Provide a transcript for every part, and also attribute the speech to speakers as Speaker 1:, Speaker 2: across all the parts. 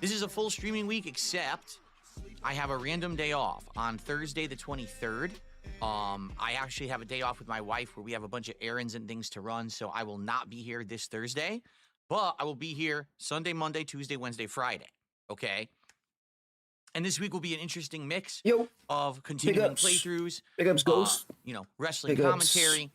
Speaker 1: This is a full streaming week, except I have a random day off on Thursday the 23rd. I actually have a day off with my wife where we have a bunch of errands and things to run, so I will not be here this Thursday, but I will be here Sunday, Monday, Tuesday, Wednesday, Friday, okay? And this week will be an interesting mix of continuing playthroughs,
Speaker 2: Ghost.
Speaker 1: Wrestling commentary,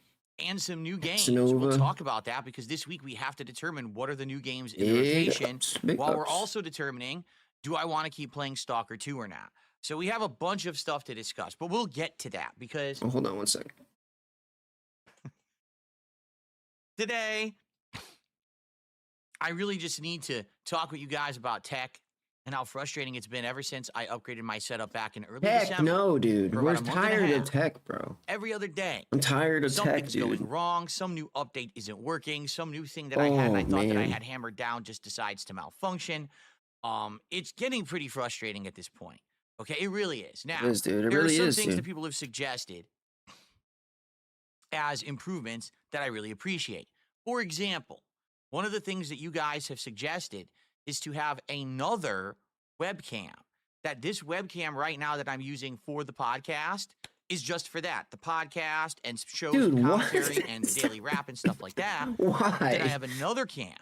Speaker 1: and some new games. We'll talk about that because this week we have to determine what are the new games in the rotation, while we're also determining, do I want to keep playing Stalker 2 or not? So we have a bunch of stuff to discuss, but we'll get to that because...
Speaker 2: Oh, hold on one second.
Speaker 1: Today, I really just need to talk with you guys about tech and how frustrating it's been ever since I upgraded my setup back in early December.
Speaker 2: No, dude. We're tired of tech, bro.
Speaker 1: Every other day.
Speaker 2: I'm tired of tech, dude.
Speaker 1: Something's going wrong. Some new update isn't working. Some new thing that I had and I thought that I had hammered down just decides to malfunction. It's getting pretty frustrating at this point. Okay, it really is. Now,
Speaker 2: it is, dude. It
Speaker 1: there
Speaker 2: really
Speaker 1: are
Speaker 2: is,
Speaker 1: some things that people have suggested as improvements that I really appreciate. For example, one of the things that you guys have suggested is to have another webcam. That this webcam right now that I'm using for the podcast is just for that. The podcast and shows commentary and the daily wrap and stuff like that.
Speaker 2: Why?
Speaker 1: Then I have another cam.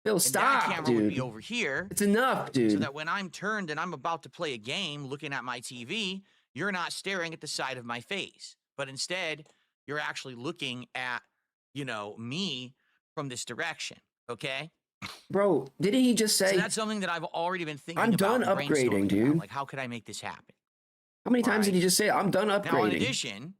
Speaker 2: Yo, stop,
Speaker 1: that camera
Speaker 2: dude.
Speaker 1: would be over here.
Speaker 2: It's enough, dude.
Speaker 1: So that when I'm turned and I'm about to play a game looking at my TV, you're not staring at the side of my face. But instead, you're actually looking at, me from this direction. Okay?
Speaker 2: Bro, didn't he just say...
Speaker 1: So that's something that I've already been thinking
Speaker 2: I'm
Speaker 1: about.
Speaker 2: done upgrading, dude.
Speaker 1: About. Like, how could I make this happen?
Speaker 2: How many times did he just say, I'm done upgrading?
Speaker 1: Now, in addition,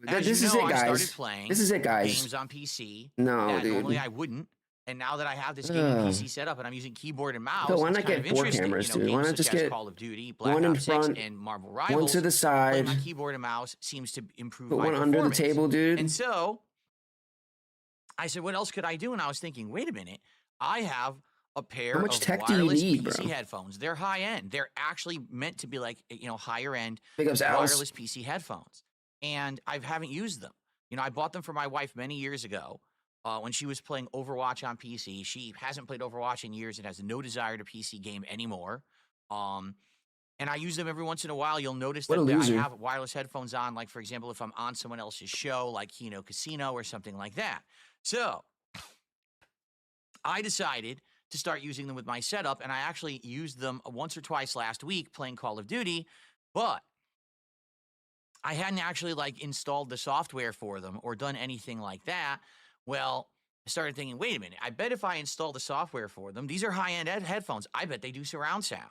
Speaker 2: this is it, guys.
Speaker 1: I started playing games on PC that normally I wouldn't. And now that I have this gaming PC set up and I'm using keyboard and mouse,
Speaker 2: why not
Speaker 1: it's
Speaker 2: get 4 cameras, dude? Why not just get
Speaker 1: Call of Duty, Blackops 6, and Marvel Rivals?
Speaker 2: One to the side.
Speaker 1: My keyboard and mouse seems to improve
Speaker 2: Put
Speaker 1: my
Speaker 2: one under the table, dude.
Speaker 1: And so I said, what else could I do? And I was thinking, wait a minute. I have a pair of wireless PC headphones. They're high end. They're actually meant to be like, higher end wireless PC headphones. And I haven't used them. I bought them for my wife many years ago. When she was playing Overwatch on PC. She hasn't played Overwatch in years and has no desire to PC game anymore. And I use them every once in a while. You'll notice that I have wireless headphones on, like, for example, if I'm on someone else's show, like Kino Casino or something like that. So I decided to start using them with my setup, and I actually used them once or twice last week playing Call of Duty, but I hadn't actually, installed the software for them or done anything like that. Well, I started thinking, wait a minute, I bet if I install the software for them, these are high-end headphones. I bet they do surround sound,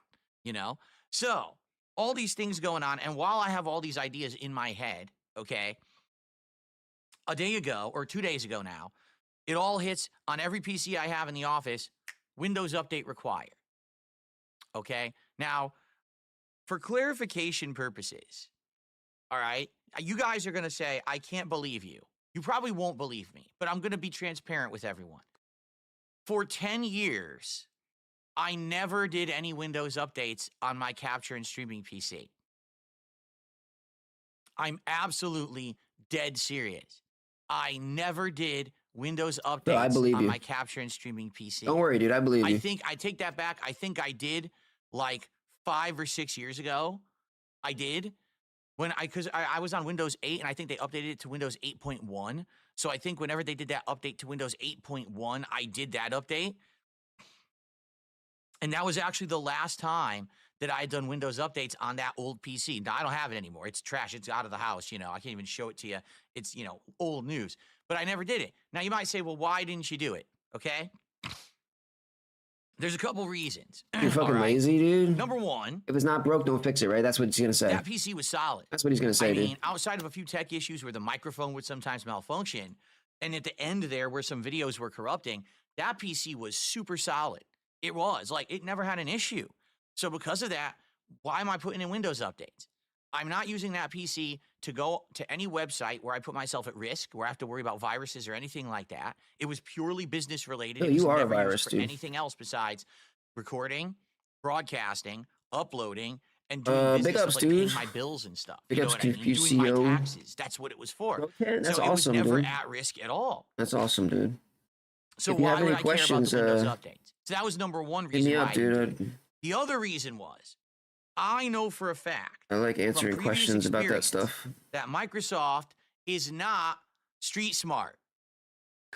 Speaker 1: So, all these things going on, and while I have all these ideas in my head, okay, a day ago, or 2 days ago now, it all hits on every PC I have in the office, Windows Update required, okay? Now, for clarification purposes, all right, you guys are going to say, I can't believe you. You probably won't believe me, but I'm going to be transparent with everyone. For 10 years, I never did any Windows updates on my capture and streaming PC. I'm absolutely dead serious. I never did Windows updates on my capture and streaming PC.
Speaker 2: Don't worry, dude. I believe you.
Speaker 1: I take that back. I think I did 5 or 6 years ago. I did. Because I was on Windows 8, and I think they updated it to Windows 8.1. So I think whenever they did that update to Windows 8.1, I did that update. And that was actually the last time that I had done Windows updates on that old PC. Now, I don't have it anymore. It's trash. It's out of the house. I can't even show it to you. It's, old news. But I never did it. Now, you might say, well, why didn't you do it? Okay? There's a couple reasons.
Speaker 2: You're fucking lazy, dude.
Speaker 1: Number one.
Speaker 2: If it's not broke, don't fix it, right? That's what he's going to say.
Speaker 1: That PC was solid.
Speaker 2: That's what he's going to say, dude. I mean,
Speaker 1: outside of a few tech issues where the microphone would sometimes malfunction, and at the end there where some videos were corrupting, that PC was super solid. It was. It never had an issue. So because of that, why am I putting in Windows updates? I'm not using that PC to go to any website where I put myself at risk, where I have to worry about viruses or anything like that. It was purely business related.
Speaker 2: No, you are a virus, dude.
Speaker 1: Anything else besides recording, broadcasting, uploading, and doing business, paying my bills and stuff.
Speaker 2: Big ups to
Speaker 1: doing my taxes. That's what it was for.
Speaker 2: Okay, that's
Speaker 1: so
Speaker 2: awesome,
Speaker 1: it was never
Speaker 2: dude.
Speaker 1: at risk at all.
Speaker 2: That's awesome, dude.
Speaker 1: So
Speaker 2: if you
Speaker 1: why
Speaker 2: have any
Speaker 1: would I
Speaker 2: questions,
Speaker 1: care about the Windows updates? So that was number one
Speaker 2: Hit
Speaker 1: reason
Speaker 2: me
Speaker 1: why
Speaker 2: up,
Speaker 1: I didn't do
Speaker 2: dude.
Speaker 1: it. The other reason was, I know for a fact.
Speaker 2: I like answering questions about that stuff.
Speaker 1: That Microsoft is not street smart.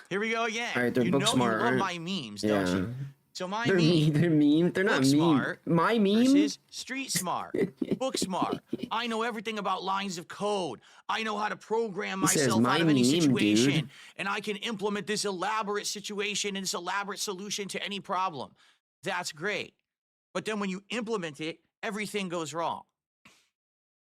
Speaker 1: Here we go again.
Speaker 2: All right, they're book smart.
Speaker 1: You love my memes, don't you? So my
Speaker 2: they're
Speaker 1: meme.
Speaker 2: They're meme. They're not
Speaker 1: book
Speaker 2: meme.
Speaker 1: Smart
Speaker 2: my meme
Speaker 1: versus street smart. Book smart. I know everything about lines of code. I know how to program myself out of any situation, dude. And I can implement this elaborate situation and this elaborate solution to any problem. That's great. But then when you implement it, everything goes wrong.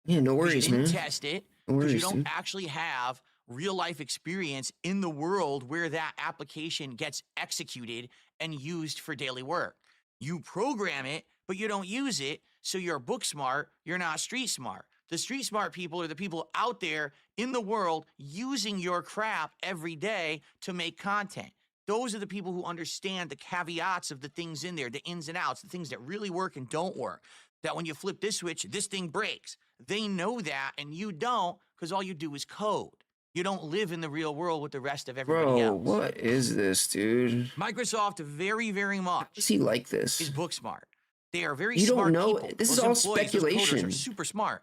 Speaker 2: Yeah, no worries,
Speaker 1: man. You
Speaker 2: man.
Speaker 1: test it because you don't actually have real life experience in the world where that application gets executed and used for daily work. You program it, but you don't use it. So you're book smart. You're not street smart. The street smart people are the people out there in the world using your crap every day to make content. Those are the people who understand the caveats of the things in there, the ins and outs, the things that really work and don't work. That when you flip this switch, this thing breaks. They know that, and you don't, because all you do is code. You don't live in the real world with the rest of everybody else.
Speaker 2: Bro, what is this, dude?
Speaker 1: Microsoft very, very much.
Speaker 2: How does he like this?
Speaker 1: Is book smart. They are very
Speaker 2: you
Speaker 1: smart
Speaker 2: don't know.
Speaker 1: people.
Speaker 2: This
Speaker 1: those
Speaker 2: is all speculation.
Speaker 1: Are super smart.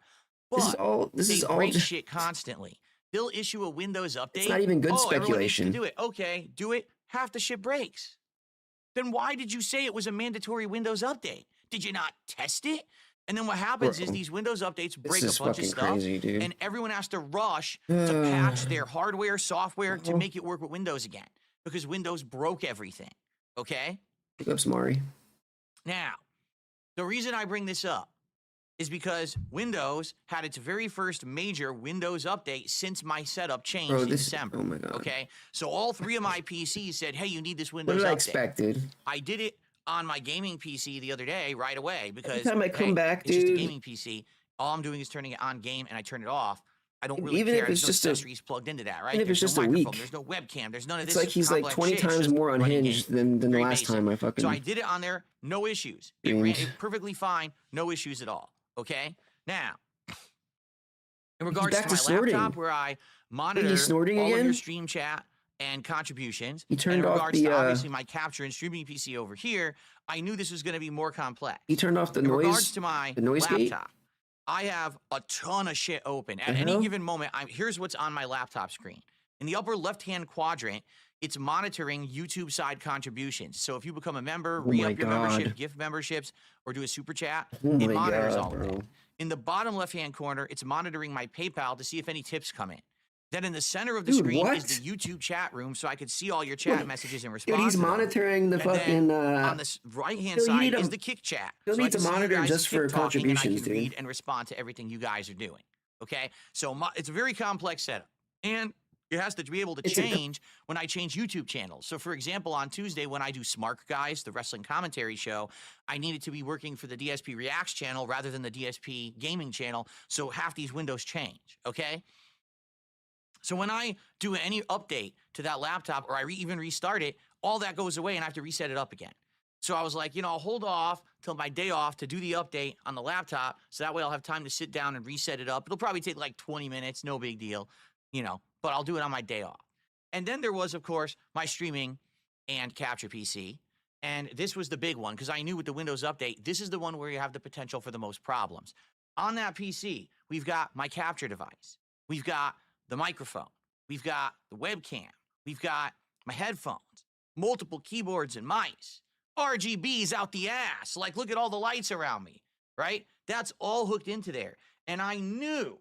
Speaker 1: But
Speaker 2: this is all
Speaker 1: break shit constantly. They'll issue a Windows update.
Speaker 2: It's not even good speculation.
Speaker 1: Do it. Okay, do it. Half the shit breaks. Then why did you say it was a mandatory Windows update? Did you not test it? And then what happens is these Windows updates break a bunch of stuff,
Speaker 2: crazy,
Speaker 1: and everyone has to rush to patch their hardware, software to make it work with Windows again because Windows broke everything. Okay?
Speaker 2: Pick up Smari.
Speaker 1: Now, the reason I bring this up is because Windows had its very first major Windows update since my setup changed in December.
Speaker 2: Oh my God.
Speaker 1: Okay? So all three of my PCs said, hey, you need this Windows update.
Speaker 2: What I expected.
Speaker 1: I did it on my gaming PC the other day right away because
Speaker 2: every time I come back,
Speaker 1: it's just a gaming PC. All I'm doing is turning it on game and I turn it off. I don't really
Speaker 2: even
Speaker 1: care.
Speaker 2: If it's
Speaker 1: There's
Speaker 2: just
Speaker 1: no accessories plugged into that, right?
Speaker 2: Even if it's
Speaker 1: there's
Speaker 2: just
Speaker 1: no
Speaker 2: a
Speaker 1: microphone,
Speaker 2: week.
Speaker 1: there's no webcam, there's none of
Speaker 2: it's
Speaker 1: this.
Speaker 2: Like he's like 20 times more unhinged than the last time I fucking.
Speaker 1: So I did it on there, no issues. It ran perfectly fine, no issues at all. Okay. Now, in regards to my laptop, where I monitor all of your stream chat and contributions,
Speaker 2: he turned
Speaker 1: in
Speaker 2: off
Speaker 1: regards
Speaker 2: the
Speaker 1: to obviously my capture and streaming PC over here, I knew this was going to be more complex.
Speaker 2: He turned off the noise.
Speaker 1: In regards to my laptop, I have a ton of shit open at any given moment. Here's what's on my laptop screen. In the upper left-hand quadrant, it's monitoring YouTube side contributions. So if you become a member, re-up your membership, gift memberships, or do a super chat, it monitors all of that. In the bottom left-hand corner, it's monitoring my PayPal to see if any tips come in. Then in the center of the screen is the YouTube chat room, so I could see all your chat messages and responses.
Speaker 2: Dude, he's monitoring the fucking.
Speaker 1: On the right-hand side is the Kick chat.
Speaker 2: He'll need to monitor just for contributions,
Speaker 1: dude. Read and respond to everything you guys are doing. Okay, so it's a very complex setup, and it has to be able to change when I change YouTube channels. So, for example, on Tuesday when I do Smart Guys, the wrestling commentary show, I need it to be working for the DSP Reacts channel rather than the DSP Gaming channel. So half these windows change. Okay. So when I do any update to that laptop or I even restart it, all that goes away and I have to reset it up again. So I was like, I'll hold off till my day off to do the update on the laptop. So that way I'll have time to sit down and reset it up. It'll probably take like 20 minutes, no big deal, but I'll do it on my day off. And then there was, of course, my streaming and capture PC. And this was the big one because I knew with the Windows update, this is the one where you have the potential for the most problems. On that PC, we've got my capture device. We've got the microphone, we've got the webcam, we've got my headphones, multiple keyboards and mice, RGBs out the ass. Like, look at all the lights around me, right? That's all hooked into there. And I knew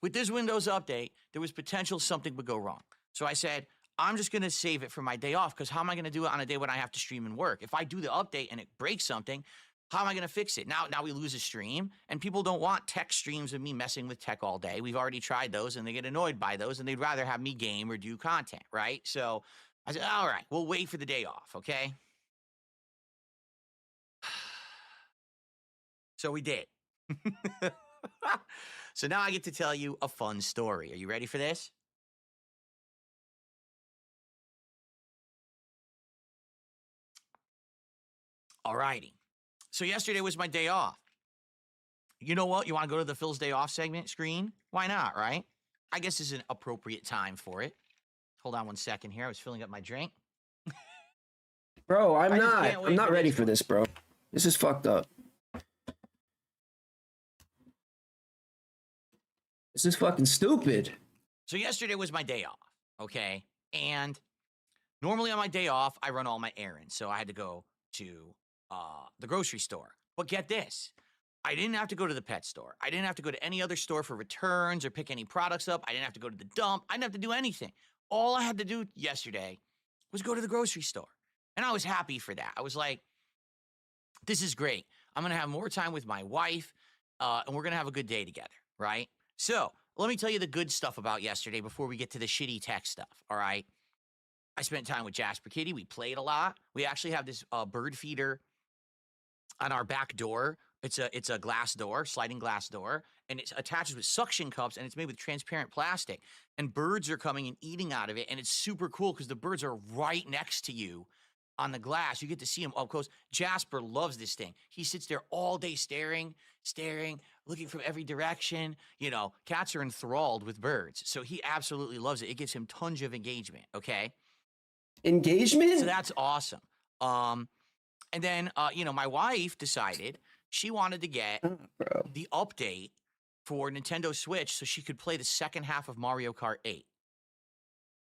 Speaker 1: with this Windows update, there was potential something would go wrong. So I said, I'm just going to save it for my day off because how am I going to do it on a day when I have to stream and work? If I do the update and it breaks something, how am I going to fix it? Now we lose a stream, and people don't want tech streams of me messing with tech all day. We've already tried those, and they get annoyed by those, and they'd rather have me game or do content, right? So I said, all right, we'll wait for the day off, okay? So we did. So now I get to tell you a fun story. Are you ready for this? All righty. So yesterday was my day off. You know what? You want to go to the Phil's Day Off segment screen? Why not, right? I guess this is an appropriate time for it. Hold on one second here. I was filling up my drink.
Speaker 2: Bro, I'm not ready for this, bro. This is fucked up. This is fucking stupid.
Speaker 1: So yesterday was my day off, okay? And normally on my day off, I run all my errands. So I had to go to the grocery store. But get this. I didn't have to go to the pet store. I didn't have to go to any other store for returns or pick any products up. I didn't have to go to the dump. I didn't have to do anything. All I had to do yesterday was go to the grocery store. And I was happy for that. I was like, this is great. I'm going to have more time with my wife, and we're going to have a good day together, right? So let me tell you the good stuff about yesterday before we get to the shitty tech stuff, all right? I spent time with Jasper Kitty. We played a lot. We actually have this bird feeder on our back door. It's a glass door, sliding glass door, and it attaches with suction cups, and it's made with transparent plastic. And birds are coming and eating out of it, and it's super cool because the birds are right next to you on the glass. You get to see them up close. Jasper loves this thing. He sits there all day staring, looking from every direction. You know, cats are enthralled with birds, so he absolutely loves it. It gives him tons of engagement, okay?
Speaker 2: Engagement?
Speaker 1: So that's awesome. And then, you know, my wife decided she wanted to get the update for Nintendo Switch so she could play the second half of Mario Kart 8.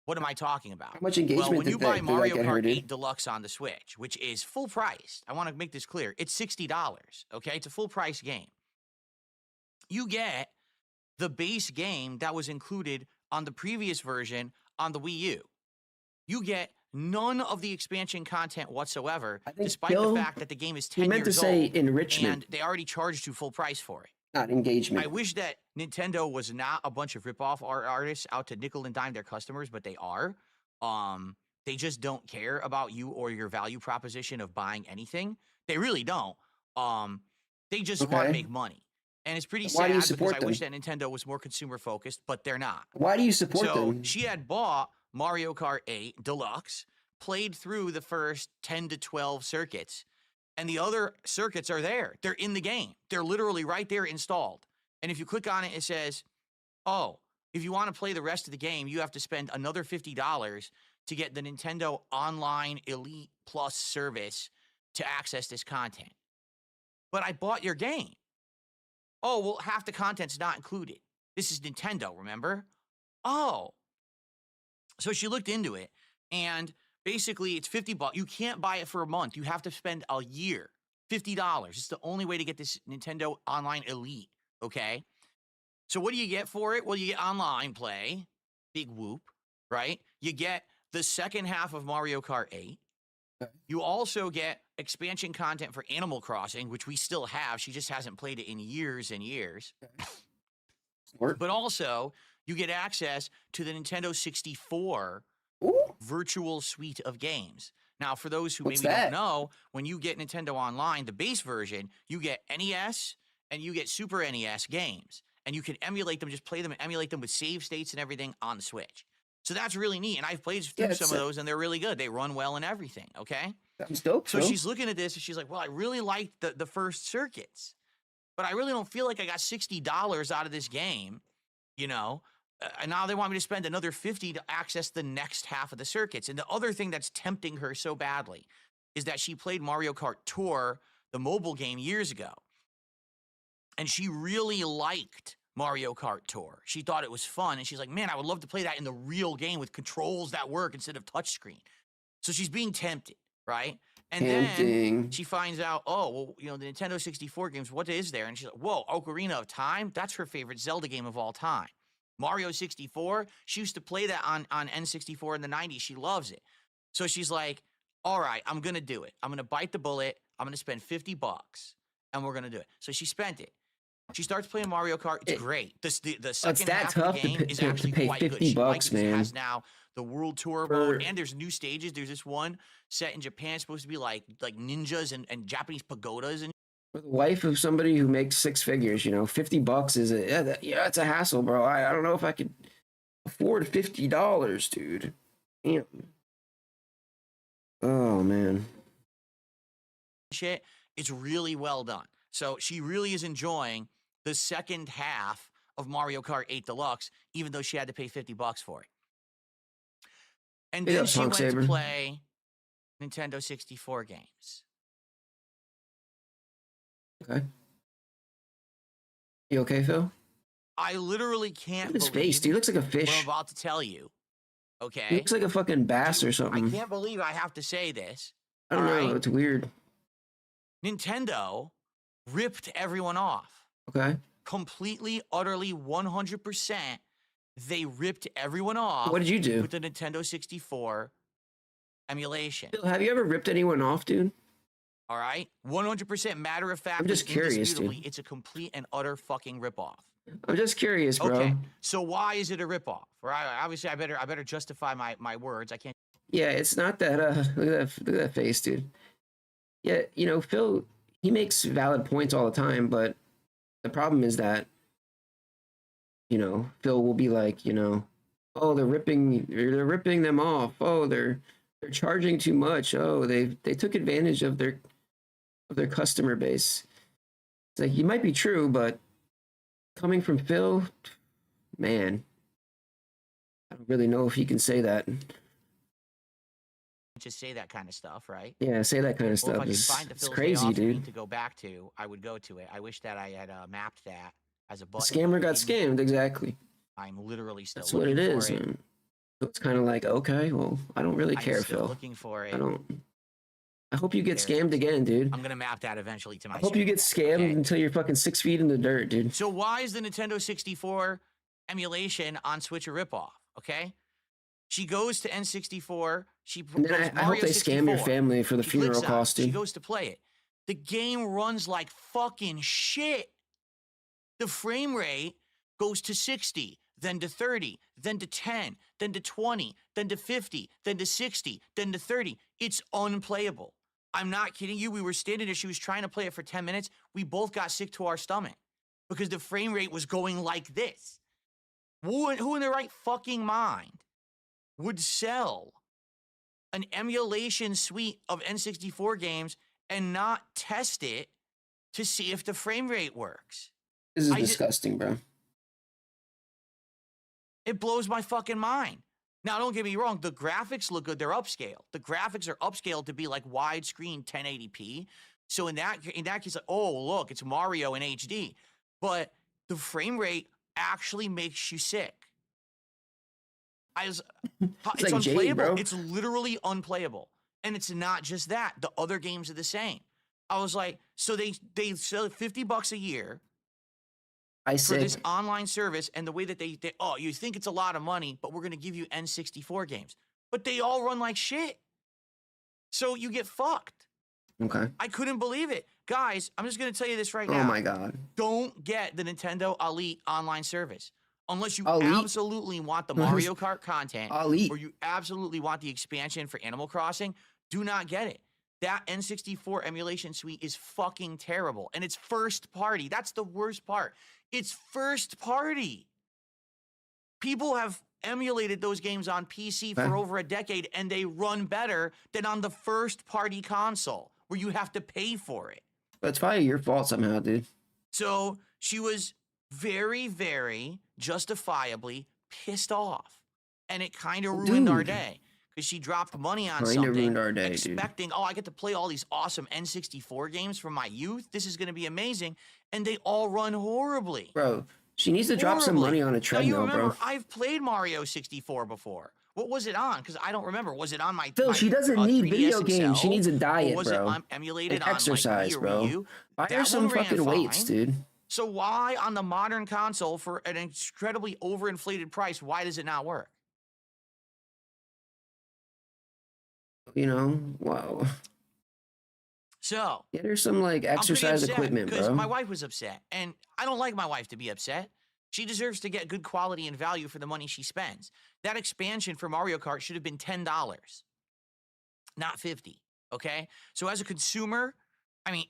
Speaker 1: What am I talking about?
Speaker 2: How much engagement
Speaker 1: when you buy Mario Kart 8
Speaker 2: dude?
Speaker 1: Deluxe on the Switch, which is full price, I want to make this clear. It's $60, okay? It's a full price game. You get the base game that was included on the previous version on the Wii U. You get none of the expansion content whatsoever, despite the fact that the game is 10 years old.
Speaker 2: He meant to say enrichment.
Speaker 1: And they already charged you full price for it.
Speaker 2: Not engagement.
Speaker 1: I wish that Nintendo was not a bunch of rip-off artists out to nickel and dime their customers, but they are. They just don't care about you or your value proposition of buying anything. They really don't. They just want to make money. And it's pretty sad because I wish that Nintendo was more consumer-focused, but they're not.
Speaker 2: Why do you support them?
Speaker 1: So she had bought Mario Kart 8 Deluxe, played through the first 10 to 12 circuits, and the other circuits are there. They're in the game. They're literally right there installed. And if you click on it, it says, oh, if you want to play the rest of the game, you have to spend another $50 to get the Nintendo Online Elite Plus service to access this content. But I bought your game. Oh, well, half the content's not included. This is Nintendo, remember? Oh. So she looked into it, and basically it's $50. You can't buy it for a month. You have to spend a year. $50. It's the only way to get this Nintendo Online Elite, okay? So what do you get for it? Well, you get online play, big whoop, right? You get the second half of Mario Kart 8. You also get expansion content for Animal Crossing, which we still have. She just hasn't played it in years and years. But also, you get access to the Nintendo 64 virtual suite of games. Now, for those who maybe don't know, when you get Nintendo Online, the base version, you get NES and you get Super NES games. And you can emulate them, just play them and emulate them with save states and everything on the Switch. So that's really neat. And I've played through some of those, and they're really good. They run well and everything, okay?
Speaker 2: That's dope.
Speaker 1: So she's looking at this, and she's like, well, I really like the first circuits. But I really don't feel like I got $60 out of this game, you know? And now they want me to spend another $50 to access the next half of the circuits. And the other thing that's tempting her so badly is that she played Mario Kart Tour, the mobile game, years ago. And she really liked Mario Kart Tour. She thought it was fun, and she's like, man, I would love to play that in the real game with controls that work instead of touchscreen. So she's being tempted, right? And then she finds out, oh, well, you know, the Nintendo 64 games, what is there? And she's like, whoa, Ocarina of Time? That's her favorite Zelda game of all time. Mario 64, she used to play that on N64 in the 90s. She loves it. So she's like, all right, I'm going to do it. I'm going to bite the bullet. I'm going to spend $50, and we're going to do it. So she spent it. She starts playing Mario Kart. It's great. The second half of the game is actually quite good. She likes it. It has now the World Tour mode, and there's new stages. There's this one set in Japan. It's supposed to be like ninjas and Japanese pagodas. And
Speaker 2: for the wife of somebody who makes six figures, you know, $50 is it's a hassle, bro. I don't know if I could afford $50, dude. Damn. Oh man.
Speaker 1: Shit, it's really well done. So she really is enjoying the second half of Mario Kart 8 Deluxe, even though she had to pay $50 for it. And then she went to play Nintendo 64 games.
Speaker 2: Okay. You okay, Phil?
Speaker 1: I literally can't
Speaker 2: Look at his
Speaker 1: believe
Speaker 2: face, dude. He looks like a
Speaker 1: what I'm
Speaker 2: fish.
Speaker 1: about to tell you.
Speaker 2: He
Speaker 1: Okay?
Speaker 2: looks like a fucking bass or something.
Speaker 1: I can't believe I have to say this.
Speaker 2: I don't know.
Speaker 1: Right?
Speaker 2: It's weird.
Speaker 1: Nintendo ripped everyone off.
Speaker 2: Okay.
Speaker 1: Completely, utterly, 100%. They ripped everyone off.
Speaker 2: What did you do?
Speaker 1: With the Nintendo 64 emulation.
Speaker 2: Phil, have you ever ripped anyone off, dude?
Speaker 1: All right? 100%. Matter of fact,
Speaker 2: I'm just curious, dude.
Speaker 1: It's a complete and utter fucking ripoff.
Speaker 2: I'm just curious, bro.
Speaker 1: Okay. So why is it a ripoff? Right? Obviously, I better justify my words. I can't.
Speaker 2: Yeah, it's not that. Look at that face, dude. Yeah, you know, Phil, he makes valid points all the time, but the problem is that, you know, Phil will be like, you know, oh, they're ripping them off. Oh, they're charging too much. Oh, they took advantage of their customer base. It's like, you might be true, but coming from Phil, man, I don't really know if he can say that.
Speaker 1: Just say that kind of stuff, right?
Speaker 2: Yeah, say that kind of stuff. It's crazy, dude.
Speaker 1: To go back to, I would go to it. I wish that I had mapped that as a button.
Speaker 2: The scammer got scammed, exactly.
Speaker 1: I'm literally still.
Speaker 2: That's what it is, man. So it's kind of like, okay, well, I don't really care, Phil.
Speaker 1: Looking for it.
Speaker 2: I hope you get scammed again, dude.
Speaker 1: I'm gonna map that eventually to my.
Speaker 2: I hope you get scammed until you're fucking 6 feet in the dirt, dude.
Speaker 1: So why is the Nintendo 64 emulation on Switch a ripoff? Okay. She goes to N64.
Speaker 2: And then I hope they scam your family for the funeral costume.
Speaker 1: She goes to play it. The game runs like fucking shit. The frame rate goes to 60, then to 30, then to 10, then to 20, then to 50, then to 60, then to 30. It's unplayable. I'm not kidding you. We were standing there. She was trying to play it for 10 minutes. We both got sick to our stomach because the frame rate was going like this. Who in their right fucking mind would sell an emulation suite of N64 games and not test it to see if the frame rate works?
Speaker 2: This is disgusting, bro.
Speaker 1: It blows my fucking mind. Now, don't get me wrong. The graphics look good. They're upscaled. The graphics are upscaled to be like widescreen 1080p. So in that case, like, oh, look, it's Mario in HD. But the frame rate actually makes you sick. It's like unplayable.
Speaker 2: Jade, bro.
Speaker 1: It's literally unplayable. And it's not just that. The other games are the same. I was like, so they sell $50 a year for this online service, and the way that they you think it's a lot of money, but we're going to give you N64 games. But they all run like shit. So you get fucked.
Speaker 2: Okay.
Speaker 1: I couldn't believe it. Guys, I'm just going to tell you this right now.
Speaker 2: Oh my God.
Speaker 1: Don't get the Nintendo Elite online service. Unless you absolutely want the Mario Kart content, or you absolutely want the expansion for Animal Crossing, do not get it. That N64 emulation suite is fucking terrible. And it's first party. That's the worst part. It's first party. People have emulated those games on PC for over a decade, and they run better than on the first party console, where you have to pay for it.
Speaker 2: That's probably your fault somehow, dude.
Speaker 1: So she was very, very justifiably pissed off. And it kind of ruined our day. Because she dropped money on something,
Speaker 2: ruined our day,
Speaker 1: expecting, I get to play all these awesome N64 games from my youth. This is going to be amazing. And they all run horribly.
Speaker 2: Bro, she needs to drop some money on a treadmill,
Speaker 1: bro. I've played Mario 64 before. What was it on? Because I don't remember. Was it on my
Speaker 2: Phil, she doesn't need video games. She needs a diet,
Speaker 1: was
Speaker 2: bro.
Speaker 1: Was it emulated
Speaker 2: on exercise, like, bro. Buy her some fucking weights, dude.
Speaker 1: So why on the modern console for an incredibly overinflated price, why does it not work?
Speaker 2: You know, wow.
Speaker 1: So
Speaker 2: get her some like exercise equipment, bro.
Speaker 1: My wife was upset, and I don't like my wife to be upset. She deserves to get good quality and value for the money she spends. That expansion for Mario Kart should have been $10, not $50. Okay, so as a consumer, I mean,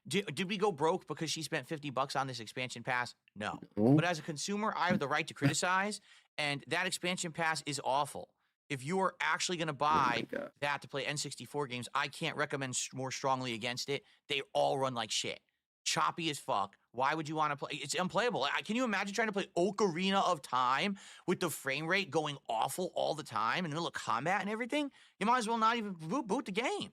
Speaker 1: did we go broke because she spent $50 on this expansion pass? No. But as a consumer, I have the right to criticize, and that expansion pass is awful. If you are actually going to buy that to play N64 games, I can't recommend more strongly against it. They all run like shit. Choppy as fuck, Why would you want to play? It's unplayable. Can you imagine trying to play Ocarina of Time with the frame rate going awful all the time in the middle of combat and everything? You might as well not even boot the game.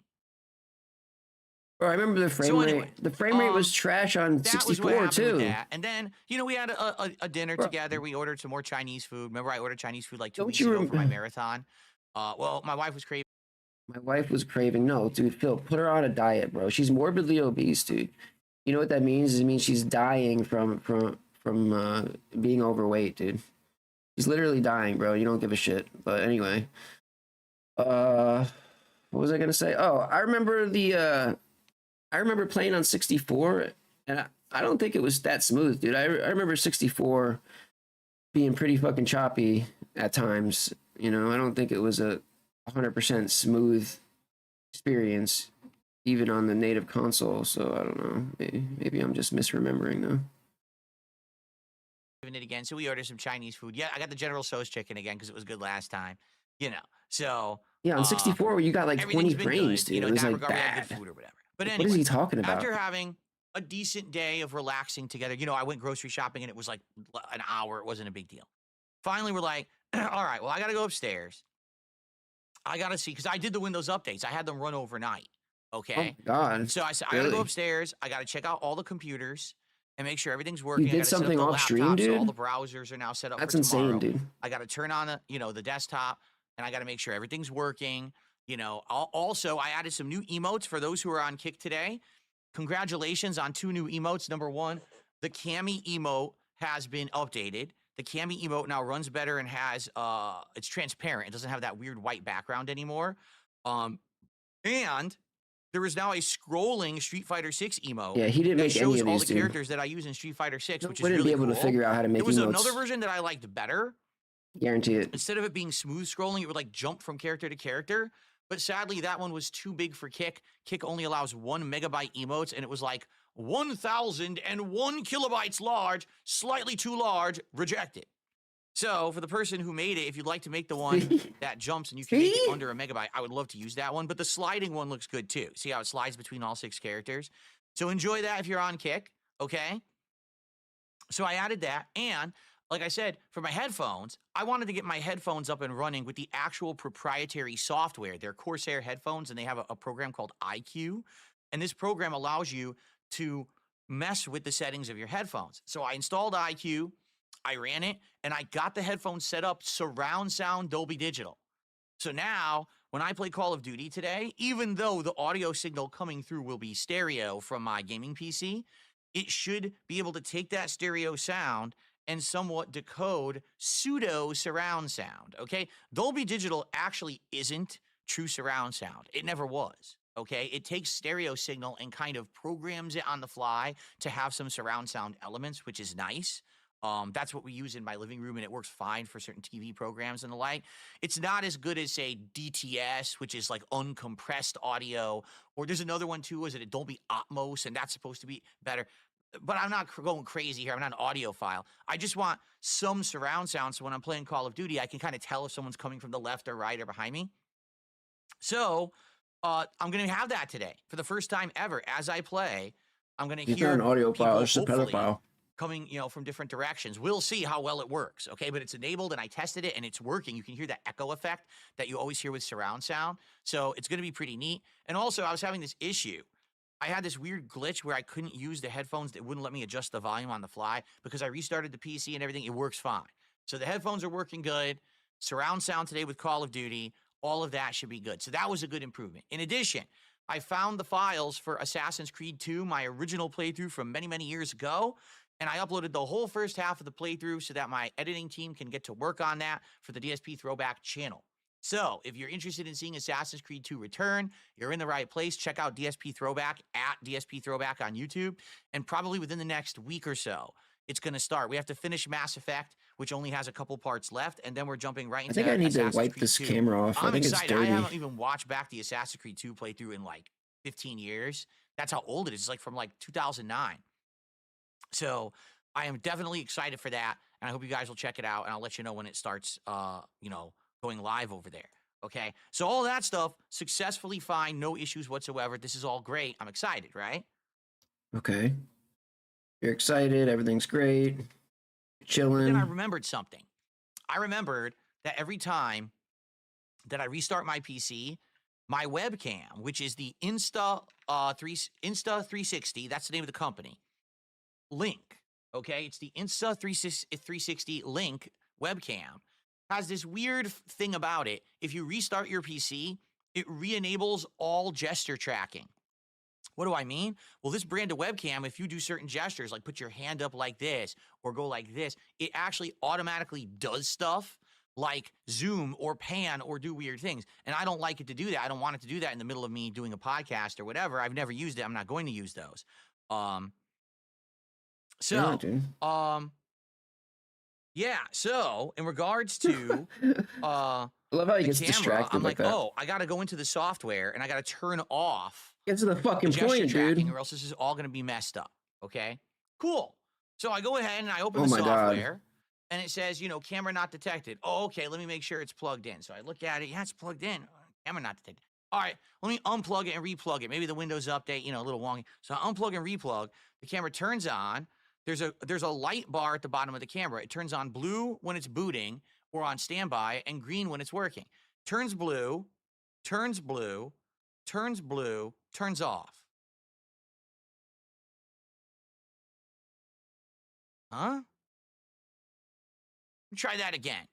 Speaker 2: Bro, I remember the frame rate. The frame rate was trash on
Speaker 1: that
Speaker 2: 64
Speaker 1: was what happened
Speaker 2: too.
Speaker 1: With that. And then, we had a dinner together. We ordered some more Chinese food. Remember, I ordered Chinese food like 2 weeks ago for my marathon. Well, my wife was craving.
Speaker 2: My wife was craving. No, dude, Phil, put her on a diet, bro. She's morbidly obese, dude. You know what that means? It means she's dying from being overweight, dude. She's literally dying, bro. You don't give a shit. But anyway, what was I gonna say? Oh, I remember playing on 64, and I don't think it was that smooth, dude. I remember 64 being pretty fucking choppy at times. I don't think it was a 100% smooth experience, even on the native console. So I don't know. Maybe I'm just misremembering though.
Speaker 1: It again, so we ordered some Chinese food. Yeah, I got the General Tso's chicken again because it was good last time. So
Speaker 2: yeah, on 64 you got like 20 frames, dude. It was like bad.
Speaker 1: Good food or whatever. But anyway,
Speaker 2: what is he talking about?
Speaker 1: After having a decent day of relaxing together, I went grocery shopping and it was like an hour. It wasn't a big deal. Finally, we're like, all right, well, I got to go upstairs. I got to see, because I did the Windows updates. I had them run overnight. Okay.
Speaker 2: Oh, God.
Speaker 1: So I said, I got to go upstairs. I got to check out all the computers and make sure everything's working.
Speaker 2: You did something off stream, dude?
Speaker 1: So all the browsers are now set up.
Speaker 2: That's
Speaker 1: for tomorrow.
Speaker 2: insane, dude.
Speaker 1: I got to turn on the desktop, and I got to make sure everything's working. Also, I added some new emotes for those who are on Kick today. Congratulations on 2 new emotes. Number 1, the Cami emote has been updated. The Cami emote now runs better and has it's transparent. It doesn't have that weird white background anymore. And there is now a scrolling Street Fighter 6 emote.
Speaker 2: Yeah, he didn't make any of these,
Speaker 1: all the characters that I use in Street Fighter 6, which is really cool.
Speaker 2: Wouldn't be able to figure out how to make emotes.
Speaker 1: There was another version that I liked better.
Speaker 2: Guarantee it.
Speaker 1: Instead of it being smooth scrolling, it would like jump from character to character. But sadly, that one was too big for Kick. Kick only allows 1 megabyte emotes, and it was like 1,001 kilobytes large, slightly too large, rejected. So for the person who made it, if you'd like to make the one that jumps and you can make it under a megabyte, I would love to use that one. But the sliding one looks good too. See how it slides between all 6 characters? So enjoy that if you're on Kick, okay? So I added that, and like I said, for my headphones, I wanted to get my headphones up and running with the actual proprietary software. They're Corsair headphones, and they have a program called IQ. And this program allows you to mess with the settings of your headphones. So I installed IQ, I ran it, and I got the headphones set up surround sound Dolby Digital. So now, when I play Call of Duty today, even though the audio signal coming through will be stereo from my gaming PC, it should be able to take that stereo sound and somewhat decode pseudo surround sound, okay? Dolby Digital actually isn't true surround sound. It never was, okay? It takes stereo signal and kind of programs it on the fly to have some surround sound elements, which is nice. That's what we use in my living room, and it works fine for certain TV programs and the like. It's not as good as, say, DTS, which is like uncompressed audio, or there's another one too, is it Dolby Atmos, and that's supposed to be better. But I'm not going crazy here. I'm not an audiophile. I just want some surround sound, so when I'm playing Call of Duty, I can kind of tell if someone's coming from the left or right or behind me. So I'm going to have that today. For the first time ever, as I play, I'm going to hear
Speaker 2: an audiophile, it's a pedophile.
Speaker 1: Coming, from different directions. We'll see how well it works, okay? But it's enabled, and I tested it, and it's working. You can hear that echo effect that you always hear with surround sound. So it's going to be pretty neat. And also, I was having this issue. I had this weird glitch where I couldn't use the headphones that wouldn't let me adjust the volume on the fly because I restarted the PC and everything. It works fine. So the headphones are working good. Surround sound today with Call of Duty. All of that should be good. So that was a good improvement. In addition, I found the files for Assassin's Creed 2, my original playthrough from many, many years ago. And I uploaded the whole first half of the playthrough so that my editing team can get to work on that for the DSP Throwback channel. So if you're interested in seeing Assassin's Creed 2 return, you're in the right place. Check out DSP Throwback at DSP Throwback on YouTube. And probably within the next week or so, it's going to start. We have to finish Mass Effect, which only has a couple parts left. And then we're jumping right into
Speaker 2: I think I need
Speaker 1: Assassin's
Speaker 2: to wipe
Speaker 1: Creed
Speaker 2: this
Speaker 1: 2.
Speaker 2: camera off. I think
Speaker 1: excited.
Speaker 2: It's dirty.
Speaker 1: I haven't even watched back the Assassin's Creed 2 playthrough in like 15 years. That's how old it is. It's like from like 2009. So I am definitely excited for that, and I hope you guys will check it out, and I'll let you know when it starts, going live over there, okay? So all that stuff, successfully fine, no issues whatsoever. This is all great. I'm excited, right?
Speaker 2: Okay. You're excited. Everything's great. Chilling.
Speaker 1: Then I remembered something. I remembered that every time that I restart my PC, my webcam, which is the Insta 360, that's the name of the company, Link, okay? It's the Insta 360 Link webcam, has this weird thing about it. If you restart your PC, it re-enables all gesture tracking. What do I mean? Well, this brand of webcam, if you do certain gestures, like put your hand up like this or go like this, it actually automatically does stuff like zoom or pan or do weird things. And I don't like it to do that. I don't want it to do that in the middle of me doing a podcast or whatever. I've never used it. I'm not going to use those. Yeah, so in regards to
Speaker 2: I love how he gets
Speaker 1: camera,
Speaker 2: distracted.
Speaker 1: I'm like,
Speaker 2: that.
Speaker 1: oh, I gotta go into the software and I gotta turn off.
Speaker 2: Get to the fucking point, dude.
Speaker 1: Or else this is all gonna be messed up. Okay, cool. So I go ahead and I open the software, and it says, you know, camera not detected. Oh, okay. Let me make sure it's plugged in. So I look at it. Yeah, it's plugged in. Camera not detected. All right, let me unplug it and replug it. Maybe the Windows update, you know, a little wonky. So I unplug and replug. The camera turns on. There's a light bar at the bottom of the camera. It turns on blue when it's booting or on standby and green when it's working. Turns blue, turns blue, turns blue, turns off. Huh? Try that again.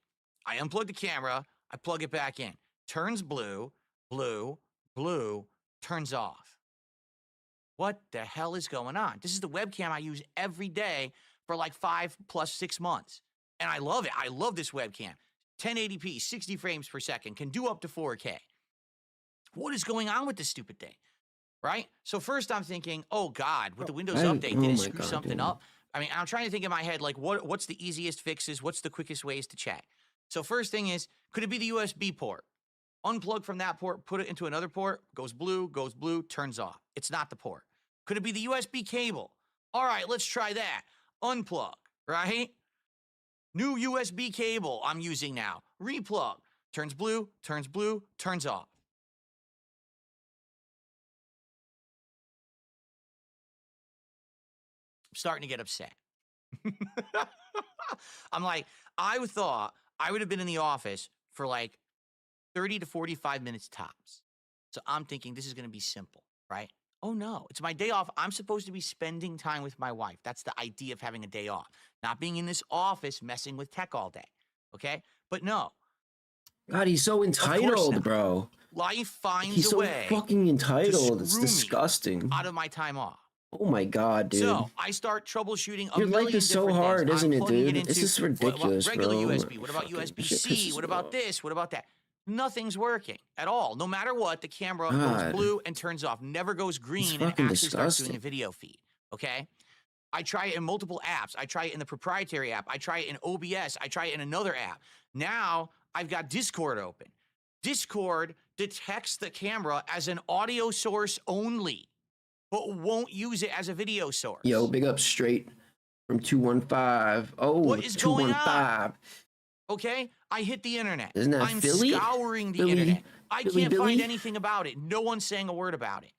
Speaker 1: I unplug the camera. I plug it back in. Turns blue, blue, blue, turns off. What the hell is going on? This is the webcam I use every day for like 5 plus 6 months. And I love it. I love this webcam. 1080p, 60 frames per second, can do up to 4K. What is going on with this stupid thing? Right? So first I'm thinking, oh God, with the Windows update, did it screw something up? I mean, I'm trying to think in my head, like, what's the easiest fixes? What's the quickest ways to check? So first thing is, could it be the USB port? Unplug from that port, put it into another port, goes blue, turns off. It's not the port. Could it be the USB cable? All right, let's try that. Unplug, right? New USB cable I'm using now. Replug. Turns blue, turns off. I'm starting to get upset. I'm like, I thought I would have been in the office for like 30 to 45 minutes tops. So I'm thinking this is going to be simple, right? Oh no, it's my day off. I'm supposed to be spending time with my wife. That's the idea of having a day off. Not being in this office messing with tech all day. Okay? But no.
Speaker 2: God, he's so entitled, bro.
Speaker 1: Life finds a way.
Speaker 2: He's so fucking entitled. It's disgusting.
Speaker 1: Out of my time off.
Speaker 2: Oh my God, dude.
Speaker 1: So I start troubleshooting
Speaker 2: Your life is so hard, isn't it, dude? This is ridiculous,
Speaker 1: regular USB. What about USB-C? What about this? What about that? Nothing's working at all. No matter what, the camera goes blue and turns off. Never goes green and actually starts doing a video feed. Okay? I try it in multiple apps. I try it in the proprietary app. I try it in OBS. I try it in another app. Now I've got Discord open. Discord detects the camera as an audio source only, but won't use it as a video source.
Speaker 2: Yo, big up straight from 215. Oh,
Speaker 1: what is 215. Going on? Okay, I hit the internet.
Speaker 2: Isn't that
Speaker 1: I'm
Speaker 2: Philly?
Speaker 1: Scouring the internet. I can't find anything about it. No one's saying a word about it.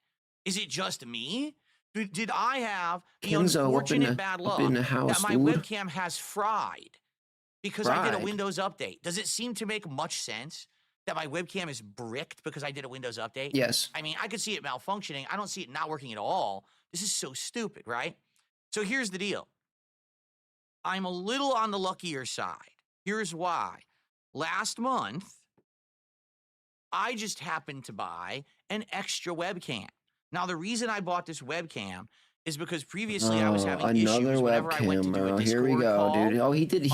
Speaker 1: Is it just me? Did I have the unfortunate bad luck that my webcam has fried because I did a Windows update? Does it seem to make much sense that my webcam is bricked because I did a Windows update?
Speaker 2: Yes.
Speaker 1: I mean, I could see it malfunctioning. I don't see it not working at all. This is so stupid, right? So here's the deal. I'm a little on the luckier side. Here's why. Last month, I just happened to buy an extra webcam. Now, the reason I bought this webcam is because previously I was having issues whenever I went to do a Discord
Speaker 2: Here we go,
Speaker 1: call.
Speaker 2: Dude. Oh, he did.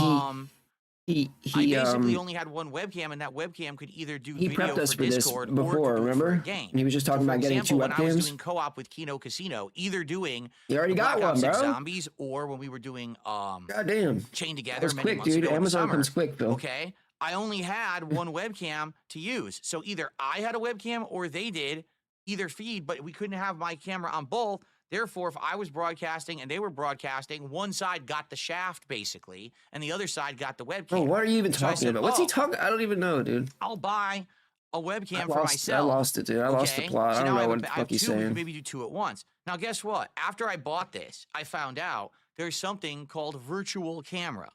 Speaker 1: I basically only had one webcam, and that webcam could either do video
Speaker 2: prepped us
Speaker 1: for Discord
Speaker 2: before,
Speaker 1: or
Speaker 2: remember?
Speaker 1: Game.
Speaker 2: And he was just talking about getting 2 webcams. When I was
Speaker 1: doing co-op with Kino Casino, either doing
Speaker 2: you already got one, bro.
Speaker 1: Zombies, or when we were doing
Speaker 2: goddamn
Speaker 1: Chained Together.
Speaker 2: That's quick, dude. Amazon comes quick, Phil.
Speaker 1: Okay, I only had one webcam to use, so either I had a webcam or they did, either feed, but we couldn't have my camera on both. Therefore, if I was broadcasting and they were broadcasting, one side got the shaft, basically, and the other side got the webcam.
Speaker 2: Bro, what are you even talking about? What's he talking? I don't even know, dude.
Speaker 1: I'll buy a webcam for myself.
Speaker 2: I lost it, dude. I lost the plot.
Speaker 1: So
Speaker 2: I
Speaker 1: now
Speaker 2: don't
Speaker 1: I
Speaker 2: know
Speaker 1: have,
Speaker 2: what the
Speaker 1: I
Speaker 2: fuck
Speaker 1: have
Speaker 2: he's
Speaker 1: two. We
Speaker 2: saying.
Speaker 1: can maybe do two at once. Now, guess what? After I bought this, I found out there's something called virtual camera.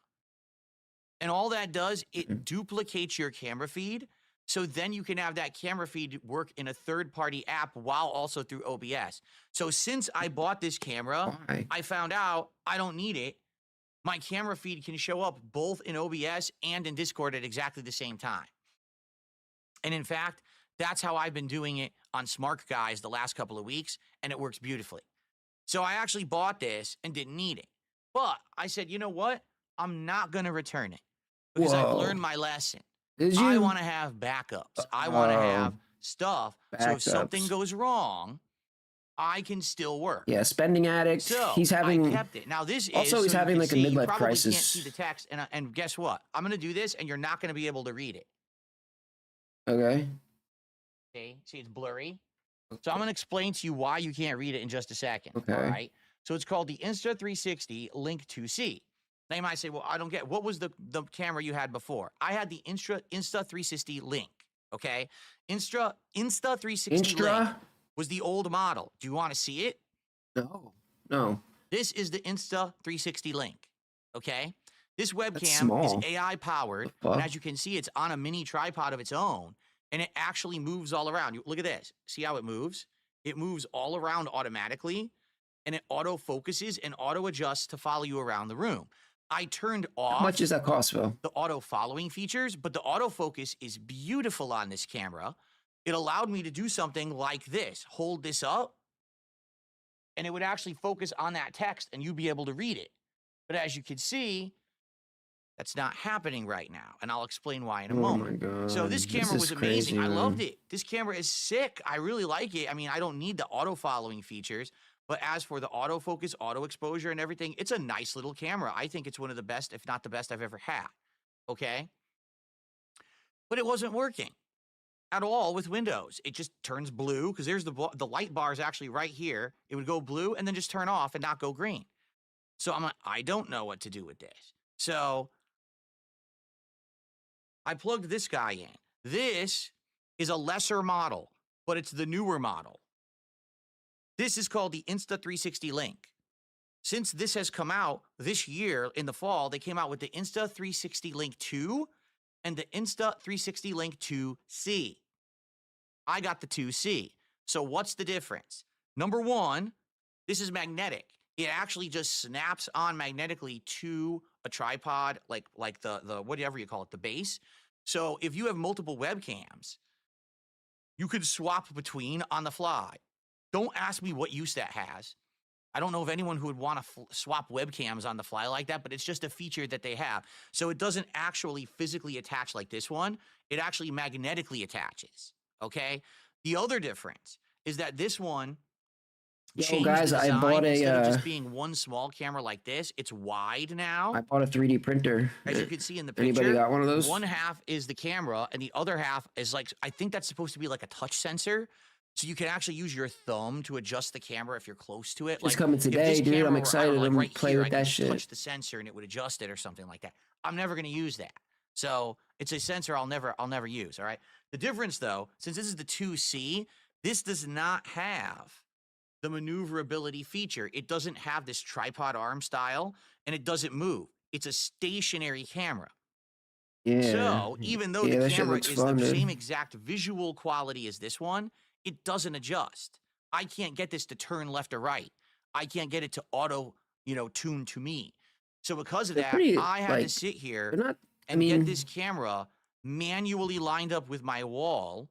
Speaker 1: And all that does, it duplicates your camera feed. So then you can have that camera feed work in a third-party app while also through OBS. So since I bought this camera,
Speaker 2: Why?
Speaker 1: I found out I don't need it. My camera feed can show up both in OBS and in Discord at exactly the same time. And in fact, that's how I've been doing it on Smart Guys the last couple of weeks, and it works beautifully. So I actually bought this and didn't need it. But I said, you know what? I'm not going to return it because I've learned my lesson.
Speaker 2: Did you?
Speaker 1: I want to have backups. I want to have stuff. So if something goes wrong, I can still work.
Speaker 2: Yeah, spending addict.
Speaker 1: So
Speaker 2: he's having.
Speaker 1: I kept it. Now this
Speaker 2: also
Speaker 1: is
Speaker 2: he's
Speaker 1: so
Speaker 2: having like a midlife crisis.
Speaker 1: You can't see the text, and guess what? I'm going to do this, and you're not going to be able to read it.
Speaker 2: Okay.
Speaker 1: Okay. See, it's blurry. So I'm going to explain to you why you can't read it in just a second.
Speaker 2: Okay.
Speaker 1: All right. So it's called the Insta360 Link 2C. Now you might say, well, I don't get, what was the camera you had before? I had the Insta360 Link. Okay. Insta360 Link was the old model. Do you want to see it?
Speaker 2: No.
Speaker 1: This is the Insta360 Link. Okay. This webcam is AI powered. And as you can see, it's on a mini tripod of its own. And it actually moves all around. Look at this. See how it moves? It moves all around automatically. And it auto focuses and auto adjusts to follow you around the room. I turned off.
Speaker 2: How much does that cost, Phil?
Speaker 1: The auto following features, but the autofocus is beautiful on this camera. It allowed me to do something like this. Hold this up, and it would actually focus on that text, and you'd be able to read it. But as you can see, that's not happening right now, and I'll explain why in a moment.
Speaker 2: My God.
Speaker 1: So this camera was amazing.
Speaker 2: Crazy,
Speaker 1: I loved it. This camera is sick. I really like it. I mean, I don't need the auto following features. But as for the autofocus, auto exposure, and everything, it's a nice little camera. I think it's one of the best, if not the best I've ever had. Okay? But it wasn't working at all with Windows. It just turns blue because there's the light bar is actually right here. It would go blue and then just turn off and not go green. So I'm like, I don't know what to do with this. So I plugged this guy in. This is a lesser model, but it's the newer model. This is called the Insta360 Link. Since this has come out this year in the fall, they came out with the Insta360 Link 2 and the Insta360 Link 2C. I got the 2C. So what's the difference? Number one, this is magnetic. It actually just snaps on magnetically to a tripod, like the whatever you call it, the base. So if you have multiple webcams, you could swap between on the fly. Don't ask me what use that has. I don't know of anyone who would want to swap webcams on the fly like that, but it's just a feature that they have. So it doesn't actually physically attach like this one. It actually magnetically attaches, okay? The other difference is that this one changed the design.
Speaker 2: I bought
Speaker 1: instead of just being one small camera like this, it's wide now.
Speaker 2: I bought a 3D printer.
Speaker 1: As you can see in the picture.
Speaker 2: Anybody got one of those?
Speaker 1: One half is the camera, and the other half is like, I think that's supposed to be like a touch sensor. So you can actually use your thumb to adjust the camera if you're close to it.
Speaker 2: It's coming today, dude. I'm excited. I'm right play with that shit.
Speaker 1: Touch the sensor and it would adjust it or something like that. I'm never going to use that. So it's a sensor I'll never use. All right. The difference though, since this is the 2C, this does not have the maneuverability feature. It doesn't have this tripod arm style, and it doesn't move. It's a stationary camera.
Speaker 2: Yeah.
Speaker 1: So even though the camera is the same exact visual quality as this one, it doesn't adjust. I can't get this to turn left or right. I can't get it to auto, tune to me. So because of that, I had to sit here and get this camera manually lined up with my wall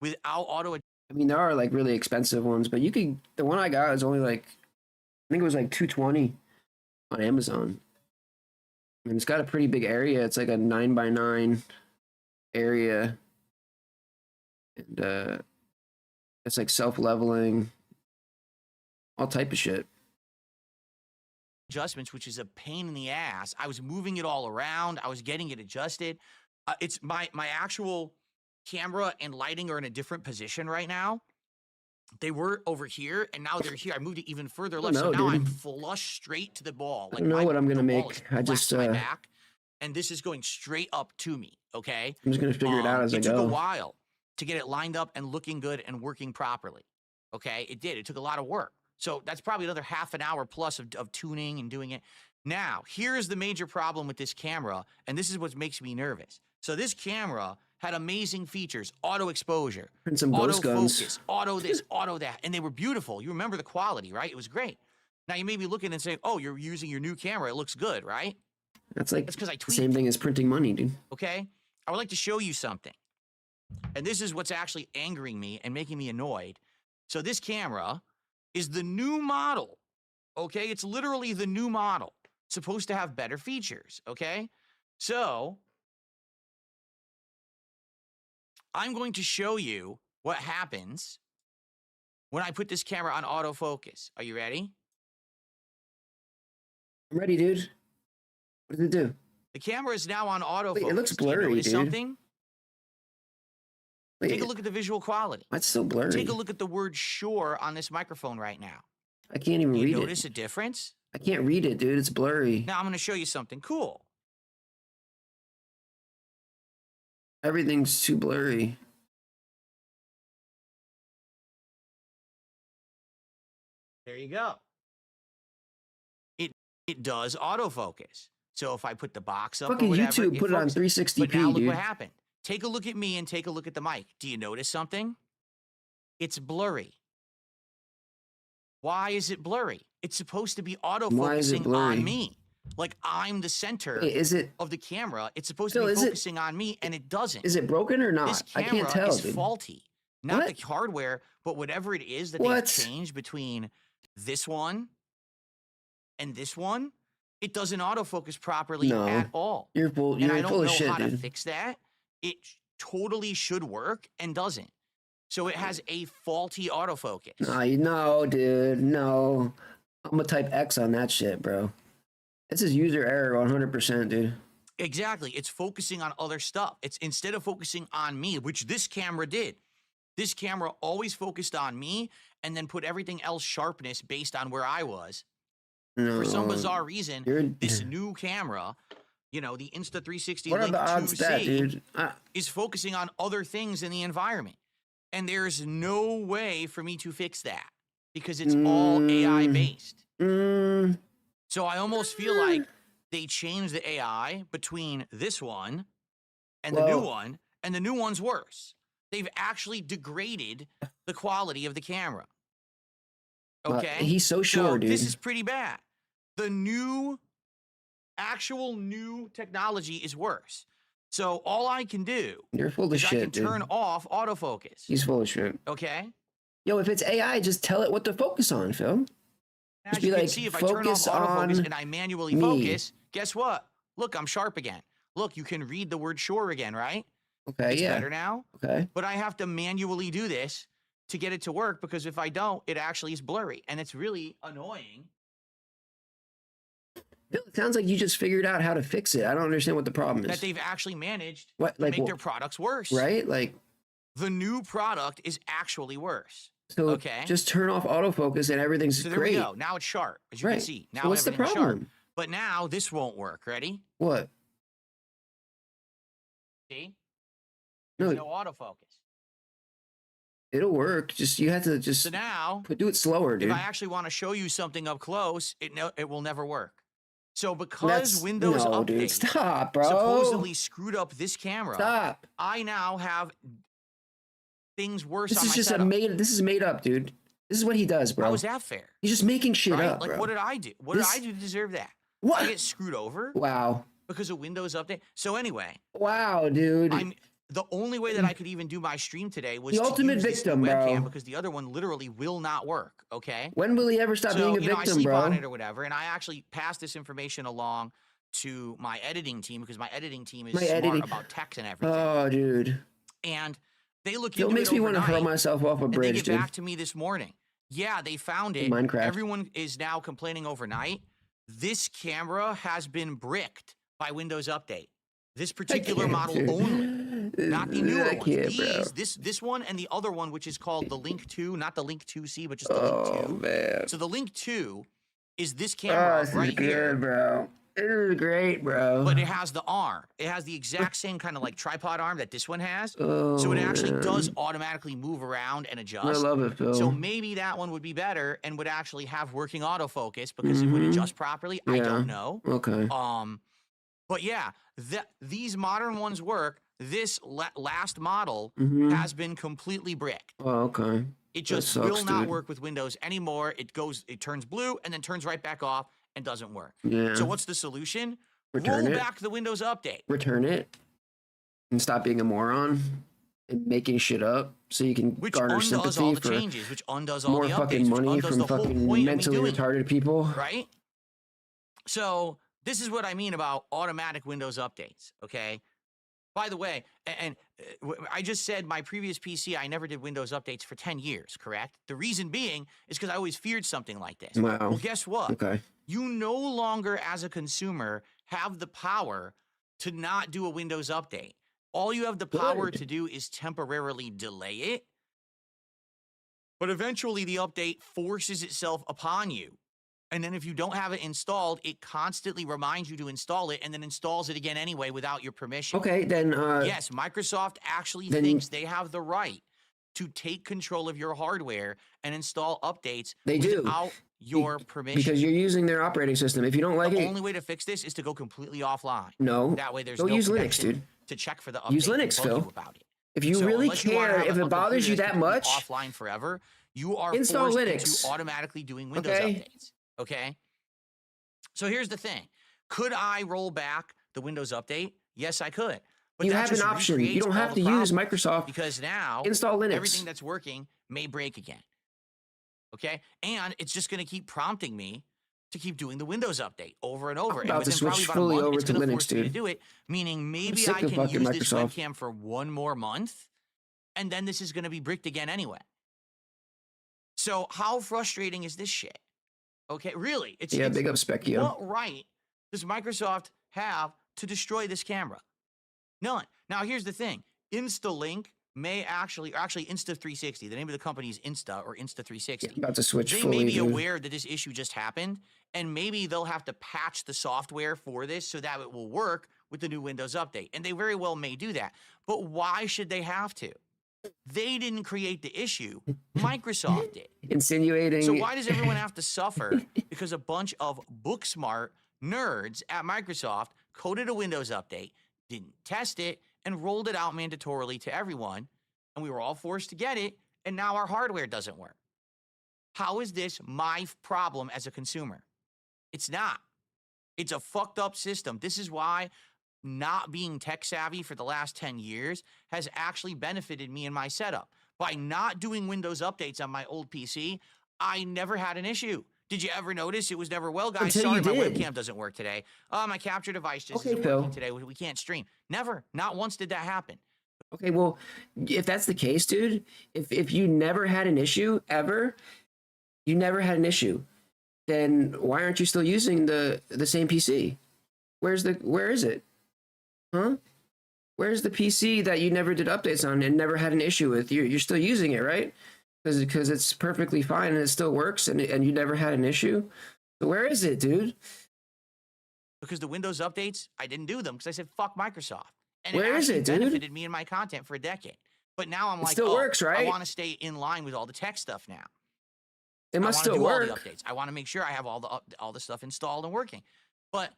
Speaker 1: without auto.
Speaker 2: I mean, there are like really expensive ones, but the one I got is only like, I think it was like $220 on Amazon. And it's got a pretty big area. It's like a 9x9 area. And it's like self-leveling, all type of shit.
Speaker 1: Adjustments, which is a pain in the ass. I was moving it all around. I was getting it adjusted. It's my actual camera and lighting are in a different position right now. They were over here, and now they're here. I moved it even further left, so now I'm flush straight to the ball.
Speaker 2: I don't know what I'm gonna make. I just
Speaker 1: my back, and this is going straight up to me. Okay,
Speaker 2: I'm just gonna figure it out as I go.
Speaker 1: It took a while. to get it lined up and looking good and working properly. Okay, it did. It took a lot of work. So that's probably another half an hour plus of tuning and doing it. Now, here's the major problem with this camera, and this is what makes me nervous. So this camera had amazing features, auto exposure,
Speaker 2: And some
Speaker 1: auto
Speaker 2: ghost guns.
Speaker 1: focus, auto this, auto that, and they were beautiful. You remember the quality, right? It was great. Now you may be looking and saying, oh, you're using your new camera. It looks good, right?
Speaker 2: That's like
Speaker 1: because I
Speaker 2: the same thing as printing money, dude.
Speaker 1: Okay? I would like to show you something. And this is what's actually angering me and making me annoyed. So this camera is the new model, okay? It's literally the new model. It's supposed to have better features, okay? So I'm going to show you what happens when I put this camera on autofocus. Are you ready?
Speaker 2: I'm ready, dude. What does it do?
Speaker 1: The camera is now on autofocus.
Speaker 2: Wait, it looks blurry, dude.
Speaker 1: Something?
Speaker 2: Wait,
Speaker 1: Take a look at the visual quality.
Speaker 2: That's so blurry.
Speaker 1: Take a look at the word sure on this microphone right now.
Speaker 2: I can't even read it.
Speaker 1: You notice a difference?
Speaker 2: I can't read it, dude. It's blurry.
Speaker 1: Now I'm going to show you something cool.
Speaker 2: Everything's too blurry.
Speaker 1: There you go. It does autofocus. So if I put the box up,
Speaker 2: Fucking
Speaker 1: or whatever,
Speaker 2: YouTube put it on 360p,
Speaker 1: but now look
Speaker 2: dude.
Speaker 1: what happened. Take a look at me and take a look at the mic. Do you notice something? It's blurry. Why is it blurry? It's supposed to be autofocusing on me. Like I'm the center of the camera. It's supposed to be focusing on me, and it doesn't.
Speaker 2: Is it broken or not?
Speaker 1: This camera
Speaker 2: I can't tell,
Speaker 1: is
Speaker 2: dude.
Speaker 1: faulty. Not the hardware, but whatever it is that they've changed between this one and this one, it doesn't autofocus properly at all.
Speaker 2: You're full.
Speaker 1: And I
Speaker 2: You're full
Speaker 1: don't
Speaker 2: of
Speaker 1: know
Speaker 2: shit,
Speaker 1: how to
Speaker 2: dude.
Speaker 1: fix that. It totally should work and doesn't. So it has a faulty autofocus.
Speaker 2: No, dude. No. I'm a type X on that shit, bro. This is user error 100%, dude.
Speaker 1: Exactly. It's focusing on other stuff. It's instead of focusing on me, which this camera did. This camera always focused on me and then put everything else sharpness based on where I was.
Speaker 2: No,
Speaker 1: for some bizarre reason, this new camera, you know, the Insta360
Speaker 2: what are
Speaker 1: Link
Speaker 2: the odds
Speaker 1: 2C
Speaker 2: that, dude?
Speaker 1: is focusing on other things in the environment. And there's no way for me to fix that because it's all AI based. So I almost feel like they changed the AI between this one and the new one, and the new one's worse. They've actually degraded the quality of the camera. Okay?
Speaker 2: He's so sure, dude.
Speaker 1: This is pretty bad. The actual new technology is worse. So all I can do
Speaker 2: You're full of shit,
Speaker 1: I can turn off autofocus.
Speaker 2: He's full of shit.
Speaker 1: Okay?
Speaker 2: Yo, if it's AI, just tell it what to focus on, Phil.
Speaker 1: As you can see, if I turn off autofocus and I manually focus, guess what? Look, I'm sharp again. Look, you can read the word sure again, right?
Speaker 2: Okay,
Speaker 1: it's better now.
Speaker 2: Okay.
Speaker 1: But I have to manually do this to get it to work because if I don't, it actually is blurry. And it's really annoying.
Speaker 2: It sounds like you just figured out how to fix it. I don't understand what the problem is.
Speaker 1: That they've actually managed
Speaker 2: to
Speaker 1: make their products worse.
Speaker 2: Right? Like
Speaker 1: the new product is actually worse.
Speaker 2: So
Speaker 1: okay.
Speaker 2: Just turn off autofocus and everything's
Speaker 1: great. So there we go. Now it's sharp, as you can see. Now
Speaker 2: so what's the problem?
Speaker 1: Sharp. But now this won't work. Ready?
Speaker 2: What?
Speaker 1: See? There's no autofocus.
Speaker 2: It'll work. You have to
Speaker 1: so now
Speaker 2: do it slower, dude.
Speaker 1: If I actually want to show you something up close, it will never work. So because Windows Update
Speaker 2: dude, stop, bro.
Speaker 1: supposedly screwed up this camera,
Speaker 2: stop.
Speaker 1: I now have things worse.
Speaker 2: This is just This is made up, dude. This is what he does, bro.
Speaker 1: How is that fair?
Speaker 2: He's just making shit up,
Speaker 1: like,
Speaker 2: bro.
Speaker 1: what did I do? What did I do to deserve that?
Speaker 2: What?
Speaker 1: I get screwed over?
Speaker 2: Wow.
Speaker 1: Because of Windows Update. So anyway.
Speaker 2: Wow, dude.
Speaker 1: The only way that I could even do my stream today was
Speaker 2: the ultimate victim,
Speaker 1: webcam because the other one literally will not work. Okay.
Speaker 2: When will he ever stop being a victim,
Speaker 1: I sleep
Speaker 2: bro?
Speaker 1: on it or whatever, and I actually passed this information along to my editing team because my editing team is smart about tech and everything.
Speaker 2: Oh, dude.
Speaker 1: And they look
Speaker 2: into it. It makes me want to hurl myself off a bridge,
Speaker 1: and they get back to me this morning. Yeah, they found it.
Speaker 2: Minecraft.
Speaker 1: Everyone is now complaining overnight. This camera has been bricked by Windows Update. This particular model only, not the newer ones. This one and the other one, which is called the Link 2, not the Link 2C, but just the Link 2.
Speaker 2: Man.
Speaker 1: So the Link 2 is this camera right here.
Speaker 2: Bro. This is great, bro.
Speaker 1: But it has the arm. It has the exact same kind of like tripod arm that this one has.
Speaker 2: Oh,
Speaker 1: so it actually
Speaker 2: man.
Speaker 1: does automatically move around and adjust.
Speaker 2: I love it, Phil.
Speaker 1: So maybe that one would be better and would actually have working autofocus because it would adjust properly. Yeah. I don't know.
Speaker 2: Okay.
Speaker 1: But yeah, these modern ones work. This last model has been completely bricked.
Speaker 2: Oh, okay.
Speaker 1: It just will not work with Windows anymore. It turns blue and then turns right back off and doesn't work.
Speaker 2: Yeah.
Speaker 1: So what's the solution?
Speaker 2: Roll
Speaker 1: back the Windows update.
Speaker 2: Return it and stop being a moron and making shit up so you can garner sympathy
Speaker 1: all the
Speaker 2: for
Speaker 1: changes, which undoes all
Speaker 2: more
Speaker 1: the
Speaker 2: fucking
Speaker 1: updates,
Speaker 2: money from fucking mentally retarded people.
Speaker 1: Right? So this is what I mean about automatic Windows updates, okay? By the way, and I just said my previous PC, I never did Windows updates for 10 years, correct? The reason being is because I always feared something like this.
Speaker 2: Wow.
Speaker 1: Well, guess what?
Speaker 2: Okay.
Speaker 1: You no longer, as a consumer, have the power to not do a Windows update. All you have the power to do is temporarily delay it. But eventually the update forces itself upon you. And then if you don't have it installed, it constantly reminds you to install it and then installs it again anyway without your permission.
Speaker 2: Okay, then...
Speaker 1: yes, Microsoft actually thinks they have the right to take control of your hardware and install updates without your permission.
Speaker 2: Because you're using their operating system. If you don't like it...
Speaker 1: The only way to fix this is to go completely offline.
Speaker 2: No.
Speaker 1: That way there's
Speaker 2: no
Speaker 1: use
Speaker 2: Linux, dude.
Speaker 1: To check for the update.
Speaker 2: Use Linux, Phil.
Speaker 1: About it.
Speaker 2: If you really care, if it bothers you that much...
Speaker 1: offline forever, you are
Speaker 2: install
Speaker 1: forced
Speaker 2: Linux.
Speaker 1: into automatically doing Windows updates. Okay? So here's the thing. Could I roll back the Windows update? Yes, I could. But
Speaker 2: you have an option. You don't have to use Microsoft.
Speaker 1: Because now
Speaker 2: install Linux.
Speaker 1: Everything that's working may break again. Okay? And it's just going to keep prompting me to keep doing the Windows update over and over.
Speaker 2: I'm about to switch fully over to Linux, dude.
Speaker 1: To do it, meaning maybe I can use this webcam for one more month, and then this is going to be bricked again anyway. So how frustrating is this shit? Okay, really? It's
Speaker 2: big up Specchio.
Speaker 1: What right does Microsoft have to destroy this camera? None. Now, here's the thing. InstaLink may actually Insta360, the name of the company is Insta or Insta360.
Speaker 2: Yeah, about to switch
Speaker 1: they
Speaker 2: fully,
Speaker 1: may be aware that this issue just happened, and maybe they'll have to patch the software for this so that it will work with the new Windows update. And they very well may do that. But why should they have to? They didn't create the issue. Microsoft did.
Speaker 2: Insinuating.
Speaker 1: So why does everyone have to suffer because a bunch of book-smart nerds at Microsoft coded a Windows update, didn't test it, and rolled it out mandatorily to everyone, and we were all forced to get it, and now our hardware doesn't work? How is this my problem as a consumer? It's not. It's a fucked up system. This is why not being tech savvy for the last 10 years has actually benefited me in my setup. By not doing Windows updates on my old PC, I never had an issue. Did you ever notice? It was never, well, guys, sorry, my webcam doesn't work today. My capture device just isn't working today. We can't stream. Never. Not once did that happen.
Speaker 2: Okay, well, if that's the case, dude, if you never had an issue, ever, you never had an issue, then why aren't you still using the same PC? Where is it? Huh? Where's the PC that you never did updates on and never had an issue with? You're still using it, right? Because it's perfectly fine and it still works and you never had an issue. So where is it, dude?
Speaker 1: Because the Windows updates, I didn't do them because I said fuck Microsoft. And
Speaker 2: where is it, dude?
Speaker 1: Benefited me and my content for a decade. But now I'm like,
Speaker 2: still works, right?
Speaker 1: I want to stay in line with all the tech stuff now.
Speaker 2: It must still work.
Speaker 1: All the updates. I want to make sure I have all the stuff installed and working. But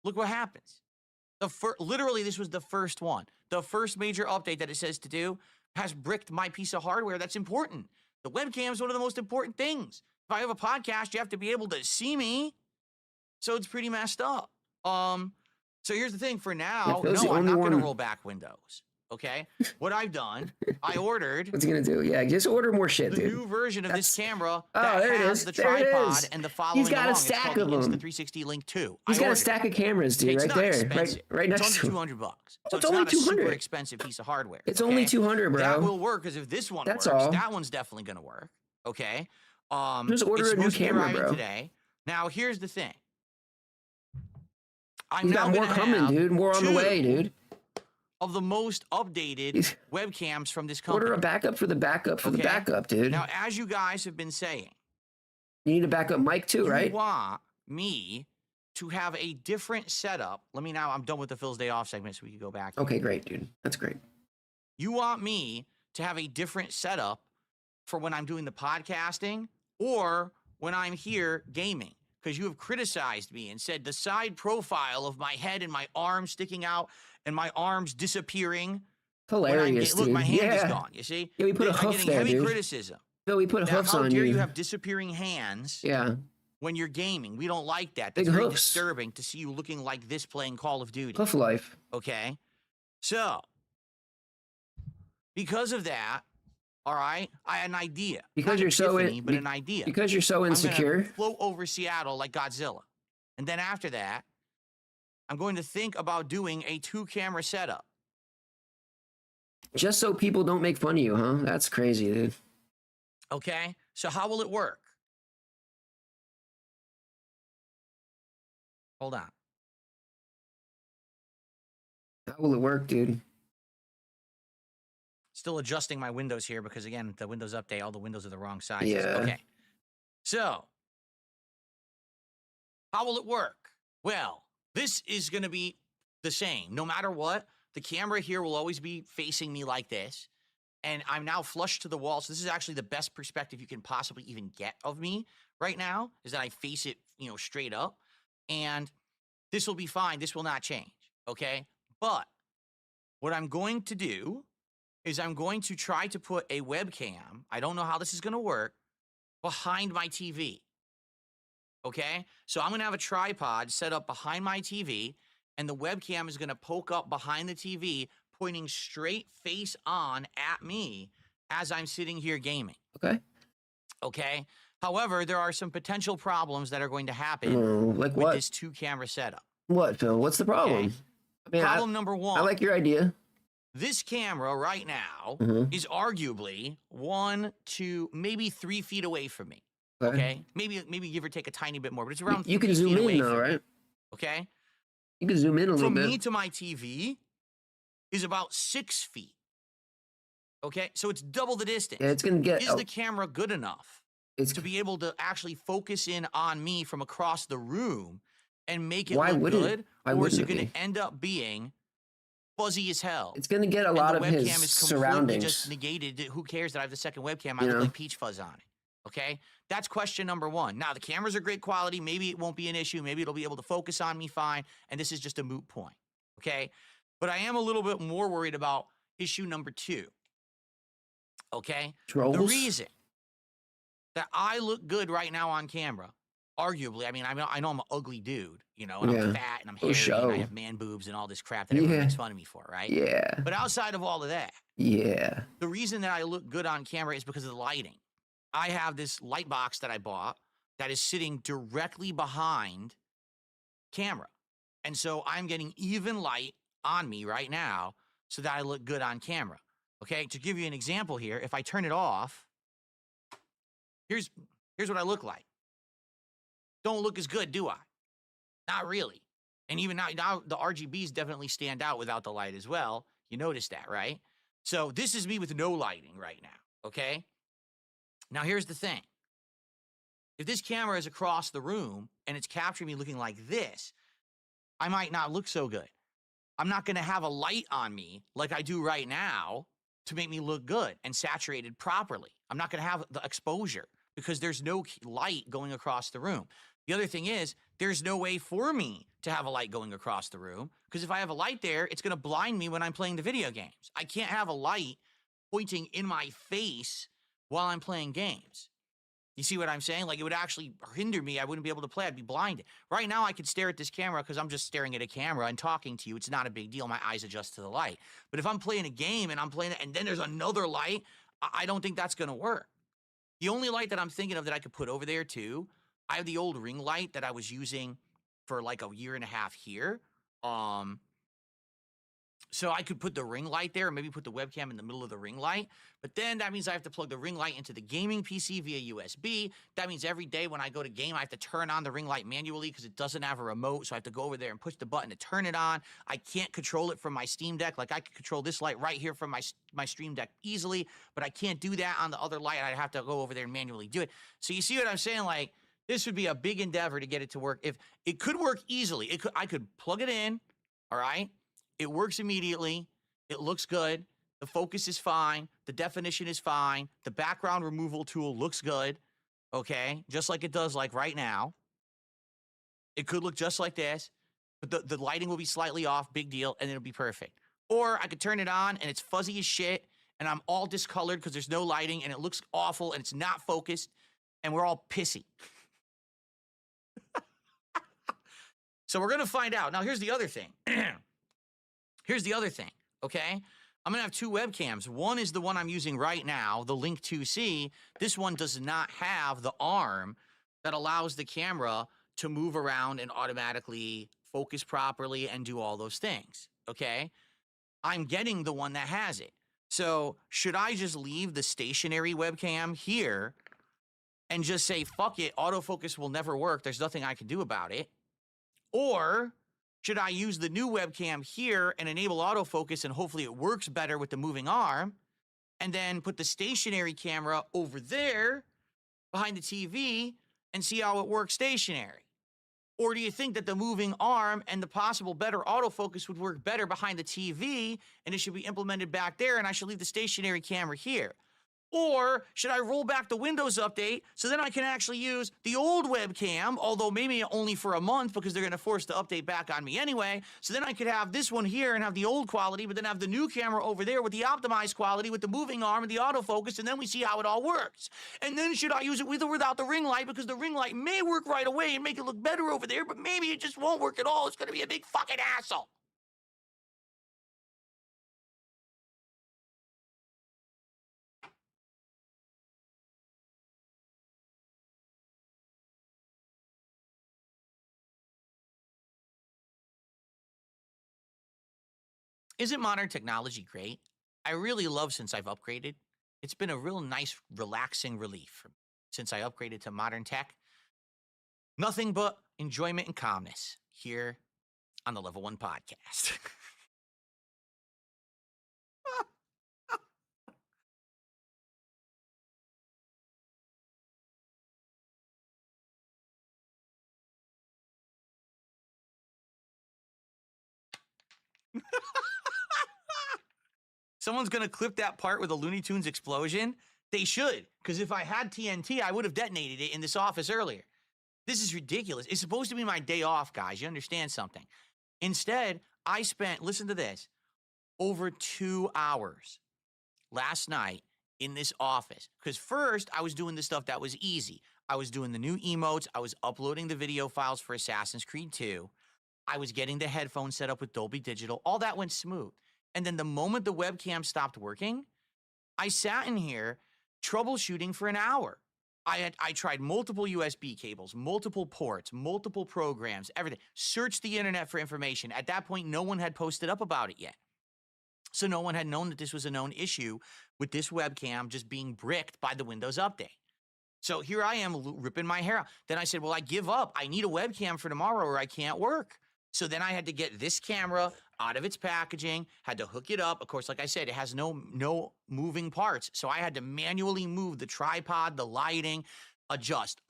Speaker 1: look what happens. Literally, this was the first one. The first major update that it says to do has bricked my piece of hardware that's important. The webcam is one of the most important things. If I have a podcast, you have to be able to see me. So it's pretty messed up. So here's the thing. For now, no, I'm not going to roll back Windows. Okay? What I've done, I ordered...
Speaker 2: What's he going to do? Yeah, just order more shit,
Speaker 1: dude. The new version of this camera
Speaker 2: that
Speaker 1: has the tripod and the following
Speaker 2: He's got a stack of them.
Speaker 1: The 360 Link 2.
Speaker 2: He's got a stack of cameras, dude, right there. Right next to him.
Speaker 1: It's only $200.
Speaker 2: So it's only $200.
Speaker 1: Super expensive piece of hardware.
Speaker 2: It's only $200, bro.
Speaker 1: That will work, because if this one works, that one's definitely going to work. Okay?
Speaker 2: Just order a new camera, bro.
Speaker 1: Today. Now, here's the thing.
Speaker 2: He's got more coming, dude. More on the way, dude.
Speaker 1: Of the most updated webcams from this company.
Speaker 2: Order a backup for the backup for the backup, dude.
Speaker 1: Now, as you guys have been saying,
Speaker 2: you need a backup mic too, right?
Speaker 1: You want me to have a different setup. I'm done with the Phil's Day Off segment, so we can go back.
Speaker 2: Okay, great, dude. That's great.
Speaker 1: You want me to have a different setup for when I'm doing the podcasting or when I'm here gaming? Because you have criticized me and said the side profile of my head and my arms sticking out and my arms disappearing.
Speaker 2: Hilarious, dude.
Speaker 1: Look, my hand is gone, you see?
Speaker 2: Yeah, we put a hoof
Speaker 1: getting
Speaker 2: there,
Speaker 1: heavy
Speaker 2: dude.
Speaker 1: criticism.
Speaker 2: No, we put hoofs on you.
Speaker 1: How dare you have disappearing hands when you're gaming? We don't like that. That's very disturbing to see you looking like this playing Call of Duty.
Speaker 2: Hoof life.
Speaker 1: Okay? So, because of that, all right, I had an idea.
Speaker 2: Because you're so
Speaker 1: an idea.
Speaker 2: Because you're so insecure.
Speaker 1: I'm gonna float over Seattle like Godzilla. And then after that, I'm going to think about doing a 2-camera setup.
Speaker 2: Just so people don't make fun of you, huh? That's crazy, dude.
Speaker 1: Okay? So how will it work? Hold on.
Speaker 2: How will it work, dude?
Speaker 1: Still adjusting my windows here because, again, the Windows Update, all the windows are the wrong size.
Speaker 2: Yeah.
Speaker 1: Okay. So, how will it work? Well, this is going to be the same. No matter what, the camera here will always be facing me like this. And I'm now flush to the wall. So this is actually the best perspective you can possibly even get of me right now, is that I face it, straight up. And this will be fine. This will not change. Okay. But what I'm going to do is I'm going to try to put a webcam, I don't know how this is going to work, behind my TV. Okay? So I'm going to have a tripod set up behind my TV, and the webcam is going to poke up behind the TV, pointing straight face on at me as I'm sitting here gaming.
Speaker 2: Okay.
Speaker 1: Okay? However, there are some potential problems that are going to happen
Speaker 2: like
Speaker 1: with this 2-camera setup.
Speaker 2: What, Phil? What's the problem?
Speaker 1: Okay? I mean, problem number one.
Speaker 2: I like your idea.
Speaker 1: This camera right now is arguably 1, 2, maybe 3 feet away from me. Okay? Maybe give or take a tiny bit more, but it's around 3 feet away.
Speaker 2: You can zoom in though, right?
Speaker 1: Okay?
Speaker 2: You can zoom in a little bit.
Speaker 1: From me to my TV is about 6 feet. Okay? So it's double the distance.
Speaker 2: Yeah, it's going to get...
Speaker 1: Is the camera good enough to be able to actually focus in on me from across the room and make it look good? Or is it going to end up being fuzzy as hell?
Speaker 2: It's going to get a lot of his surroundings.
Speaker 1: Just negated. Who cares that I have the second webcam? I look like peach fuzz on it. Okay? That's question number one. Now, the cameras are great quality. Maybe it won't be an issue. Maybe it'll be able to focus on me fine. And this is just a moot point. Okay? But I am a little bit more worried about issue number 2. Okay?
Speaker 2: Trolls?
Speaker 1: The reason that I look good right now on camera, arguably, I mean, I know I'm an ugly dude, and I'm fat and I'm hairy and I have man boobs and all this crap that everyone makes fun of me for, right?
Speaker 2: Yeah.
Speaker 1: But outside of all of that, the reason that I look good on camera is because of the lighting. I have this light box that I bought that is sitting directly behind camera. And so I'm getting even light on me right now so that I look good on camera. Okay, to give you an example here, if I turn it off, here's what I look like. Don't look as good, do I? Not really. And even now the RGBs definitely stand out without the light as well. You notice that, right? So this is me with no lighting right now, okay? Now here's the thing. If this camera is across the room and it's capturing me looking like this, I might not look so good. I'm not going to have a light on me like I do right now to make me look good and saturated properly. I'm not going to have the exposure because there's no light going across the room. The other thing is, there's no way for me to have a light going across the room because if I have a light there, it's going to blind me when I'm playing the video games. I can't have a light pointing in my face while I'm playing games. You see what I'm saying? Like, it would actually hinder me. I wouldn't be able to play. I'd be blinded. Right now, I could stare at this camera because I'm just staring at a camera and talking to you. It's not a big deal. My eyes adjust to the light. But if I'm playing a game and I'm playing it and then there's another light, I don't think that's going to work. The only light that I'm thinking of that I could put over there, too, I have the old ring light that I was using for like a year and a half here. So I could put the ring light there, or maybe put the webcam in the middle of the ring light. But then that means I have to plug the ring light into the gaming PC via USB. That means every day when I go to game, I have to turn on the ring light manually because it doesn't have a remote. So I have to go over there and push the button to turn it on. I can't control it from my Steam Deck. Like, I could control this light right here from my Stream Deck easily, but I can't do that on the other light. I'd have to go over there and manually do it. So you see what I'm saying? Like, This would be a big endeavor to get it to work. If it could work easily, I could plug it in, all right? It works immediately. It looks good. The focus is fine. The definition is fine. The background removal tool looks good, okay? Just like it does like right now. It could look just like this, but the lighting will be slightly off, big deal, and it'll be perfect. Or I could turn it on and it's fuzzy as shit, and I'm all discolored because there's no lighting, and it looks awful, and it's not focused, and we're all pissy. So we're going to find out. Now, here's the other thing. Here's the other thing, okay? I'm going to have two webcams. One is the one I'm using right now, the Link 2C. This one does not have the arm that allows the camera to move around and automatically focus properly and do all those things, okay? I'm getting the one that has it. So should I just leave the stationary webcam here and just say, fuck it, autofocus will never work, there's nothing I can do about it? Or should I use the new webcam here and enable autofocus and hopefully it works better with the moving arm, and then put the stationary camera over there behind the TV and see how it works stationary? Or do you think that the moving arm and the possible better autofocus would work better behind the TV and it should be implemented back there and I should leave the stationary camera here? Or should I roll back the Windows update so then I can actually use the old webcam, although maybe only for a month because they're going to force the update back on me anyway. So then I could have this one here and have the old quality, but then have the new camera over there with the optimized quality with the moving arm and the autofocus, and then we see how it all works. And then should I use it with or without the ring light, because the ring light may work right away and make it look better over there, but maybe it just won't work at all. It's going to be a big fucking hassle. Isn't modern technology great? I really love since I've upgraded. It's been a real nice, relaxing relief for me since I upgraded to modern tech. Nothing but enjoyment and calmness here on the Level 1 podcast. Someone's going to clip that part with a Looney Tunes explosion? They should, because if I had TNT, I would have detonated it in this office earlier. This is ridiculous. It's supposed to be my day off, guys. You understand something? Instead, I spent, listen to this, over 2 hours last night in this office. Because first, I was doing the stuff that was easy. I was doing the new emotes. I was uploading the video files for Assassin's Creed 2. I was getting the headphones set up with Dolby Digital. All that went smooth. And then the moment the webcam stopped working, I sat in here troubleshooting for an hour. I tried multiple USB cables, multiple ports, multiple programs, everything. Searched the internet for information. At that point, no one had posted up about it yet. So no one had known that this was a known issue with this webcam just being bricked by the Windows update. So here I am ripping my hair out. Then I said, well, I give up. I need a webcam for tomorrow or I can't work. So then I had to get this camera out of its packaging, had to hook it up. Of course, like I said, it has no moving parts. So I had to manually move the tripod, the lighting, adjust.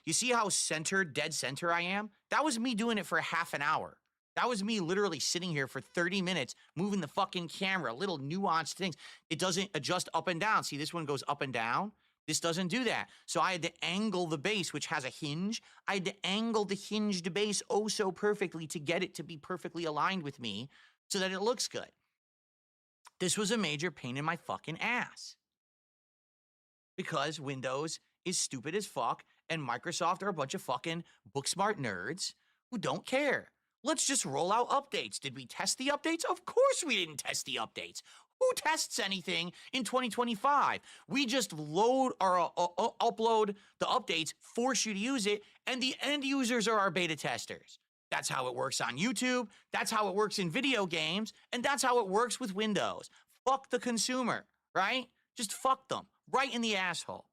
Speaker 1: You see how dead center I am? That was me doing it for half an hour. That was me literally sitting here for 30 minutes, moving the fucking camera, little nuanced things. It doesn't adjust up and down. See, this one goes up and down. This doesn't do that. So I had to angle the base, which has a hinge. I had to angle the hinged base oh so perfectly to get it to be perfectly aligned with me so that it looks good. This was a major pain in my fucking ass. Because Windows is stupid as fuck and Microsoft are a bunch of fucking book smart nerds who don't care. Let's just roll out updates. Did we test the updates? Of course we didn't test the updates. Who tests anything in 2025? We just load or upload the updates, force you to use it, and the end users are our beta testers. That's how it works on YouTube. That's how it works in video games. And that's how it works with Windows. Fuck the consumer, right? Just fuck them right in the asshole.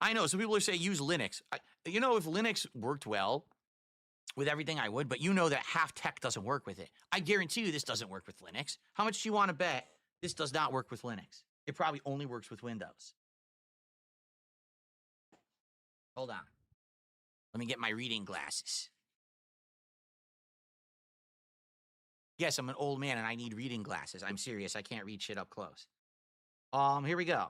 Speaker 1: I know, some people are saying use Linux. If Linux worked well with everything, I would, but you know that half tech doesn't work with it. I guarantee you this doesn't work with Linux. How much do you want to bet this does not work with Linux? It probably only works with Windows. Hold on. Let me get my reading glasses. Yes, I'm an old man and I need reading glasses. I'm serious. I can't read shit up close. Here we go.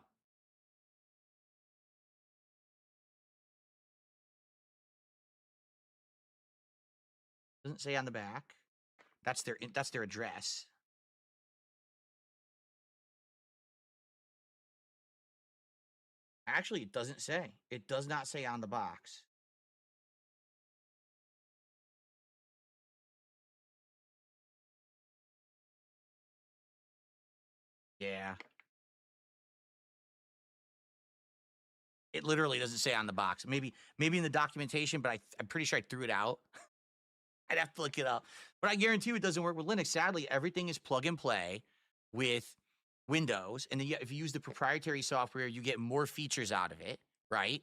Speaker 1: Doesn't say on the back. That's their address. Actually, it doesn't say. It does not say on the box. Yeah. It literally doesn't say on the box. Maybe in the documentation, but I'm pretty sure I threw it out. I'd have to look it up. But I guarantee you it doesn't work with Linux. Sadly, everything is plug and play with Windows. And then if you use the proprietary software, you get more features out of it, right?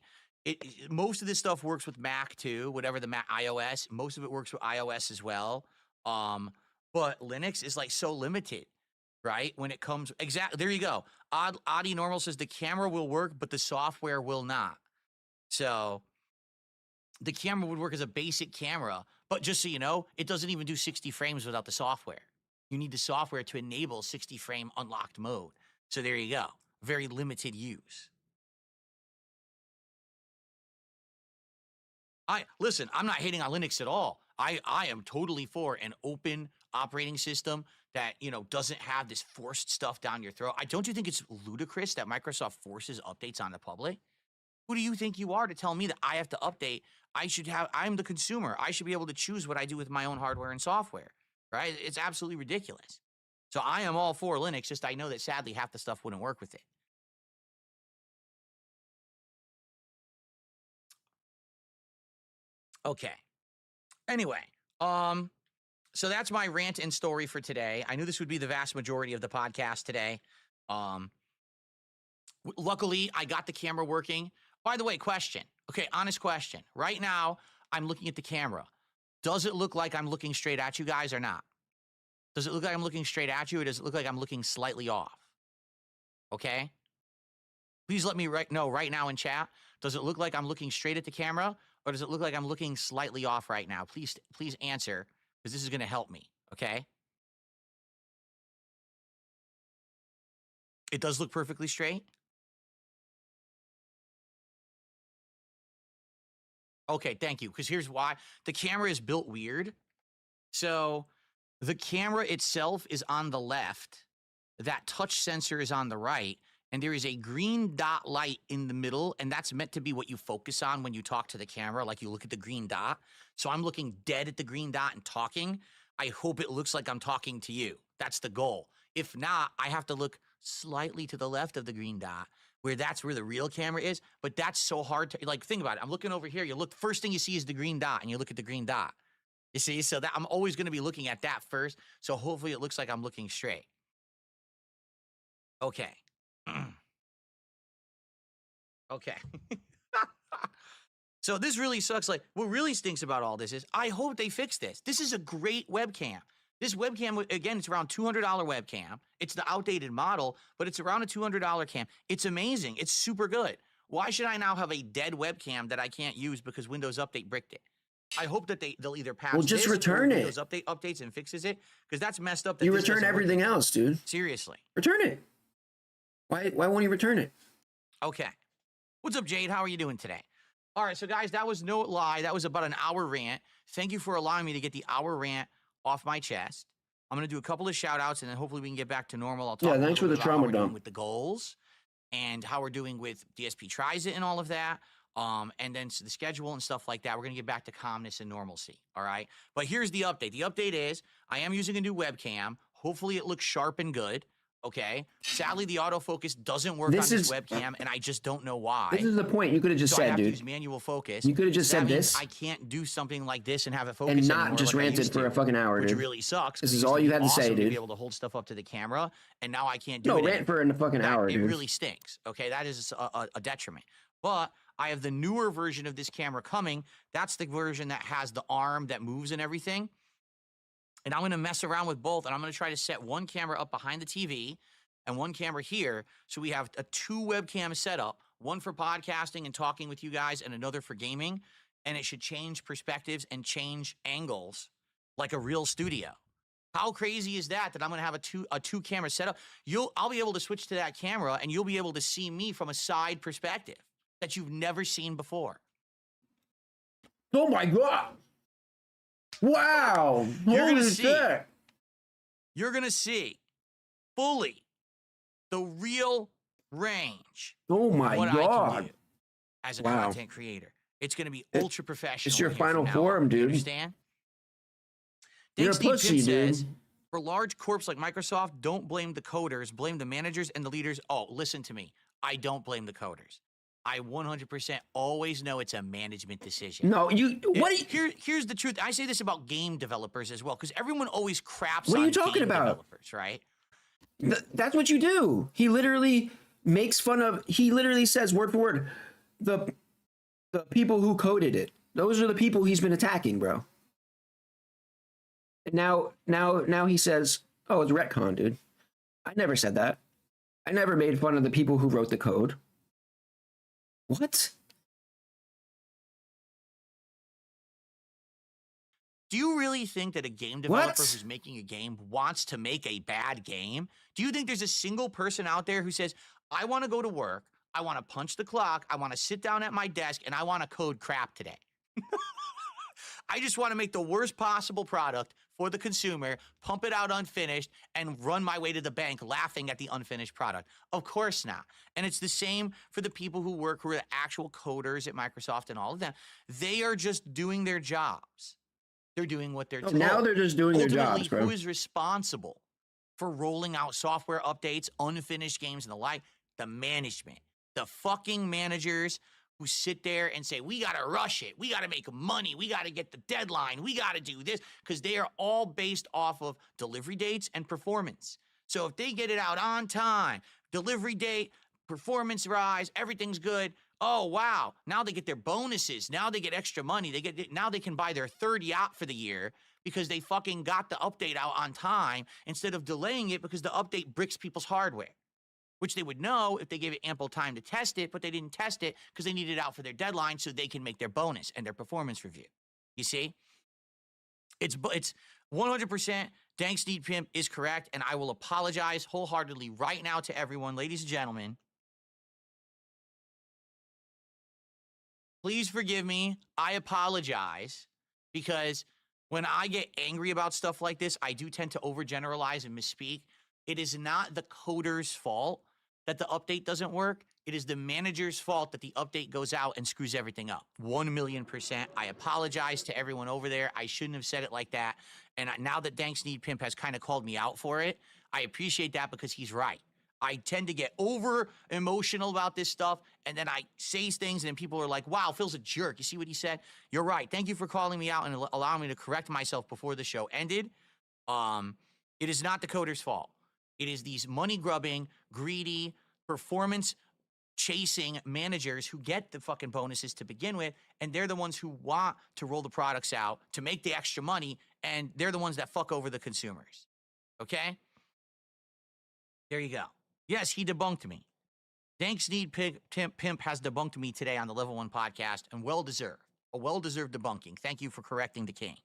Speaker 1: Most of this stuff works with Mac too, whatever the Mac iOS. Most of it works with iOS as well. But Linux is like so limited, right? When it comes, exactly, there you go. Audi Normal says the camera will work, but the software will not. So the camera would work as a basic camera, but just so you know, it doesn't even do 60 frames without the software. You need the software to enable 60 frame unlocked mode. So there you go. Very limited use. Listen, I'm not hating on Linux at all. I am totally for an open operating system that, doesn't have this forced stuff down your throat. Don't you think it's ludicrous that Microsoft forces updates on the public? Who do you think you are to tell me that I have to update? I'm the consumer. I should be able to choose what I do with my own hardware and software, right? It's absolutely ridiculous. So I am all for Linux, just I know that sadly half the stuff wouldn't work with it. Okay. Anyway, so that's my rant and story for today. I knew this would be the vast majority of the podcast today. Luckily, I got the camera working. By the way, question. Okay, honest question. Right now, I'm looking at the camera. Does it look like I'm looking straight at you guys or not? Does it look like I'm looking straight at you, or does it look like I'm looking slightly off? Okay? Please let me know right now in chat. Does it look like I'm looking straight at the camera, or does it look like I'm looking slightly off right now? Please answer, because this is going to help me, okay? It does look perfectly straight? Okay, thank you, because here's why. The camera is built weird. So the camera itself is on the left. That touch sensor is on the right. And there is a green dot light in the middle, and that's meant to be what you focus on when you talk to the camera, like you look at the green dot. So I'm looking dead at the green dot and talking. I hope it looks like I'm talking to you. That's the goal. If not, I have to look slightly to the left of the green dot, that's where the real camera is. But that's so hard to, think, think about it. I'm looking over here. You look, first thing you see is the green dot, and you look at the green dot. You see? So that I'm always going to be looking at that first. So hopefully it looks like I'm looking straight. Okay. Okay. So this really sucks. Like, what really stinks about all this is I hope they fix this. This is a great webcam. This webcam, again, it's around $200 webcam. It's the outdated model, but it's around a $200 cam. It's amazing. It's super good. Why should I now have a dead webcam that I can't use because Windows Update bricked it? I hope that they'll either patch
Speaker 2: just return it.
Speaker 1: Windows Update updates and fixes it, because that's messed up. That
Speaker 2: you return everything else, dude.
Speaker 1: Seriously.
Speaker 2: Return it. Why won't you return it?
Speaker 1: Okay. What's up, Jade? How are you doing today? All right, so guys, that was no lie. That was about an hour rant. Thank you for allowing me to get the hour rant off my chest. I'm going to do a couple of shout outs, and then hopefully we can get back to normal. I'll talk
Speaker 2: thanks for the trauma dump
Speaker 1: with the goals and how we're doing with DSP Tries It and all of that. And then the schedule and stuff like that. We're going to get back to calmness and normalcy. All right. But here's the update. The update is I am using a new webcam. Hopefully it looks sharp and good. Okay. Sadly, the autofocus doesn't work on this webcam, and I just don't know why.
Speaker 2: This is the point. You could have just said,
Speaker 1: I have
Speaker 2: dude.
Speaker 1: To use manual focus.
Speaker 2: You could have just said this.
Speaker 1: I can't do something like this and have it focus
Speaker 2: and not just ranted for a fucking hour,
Speaker 1: which
Speaker 2: dude.
Speaker 1: Really sucks.
Speaker 2: This is all you had to say, dude.
Speaker 1: To be able to hold stuff up to the camera, and now I can't do it.
Speaker 2: No, rant for a fucking hour, dude.
Speaker 1: It really stinks. Okay, that is a detriment. But I have the newer version of this camera coming. That's the version that has the arm that moves and everything. And I'm going to mess around with both, and I'm going to try to set one camera up behind the TV and one camera here. So we have a 2 webcam setup, one for podcasting and talking with you guys and another for gaming. And it should change perspectives and change angles like a real studio. How crazy is that I'm going to have a two camera setup? I'll be able to switch to that camera and you'll be able to see me from a side perspective that you've never seen before.
Speaker 2: Oh my God. Wow.
Speaker 1: You're going to
Speaker 2: see.
Speaker 1: You're going to see fully the real range.
Speaker 2: Oh my
Speaker 1: what
Speaker 2: God.
Speaker 1: I can do as a content creator. It's going to be ultra professional.
Speaker 2: It's your final form, dude.
Speaker 1: You understand?
Speaker 2: You're a pussy, dude.
Speaker 1: For large corps like Microsoft, don't blame the coders, blame the managers and the leaders. Oh, listen to me. I don't blame the coders. I 100% always know it's a management decision.
Speaker 2: No,
Speaker 1: here's the truth. I say this about game developers as well, because everyone always craps
Speaker 2: what
Speaker 1: on
Speaker 2: are you talking
Speaker 1: game
Speaker 2: about?
Speaker 1: Developers, right?
Speaker 2: That's what you do. He literally makes fun of, he literally says word for word, the people who coded it. Those are the people he's been attacking, bro. And now he says, oh, it's retcon, dude. I never said that. I never made fun of the people who wrote the code. What?
Speaker 1: Do you really think that a game developer who's making a game wants to make a bad game? Do you think there's a single person out there who says, I want to go to work, I want to punch the clock, I want to sit down at my desk, and I want to code crap today? I just want to make the worst possible product for the consumer, pump it out unfinished, and run my way to the bank laughing at the unfinished product. Of course not. And it's the same for the people who are the actual coders at Microsoft and all of them. They are just doing their jobs. They're doing what they're told.
Speaker 2: Now they're just doing their jobs, bro.
Speaker 1: Who is responsible for rolling out software updates, unfinished games, and the like? The management. The fucking managers who sit there and say, we got to rush it. We got to make money. We got to get the deadline. We got to do this, because they are all based off of delivery dates and performance. So if they get it out on time, delivery date, performance rise, everything's good. Oh, wow. Now they get their bonuses. Now they get extra money. Now they can buy their third yacht for the year because they fucking got the update out on time instead of delaying it because the update bricks people's hardware, which they would know if they gave it ample time to test it, but they didn't test it because they needed it out for their deadline so they can make their bonus and their performance review. You see? It's 100% Dank Sneed Pimp is correct, and I will apologize wholeheartedly right now to everyone, ladies and gentlemen. Please forgive me. I apologize, because when I get angry about stuff like this, I do tend to overgeneralize and misspeak. It is not the coder's fault that the update doesn't work. It is the manager's fault that the update goes out and screws everything up. 1,000,000%. I apologize to everyone over there. I shouldn't have said it like that. And now that Dank Sneed Pimp has kind of called me out for it, I appreciate that, because he's right. I tend to get over emotional about this stuff, and then I say things, and then people are like, wow, Phil's a jerk. You see what he said? You're right. Thank you for calling me out and allowing me to correct myself before the show ended. It is not the coder's fault. It is these money-grubbing, greedy, performance-chasing managers who get the fucking bonuses to begin with, and they're the ones who want to roll the products out to make the extra money, and they're the ones that fuck over the consumers. Okay? There you go. Yes, he debunked me. Dank Sneed Pimp has debunked me today on the Level 1 podcast, and well-deserved. A well-deserved debunking. Thank you for correcting the king.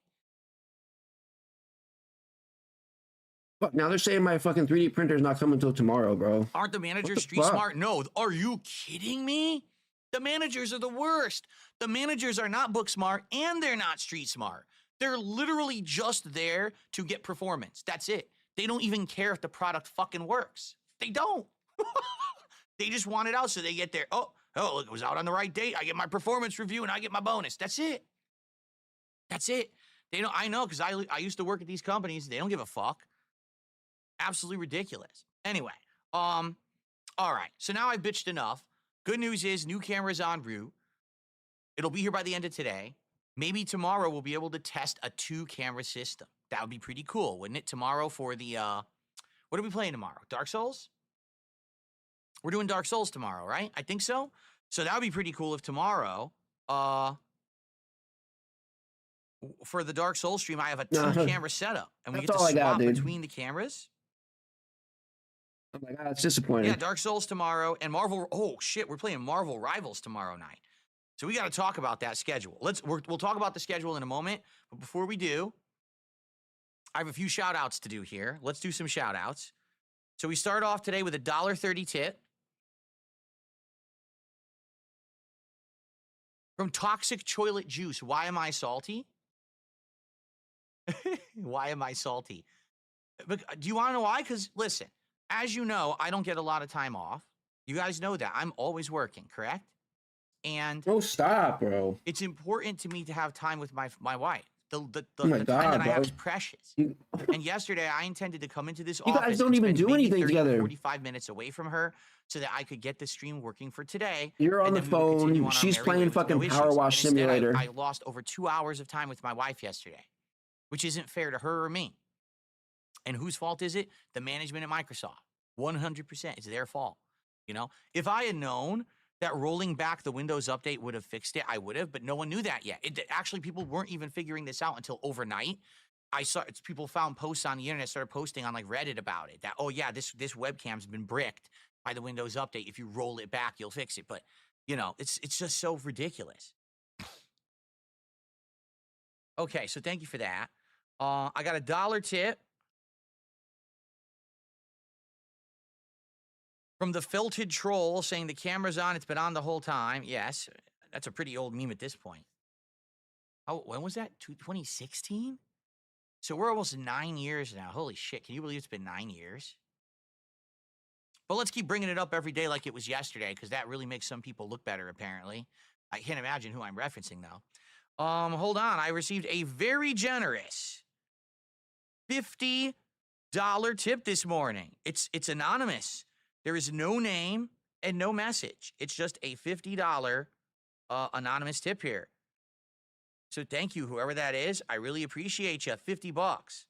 Speaker 2: Fuck, now they're saying my fucking 3D printer is not coming until tomorrow, bro.
Speaker 1: Aren't the managers street smart? No. Are you kidding me? The managers are the worst. The managers are not book smart, and they're not street smart. They're literally just there to get performance. That's it. They don't even care if the product fucking works. They don't. They just want it out so they get their, oh, look, it was out on the right date. I get my performance review and I get my bonus. That's it. That's it. They don't. I know, because I used to work at these companies. They don't give a fuck. Absolutely ridiculous. Anyway, all right. So now I've bitched enough. Good news is new camera's en route. It'll be here by the end of today. Maybe tomorrow we'll be able to test a 2-camera system. That would be pretty cool, wouldn't it? Tomorrow for the, what are we playing tomorrow? Dark Souls? We're doing Dark Souls tomorrow, right? I think so. So that would be pretty cool if tomorrow, for the Dark Souls stream, I have a 2-camera setup. And we get to swap between the cameras.
Speaker 2: Oh my God, it's disappointing.
Speaker 1: Yeah, Dark Souls tomorrow and Marvel. Oh shit, we're playing Marvel Rivals tomorrow night. So we got to talk about that schedule. We'll talk about the schedule in a moment. But before we do, I have a few shout outs to do here. Let's do some shout outs. So we start off today with a $1.30 tip from Toxic Toilet Juice. Why am I salty? Why am I salty? But do you want to know why? Because listen, as you know, I don't get a lot of time off. You guys know that. I'm always working, correct? And
Speaker 2: Oh, stop, bro.
Speaker 1: it's important to me to have time with my wife.
Speaker 2: Oh
Speaker 1: The
Speaker 2: my
Speaker 1: time
Speaker 2: God,
Speaker 1: that I have
Speaker 2: bro.
Speaker 1: is precious. And yesterday, I intended to come into this
Speaker 2: You
Speaker 1: office
Speaker 2: guys don't
Speaker 1: and
Speaker 2: even
Speaker 1: spend
Speaker 2: do
Speaker 1: maybe
Speaker 2: anything
Speaker 1: 30
Speaker 2: together.
Speaker 1: 45 minutes away from her so that I could get the stream working for today.
Speaker 2: You're on
Speaker 1: and
Speaker 2: the
Speaker 1: then we would continue
Speaker 2: phone.
Speaker 1: on our
Speaker 2: She's
Speaker 1: merry way
Speaker 2: playing
Speaker 1: with
Speaker 2: fucking
Speaker 1: no
Speaker 2: Power
Speaker 1: issues.
Speaker 2: Wash
Speaker 1: And instead,
Speaker 2: Simulator.
Speaker 1: I lost over 2 hours of time with my wife yesterday, which isn't fair to her or me. And whose fault is it? The management at Microsoft. 100%. It's their fault. You know, if I had known that rolling back the Windows update would have fixed it, I would have, but no one knew that yet. Actually, people weren't even figuring this out until overnight. I saw people found posts on the internet, started posting on like Reddit about it. That, oh yeah, this webcam's been bricked by the Windows update. If you roll it back, you'll fix it. But you know, it's just so ridiculous. Okay, so thank you for that. I got a $1 tip from the Felted Troll saying the camera's on. It's been on the whole time. Yes, that's a pretty old meme at this point. Oh, when was that? 2016? So we're almost 9 years now. Holy shit. Can you believe it's been 9 years? But let's keep bringing it up every day like it was yesterday, because that really makes some people look better, apparently. I can't imagine who I'm referencing, though. Hold on. I received a very generous $50 tip this morning. It's anonymous. There is no name and no message. It's just a $50 anonymous tip here. So thank you, whoever that is. I really appreciate you. $50.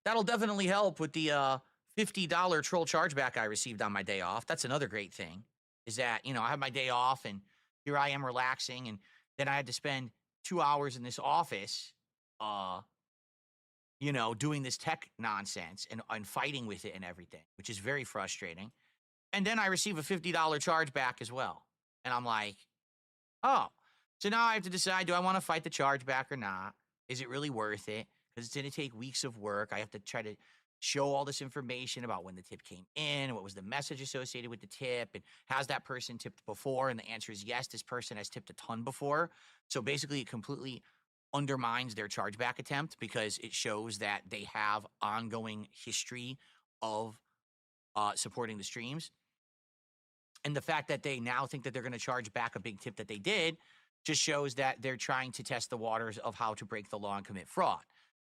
Speaker 1: That'll definitely help with the $50 troll chargeback I received on my day off. That's another great thing, is that, you know, I have my day off and here I am relaxing, and then I had to spend 2 hours in this office, you know, doing this tech nonsense and fighting with it and everything, which is very frustrating. And then I receive a $50 chargeback as well. And I'm like, oh, so now I have to decide, do I want to fight the chargeback or not? Is it really worth it? Because it's going to take weeks of work. I have to try to show all this information about when the tip came in, what was the message associated with the tip, and has that person tipped before? And the answer is yes, this person has tipped a ton before. So basically, it completely undermines their chargeback attempt because it shows that they have ongoing history of supporting the streams. And the fact that they now think that they're going to charge back a big tip that they did just shows that they're trying to test the waters of how to break the law and commit fraud.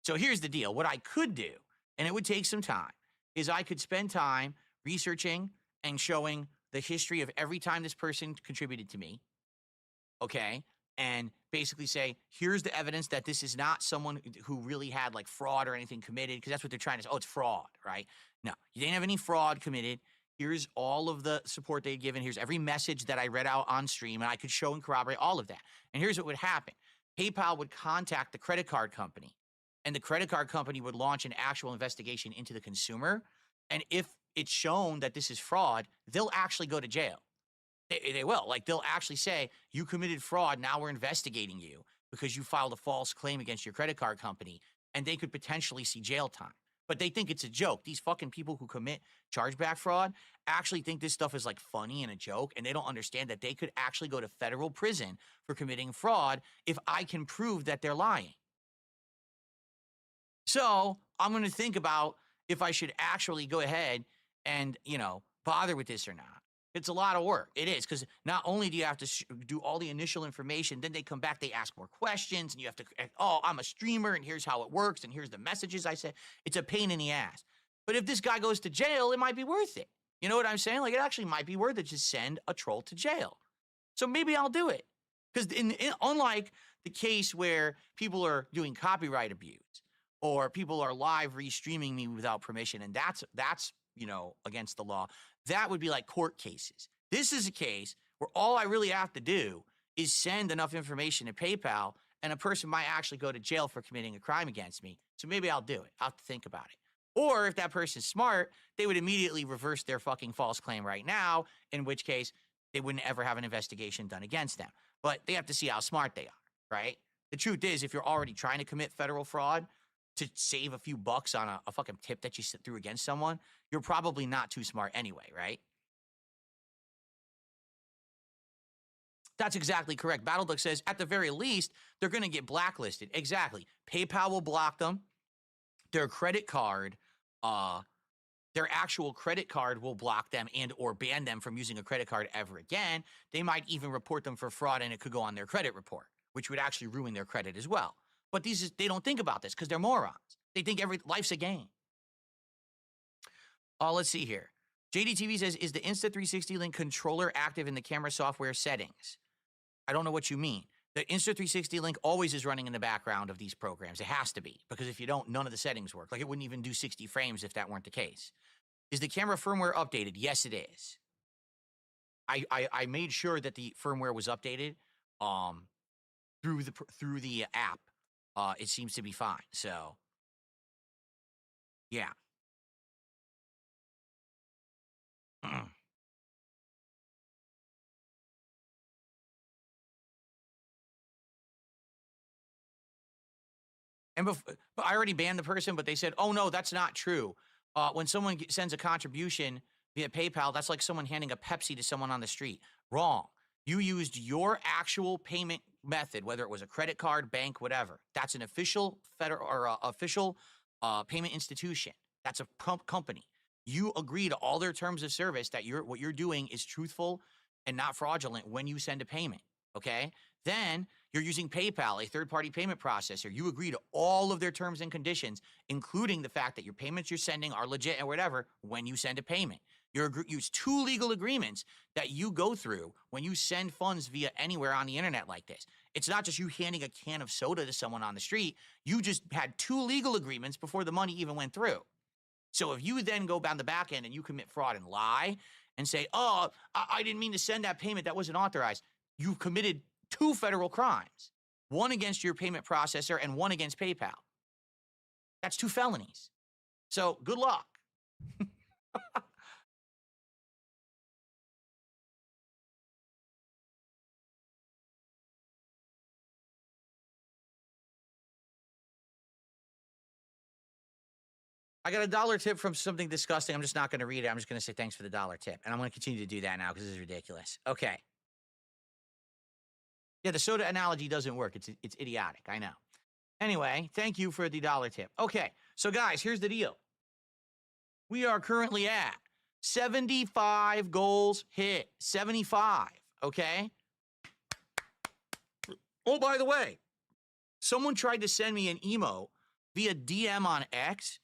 Speaker 1: So here's the deal. What I could do, and it would take some time, is I could spend time researching and showing the history of every time this person contributed to me, okay? And basically say, here's the evidence that this is not someone who really had like fraud or anything committed, because that's what they're trying to say. Oh, it's fraud, right? No, you didn't have any fraud committed. Here's all of the support they'd given. Here's every message that I read out on stream, and I could show and corroborate all of that. And here's what would happen. PayPal would contact the credit card company, and the credit card company would launch an actual investigation into the consumer. And if it's shown that this is fraud, they'll actually go to jail. They will. Like, they'll actually say, you committed fraud, now we're investigating you because you filed a false claim against your credit card company, and they could potentially see jail time. But they think it's a joke. These fucking people who commit chargeback fraud actually think this stuff is like funny and a joke, and they don't understand that they could actually go to federal prison for committing fraud if I can prove that they're lying. So I'm going to think about if I should actually go ahead and, you know, bother with this or not. It's a lot of work. It is, because not only do you have to do all the initial information, then they come back, they ask more questions, and you have to, oh, I'm a streamer, and here's how it works, and here's the messages I said. It's a pain in the ass. But if this guy goes to jail, it might be worth it. You know what I'm saying? Like, it actually might be worth it to send a troll to jail. So maybe I'll do it. Because unlike the case where people are doing copyright abuse, or people are live restreaming me without permission, and that's you know, against the law, that would be like court cases. This is a case where all I really have to do is send enough information to PayPal, and a person might actually go to jail for committing a crime against me. So maybe I'll do it. I'll have to think about it. Or if that person's smart, they would immediately reverse their fucking false claim right now, in which case they wouldn't ever have an investigation done against them. But they have to see how smart they are, right? The truth is, if you're already trying to commit federal fraud to save a few bucks on a fucking tip that you threw against someone, you're probably not too smart anyway, right? That's exactly correct. BattleDuck says, at the very least, they're going to get blacklisted. Exactly. PayPal will block them. Their credit card, their actual credit card will block them and or ban them from using a credit card ever again. They might even report them for fraud, and it could go on their credit report, which would actually ruin their credit as well. But they don't think about this because they're morons. They think life's a game. Let's see here. JDTV says, is the Insta360 Link controller active in the camera software settings? I don't know what you mean. The Insta360 Link always is running in the background of these programs. It has to be, because if you don't, none of the settings work. Like, it wouldn't even do 60 frames if that weren't the case. Is the camera firmware updated? Yes, it is. I made sure that the firmware was updated through the app. It seems to be fine. So, yeah. And but I already banned the person, but they said, oh, no, that's not true. When someone sends a contribution via PayPal, that's like someone handing a Pepsi to someone on the street. Wrong. You used your actual payment method, whether it was a credit card, bank, whatever. That's an official federal or official payment institution. That's a company. You agree to all their terms of service that what you're doing is truthful and not fraudulent when you send a payment. Okay? Then you're using PayPal, a third-party payment processor. You agree to all of their terms and conditions, including the fact that your payments you're sending are legit or whatever when you send a payment. You use two legal agreements that you go through when you send funds via anywhere on the internet like this. It's not just you handing a can of soda to someone on the street. You just had two legal agreements before the money even went through. So if you then go down the back end and you commit fraud and lie and say, oh, I didn't mean to send that payment, that wasn't authorized, you've committed two federal crimes, one against your payment processor and one against PayPal. That's two felonies. So good luck. I got a $1 tip from something disgusting. I'm just not going to read it. I'm just going to say thanks for the $1 tip. And I'm going to continue to do that now because this is ridiculous. Okay. Yeah, the soda analogy doesn't work. It's idiotic. I know. Anyway, thank you for the $1 tip. Okay, so guys, here's the deal. We are currently at 75 goals hit. 75, okay? Oh, by the way, someone tried to send me an emo via DM on X.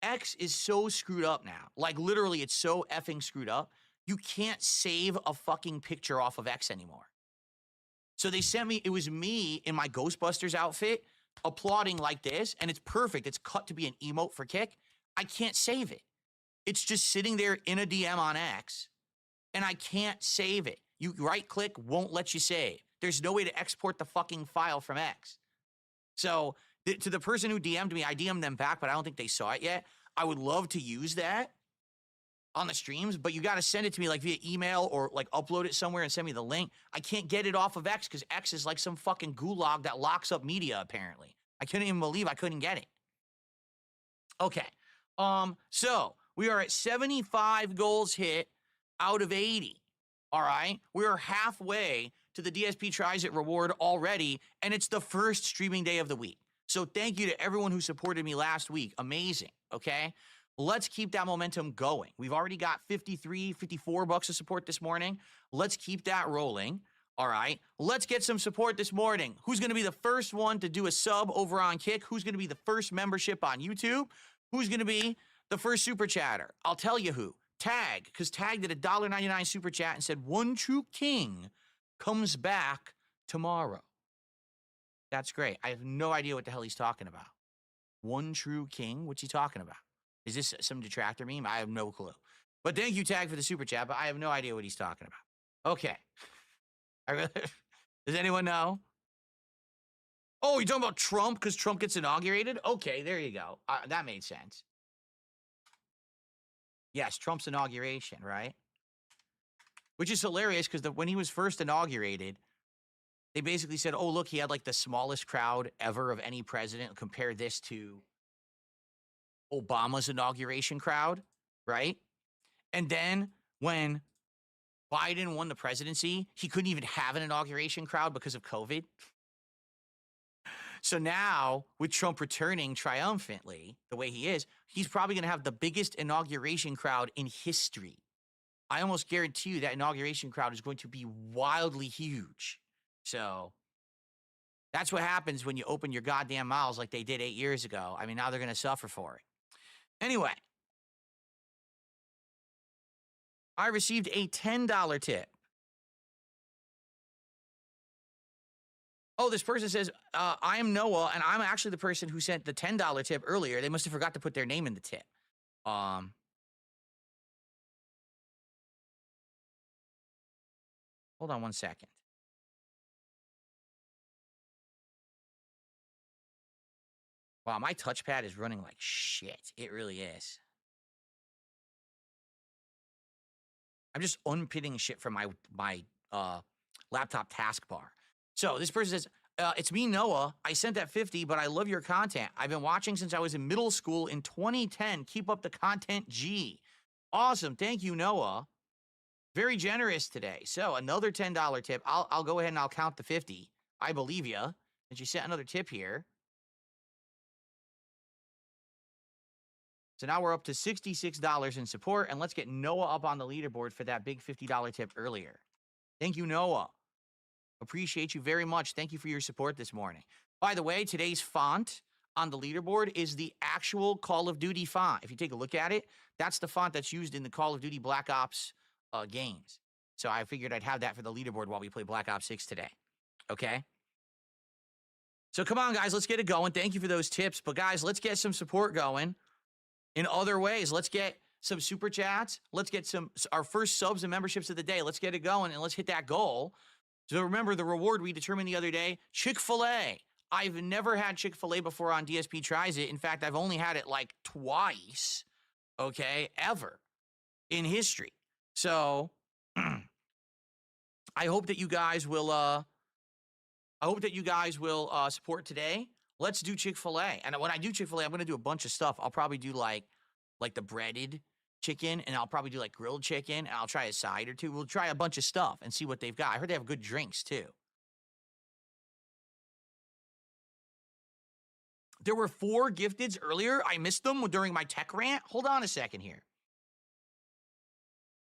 Speaker 1: X is so screwed up now. Like, literally, it's so effing screwed up. You can't save a fucking picture off of X anymore. So they sent me, it was me in my Ghostbusters outfit applauding like this, and it's perfect. It's cut to be an emote for kick. I can't save it. It's just sitting there in a DM on X, and I can't save it. You right-click, won't let you save. There's no way to export the fucking file from X. So to the person who DM'd me, I DM'd them back, but I don't think they saw it yet. I would love to use that on the streams, but you got to send it to me like via email or like upload it somewhere and send me the link. I can't get it off of X because X is like some fucking gulag that locks up media, apparently. I couldn't even believe I couldn't get it. Okay. So we are at 75 goals hit out of 80. All right. We are halfway to the DSP Tries It reward already, and it's the first streaming day of the week. So thank you to everyone who supported me last week. Amazing. Okay. Let's keep that momentum going. We've already got 53, 54 bucks of support this morning. Let's keep that rolling. All right. Let's get some support this morning. Who's going to be the first one to do a sub over on Kick? Who's going to be the first membership on YouTube? Who's going to be the first super chatter? I'll tell you who. Tag, because Tag did a $1.99 super chat and said, One True King comes back tomorrow. That's great. I have no idea what the hell he's talking about. One True King? What's he talking about? Is this some detractor meme? I have no clue. But thank you, Tag, for the super chat, but I have no idea what he's talking about. Okay. Does anyone know? Oh, you're talking about Trump because Trump gets inaugurated? Okay, there you go. That made sense. Yes, Trump's inauguration, right? Which is hilarious because when he was first inaugurated, they basically said, oh, look, he had like the smallest crowd ever of any president. Compare this to Obama's inauguration crowd, right? And then when Biden won the presidency, he couldn't even have an inauguration crowd because of COVID. So now, with Trump returning triumphantly the way he is, he's probably going to have the biggest inauguration crowd in history. I almost guarantee you that inauguration crowd is going to be wildly huge. So that's what happens when you open your goddamn mouths like they did 8 years ago. I mean, now they're going to suffer for it. Anyway, I received a $10 tip. Oh, this person says, I am Noah, and I'm actually the person who sent the $10 tip earlier. They must have forgot to put their name in the tip. Hold on one second. Wow, my touchpad is running like shit. It really is. I'm just unpinning shit from my laptop taskbar. So this person says, it's me, Noah. I sent that 50, but I love your content. I've been watching since I was in middle school in 2010. Keep up the content, G. Awesome. Thank you, Noah. Very generous today. So another $10 tip. I'll go ahead and I'll count the 50. I believe you. And you sent another tip here. So now we're up to $66 in support, and let's get Noah up on the leaderboard for that big $50 tip earlier. Thank you, Noah. Appreciate you very much. Thank you for your support this morning. By the way, today's font on the leaderboard is the actual Call of Duty font. If you take a look at it, that's the font that's used in the Call of Duty Black Ops games. So I figured I'd have that for the leaderboard while we play Black Ops 6 today. Okay? So come on, guys. Let's get it going. Thank you for those tips. But, guys, let's get some support going in other ways. Let's get some super chats. Let's get our first subs and memberships of the day. Let's get it going, and let's hit that goal. So remember the reward we determined the other day, Chick-fil-A. I've never had Chick-fil-A before on DSP Tries It. In fact, I've only had it like twice, okay, ever in history. So I hope that you guys will support today. Let's do Chick-fil-A. And when I do Chick-fil-A, I'm going to do a bunch of stuff. I'll probably do like the breaded chicken, and I'll probably do like grilled chicken, and I'll try a side or two. We'll try a bunch of stuff and see what they've got. I heard they have good drinks too. There were 4 gifteds earlier. I missed them during my tech rant. Hold on a second here.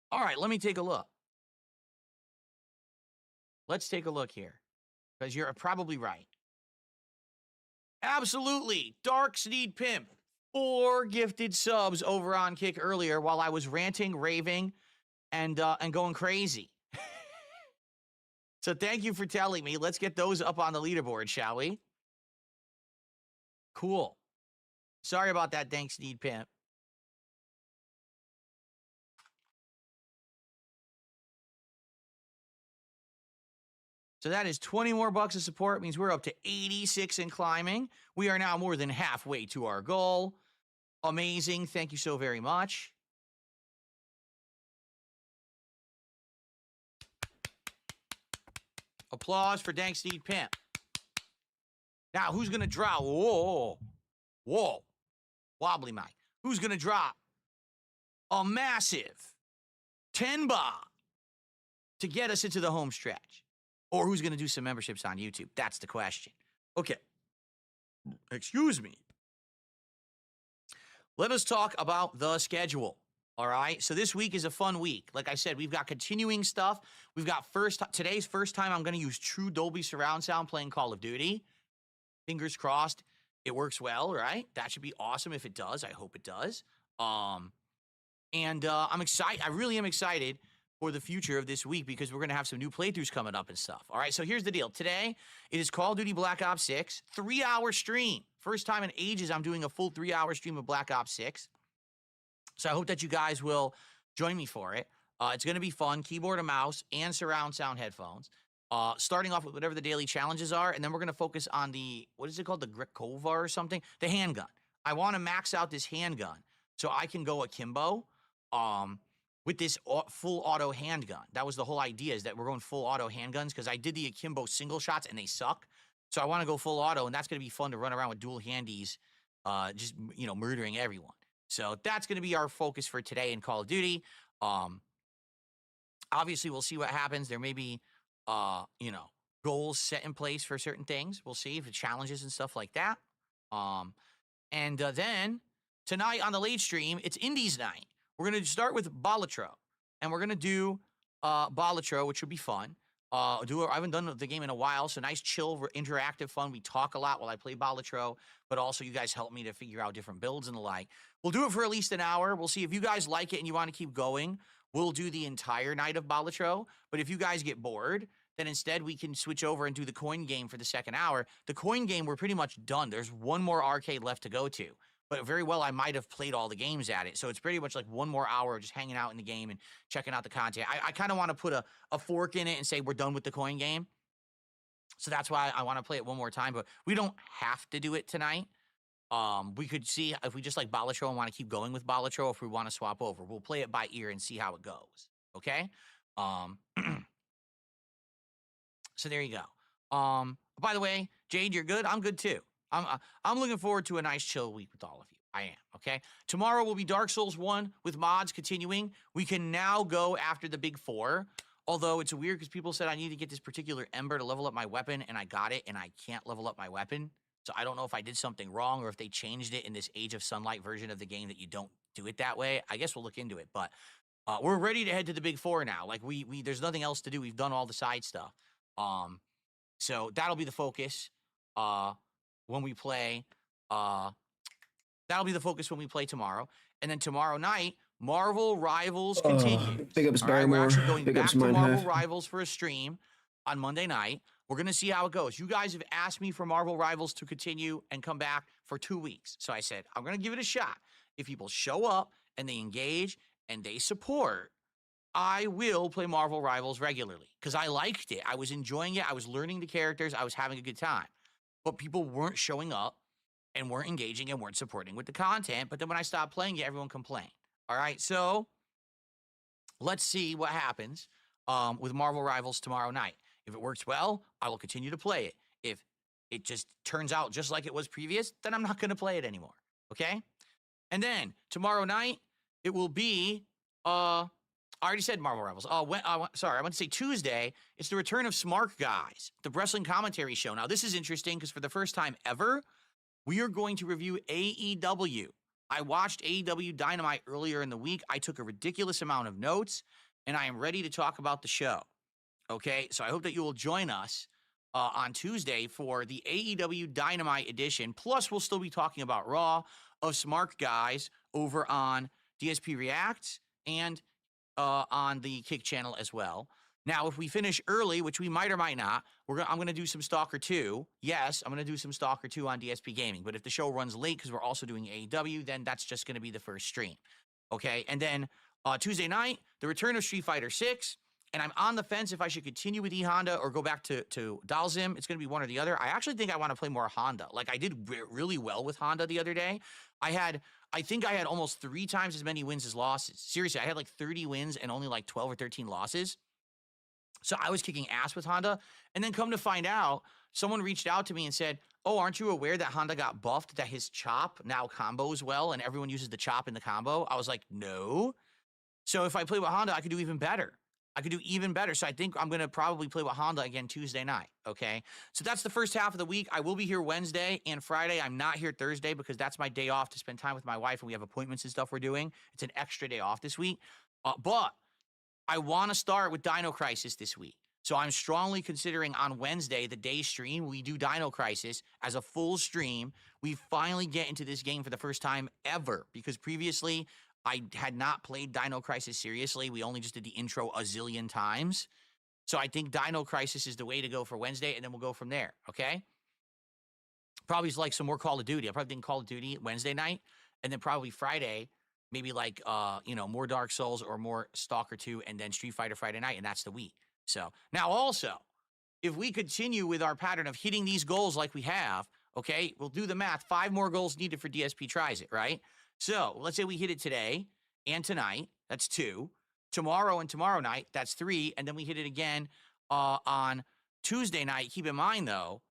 Speaker 1: All right, let me take a look. Let's take a look here, because you're probably right. Absolutely. Dark Sneed Pimp. 4 gifted subs over on Kick earlier while I was ranting, raving, and going crazy. So thank you for telling me. Let's get those up on the leaderboard, shall we? Cool. Sorry about that, Dark Sneed Pimp. So that is 20 more bucks of support. It means we're up to 86 and climbing. We are now more than halfway to our goal. Amazing. Thank you so very much. Applause for Dank Sneed Pimp. Now, who's going to drop? Whoa. Whoa. Wobbly Mike. Who's going to drop a massive 10 baht to get us into the home stretch? Or who's going to do some memberships on YouTube? That's the question. Okay. Excuse me. Let us talk about the schedule. All right. So this week is a fun week. Like I said, we've got continuing stuff. We've got today's first time I'm going to use true Dolby surround sound playing Call of Duty. Fingers crossed it works well, right? That should be awesome if it does. I hope it does. I'm excited. I really am excited for the future of this week because we're going to have some new playthroughs coming up and stuff. All right, so here's the deal. Today, it is Call of Duty Black Ops 6, 3-hour stream. First time in ages I'm doing a full 3-hour stream of Black Ops 6. So I hope that you guys will join me for it. It's going to be fun, keyboard and mouse and surround sound headphones. Starting off with whatever the daily challenges are, and then we're going to focus on what is it called, the Grekova or something? The handgun. I want to max out this handgun so I can go akimbo with this full auto handgun. That was the whole idea, is that we're going full auto handguns, because I did the akimbo single shots and they suck. So I want to go full auto, and that's going to be fun to run around with dual handies, just, murdering everyone. So that's going to be our focus for today in Call of Duty. Obviously, we'll see what happens. There may be, goals set in place for certain things. We'll see if the challenges and stuff like that. And then tonight on the late stream, it's Indies night. We're going to start with Balatro, and we're going to do Balatro, which would be fun. I haven't done the game in a while, so nice, chill, interactive fun. We talk a lot while I play Balatro, but also you guys help me to figure out different builds and the like. We'll do it for at least an hour. We'll see if you guys like it and you want to keep going. We'll do the entire night of Balatro, but if you guys get bored, then instead we can switch over and do the coin game for the second hour. The coin game, we're pretty much done. There's one more arcade left to go to. But very well, I might have played all the games at it. So it's pretty much like one more hour of just hanging out in the game and checking out the content. I kind of want to put a fork in it and say we're done with the coin game. So that's why I want to play it one more time. But we don't have to do it tonight. We could see if we just like Balatro and want to keep going with Balatro, if we want to swap over. We'll play it by ear and see how it goes. Okay? So there you go. By the way, Jade, you're good? I'm good too. I'm looking forward to a nice chill week with all of you. I am, okay? Tomorrow will be Dark Souls 1 with mods continuing. We can now go after the big 4, although it's weird because people said I need to get this particular ember to level up my weapon, and I got it, and I can't level up my weapon. So I don't know if I did something wrong or if they changed it in this Age of Sunlight version of the game that you don't do it that way. I guess we'll look into it, but we're ready to head to the big 4 now. Like, there's nothing else to do. We've done all the side stuff. So that'll be the focus. When we play, that'll be the focus when we play tomorrow. And then tomorrow night, Marvel Rivals continues.
Speaker 2: Big ups, Barrymore.
Speaker 1: We're actually going
Speaker 2: Big
Speaker 1: back
Speaker 2: ups,
Speaker 1: to Marvel
Speaker 2: Mindhalf.
Speaker 1: Rivals for a stream on Monday night. We're going to see how it goes. You guys have asked me for Marvel Rivals to continue and come back for 2 weeks. So I said, I'm going to give it a shot. If people show up and they engage and they support, I will play Marvel Rivals regularly because I liked it. I was enjoying it. I was learning the characters. I was having a good time. But people weren't showing up and weren't engaging and weren't supporting with the content. But then when I stopped playing it, everyone complained. All right, so let's see what happens with Marvel Rivals tomorrow night. If it works well, I will continue to play it. If it just turns out just like it was previous, then I'm not going to play it anymore, okay? And then tomorrow night, it will be, I already said Marvel Rivals. Sorry, I want to say Tuesday. It's the return of Smart Guys, the wrestling commentary show. Now, this is interesting because for the first time ever, we are going to review AEW. I watched AEW Dynamite earlier in the week. I took a ridiculous amount of notes, and I am ready to talk about the show. Okay, so I hope that you will join us on Tuesday for the AEW Dynamite edition. Plus, we'll still be talking about Raw of Smart Guys over on DSP Reacts and on the Kick channel as well. Now, if we finish early, which we might or might not, I'm going to do some Stalker 2. Yes, I'm going to do some Stalker 2 on DSP Gaming. But if the show runs late because we're also doing AEW, then that's just going to be the first stream. Okay, and then Tuesday night, the return of Street Fighter 6. And I'm on the fence if I should continue with E-Honda or go back to Dalsim. It's going to be one or the other. I actually think I want to play more Honda. Like, I did really well with Honda the other day. I think I had almost 3 times as many wins as losses. Seriously, I had like 30 wins and only like 12 or 13 losses. So I was kicking ass with Honda. And then come to find out, someone reached out to me and said, oh, aren't you aware that Honda got buffed, that his chop now combos well and everyone uses the chop in the combo? I was like, no. So if I play with Honda, I could do even better. So I think I'm going to probably play with Honda again Tuesday night, okay? So that's the first half of the week. I will be here Wednesday and Friday. I'm not here Thursday because that's my day off to spend time with my wife, and we have appointments and stuff we're doing. It's an extra day off this week. But I want to start with Dino Crisis this week. So I'm strongly considering on Wednesday, the day stream, we do Dino Crisis as a full stream. We finally get into this game for the first time ever because previously I had not played Dino Crisis seriously. We only just did the intro a zillion times. So I think Dino Crisis is the way to go for Wednesday, and then we'll go from there, okay? Probably like some more Call of Duty. I'll probably think Call of Duty Wednesday night, and then probably Friday, maybe like, more Dark Souls or more Stalker 2, and then Street Fighter Friday night, and that's the week. So now also, if we continue with our pattern of hitting these goals like we have, okay, we'll do the math. 5 more goals needed for DSP Tries It, right? So let's say we hit it today, and tonight. That's 2. Tomorrow and tomorrow night, that's 3. And then we hit it again on Tuesday night. Keep in mind, though,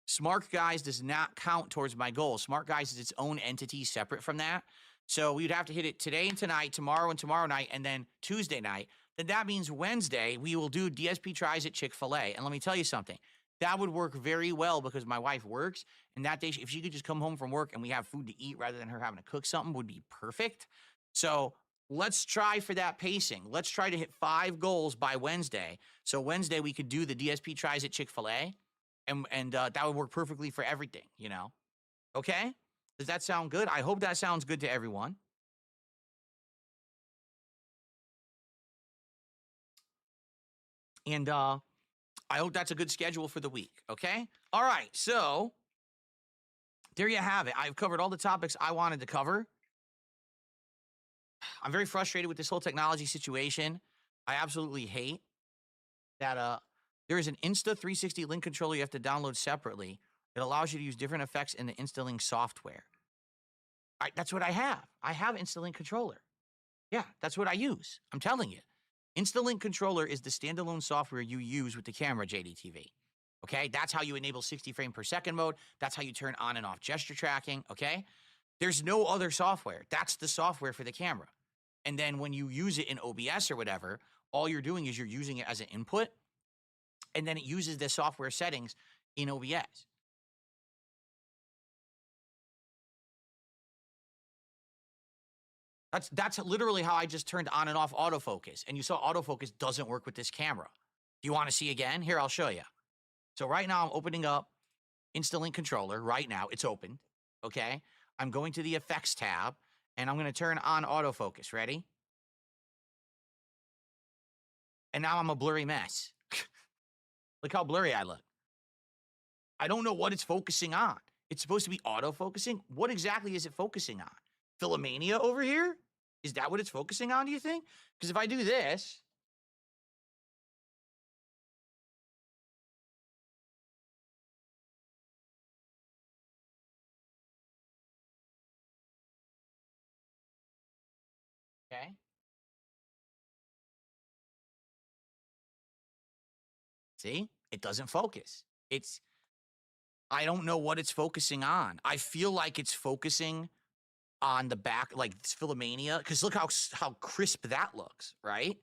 Speaker 1: Smart Guys does not count towards my goal. Smart Guys is its own entity separate from that. So we'd have to hit it today and tonight, tomorrow and tomorrow night, and then Tuesday night. Then that means Wednesday, we will do DSP tries at Chick-fil-A. And let me tell you something. That would work very well because my wife works. And that day, if she could just come home from work and we have food to eat rather than her having to cook something, would be perfect. So let's try for that pacing. Let's try to hit 5 goals by Wednesday. So Wednesday, we could do the DSP tries at Chick-fil-A. And that would work perfectly for everything, you know? Okay? Does that sound good? I hope that sounds good to everyone. And I hope that's a good schedule for the week, okay? All right, so there you have it. I've covered all the topics I wanted to cover. I'm very frustrated with this whole technology situation. I absolutely hate that there is an Insta360 link controller you have to download separately. It allows you to use different effects in the InstaLink software. That's what I have. I have InstaLink controller. Yeah, that's what I use. I'm telling you. InstaLink controller is the standalone software you use with the camera, JDTV. Okay, that's how you enable 60 frame per second mode. That's how you turn on and off gesture tracking, okay? There's no other software. That's the software for the camera. And then when you use it in OBS or whatever, all you're doing is you're using it as an input, and then it uses the software settings in OBS. That's literally how I just turned on and off autofocus. And you saw autofocus doesn't work with this camera. Do you want to see again? Here, I'll show you. So right now I'm opening up InstaLink controller. Right now it's open. Okay. I'm going to the effects tab and I'm going to turn on autofocus. Ready? And now I'm a blurry mess. Look how blurry I look. I don't know what it's focusing on. It's supposed to be autofocusing. What exactly is it focusing on? Philomania over here? Is that what it's focusing on, do you think? Because if I do this, okay, see, it doesn't focus. I don't know what it's focusing on. I feel like it's focusing on the back, like this Philomania, because look how crisp that looks, right?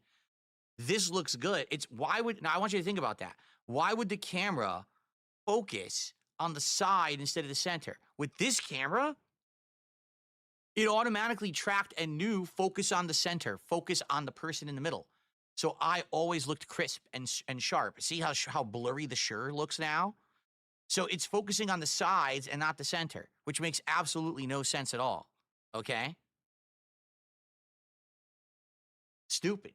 Speaker 1: This looks good. Now I want you to think about that. Why would the camera focus on the side instead of the center? With this camera, it automatically tracked and knew focus on the center, focus on the person in the middle. So I always looked crisp and sharp. See how blurry the Shure looks now? So it's focusing on the sides and not the center, which makes absolutely no sense at all. Okay? Stupid.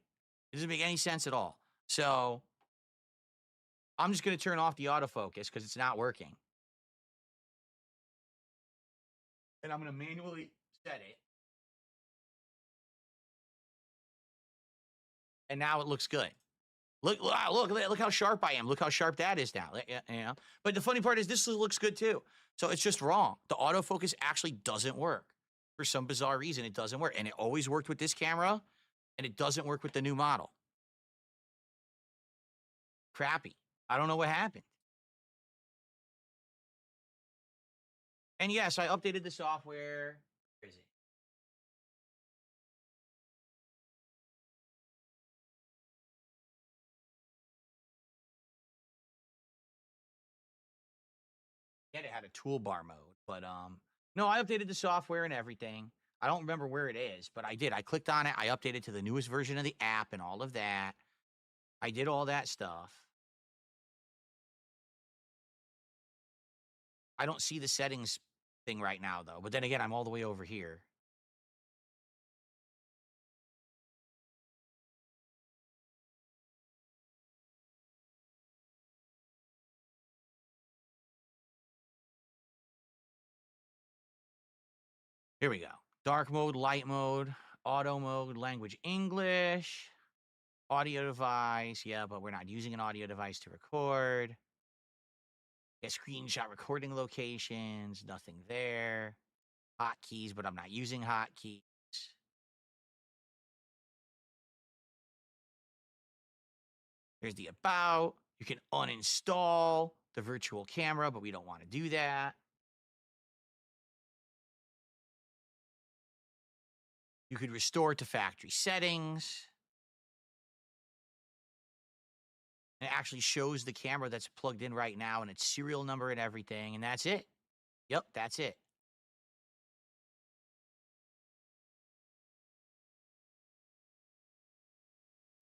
Speaker 1: It doesn't make any sense at all. So I'm just going to turn off the autofocus because it's not working. And I'm going to manually set it. And now it looks good. Look how sharp I am. Look how sharp that is now. You know? But the funny part is this looks good too. So it's just wrong. The autofocus actually doesn't work. For some bizarre reason, it doesn't work. And it always worked with this camera, and it doesn't work with the new model. Crappy. I don't know what happened. And yes, I updated the software. Where is it? Yeah, it had a toolbar mode, but no, I updated the software and everything. I don't remember where it is, but I did. I clicked on it. I updated to the newest version of the app and all of that. I did all that stuff. I don't see the settings thing right now, though. But then again, I'm all the way over here. Here we go. Dark mode, light mode, auto mode, language English, audio device. Yeah, but we're not using an audio device to record. Yeah, screenshot recording locations, nothing there. Hotkeys, but I'm not using hotkeys. There's the about. You can uninstall the virtual camera, but we don't want to do that. You could restore to factory settings. It actually shows the camera that's plugged in right now and its serial number and everything, and that's it. Yep, that's it.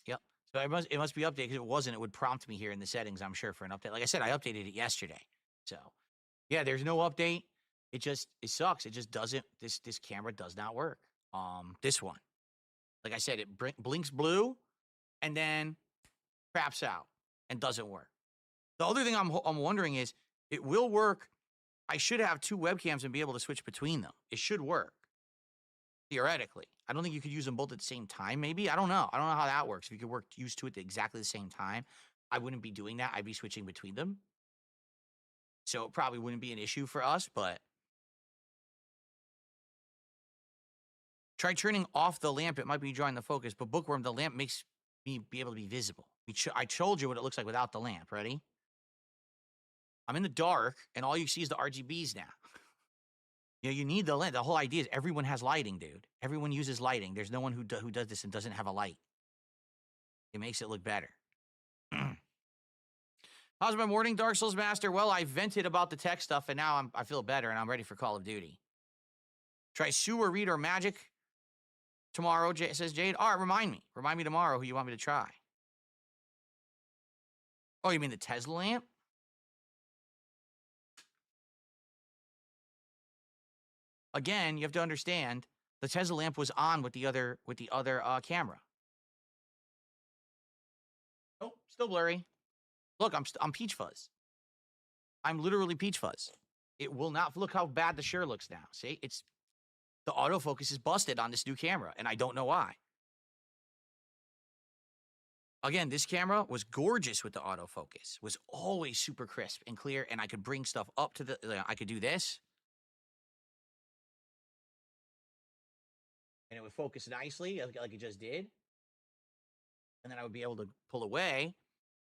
Speaker 1: Yep. So it must be updated because it wasn't. It would prompt me here in the settings, I'm sure, for an update. Like I said, I updated it yesterday. So yeah, there's no update. It sucks. It just doesn't. This camera does not work. This one, like I said, it blinks blue, and then craps out and doesn't work. The other thing I'm wondering is it will work. I should have 2 webcams and be able to switch between them. It should work theoretically. I don't think you could use them both at the same time. Maybe I don't know. I don't know how that works. If you could use 2 at exactly the same time, I wouldn't be doing that. I'd be switching between them. So it probably wouldn't be an issue for us, but try turning off the lamp. It might be drawing the focus, but Bookworm, the lamp makes me be able to be visible. I told you what it looks like without the lamp. Ready? I'm in the dark, and all you see is the RGBs now. You know, you need the lamp. The whole idea is everyone has lighting, dude. Everyone uses lighting. There's no one who does this and doesn't have a light. It makes it look better. How's my morning, Dark Souls Master? Well, I vented about the tech stuff, and now I feel better, and I'm ready for Call of Duty. Try sewer, read, or magic tomorrow, says Jade. All right, remind me. Remind me tomorrow who you want me to try. Oh, you mean the Tesla lamp? Again, you have to understand the Tesla lamp was on with the other camera. Oh, still blurry. Look, I'm Peach Fuzz. I'm literally Peach Fuzz. It will not look how bad the shirt looks now. See, the autofocus is busted on this new camera, and I don't know why. Again, this camera was gorgeous with the autofocus. Was always super crisp and clear, and I could bring stuff up to the. I could do this. And it would focus nicely, like it just did. And then I would be able to pull away,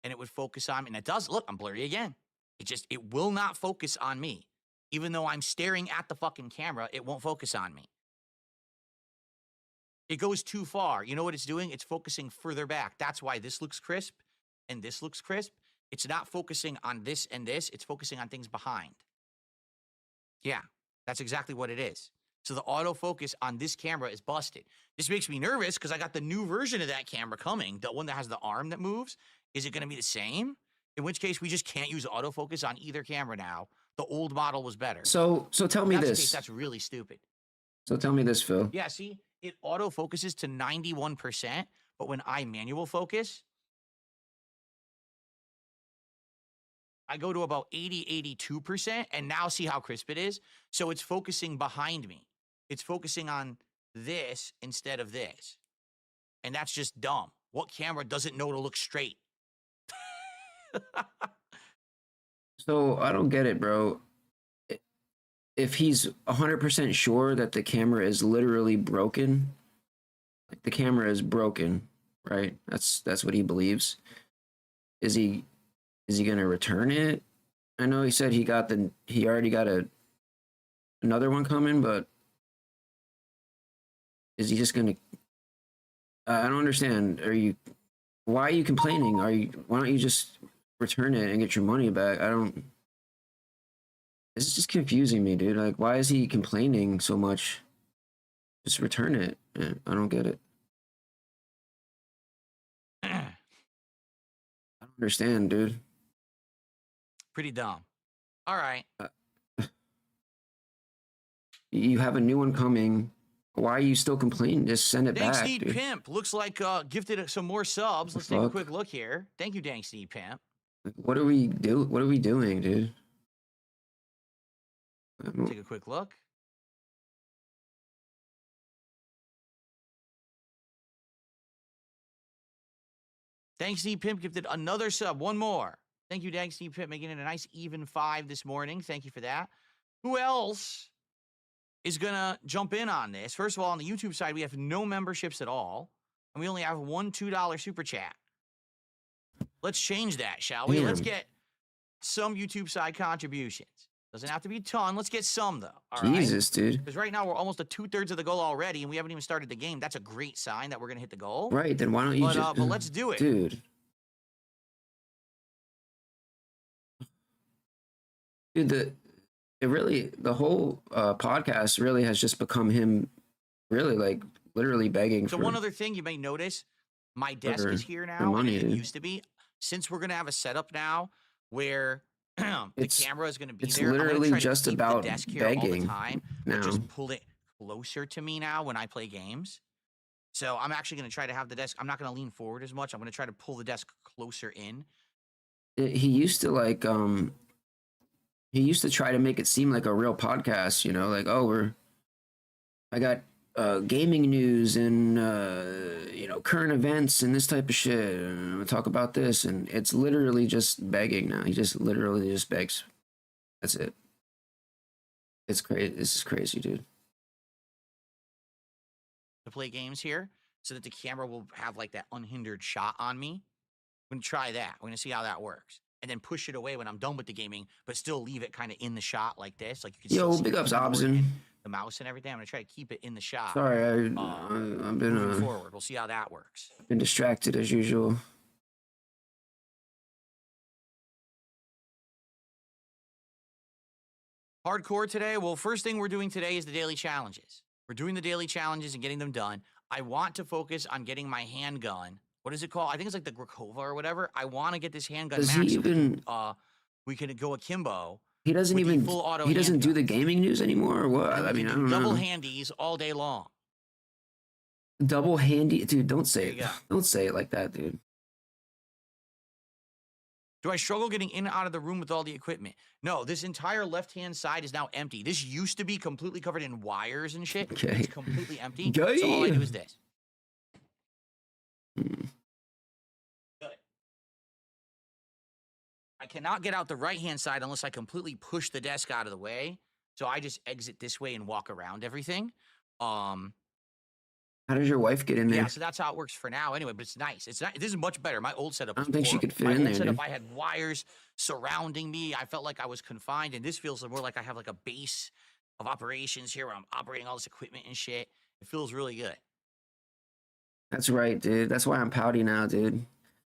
Speaker 1: and it would focus on me. And it does. Look, I'm blurry again. It will not focus on me. Even though I'm staring at the fucking camera, it won't focus on me. It goes too far. You know what it's doing? It's focusing further back. That's why this looks crisp, and this looks crisp. It's not focusing on this and this. It's focusing on things behind. Yeah, that's exactly what it is. So the autofocus on this camera is busted. This makes me nervous because I got the new version of that camera coming, the one that has the arm that moves. Is it going to be the same? In which case, we just can't use autofocus on either camera now. The old model was better.
Speaker 2: So tell me this.
Speaker 1: That's really stupid.
Speaker 2: So tell me this, Phil.
Speaker 1: Yeah, see, it autofocuses to 91%, but when I manual focus, I go to about 80, 82%, and now see how crisp it is? So it's focusing behind me. It's focusing on this instead of this. And that's just dumb. What camera doesn't know to look straight?
Speaker 2: So I don't get it, bro. If he's 100% sure that the camera is literally broken, like the camera is broken, right? That's what he believes. Is he gonna return it? I know he said he already got another one coming, but is he just gonna? I don't understand. Why are you complaining? Why don't you just return it and get your money back? This is just confusing me, dude. Like, why is he complaining so much? Just return it. Yeah, I don't get it. I don't understand, dude.
Speaker 1: Pretty dumb. All right.
Speaker 2: You have a new one coming. Why are you still complaining? Just send it back.
Speaker 1: Dank Sneed Pimp looks like gifted some more subs. Let's take a quick look here. Thank you, Dank Sneed Pimp.
Speaker 2: What are we doing, dude?
Speaker 1: Take a quick look. Dank Sneed Pimp gifted another sub. One more. Thank you, Dank Sneed Pimp, making it a nice even 5 this morning. Thank you for that. Who else is going to jump in on this? First of all, on the YouTube side, we have no memberships at all. And we only have one $2 super chat. Let's change that, shall we?
Speaker 2: Damn.
Speaker 1: Let's get some YouTube side contributions. Doesn't have to be a ton. Let's get some, though. All
Speaker 2: Jesus,
Speaker 1: right?
Speaker 2: dude.
Speaker 1: Because right now we're almost at 2/3 of the goal already, and we haven't even started the game. That's a great sign that we're going to hit the goal.
Speaker 2: Right, then why don't you
Speaker 1: but let's do it.
Speaker 2: Dude. Dude, the whole podcast really has just become him really, like, literally begging
Speaker 1: so
Speaker 2: for...
Speaker 1: one other thing you may notice, my desk is here now, and it used to be. Since we're going to have a setup now where... the camera is going to be
Speaker 2: it's
Speaker 1: there.
Speaker 2: Literally
Speaker 1: I'm
Speaker 2: just
Speaker 1: keep
Speaker 2: about
Speaker 1: the desk here
Speaker 2: begging
Speaker 1: all the time,
Speaker 2: now.
Speaker 1: but just pull it closer to me now when I play games. So I'm actually going to try to have the desk. I'm not going to lean forward as much. I'm going to try to pull the desk closer in.
Speaker 2: He used to like he used to try to make it seem like a real podcast, you know, like, oh, I got gaming news and you know, current events and this type of shit, and I'm gonna talk about this, and it's literally just begging now. He just literally just begs. That's it. It's crazy. This is crazy, dude.
Speaker 1: To play games here so that the camera will have like that unhindered shot on me. I'm gonna try that. We're gonna see how that works. And then push it away when I'm done with the gaming, but still leave it kind of in the shot like this. Like you can still see
Speaker 2: big ups, Obson.
Speaker 1: The mouse and everything. I'm gonna try to keep it in the shot.
Speaker 2: Sorry, I've been
Speaker 1: moving forward. We'll see how that works.
Speaker 2: Been distracted as usual.
Speaker 1: Hardcore today. Well, first thing we're doing today is the daily challenges. We're doing the daily challenges and getting them done. I want to focus on getting my handgun. What is it called? I think it's like the Grakova or whatever. I want to get this handgun
Speaker 2: Does
Speaker 1: max.
Speaker 2: He even,
Speaker 1: we can go akimbo.
Speaker 2: He doesn't even.
Speaker 1: Full auto
Speaker 2: he doesn't do the gaming news anymore, or what? I mean, I don't know.
Speaker 1: Double handies all day long.
Speaker 2: Double handy, dude. Don't say it. Don't say it like that, dude.
Speaker 1: Do I struggle getting in and out of the room with all the equipment? No, this entire left-hand side is now empty. This used to be completely covered in wires and shit.
Speaker 2: Okay.
Speaker 1: It's completely empty. So all I do is this.
Speaker 2: Hmm.
Speaker 1: I cannot get out the right-hand side unless I completely push the desk out of the way. So I just exit this way and walk around everything.
Speaker 2: How does your wife get in there?
Speaker 1: Yeah, so that's how it works for now anyway, but it's nice. It's not, this is much better. My old setup was
Speaker 2: I don't think
Speaker 1: horrible.
Speaker 2: she could fit in there,
Speaker 1: setup, I had wires surrounding me. I felt like I was confined, and this feels more like I have like a base of operations here where I'm operating all this equipment and shit. It feels really good.
Speaker 2: That's right, dude. That's why I'm pouty now, dude.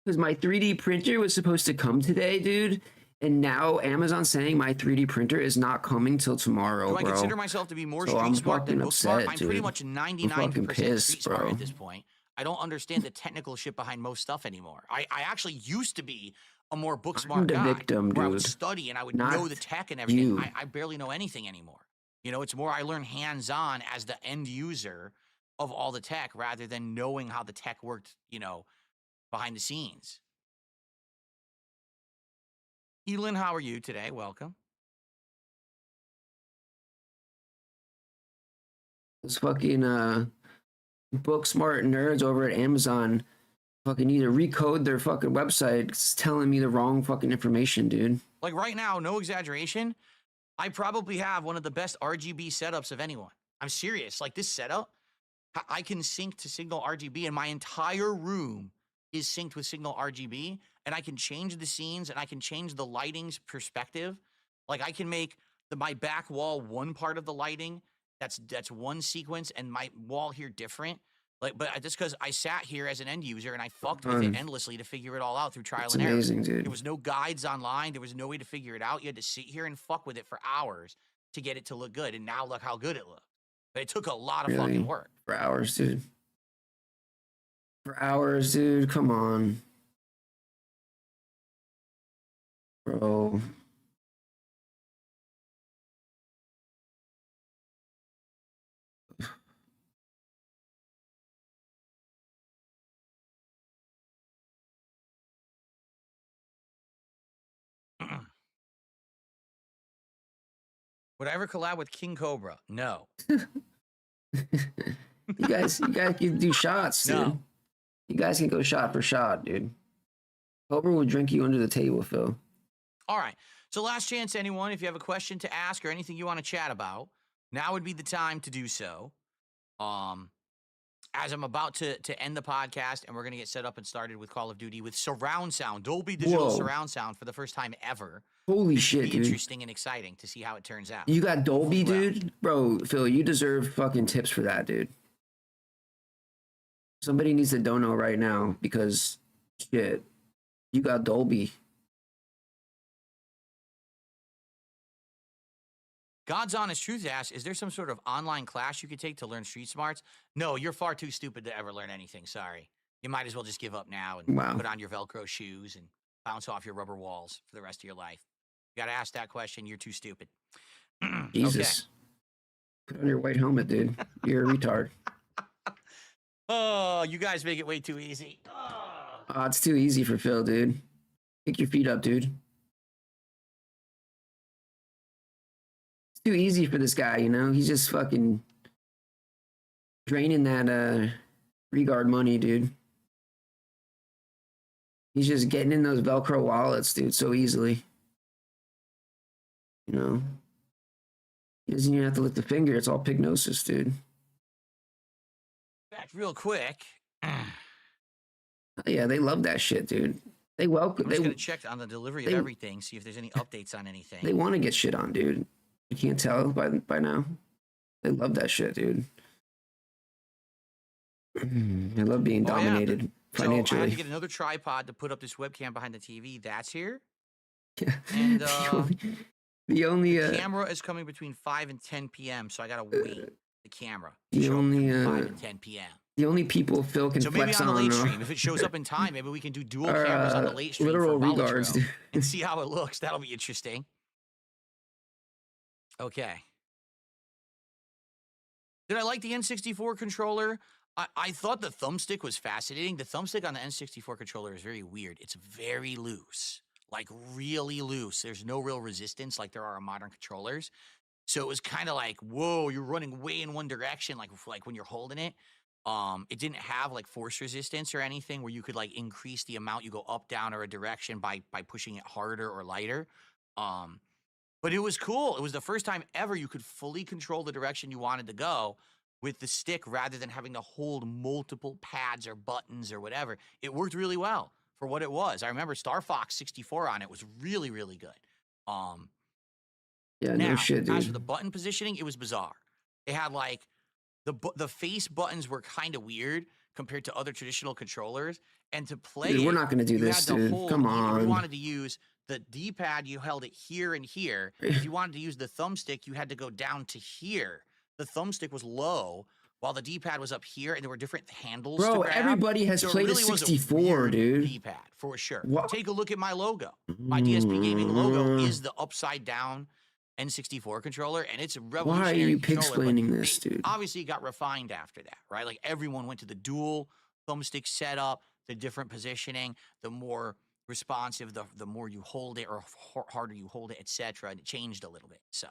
Speaker 2: Because my 3D printer was supposed to come today, dude. And now Amazon's saying my 3D printer is not coming till tomorrow,
Speaker 1: bro. Do I consider myself to be more street smart than book smart? I'm pretty much 99% street smart at this point. I don't understand the technical shit behind most stuff anymore. I actually used to be a more book smart guy.
Speaker 2: Victim,
Speaker 1: where I
Speaker 2: dude.
Speaker 1: would study and I would know the tech and everything. I barely know anything anymore. You know, it's more I learn hands-on as the end user of all the tech rather than knowing how the tech worked, you know, behind the scenes. Elin, how are you today? Welcome.
Speaker 2: Those fucking book smart nerds over at Amazon fucking need to recode their fucking website. It's telling me the wrong fucking information, dude.
Speaker 1: Like right now, no exaggeration, I probably have one of the best RGB setups of anyone. I'm serious. Like this setup, I can sync to signal RGB and my entire room is synced with signal RGB, and I can change the scenes and I can change the lighting's perspective. Like I can make my back wall one part of the lighting, that's one sequence, and my wall here different. Like, but just because I sat here as an end user and I fucked with it endlessly to figure it all out through trial and error.
Speaker 2: Amazing, dude.
Speaker 1: There was no guides online. There was no way to figure it out. You had to sit here and fuck with it for hours to get it to look good. And now look how good it looked. But it took a lot of fucking work.
Speaker 2: For hours, dude. For hours, dude. Come on. Bro.
Speaker 1: Would I ever collab with King Cobra? No.
Speaker 2: You guys can do shots, dude.
Speaker 1: No.
Speaker 2: You guys can go shot for shot, dude. Cobra will drink you under the table, Phil.
Speaker 1: All right. So last chance, anyone, if you have a question to ask or anything you want to chat about, now would be the time to do so. as I'm about to end the podcast, and we're going to get set up and started with Call of Duty with surround sound, Dolby Digital surround sound for the first time ever.
Speaker 2: Holy
Speaker 1: this
Speaker 2: shit,
Speaker 1: should be
Speaker 2: dude.
Speaker 1: interesting and exciting to see how it turns out.
Speaker 2: You got Dolby, dude? Bro, Phil, you deserve fucking tips for that, dude. Somebody needs to dono right now because, shit, you got Dolby.
Speaker 1: God's Honest Truth asks, is there some sort of online class you could take to learn street smarts? No, you're far too stupid to ever learn anything. Sorry. You might as well just give up now and put on your Velcro shoes and bounce off your rubber walls for the rest of your life. You got to ask that question. You're too stupid.
Speaker 2: Jesus. Okay. Put on your white helmet, dude. You're a retard.
Speaker 1: Oh, you guys make it way too easy.
Speaker 2: Oh, it's too easy for Phil, dude. Pick your feet up, dude. It's too easy for this guy, you know? He's just fucking draining that regard money, dude. He's just getting in those Velcro wallets, dude, so easily. You know? He doesn't even have to lift a finger. It's all pignosis, dude.
Speaker 1: Back real quick.
Speaker 2: Yeah, they love that shit, dude. They welcome.
Speaker 1: I'm just gonna check on the delivery of everything, see if there's any updates on anything.
Speaker 2: They want to get shit on, dude. You can't tell by now. They love that shit, dude. They love being dominated financially.
Speaker 1: So I had to get another tripod to put up this webcam behind the TV. That's here.
Speaker 2: Yeah.
Speaker 1: And
Speaker 2: the only
Speaker 1: camera is coming between 5 and 10 p.m. So I gotta wait the camera.
Speaker 2: The only
Speaker 1: 5 and 10 p.m.
Speaker 2: The only people Phil can
Speaker 1: so
Speaker 2: flex
Speaker 1: maybe on the late stream, if it shows up in time, maybe we can do dual cameras on the late stream
Speaker 2: literal
Speaker 1: for
Speaker 2: regards, dude.
Speaker 1: and see how it looks. That'll be interesting. Okay. Did I like the N64 controller? I thought the thumbstick was fascinating. The thumbstick on the N64 controller is very weird. It's very loose, like really loose. There's no real resistance like there are on modern controllers. So it was kind of like, whoa, you're running way in one direction, like when you're holding it. It didn't have like force resistance or anything where you could like increase the amount you go up, down, or a direction by pushing it harder or lighter. But it was cool. It was the first time ever you could fully control the direction you wanted to go with the stick rather than having to hold multiple pads or buttons or whatever. It worked really well for what it was. I remember Star Fox 64 on it was really, really good.
Speaker 2: Yeah,
Speaker 1: now,
Speaker 2: no shit, dude.
Speaker 1: As for the button positioning, it was bizarre. It had like the face buttons were kind of weird compared to other traditional controllers. And to play
Speaker 2: dude, we're not going to do this, dude. Come on.
Speaker 1: If you wanted to use the D-pad, you held it here and here. If you wanted to use the thumbstick, you had to go down to here. The thumbstick was low, while the D-pad was up here, and there were different handles.
Speaker 2: Bro,
Speaker 1: to grab.
Speaker 2: everybody has played a 64, dude.
Speaker 1: D-pad for sure.
Speaker 2: What?
Speaker 1: Take a look at my logo. My DSP Gaming logo is the upside down N64 controller, and it's a revolutionary.
Speaker 2: Why are you pig-splaining this, dude?
Speaker 1: Obviously, it got refined after that, right? Like everyone went to the dual thumbstick setup, the different positioning, the more responsive, the more you hold it, or harder you hold it, etc. And it changed a little bit. So.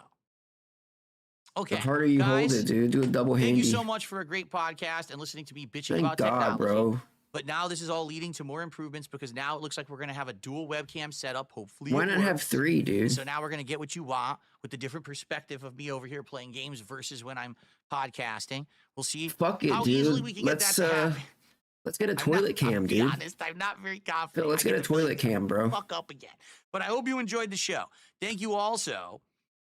Speaker 1: Okay,
Speaker 2: the harder you hold it, dude, do a double handy.
Speaker 1: Thank you so much for a great podcast and listening to me bitching
Speaker 2: Thank
Speaker 1: about
Speaker 2: God,
Speaker 1: technology.
Speaker 2: bro.
Speaker 1: But now this is all leading to more improvements because now it looks like we're going to have a dual webcam setup. Hopefully,
Speaker 2: why not have 3, dude?
Speaker 1: So now we're going to get what you want with the different perspective of me over here playing games versus when I'm podcasting. We'll see how easily we can get that to happen.
Speaker 2: Let's get a toilet cam, dude.
Speaker 1: To be honest, I'm not very confident.
Speaker 2: Phil, let's get a toilet cam, bro.
Speaker 1: Fuck up again. But I hope you enjoyed the show. Thank you also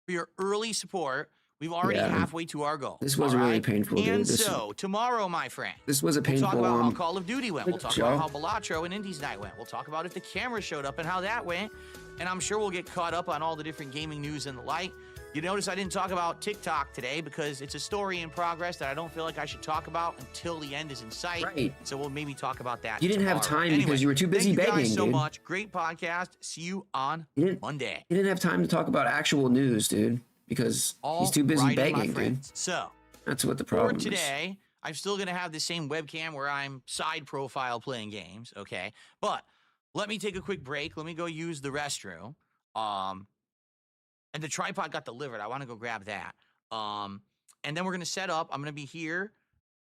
Speaker 1: for your early support. We've already halfway to our goal.
Speaker 2: This was really painful, dude.
Speaker 1: And so, tomorrow, my friend,
Speaker 2: this was a painful
Speaker 1: we'll talk about
Speaker 2: one.
Speaker 1: how Call of Duty went. We'll talk about how Balatro and Indies Night went. We'll talk about if the camera showed up and how that went. And I'm sure we'll get caught up on all the different gaming news and the like. You notice I didn't talk about TikTok today because it's a story in progress that I don't feel like I should talk about until the end is in sight.
Speaker 2: Right.
Speaker 1: So we'll maybe talk about that
Speaker 2: You didn't
Speaker 1: tomorrow.
Speaker 2: have time because you were too busy begging,
Speaker 1: thank you guys so
Speaker 2: dude.
Speaker 1: much. Great podcast. See you on Monday.
Speaker 2: You didn't have time to talk about actual news, dude. Because he's too busy begging, dude.
Speaker 1: So
Speaker 2: that's what the problem
Speaker 1: is. For today, I'm still going to have the same webcam where I'm side profile playing games, okay? But let me take a quick break. Let me go use the restroom. And the tripod got delivered. I want to go grab that. And then we're going to set up. I'm going to be here.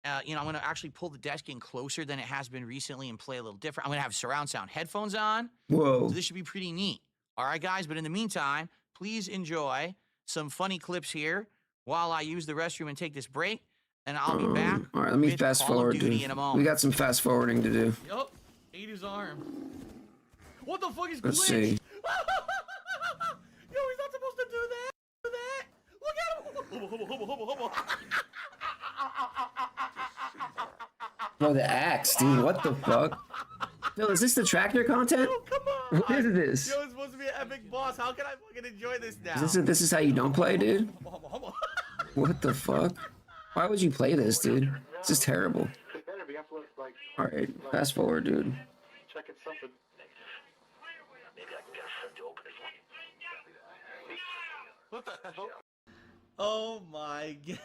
Speaker 1: I'm going to actually pull the desk in closer than it has been recently and play a little different. I'm going to have surround sound headphones on.
Speaker 2: Whoa.
Speaker 1: So this should be pretty neat. All right, guys. But in the meantime, please enjoy some funny clips here while I use the restroom and take this break. and I'll be back.
Speaker 2: All right, let me
Speaker 1: with
Speaker 2: fast
Speaker 1: Call of
Speaker 2: forward,
Speaker 1: Duty
Speaker 2: dude.
Speaker 1: in a moment.
Speaker 2: We got some fast forwarding to do.
Speaker 1: Yup. Ate his arm. What the fuck is glitched?
Speaker 2: Let's see.
Speaker 1: Yo, he's not supposed to do that. Look at him.
Speaker 2: Bro, the axe, dude. What the fuck? Phil, is this the tractor content?
Speaker 1: Yo, come on.
Speaker 2: What is this?
Speaker 1: Yo, it's supposed to be an epic boss. How can I fucking enjoy this now?
Speaker 2: This is how you don't play, dude? What the fuck? Why would you play this, dude? This is terrible. Alright, fast forward, dude.
Speaker 1: What the hell? Oh my god.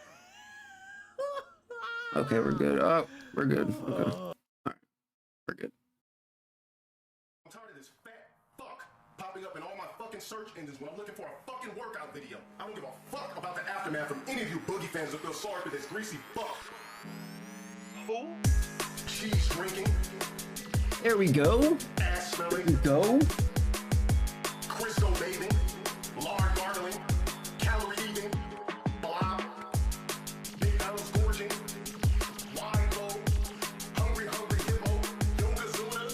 Speaker 2: Okay, we're good. Oh, we're good. Okay. Alright, we're good.
Speaker 3: I'm tired of this fat fuck popping up in all my fucking search engines when I'm looking for a fucking workout video. I don't give a fuck about the aftermath from any of you boogie fans that feel sorry for this greasy fuck. Fool. Cheese drinking.
Speaker 2: There we go.
Speaker 3: Ass
Speaker 2: There
Speaker 3: smelling.
Speaker 2: we go.
Speaker 3: Crisco bathing. Lard gargling. Calorie eating. Blob. Big Al's gorging. Wide low. Hungry hippo. Yokozuna.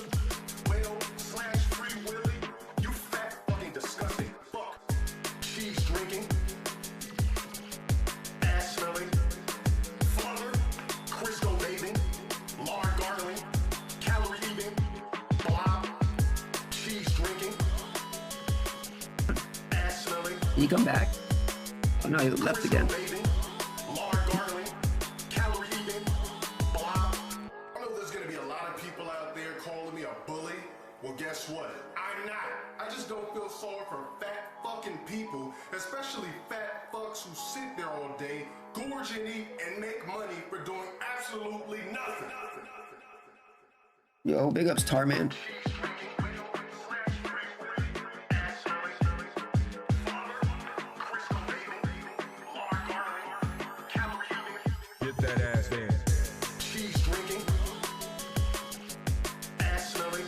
Speaker 3: Whale / Free Willy. You fat fucking disgusting fuck. Cheese drinking. Ass smelling. Flubber. Crisco bathing. Lard gargling. Calorie eating. Blob. Cheese drinking. Ass smelling.
Speaker 2: Can you come back? Oh no, he left again.
Speaker 3: Lard gargling, calorie eating, blob. I know there's gonna be a lot of people out there calling me a bully. Well, guess what? I'm not. I just don't feel sorry for fat fucking people, especially fat fucks who sit there all day, gorge and eat, and make money for doing absolutely nothing.
Speaker 2: Yo, big ups, Tarman.
Speaker 3: Get that ass in. Cheese drinking. Ass smelling.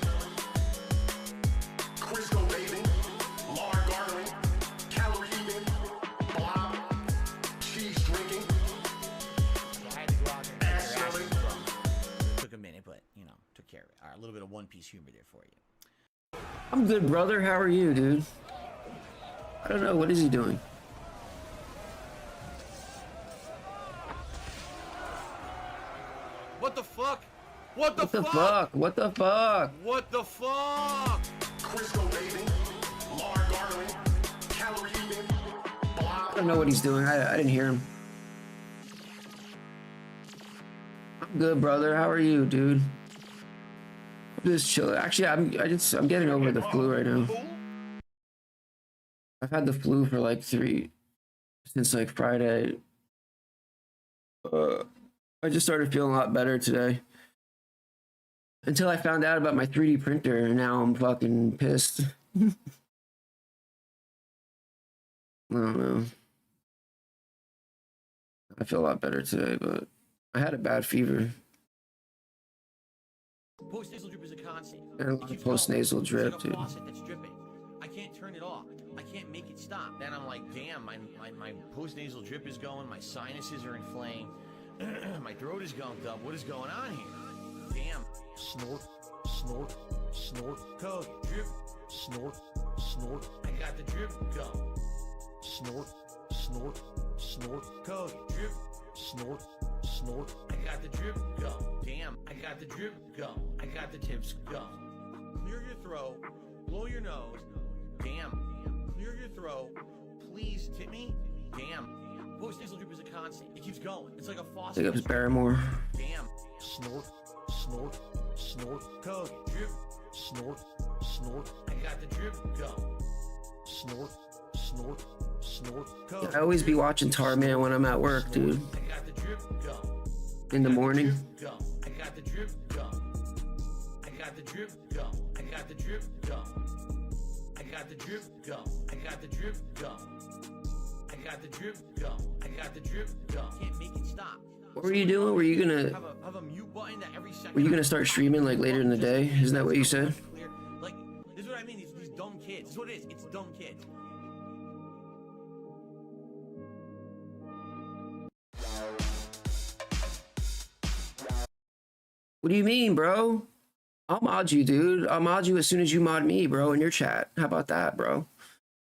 Speaker 3: Crisco bathing. Lard gargling. Calorie eating. Blob. Cheese drinking.
Speaker 1: I had to go out there and
Speaker 3: Ass
Speaker 1: get your
Speaker 3: smelling.
Speaker 1: asses drunk. Took a minute, but you know, took care of it. All right, a little bit of One Piece humor there for you.
Speaker 2: I'm good, brother. How are you, dude? I don't know. What is he doing?
Speaker 1: What the fuck? What the
Speaker 2: What the
Speaker 1: fuck?
Speaker 2: fuck? What the fuck?
Speaker 1: What the fuck?
Speaker 3: Crisco bathing. Lard gargling. Calorie eating.
Speaker 2: I
Speaker 3: Blob.
Speaker 2: don't know what he's doing. I didn't hear him. I'm good, brother. How are you, dude? I'm just chilling. Actually, I'm getting over the flu right now. I've had the flu for like since like Friday. I just started feeling a lot better today. Until I found out about my 3D printer, and now I'm fucking pissed. I don't know. I feel a lot better today, but I had a bad fever.
Speaker 1: Post-nasal drip is a constant.
Speaker 2: And a lot of post-nasal drip,
Speaker 1: It's like a
Speaker 2: dude.
Speaker 1: faucet that's dripping. I can't turn it off. I can't make it stop. Then I'm like, damn, my post-nasal drip is going. My sinuses are inflamed. My throat is gunked up. What is going on here? Damn. Snort, snort, snort. Code. Drip. Snort, snort. I got the drip going. Snort, snort, snort. Code. Drip. Snort, snort. I got the drip going. Damn. I got the drip going. I got the tips going. Clear your throat. Blow your nose. Damn. Clear your throat. Please tip me. Damn. Post-nasal drip is a constant. It keeps going. It's like a faucet.
Speaker 2: Big ups, Barrymore.
Speaker 1: Damn. Snort, snort, snort. Code. Drip. Snort, snort. I got the drip going. Snort, snort, snort. Code.
Speaker 2: I always be watching Tarman when I'm at work, dude.
Speaker 1: I got the drip going.
Speaker 2: In the morning.
Speaker 1: I got the drip going. I got the drip going. I got the drip going. I got the drip going. I got the drip going. I got the drip going. I got the drip going. Can't make it stop.
Speaker 2: What were you doing? Were you gonna
Speaker 1: Have a mute button that every second.
Speaker 2: Were you gonna start streaming like later in the day? Isn't that what you said?
Speaker 1: Clear. Like, this is what I mean. These dumb kids. This is what it is. It's dumb kids.
Speaker 2: What do you mean, bro? I'll mod you, dude. I'll mod you as soon as you mod me, bro, in your chat. How about that, bro?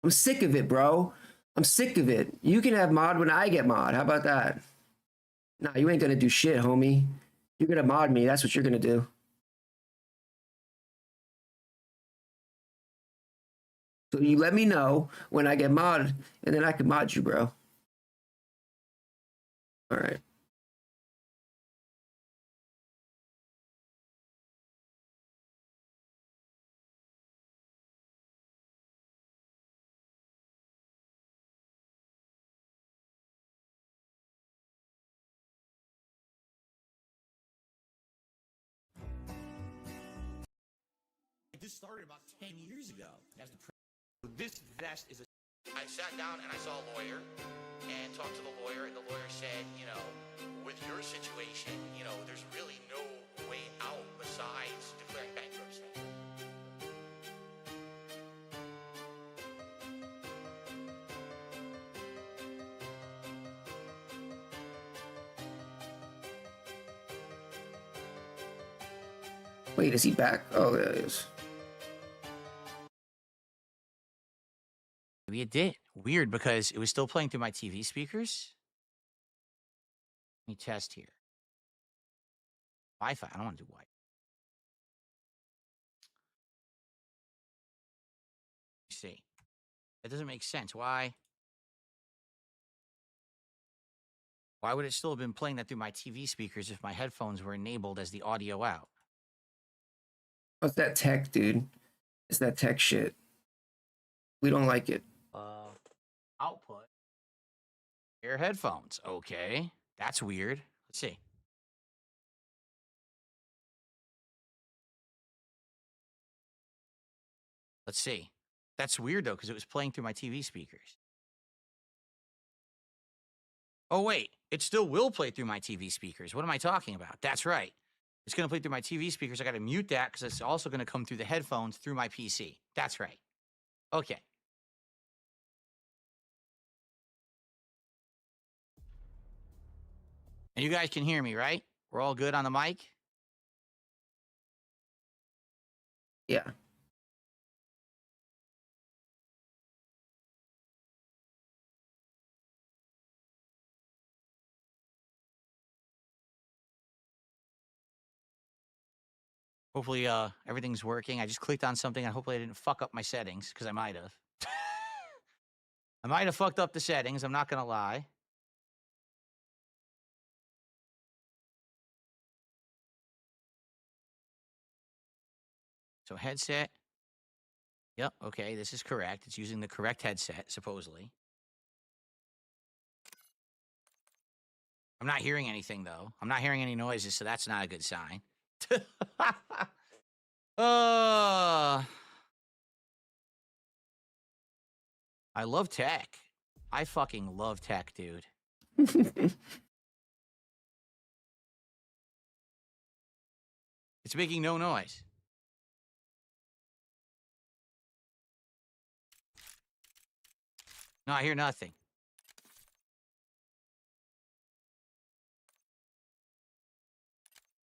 Speaker 2: I'm sick of it, bro. I'm sick of it. You can have mod when I get mod. How about that? Nah, you ain't gonna do shit, homie. You're gonna mod me. That's what you're gonna do. So you let me know when I get mod, and then I can mod you, bro. All right.
Speaker 1: This started about 10 years ago. This vest is a... I sat down and I saw a lawyer and talked to the lawyer, and the lawyer said, you know, with your situation, you know, there's really no way out besides declaring bankruptcy.
Speaker 2: Wait, is he back? Oh, there he is.
Speaker 1: Maybe it did. Weird, because it was still playing through my TV speakers. Let me test here. Wi-Fi. I don't want to do Wi-Fi. See. That doesn't make sense. Why? Why would it still have been playing that through my TV speakers if my headphones were enabled as the audio out?
Speaker 2: What's that tech, dude? It's that tech shit. We don't like it.
Speaker 1: Output. Air headphones. Okay. That's weird. Let's see. Let's see. That's weird, though, because it was playing through my TV speakers. Oh, wait. It still will play through my TV speakers. What am I talking about? That's right. It's going to play through my TV speakers. I got to mute that because it's also going to come through the headphones through my PC. That's right. Okay. And you guys can hear me, right? We're all good on the mic?
Speaker 2: Yeah.
Speaker 1: Hopefully, everything's working. I just clicked on something, and hopefully I didn't fuck up my settings, because I might have. I might have fucked up the settings. I'm not going to lie. So headset. Yep, okay, this is correct. It's using the correct headset, supposedly. I'm not hearing anything, though. I'm not hearing any noises, so that's not a good sign. I love tech. I fucking love tech, dude. It's making no noise. No, I hear nothing.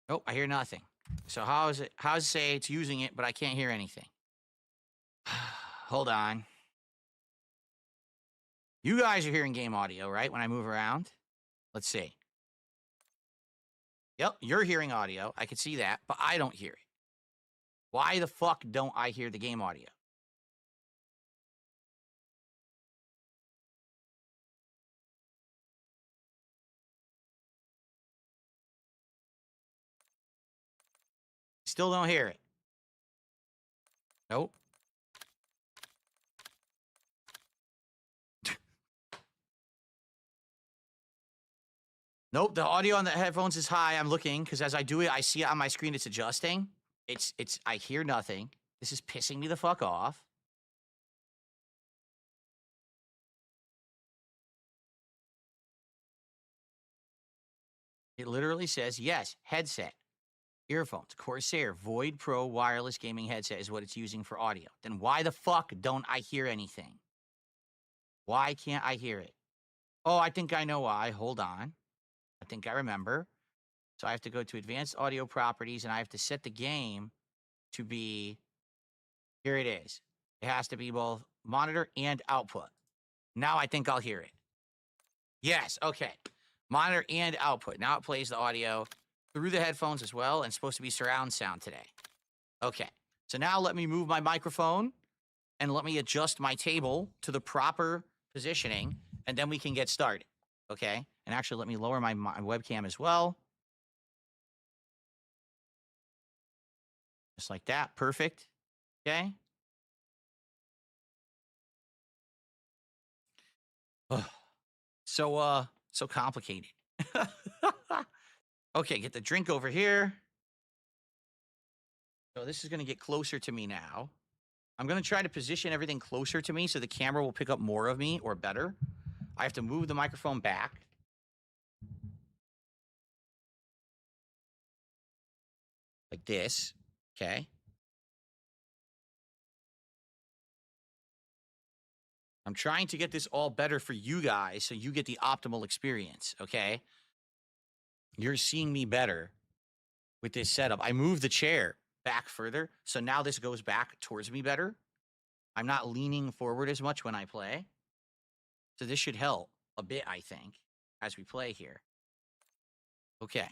Speaker 1: Nope, I hear nothing. So how's it say it's using it, but I can't hear anything? Hold on. You guys are hearing game audio, right? When I move around? Let's see. Yep, you're hearing audio. I can see that, but I don't hear it. Why the fuck don't I hear the game audio? Still don't hear it. Nope. Nope, the audio on the headphones is high. I'm looking, because as I do it, I see it on my screen. It's adjusting. I hear nothing. This is pissing me the fuck off. It literally says, yes, headset. Earphones, Corsair, Void Pro wireless gaming headset is what it's using for audio. Then why the fuck don't I hear anything? Why can't I hear it? Oh, I think I know why. Hold on. I think I remember. So I have to go to advanced audio properties and I have to set the game to be, here it is. It has to be both monitor and output. Now I think I'll hear it. Yes, okay. Monitor and output. Now it plays the audio through the headphones as well, and it's supposed to be surround sound today. Okay, so now let me move my microphone and let me adjust my table to the proper positioning, and then we can get started, okay? And actually, let me lower my webcam as well. Just like that, perfect, okay? Ugh. So complicated. Okay, get the drink over here. So this is going to get closer to me now. I'm going to try to position everything closer to me so the camera will pick up more of me or better. I have to move the microphone back. Like this, okay? I'm trying to get this all better for you guys so you get the optimal experience, okay? You're seeing me better with this setup. I moved the chair back further, so now this goes back towards me better. I'm not leaning forward as much when I play. So this should help a bit, I think, as we play here. Okay.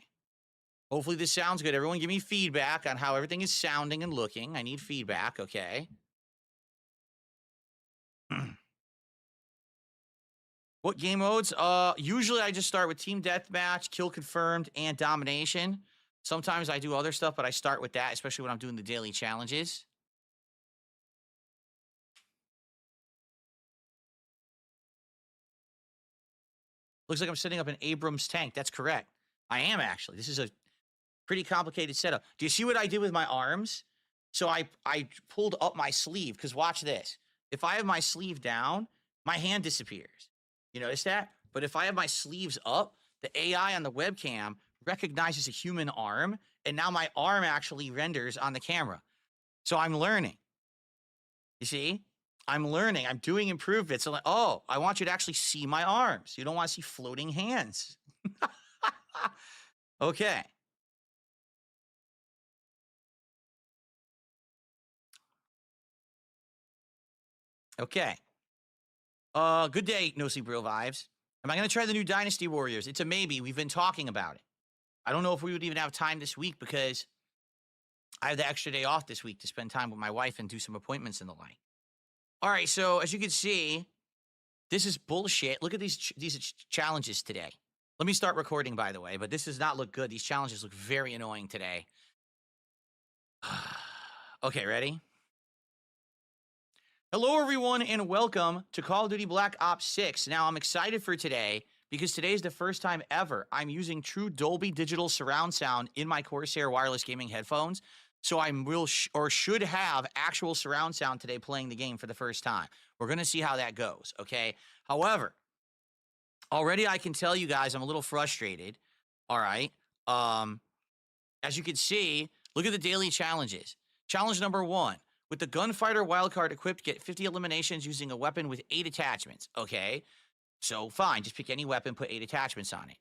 Speaker 1: Hopefully this sounds good. Everyone give me feedback on how everything is sounding and looking. I need feedback, okay? What game modes? Usually I just start with team deathmatch, kill confirmed, and domination. Sometimes I do other stuff, but I start with that, especially when I'm doing the daily challenges. Looks like I'm setting up an Abrams tank. That's correct. I am, actually. This is a pretty complicated setup. Do you see what I did with my arms? So I pulled up my sleeve, because watch this. If I have my sleeve down, my hand disappears. You notice that? But if I have my sleeves up, the AI on the webcam recognizes a human arm, and now my arm actually renders on the camera. So I'm learning. You see? I'm learning. I'm doing improvements. So like, oh, I want you to actually see my arms. You don't want to see floating hands. Okay. Okay. Good day, No Sleep Real Vibes. Am I going to try the new Dynasty Warriors? It's a maybe. We've been talking about it. I don't know if we would even have time this week because I have the extra day off this week to spend time with my wife and do some appointments and the like. All right, so as you can see, this is bullshit. Look at these challenges today. Let me start recording, by the way, but this does not look good. These challenges look very annoying today. Okay, ready? Hello, everyone, and welcome to Call of Duty Black Ops 6. Now, I'm excited for today because today is the first time ever I'm using true Dolby Digital surround sound in my Corsair wireless gaming headphones. So I should have actual surround sound today playing the game for the first time. We're going to see how that goes, okay? However, already I can tell you guys I'm a little frustrated, all right? As you can see, look at the daily challenges. Challenge number 1. With the Gunfighter wildcard equipped, get 50 eliminations using a weapon with 8 attachments. Okay, so fine, just pick any weapon, put 8 attachments on it.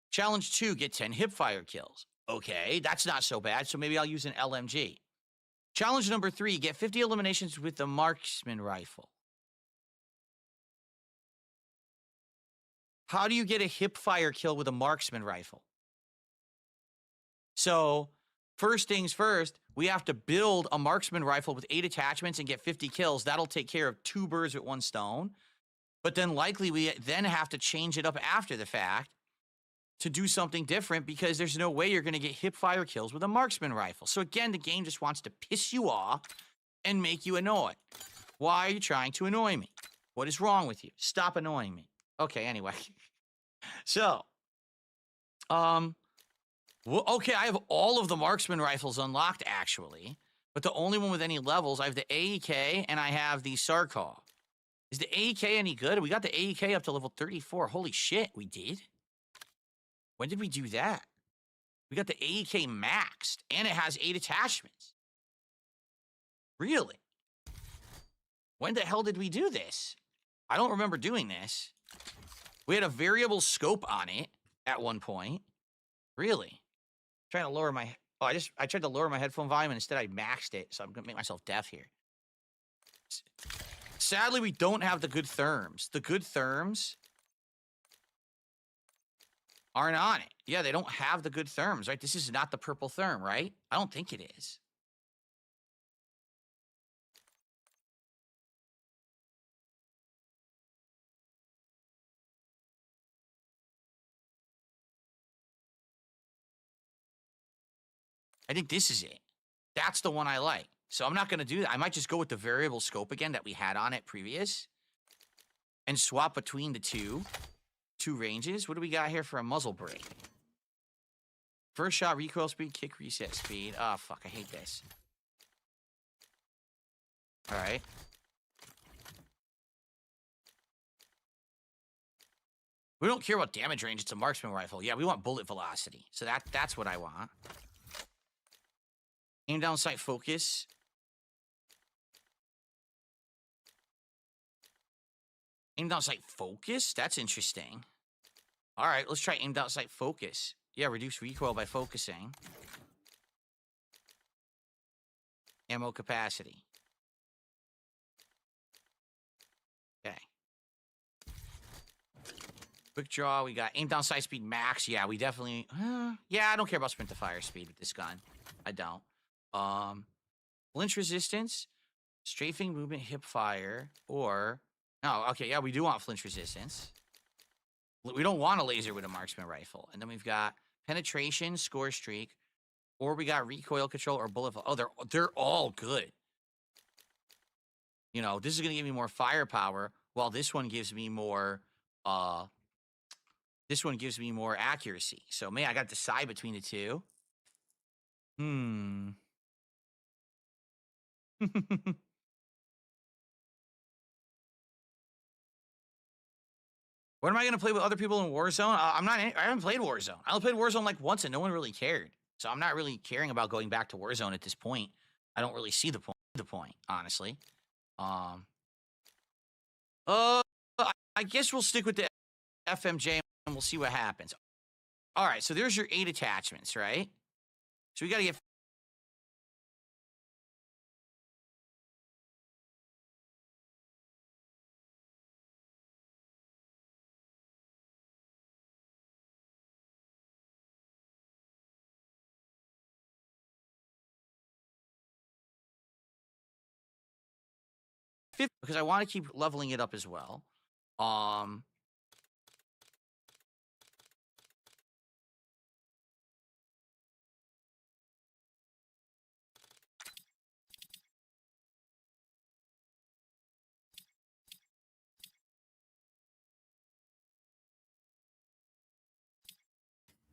Speaker 1: Challenge 2, get 10 hipfire kills. Okay, that's not so bad, so maybe I'll use an LMG. Challenge number 3, get 50 eliminations with the marksman rifle. How do you get a hipfire kill with a marksman rifle? So, first things first, we have to build a marksman rifle with 8 attachments and get 50 kills. That'll take care of 2 birds with 1 stone. But then likely we then have to change it up after the fact to do something different because there's no way you're going to get hipfire kills with a marksman rifle. So again, the game just wants to piss you off and make you annoyed. Why are you trying to annoy me? What is wrong with you? Stop annoying me. Okay, anyway. So, well, okay, I have all of the marksman rifles unlocked, actually. But the only one with any levels, I have the AEK and I have the Sarkov. Is the AEK any good? We got the AEK up to level 34. Holy shit, we did? When did we do that? We got the AEK maxed, and it has 8 attachments. Really? When the hell did we do this? I don't remember doing this. We had a variable scope on it at one point. Really? Trying to lower my. Oh, I tried to lower my headphone volume and instead I maxed it, so I'm gonna make myself deaf here. Sadly, we don't have the good therms. The good therms aren't on it. Yeah, they don't have the good therms, right? This is not the purple therm, right? I don't think it is. I think this is it. That's the one I like. So I'm not going to do that. I might just go with the variable scope again that we had on it previous and swap between the two ranges. What do we got here for a muzzle brake? First shot, recoil speed, kick reset speed. Oh, fuck. I hate this. All right. We don't care about damage range. It's a marksman rifle. Yeah, we want bullet velocity. So that's what I want. Aim down sight focus. Aim down sight focus? That's interesting. All right, let's try aim down sight focus. Yeah, reduce recoil by focusing. Ammo capacity. Okay. Quick draw, we got aim down sight speed max. Yeah, we definitely... yeah, I don't care about sprint to fire speed with this gun. I don't. Flinch resistance, strafing movement, hip fire, or... Oh, okay, yeah, we do want flinch resistance. We don't want a laser with a marksman rifle. And then we've got penetration, score streak, or we got recoil control or bullet... Oh, they're all good. You know, this is going to give me more firepower, while this one gives me more... this one gives me more accuracy. So, man, I got to decide between the two. What am I going to play with other people in Warzone? I haven't played Warzone. I only played Warzone like once and no one really cared. So I'm not really caring about going back to Warzone at this point. I don't really see the point, honestly. I guess we'll stick with the FMJ and we'll see what happens. All right, so there's your 8 attachments, right? So we got to get... because I want to keep leveling it up as well.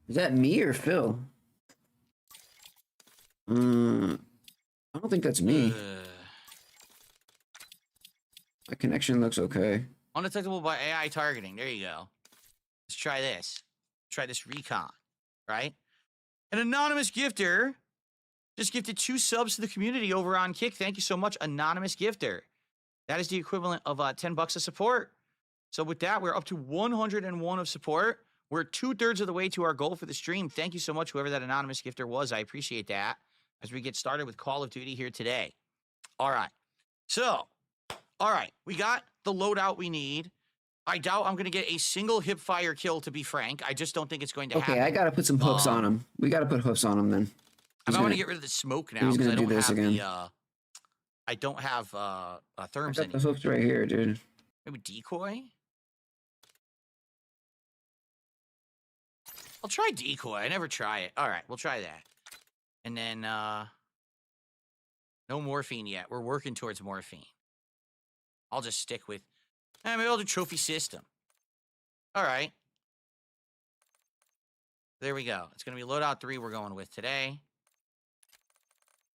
Speaker 2: Is that me or Phil? I don't think that's me. My connection looks okay.
Speaker 1: Undetectable by AI targeting. There you go. Let's try this. Try this recon, right? An anonymous gifter just gifted 2 subs to the community over on Kick. Thank you so much, anonymous gifter. That is the equivalent of $10 of support. So with that, we're up to 101 of support. We're 2/3 of the way to our goal for the stream. Thank you so much, whoever that anonymous gifter was. I appreciate that as we get started with Call of Duty here today. All right. So, all right. We got the loadout we need. I doubt I'm going to get a single hip fire kill, to be frank. I just don't think it's going to happen.
Speaker 2: Okay, I got to put some hooks on him. We got to put hooks on him then.
Speaker 1: I might want to get rid of the smoke now because I don't have the... I don't have therms
Speaker 2: I got the hooks right here, dude.
Speaker 1: Maybe decoy? I'll try decoy. I never try it. All right, we'll try that. And then, no morphine yet. We're working towards morphine. I'll just stick with, maybe I'll do trophy system. All right. There we go. It's going to be loadout 3 we're going with today.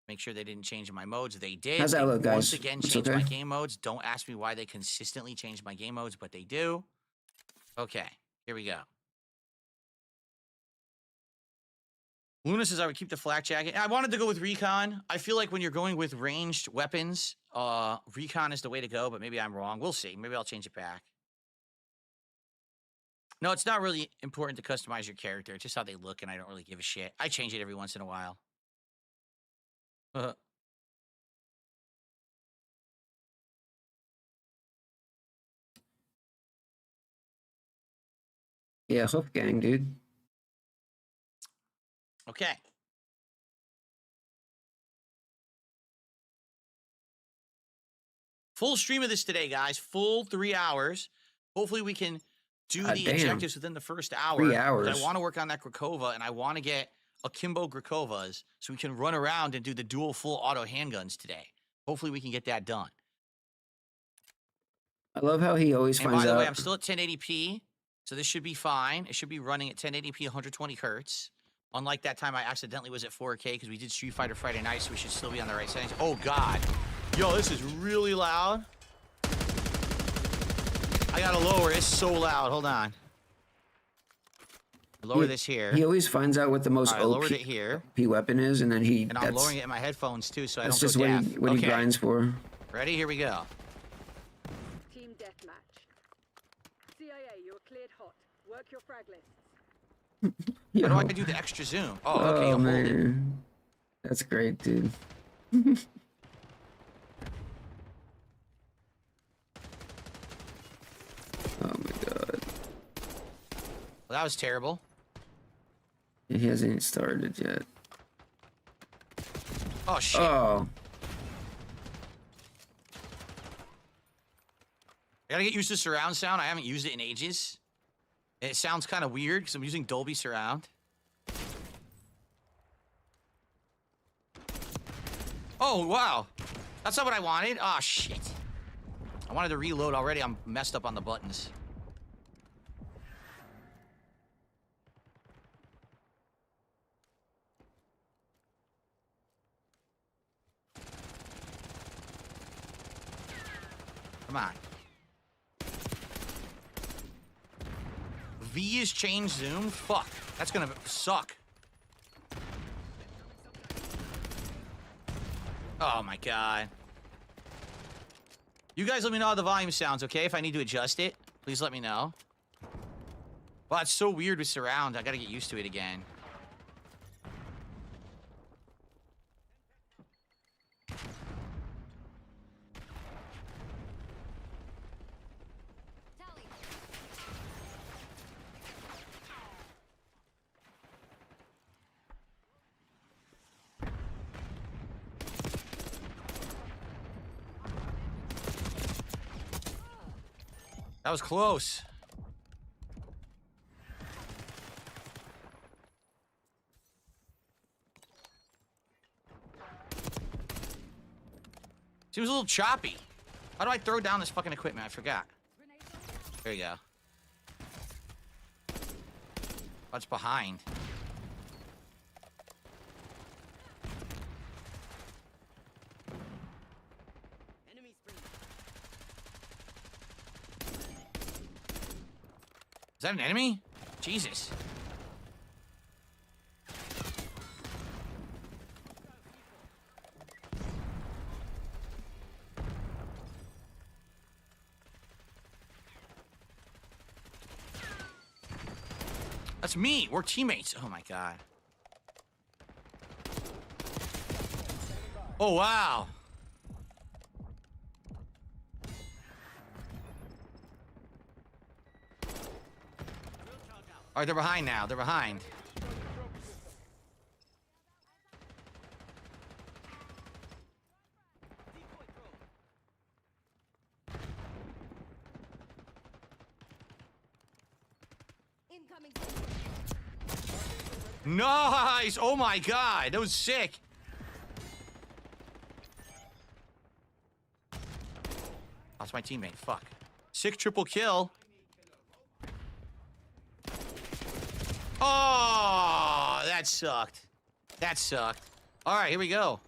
Speaker 1: Make sure they didn't change my modes. They did.
Speaker 2: How's that look, guys?
Speaker 1: Once again, change my game modes. Don't ask me why they consistently change my game modes, but they do. Okay, here we go. Luna says I would keep the flak jacket. I wanted to go with recon. I feel like when you're going with ranged weapons, recon is the way to go, but maybe I'm wrong. We'll see. Maybe I'll change it back. No, it's not really important to customize your character. It's just how they look, and I don't really give a shit. I change it every once in a while.
Speaker 2: Yeah, Hoof Gang, dude.
Speaker 1: Okay. Full stream of this today, guys. Full 3 hours. Hopefully we can do the objectives within the first hour.
Speaker 2: 3 hours.
Speaker 1: I want to work on that Grakova, and I want to get akimbo Grakovas so we can run around and do the dual full auto handguns today. Hopefully we can get that done.
Speaker 2: I love how he always finds out.
Speaker 1: By the way, I'm still at 1080p, so this should be fine. It should be running at 1080p, 120 hertz. Unlike that time I accidentally was at 4K because we did Street Fighter Friday night, so we should still be on the right settings. Oh, God. Yo, this is really loud. I gotta lower. It's so loud. Hold on. Lower this here.
Speaker 2: He always finds out what the most
Speaker 1: I lowered it here.
Speaker 2: OP weapon is, and then he.
Speaker 1: And I'm lowering it in my headphones too, so I don't go deaf.
Speaker 2: That's just what he grinds for.
Speaker 1: Ready? Here we go.
Speaker 4: Team deathmatch. CIA, you're cleared hot. Work your frag lists.
Speaker 1: How do I do the extra zoom? Oh, okay.
Speaker 2: Oh, man. That's great, dude. Oh my God.
Speaker 1: Well, that was terrible.
Speaker 2: He hasn't even started yet.
Speaker 1: Oh, shit.
Speaker 2: Oh.
Speaker 1: I gotta get used to surround sound. I haven't used it in ages. It sounds kind of weird because I'm using Dolby Surround. Oh, wow. That's not what I wanted. Oh, shit. I wanted to reload already. I'm messed up on the buttons. Come on. V is change zoom? Fuck. That's gonna suck. Oh my God. You guys let me know how the volume sounds, okay? If I need to adjust it, please let me know. Wow, it's so weird with surround. I gotta get used to it again. That was close. Seems a little choppy. How do I throw down this fucking equipment? I forgot. There you go. What's behind? Is that an enemy? Jesus. That's me. We're teammates. Oh my God. Oh, wow. All right, they're behind now. They're behind. Nice! Oh my God, that was sick. That's my teammate. Fuck. Sick triple kill. Oh, that sucked. That sucked. All right, here we go.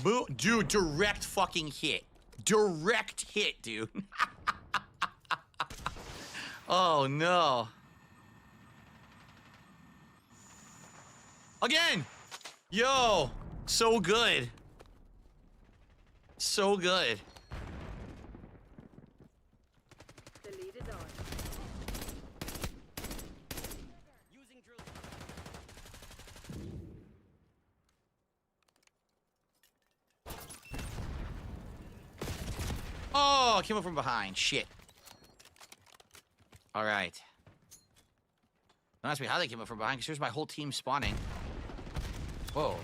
Speaker 1: Boo, dude, direct fucking hit. Direct hit, dude. Oh, no. Again. Yo. So good. So good.
Speaker 4: The lead is on.
Speaker 1: Oh, came up from behind. Shit. All right. Don't ask me how they came up from behind, because here's my whole team spawning. Whoa.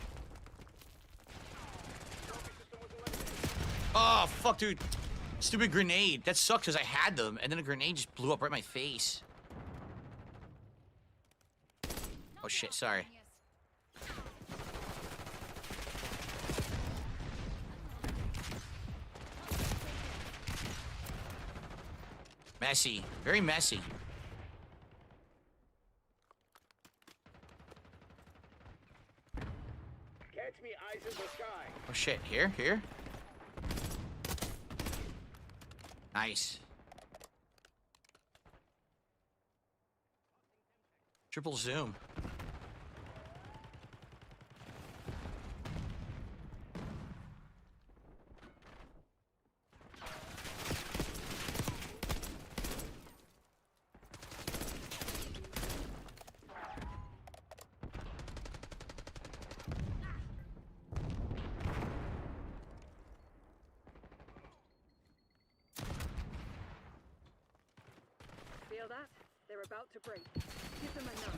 Speaker 1: Oh, fuck, dude. Stupid grenade. That sucks, because I had them, and then a grenade just blew up right in my face. Oh, shit, sorry. Messy. Very messy.
Speaker 5: Catch me, eyes in the sky.
Speaker 1: Oh, shit. Here? Here? Nice. Triple zoom.
Speaker 4: Feel that? They're about to break. Give them enough.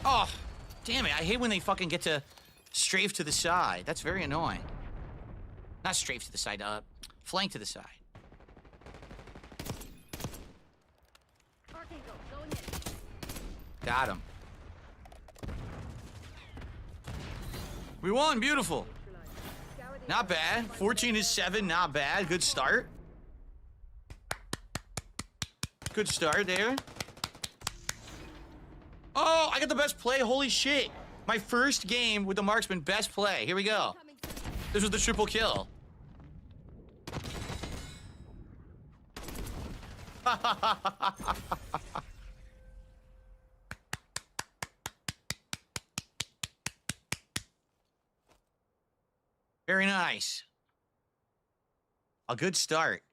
Speaker 1: Oh, damn it. I hate when they fucking get to strafe to the side. That's very annoying. Not strafe to the side, flank to the side.
Speaker 4: Parking go, going in.
Speaker 1: Got him. We won, beautiful.
Speaker 4: Scour the
Speaker 1: Not
Speaker 4: area.
Speaker 1: bad. 14 is 7, not bad. Good start. Good start there. Oh, I got the best play. Holy shit. My first game with the marksman, best play. Here we go. This was the triple kill. Very nice. A good start.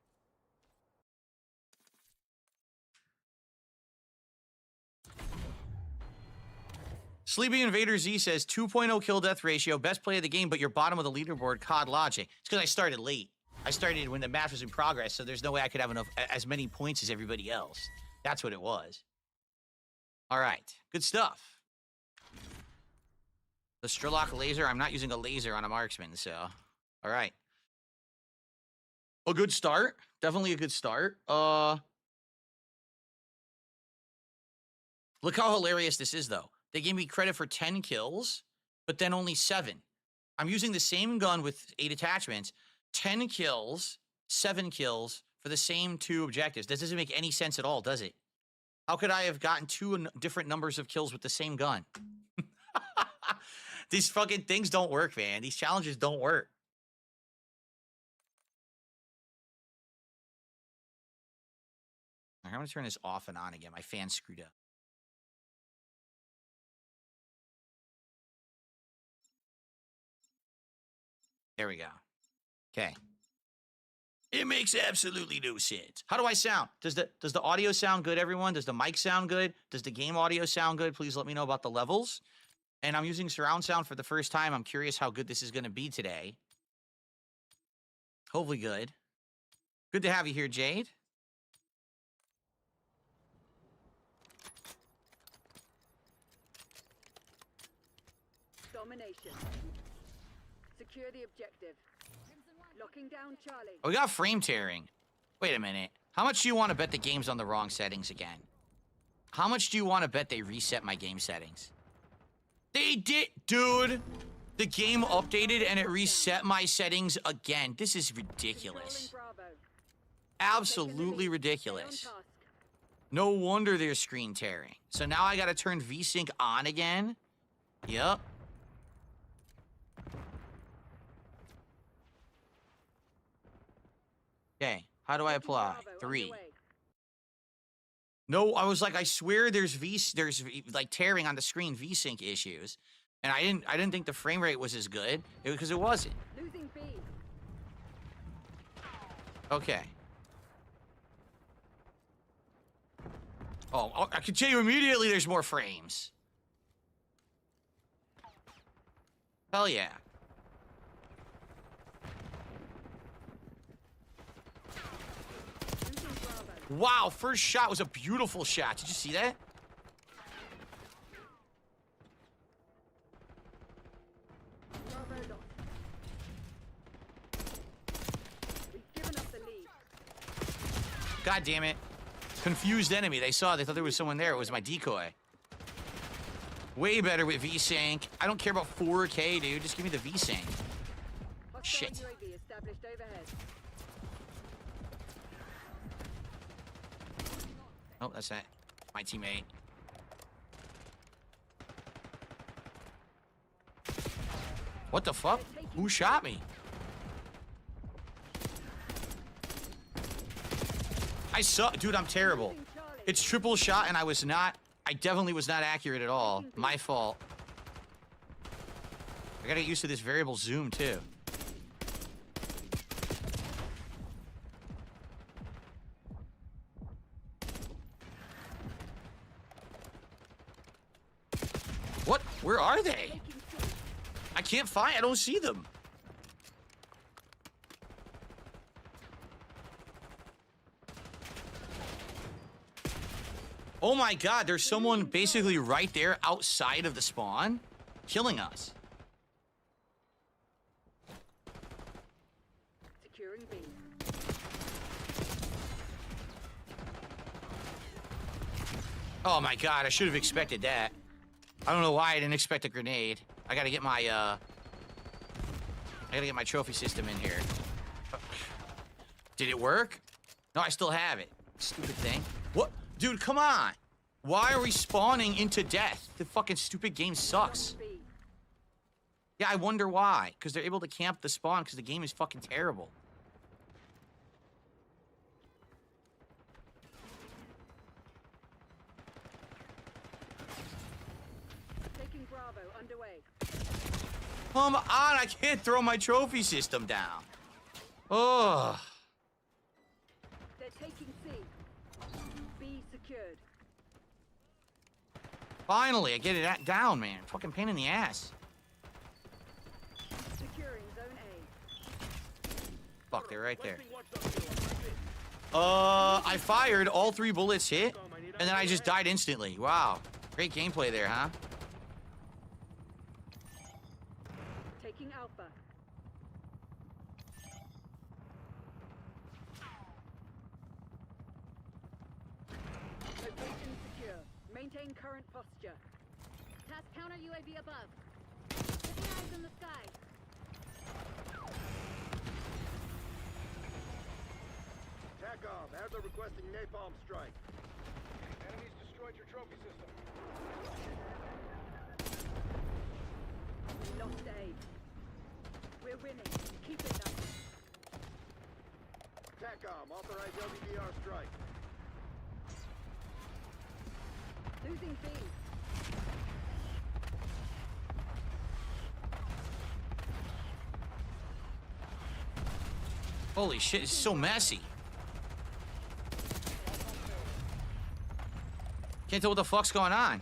Speaker 1: Sleepy Invader Z says 2.0 kill death ratio, best play of the game, but you're bottom of the leaderboard, COD logic. It's because I started late. I started when the match was in progress, so there's no way I could have as many points as everybody else. That's what it was. All right, good stuff. The Strelok laser, I'm not using a laser on a marksman, so. All right. A good start. Definitely a good start. Look how hilarious this is, though. They gave me credit for 10 kills, but then only 7. I'm using the same gun with 8 attachments. 10 kills, 7 kills for the same 2 objectives. This doesn't make any sense at all, does it? How could I have gotten 2 different numbers of kills with the same gun? These fucking things don't work, man. These challenges don't work. I'm going to turn this off and on again. My fan's screwed up. There we go. Okay. It makes absolutely no sense. How do I sound? Does the audio sound good, everyone? Does the mic sound good? Does the game audio sound good? Please let me know about the levels. And I'm using surround sound for the first time. I'm curious how good this is going to be today. Hopefully good. Good to have you here, Jade.
Speaker 4: Domination. Secure the objective. Locking down Charlie.
Speaker 1: Oh, we got frame tearing. Wait a minute. How much do you want to bet the game's on the wrong settings again? How much do you want to bet they reset my game settings? They did, dude. The game updated and it reset my settings again. This is ridiculous. Absolutely ridiculous. No wonder they're screen tearing. So now I gotta turn VSync on again. Yep. Okay, how do I apply? 3. No, I was like, I swear there's like tearing on the screen VSync issues, and I didn't think the frame rate was as good because it wasn't.
Speaker 4: Losing B.
Speaker 1: Okay. Oh, I can tell you immediately there's more frames. Hell yeah.
Speaker 4: Losing Bravo.
Speaker 1: Wow, first shot was a beautiful shot. Did you see that?
Speaker 4: Bravo lost. We've given up the lead.
Speaker 1: God damn it. Confused enemy. They thought there was someone there. It was my decoy. Way better with VSync. I don't care about 4K, dude. Just give me the VSync.
Speaker 4: Hostile
Speaker 1: Shit.
Speaker 4: UAV established overhead.
Speaker 1: Oh, that's that. My teammate. What the fuck? Who shot me? I suck. Dude, I'm terrible.
Speaker 4: Losing Charlie.
Speaker 1: It's triple shot and I definitely was not accurate at all. My fault. I gotta get used to this variable zoom too. What? Where are they?
Speaker 4: Taking C.
Speaker 1: I can't find. I don't see them. Oh my god, there's someone basically right there outside of the spawn, killing us.
Speaker 4: Securing B.
Speaker 1: Oh my god, I should have expected that. I don't know why I didn't expect a grenade. I gotta get my trophy system in here. Did it work? No, I still have it. Stupid thing. What? Dude, come on. Why are we spawning into death? The fucking stupid game sucks.
Speaker 4: B.
Speaker 1: Yeah, I wonder why. Because they're able to camp the spawn because the game is fucking terrible.
Speaker 4: Taking Bravo underway.
Speaker 1: Come on, I can't throw my trophy system down. Oh.
Speaker 4: They're taking C. B secured.
Speaker 1: Finally, I get it down, man. Fucking pain in the ass.
Speaker 4: Securing zone A.
Speaker 1: Fuck, they're right there. I fired, all 3 bullets hit, and then I just died instantly. Wow. Great gameplay there, huh?
Speaker 4: Taking Alpha. Location secure. Maintain current posture.
Speaker 6: Task counter UAV above. Keeping eyes in the sky.
Speaker 5: TACOM, as they're requesting napalm strike. Enemies destroyed your trophy system.
Speaker 4: We lost A. We're winning. Keep it up.
Speaker 5: TACOM, authorized LVDR strike.
Speaker 4: Losing B.
Speaker 1: Holy shit, it's so messy. Can't tell what the fuck's going on.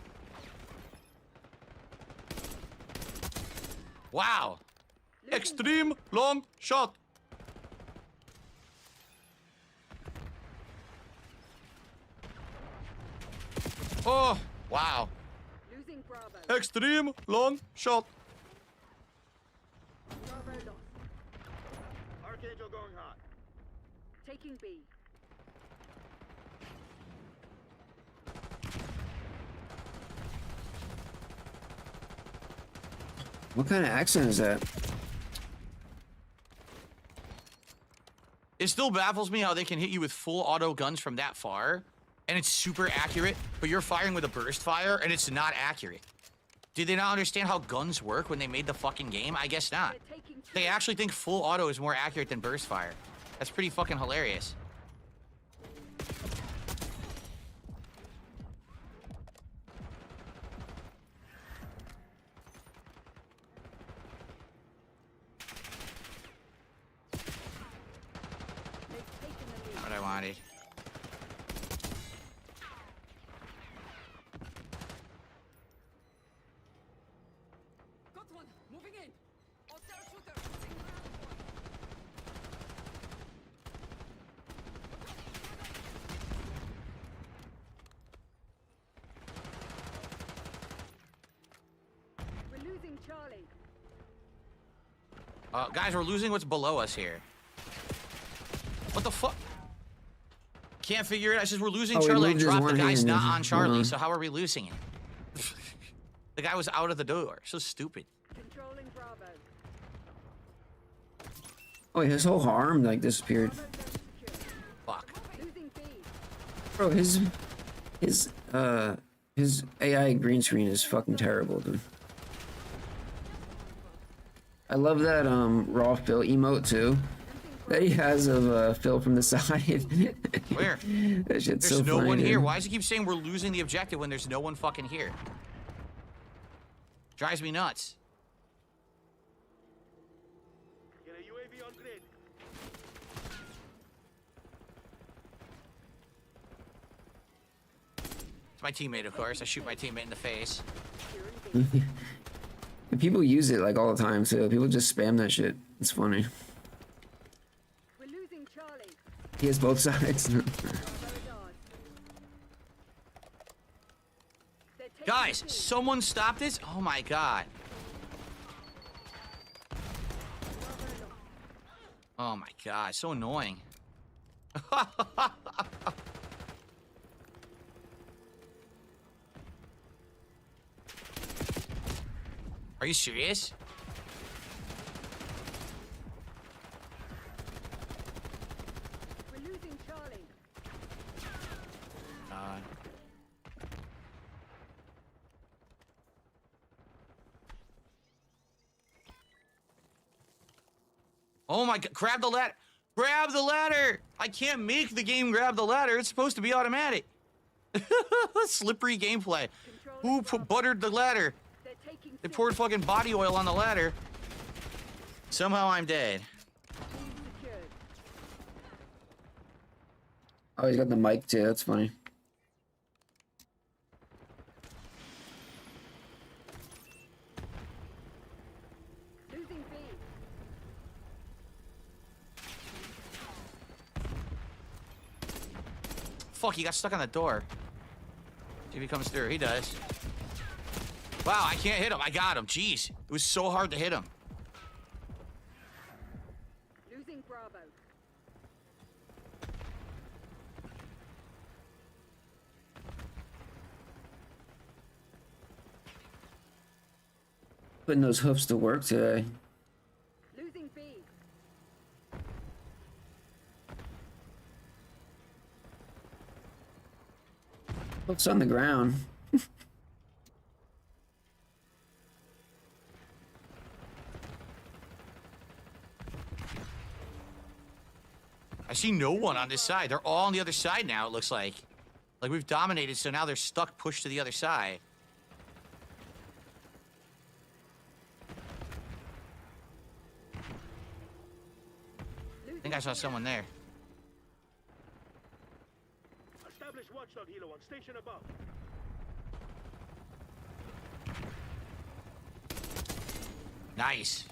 Speaker 1: Wow. Extreme long shot. Oh, wow.
Speaker 4: Losing Bravo.
Speaker 1: Extreme long shot.
Speaker 4: Bravo lost.
Speaker 5: Archangel going hot.
Speaker 4: Taking B.
Speaker 2: What kind of accent is that?
Speaker 1: It still baffles me how they can hit you with full auto guns from that far, and it's super accurate, but you're firing with a burst fire, and it's not accurate. Did they not understand how guns work when they made the fucking game? I guess not.
Speaker 4: They're taking two.
Speaker 1: They actually think full auto is more accurate than burst fire. That's pretty fucking hilarious.
Speaker 7: Moving in. Hostile shooter. Using ground point.
Speaker 4: We're losing Charlie.
Speaker 1: Guys, we're losing what's below us here. What the fuck? Can't figure it out. It's just we're losing Charlie. I dropped the guy's not on Charlie, so how are we losing it? The guy was out of the door. So stupid.
Speaker 4: Controlling Bravo.
Speaker 2: Oh, his whole arm like disappeared.
Speaker 4: Bravo zone secure.
Speaker 1: Fuck.
Speaker 4: Losing B.
Speaker 2: Bro, his AI green screen is fucking terrible, dude. I love that raw Phil emote too. That he has of Phil from the side.
Speaker 1: Where?
Speaker 2: That shit's
Speaker 1: There's
Speaker 2: so
Speaker 1: no
Speaker 2: funny,
Speaker 1: one
Speaker 2: dude.
Speaker 1: here. Why does he keep saying we're losing the objective when there's no one fucking here? Drives me nuts.
Speaker 5: Get a UAV on grid.
Speaker 1: It's my teammate, of course. I shoot my teammate in the face.
Speaker 2: And people use it like all the time too. People just spam that shit. It's funny.
Speaker 4: We're losing Charlie.
Speaker 2: He has both sides.
Speaker 4: Bravo is ours. They're taking
Speaker 1: Guys,
Speaker 4: C.
Speaker 1: someone stop this. Oh my god. Oh my god, so annoying. Are you serious?
Speaker 4: We're losing Charlie.
Speaker 1: God. Oh my god, grab the ladder. Grab the ladder. I can't make the game grab the ladder. It's supposed to be automatic. Slippery gameplay. Who buttered the ladder?
Speaker 4: They're taking
Speaker 1: They
Speaker 4: C.
Speaker 1: poured fucking body oil on the ladder. Somehow I'm dead.
Speaker 4: B secured.
Speaker 2: Oh, he's got the mic too. That's funny.
Speaker 4: Losing B.
Speaker 1: Fuck, he got stuck on the door. See if he comes through. He does. Wow, I can't hit him. I got him. Jeez. It was so hard to hit him.
Speaker 4: Losing Bravo.
Speaker 2: Putting those hoofs to work today.
Speaker 4: Losing B.
Speaker 2: Hoofs on the ground.
Speaker 1: I see no one on this side. They're all on the other side now, it looks like. Like we've dominated, so now they're stuck pushed to the other side. I think I saw someone there.
Speaker 5: Establish watchdog helo on station above.
Speaker 1: Nice.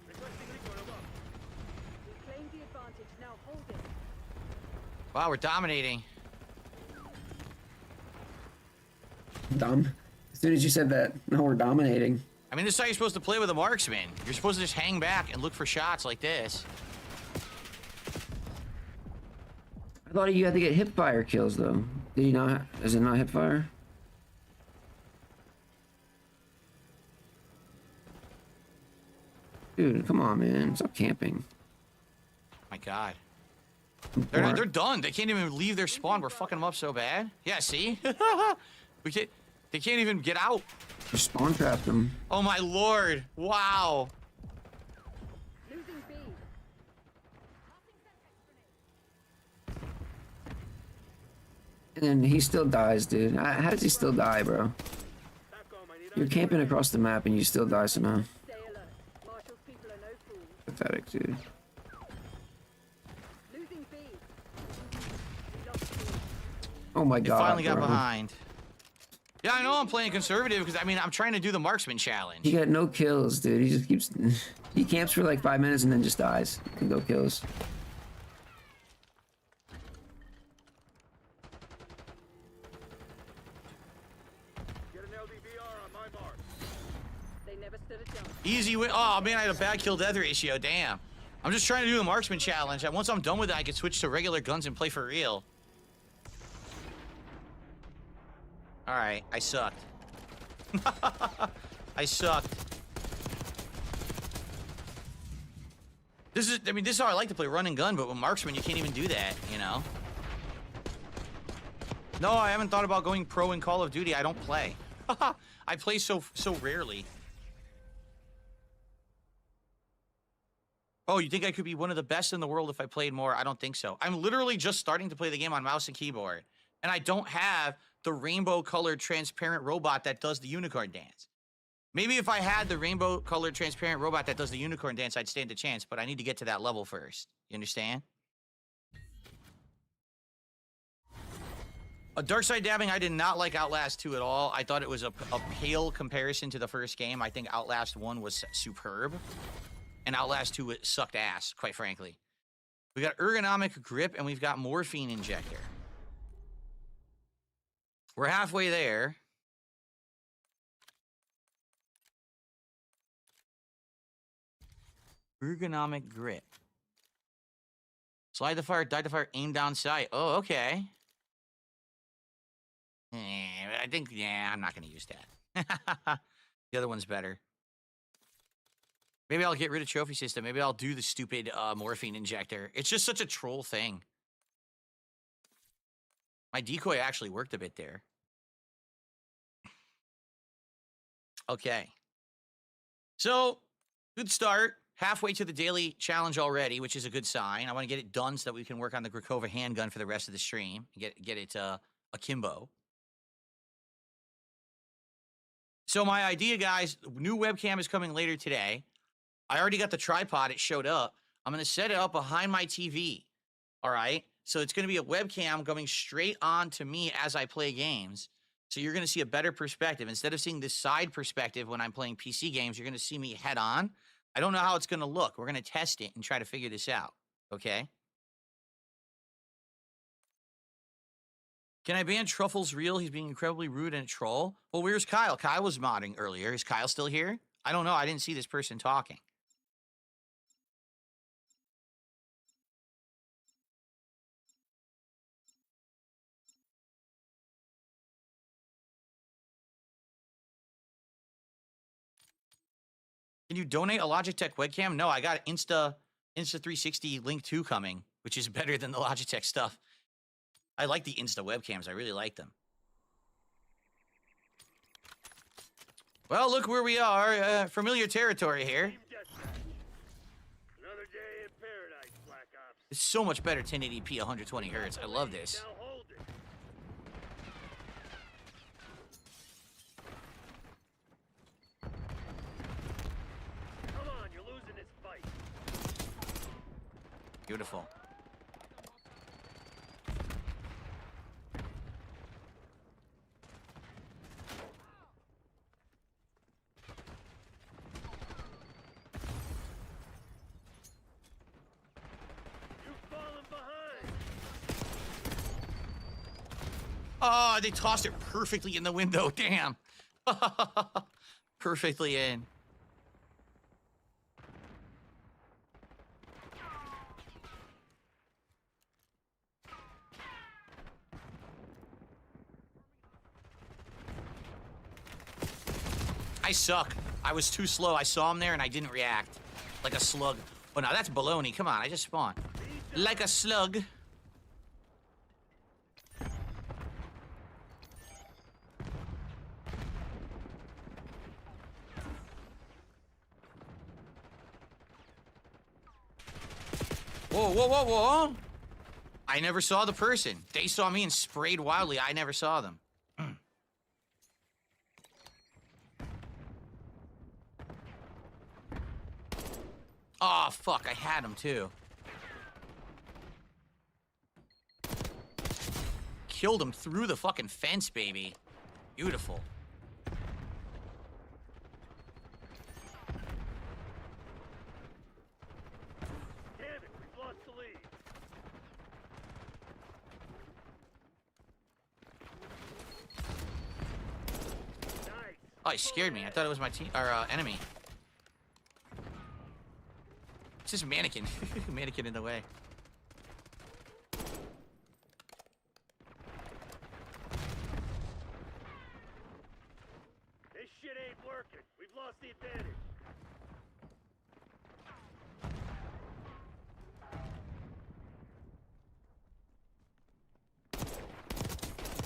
Speaker 5: Requesting recon above.
Speaker 4: We claim the advantage. Now hold it.
Speaker 1: Wow, we're dominating.
Speaker 2: Dumb. As soon as you said that, no, we're dominating.
Speaker 1: I mean, this is how you're supposed to play with a marksman. You're supposed to just hang back and look for shots like this.
Speaker 2: I thought you had to get hip fire kills though. Did you not? Is it not hip fire? Dude, come on, man. Stop camping.
Speaker 1: My God. They're done. They can't even leave their spawn. We're fucking them up so bad. Yeah, see? They can't even get out.
Speaker 2: You spawn trapped them.
Speaker 1: Oh my lord. Wow.
Speaker 4: Losing B.
Speaker 2: And then he still dies, dude. How does he still die, bro?
Speaker 5: TACOM, I need
Speaker 2: You're camping across the map and you still die somehow.
Speaker 4: Stay alert. Marshall's people are no fools.
Speaker 2: Pathetic, dude.
Speaker 4: Losing B.
Speaker 2: Oh my
Speaker 1: They
Speaker 2: god.
Speaker 1: finally got
Speaker 2: bro.
Speaker 1: behind. Yeah, I know I'm playing conservative because I mean I'm trying to do the marksman challenge.
Speaker 2: He got no kills, dude. He just keeps. He camps for like 5 minutes and then just dies. No kills.
Speaker 5: Get an LDVR on my mark.
Speaker 4: They never stood a chance.
Speaker 1: Easy win. Oh man, I had a bad kill death ratio. Damn. I'm just trying to do the marksman challenge. And once I'm done with it, I can switch to regular guns and play for real. All right, I sucked. I sucked. This is how I like to play run and gun, but with marksman, you can't even do that, you know? No, I haven't thought about going pro in Call of Duty. I don't play. I play so rarely. Oh, you think I could be one of the best in the world if I played more? I don't think so. I'm literally just starting to play the game on mouse and keyboard, and I don't have the rainbow-colored transparent robot that does the unicorn dance. Maybe if I had the rainbow-colored transparent robot that does the unicorn dance, I'd stand a chance, but I need to get to that level first. You understand? A Dark Side dabbing, I did not like Outlast 2 at all. I thought it was a pale comparison to the first game. I think Outlast 1 was superb, and Outlast 2 sucked ass, quite frankly. We got ergonomic grip, and we've got morphine injector. We're halfway there. Ergonomic grip. Slide the fire, die the fire, aim down sight. Oh, okay. I think, yeah, I'm not going to use that. The other one's better. Maybe I'll get rid of trophy system. Maybe I'll do the stupid morphine injector. It's just such a troll thing. My decoy actually worked a bit there. Okay. So, good start. Halfway to the daily challenge already, which is a good sign. I want to get it done so that we can work on the Grakova handgun for the rest of the stream. Get it akimbo. So my idea, guys, new webcam is coming later today. I already got the tripod. It showed up. I'm going to set it up behind my TV. All right? So it's going to be a webcam going straight on to me as I play games. So you're going to see a better perspective. Instead of seeing this side perspective when I'm playing PC games, you're going to see me head on. I don't know how it's going to look. We're going to test it and try to figure this out. Okay? Can I ban Truffles real? He's being incredibly rude and a troll. Well, where's Kyle? Kyle was modding earlier. Is Kyle still here? I don't know. I didn't see this person talking. Can you donate a Logitech webcam? No, I got Insta 360 Link 2 coming, which is better than the Logitech stuff. I like the Insta webcams. I really like them. Well, look where we are. Familiar territory here.
Speaker 5: Team deathmatch. Another day in paradise, Black Ops.
Speaker 1: It's so much better 1080p, 120 hertz. I love this.
Speaker 5: Now hold it. Come on, you're losing this fight.
Speaker 1: Beautiful.
Speaker 5: You've fallen behind.
Speaker 1: Oh, they tossed it perfectly in the window. Damn. Perfectly in. I suck. I was too slow. I saw him there and I didn't react. Like a slug. Oh, no, that's baloney. Come on, I just spawned. Like a slug. Whoa, whoa, whoa, whoa. I never saw the person. They saw me and sprayed wildly. I never saw them. Oh, fuck. I had him, too. killed him through the fucking fence, baby. Beautiful.
Speaker 5: Damn it, we've lost the lead. Nice.
Speaker 1: Oh, he scared me. I thought it was my team or enemy. It's just mannequin. Mannequin in the way.
Speaker 5: This shit ain't working. We've lost the advantage.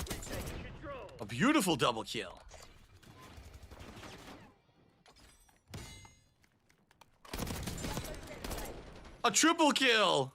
Speaker 5: We're taking control.
Speaker 1: A beautiful double kill. A triple kill.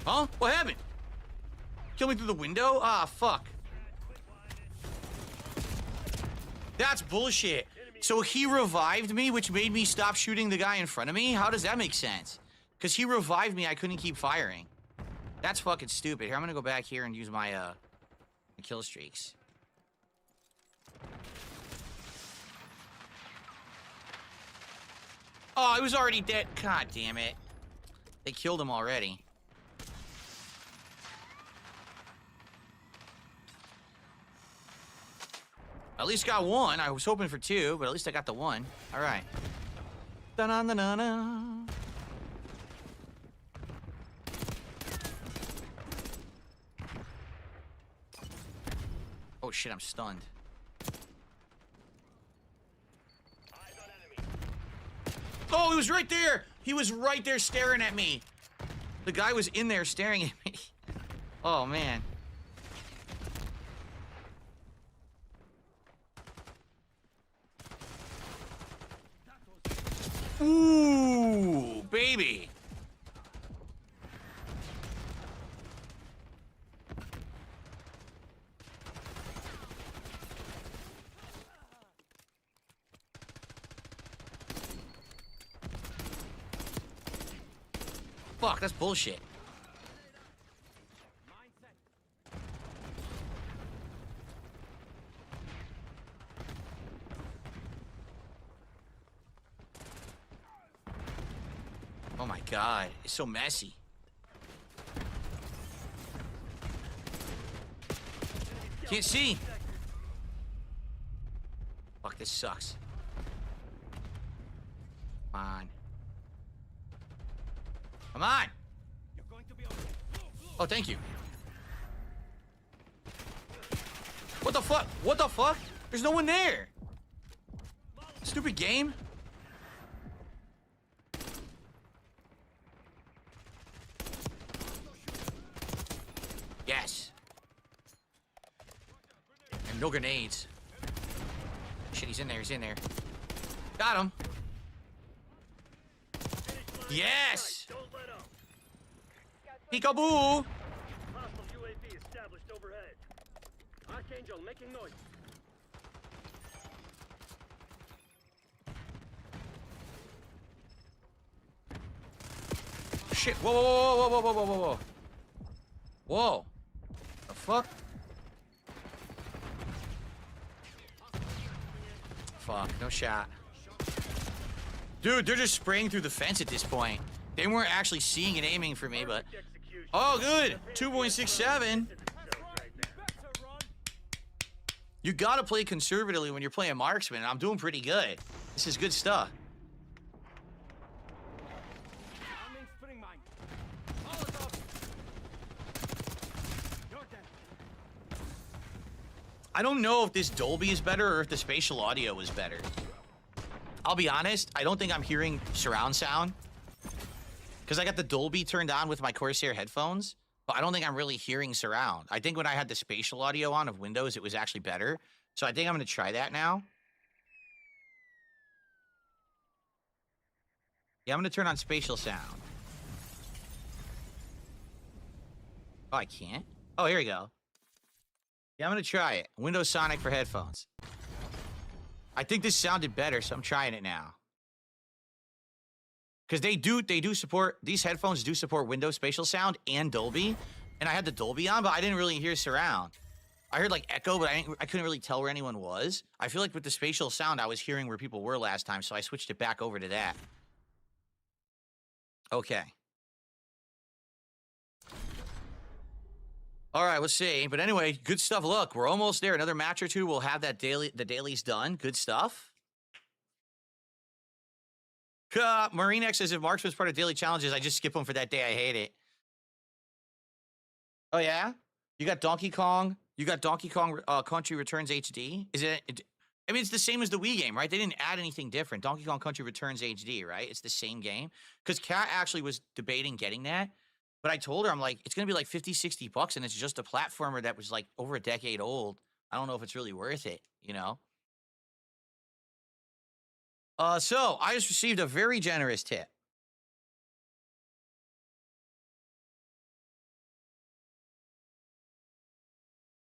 Speaker 1: Huh? What happened? Kill me through the window? Ah, fuck. That's bullshit. So he revived me, which made me stop shooting the guy in front of me? How does that make sense? Because he revived me, I couldn't keep firing. That's fucking stupid. Here, I'm gonna go back here and use my, kill streaks. Oh, he was already dead. God damn it. They killed him already. At least got one. I was hoping for two, but at least I got the one. All right. Da-na-na-na-na. Oh shit, I'm stunned. Oh, he was right there. He was right there staring at me. The guy was in there staring at me. Oh man. Ooh, baby. Fuck, that's bullshit. Oh my god, it's so messy. Can't see. Fuck, this sucks. Come on. Come on! Oh, thank you. What the fuck? What the fuck? There's no one there. Stupid game. Yes. And no grenades. Shit, he's in there. He's in there. Got him. Yes! Peekaboo!
Speaker 5: Hostile UAV established overhead. Archangel making noise.
Speaker 1: Shit! Whoa! Whoa! Whoa! Whoa! Whoa! Whoa! Whoa! Whoa! Whoa! The fuck? Fuck! No shot. Dude, they're just spraying through the fence at this point. They weren't actually seeing and aiming for me, but... Oh, good! 2.67! You gotta play conservatively when you're playing marksman, and I'm doing pretty good. This is good stuff. I don't know if this Dolby is better or if the spatial audio is better. I'll be honest, I don't think I'm hearing surround sound. Because I got the Dolby turned on with my Corsair headphones. but I don't think I'm really hearing surround. I think when I had the spatial audio on of Windows, it was actually better. So I think I'm going to try that now. Yeah, I'm going to turn on spatial sound. Oh, I can't? Oh, here we go. Yeah, I'm going to try it. Windows Sonic for headphones. I think this sounded better, so I'm trying it now. Because they do support, these headphones do support Windows spatial sound and Dolby. And I had the Dolby on, but I didn't really hear surround. I heard like echo, but I couldn't really tell where anyone was. I feel like with the spatial sound, I was hearing where people were last time, so I switched it back over to that. Okay. All right, let's see. But anyway, good stuff. Look, we're almost there. Another match or two, we'll have that the dailies done. Good stuff. Marinex says if Marksman's part of daily challenges, I just skip them for that day. I hate it. Oh, yeah? You got Donkey Kong? You got Donkey Kong Country Returns HD? Is it? I mean, it's the same as the Wii game, right? They didn't add anything different. Donkey Kong Country Returns HD, right? It's the same game. Because Kat actually was debating getting that. But I told her, I'm like, it's going to be like 50, 60 bucks, and it's just a platformer that was like over a decade old. I don't know if it's really worth it, you know? So, I just received a very generous tip.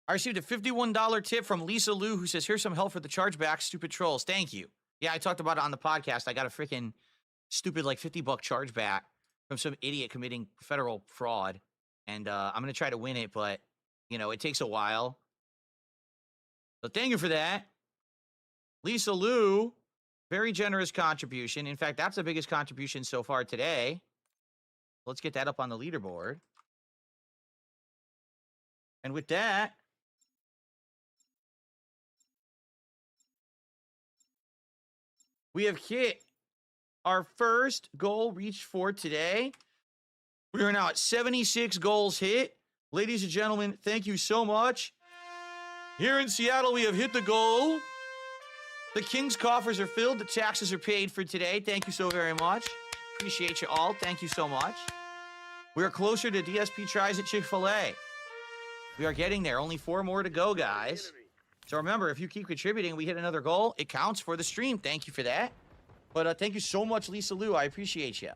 Speaker 1: I received a $51 tip from Lisa Lou, who says, here's some help for the chargeback, stupid trolls. Thank you. Yeah, I talked about it on the podcast. I got a freaking stupid, like, $50 chargeback from some idiot committing federal fraud. And I'm going to try to win it, but, you know, it takes a while. So thank you for that. Lisa Lou, very generous contribution. In fact, that's the biggest contribution so far today. Let's get that up on the leaderboard. And with that, we have hit our first goal reached for today. We are now at 76 goals hit. Ladies and gentlemen, thank you so much. Here in Seattle, we have hit the goal. The King's coffers are filled. The taxes are paid for today. Thank you so very much. Appreciate you all. Thank you so much. We are closer to DSP tries at Chick-fil-A. We are getting there. Only 4 more to go, guys. So remember, if you keep contributing, we hit another goal, it counts for the stream. Thank you for that. But thank you so much, Lisa Lou. I appreciate you.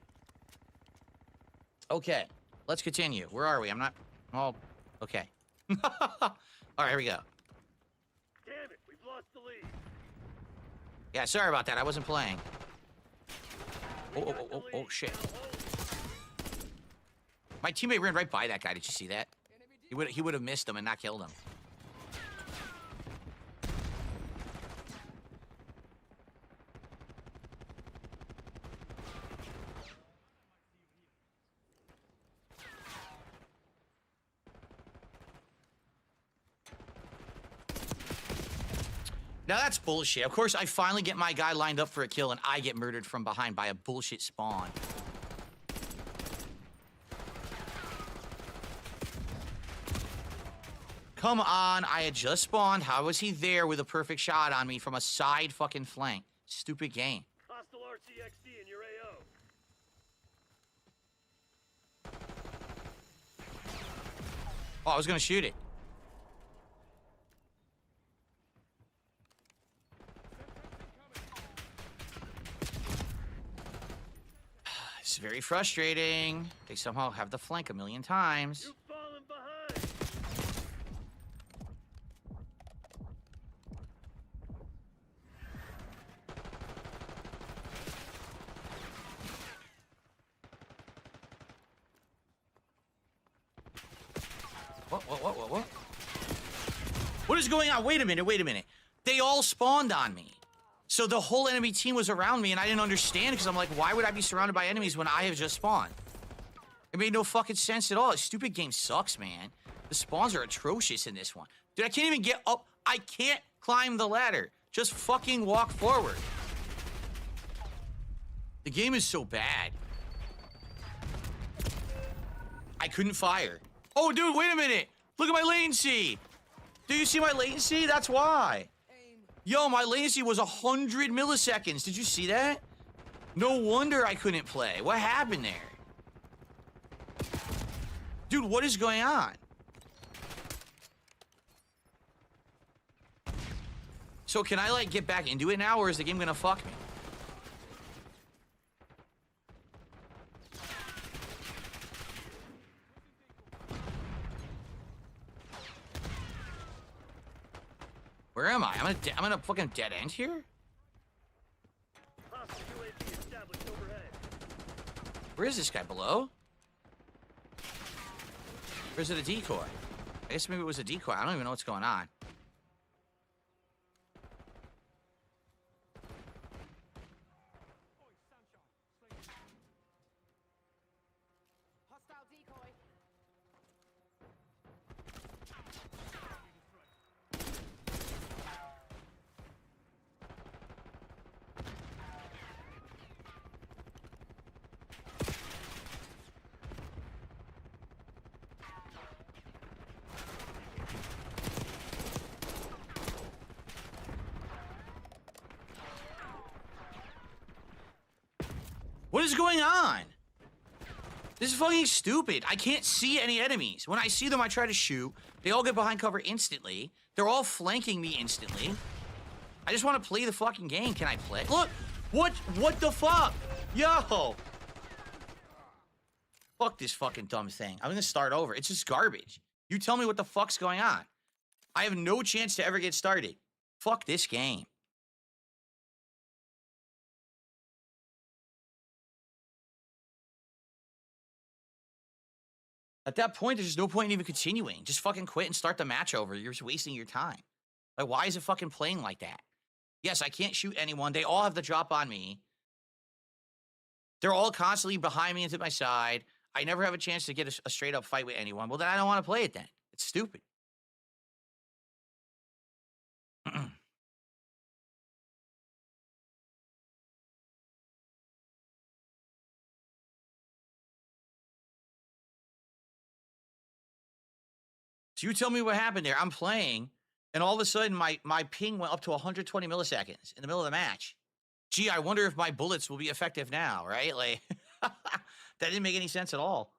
Speaker 1: Okay, let's continue. Where are we? I'm not... Oh, okay. All right, here we go.
Speaker 5: Damn it, we've lost the lead.
Speaker 1: Yeah, sorry about that. I wasn't playing. Oh, shit. My teammate ran right by that guy. Did you see that? He would have missed him and not killed him. Now that's bullshit. Of course, I finally get my guy lined up for a kill and I get murdered from behind by a bullshit spawn. Come on, I had just spawned. How was he there with a perfect shot on me from a side fucking flank? Stupid game.
Speaker 5: Hostile RCXD in your AO.
Speaker 1: Oh, I was gonna shoot it. It's very frustrating. They somehow have the flank a million times.
Speaker 5: You've fallen behind.
Speaker 1: What? What is going on? Wait a minute. They all spawned on me. So the whole enemy team was around me, and I didn't understand because I'm like, why would I be surrounded by enemies when I have just spawned? It made no fucking sense at all. This stupid game sucks, man. The spawns are atrocious in this one. Dude, I can't even get up. I can't climb the ladder. Just fucking walk forward. The game is so bad. I couldn't fire. Oh, dude, wait a minute. Look at my latency. Do you see my latency? That's why. Yo, my latency was 100 milliseconds. Did you see that? No wonder I couldn't play. What happened there? Dude, what is going on? So can I, like, get back into it now, or is the game gonna fuck me? Where am I? I'm in a fucking dead end here?
Speaker 5: Hostile UAV established overhead.
Speaker 1: Where is this guy? Below? Or is it a decoy? I guess maybe it was a decoy. I don't even know what's going on.
Speaker 7: Hostile decoy.
Speaker 1: What is going on? This is fucking stupid. I can't see any enemies. When I see them, I try to shoot. They all get behind cover instantly. They're all flanking me instantly. I just want to play the fucking game. Can I play? Look! What the fuck? Yo! Fuck this fucking dumb thing. I'm gonna start over. It's just garbage. You tell me what the fuck's going on. I have no chance to ever get started. Fuck this game. At that point, there's just no point in even continuing. Just fucking quit and start the match over. You're just wasting your time. Like, why is it fucking playing like that? Yes, I can't shoot anyone. They all have the drop on me. They're all constantly behind me and to my side. I never have a chance to get a straight-up fight with anyone. Well, then I don't want to play it then. It's stupid. So you tell me what happened there. I'm playing, and all of a sudden, my ping went up to 120 milliseconds in the middle of the match. Gee, I wonder if my bullets will be effective now, right? Like, that didn't make any sense at all.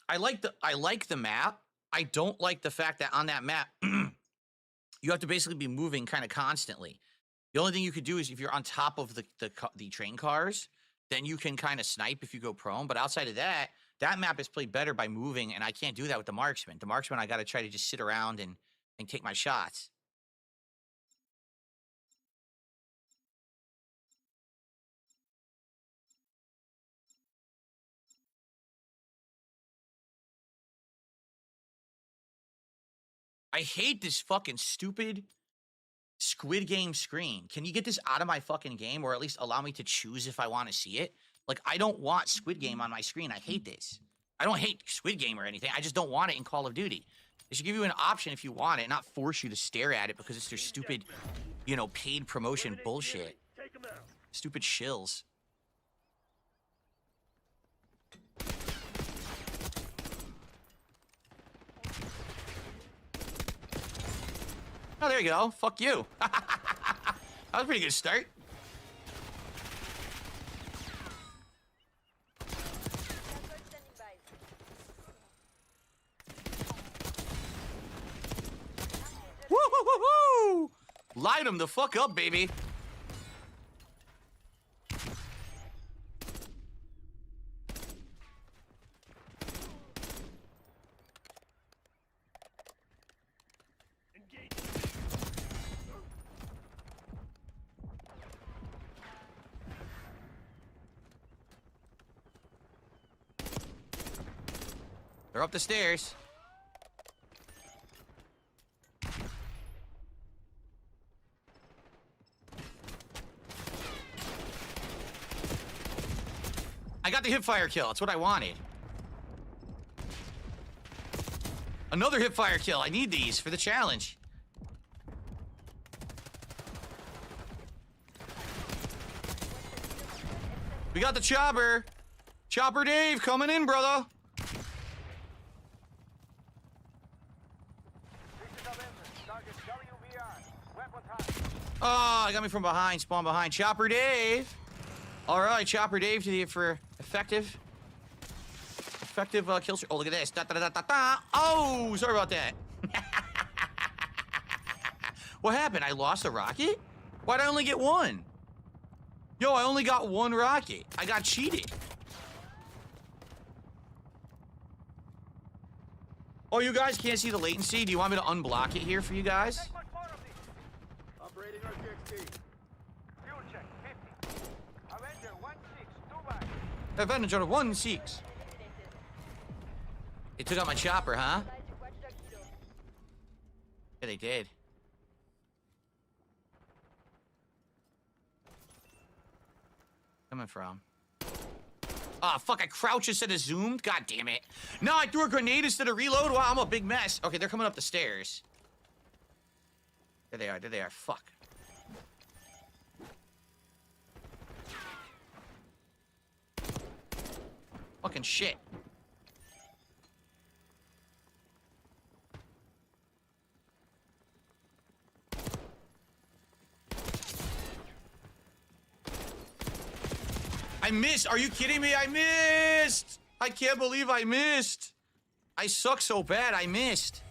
Speaker 1: I like the map. I don't like the fact that on that map, you have to basically be moving kind of constantly. The only thing you could do is if you're on top of the train cars, then you can kind of snipe if you go prone. But outside of that, that map is played better by moving, and I can't do that with the marksman. The marksman, I got to try to just sit around and take my shots. I hate this fucking stupid Squid Game screen. Can you get this out of my fucking game, or at least allow me to choose if I want to see it? Like, I don't want Squid Game on my screen. I hate this. I don't hate Squid Game or anything. I just don't want it in Call of Duty. They should give you an option if you want it, not force you to stare at it because it's their stupid, you know, paid promotion bullshit. Stupid shills. Oh, there you go. Fuck you. That was a pretty good start. Woo, woo, woo, woo! Light them the fuck up, baby. They're up the stairs. I got the hipfire kill. That's what I wanted. Another hipfire kill. I need these for the challenge. We got the chopper. Chopper Dave coming in, brother. Oh, I got me from behind. Spawn behind. Chopper Dave. All right, Chopper Dave to the for effective kill streak. Oh, look at this. Da, da, da, da, da. Oh, sorry about that. What happened? I lost a rocket? Why'd I only get one? Yo, I only got one rocket. I got cheated. Oh, you guys can't see the latency? Do you want me to unblock it here for you guys?
Speaker 5: Operating RTXD. Fuel check, 50. Avenger 1-6, Dubai.
Speaker 1: Avenger 1-6. They took out my chopper, huh? Yeah, they did. Coming from? Ah, fuck, I crouched instead of zoomed? God damn it. No, I threw a grenade instead of reload? Wow, I'm a big mess. Okay, they're coming up the stairs. There they are, there they are. Fuck. Fucking shit. I missed. Are you kidding me? I missed. I can't believe I missed. I suck so bad. I missed.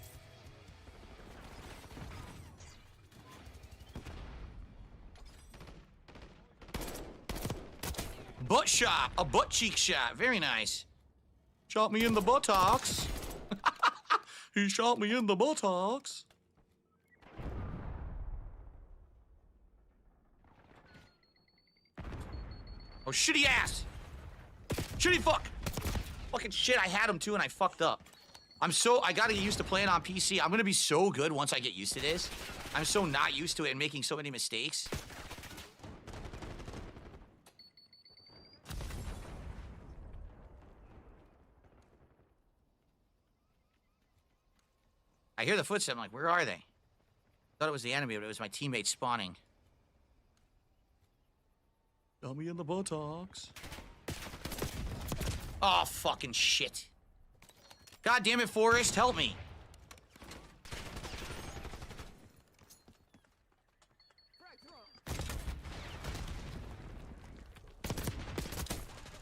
Speaker 1: Butt shot. A butt cheek shot. Very nice. Shot me in the buttocks. He shot me in the buttocks. Oh, shitty ass! Shitty fuck! Fucking shit, I had him too and I fucked up. I gotta get used to playing on PC. I'm gonna be so good once I get used to this. I'm so not used to it and making so many mistakes. I hear the footsteps, I'm like, where are they? Thought it was the enemy, but it was my teammates spawning. Got me in the buttocks. Oh, fucking shit. God damn it, Forrest, help me.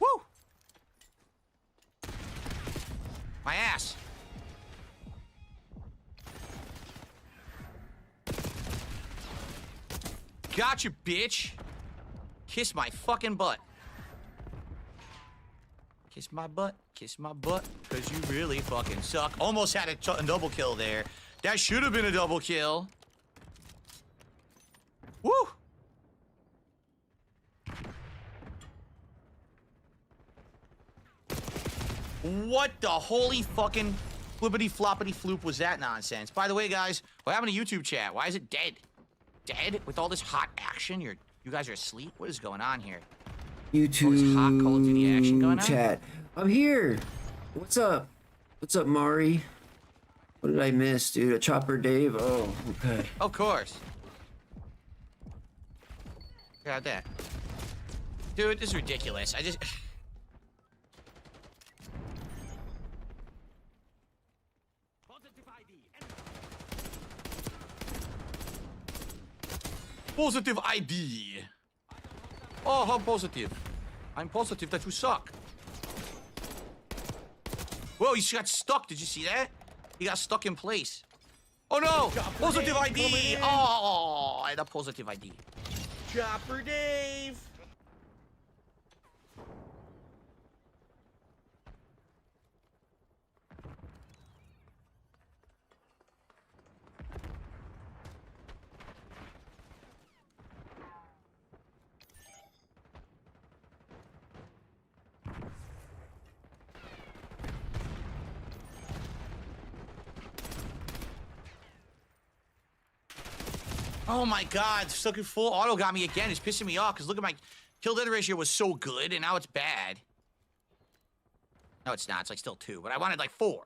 Speaker 1: Woo! My ass. Gotcha, bitch. Kiss my fucking butt. Kiss my butt, cause you really fucking suck. Almost had a double kill there. That should have been a double kill. Woo! What the holy fucking flippity floppity floop was that nonsense? By the way, guys, what happened to YouTube chat? Why is it dead? Dead? With all this hot action? You guys are asleep? What is going on here?
Speaker 2: YouTube
Speaker 1: hot Call of Duty action going on?
Speaker 2: chat. I'm here. What's up? What's up, Mari? What did I miss, dude? A Chopper Dave? Oh, okay.
Speaker 1: Of course. Got that. Dude, this is ridiculous. I just... Positive ID. Oh, how positive. I'm positive that you suck. Whoa, he got stuck. Did you see that? He got stuck in place. Oh no! Positive ID! Oh, I had a positive ID. Chopper Dave! Oh my god, fucking full auto got me again. It's pissing me off because look at my kill death ratio was so good and now it's bad. No, it's not. It's like still 2, but I wanted like 4.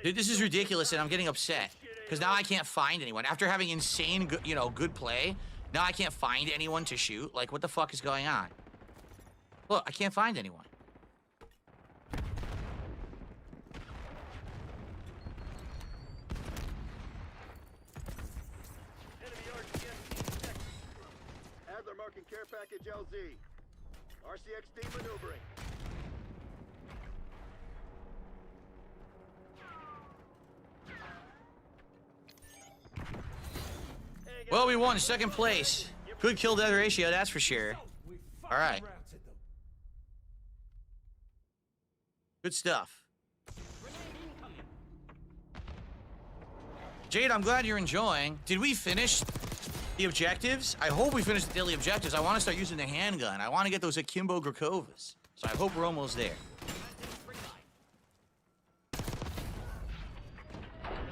Speaker 1: Dude, this is ridiculous and I'm getting upset because now I can't find anyone. After having insane, good play, now I can't find anyone to shoot. Like, what the fuck is going on? Look, I can't find anyone.
Speaker 5: Radar marking care package LZ. RCXD maneuvering.
Speaker 1: Well, we won second place. Good kill death ratio, that's for sure. All right. Good stuff. Jade, I'm glad you're enjoying. Did we finish the objectives? I hope we finished the daily objectives. I want to start using the handgun. I want to get those Akimbo Grakovas. So I hope we're almost there.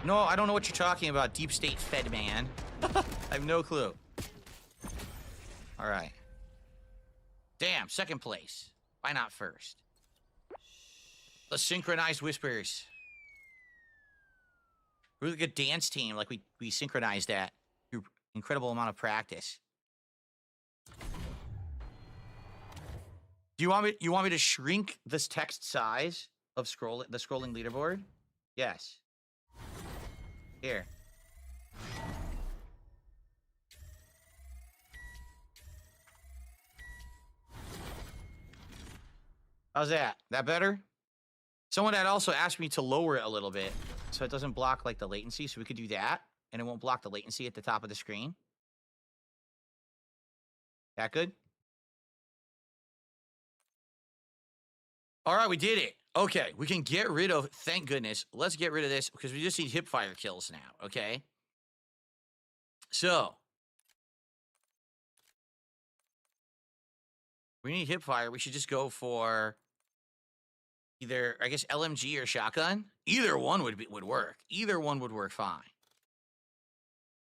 Speaker 1: No, I don't know what you're talking about, deep state fed man. I have no clue. All right. Damn, second place. Why not first? The synchronized whispers. We're like a dance team, like we synchronized that through incredible amount of practice. Do you want me to shrink this text size of the scrolling leaderboard? Yes. Here. How's that? That better? Someone had also asked me to lower it a little bit so it doesn't block like the latency, so we could do that and it won't block the latency at the top of the screen. That good? All right, we did it. Okay, we can get rid of, thank goodness, let's get rid of this because we just need hip fire kills now, okay? So, we need hip fire. We should just go for either, I guess, LMG or shotgun. Either one would work. Either one would work fine.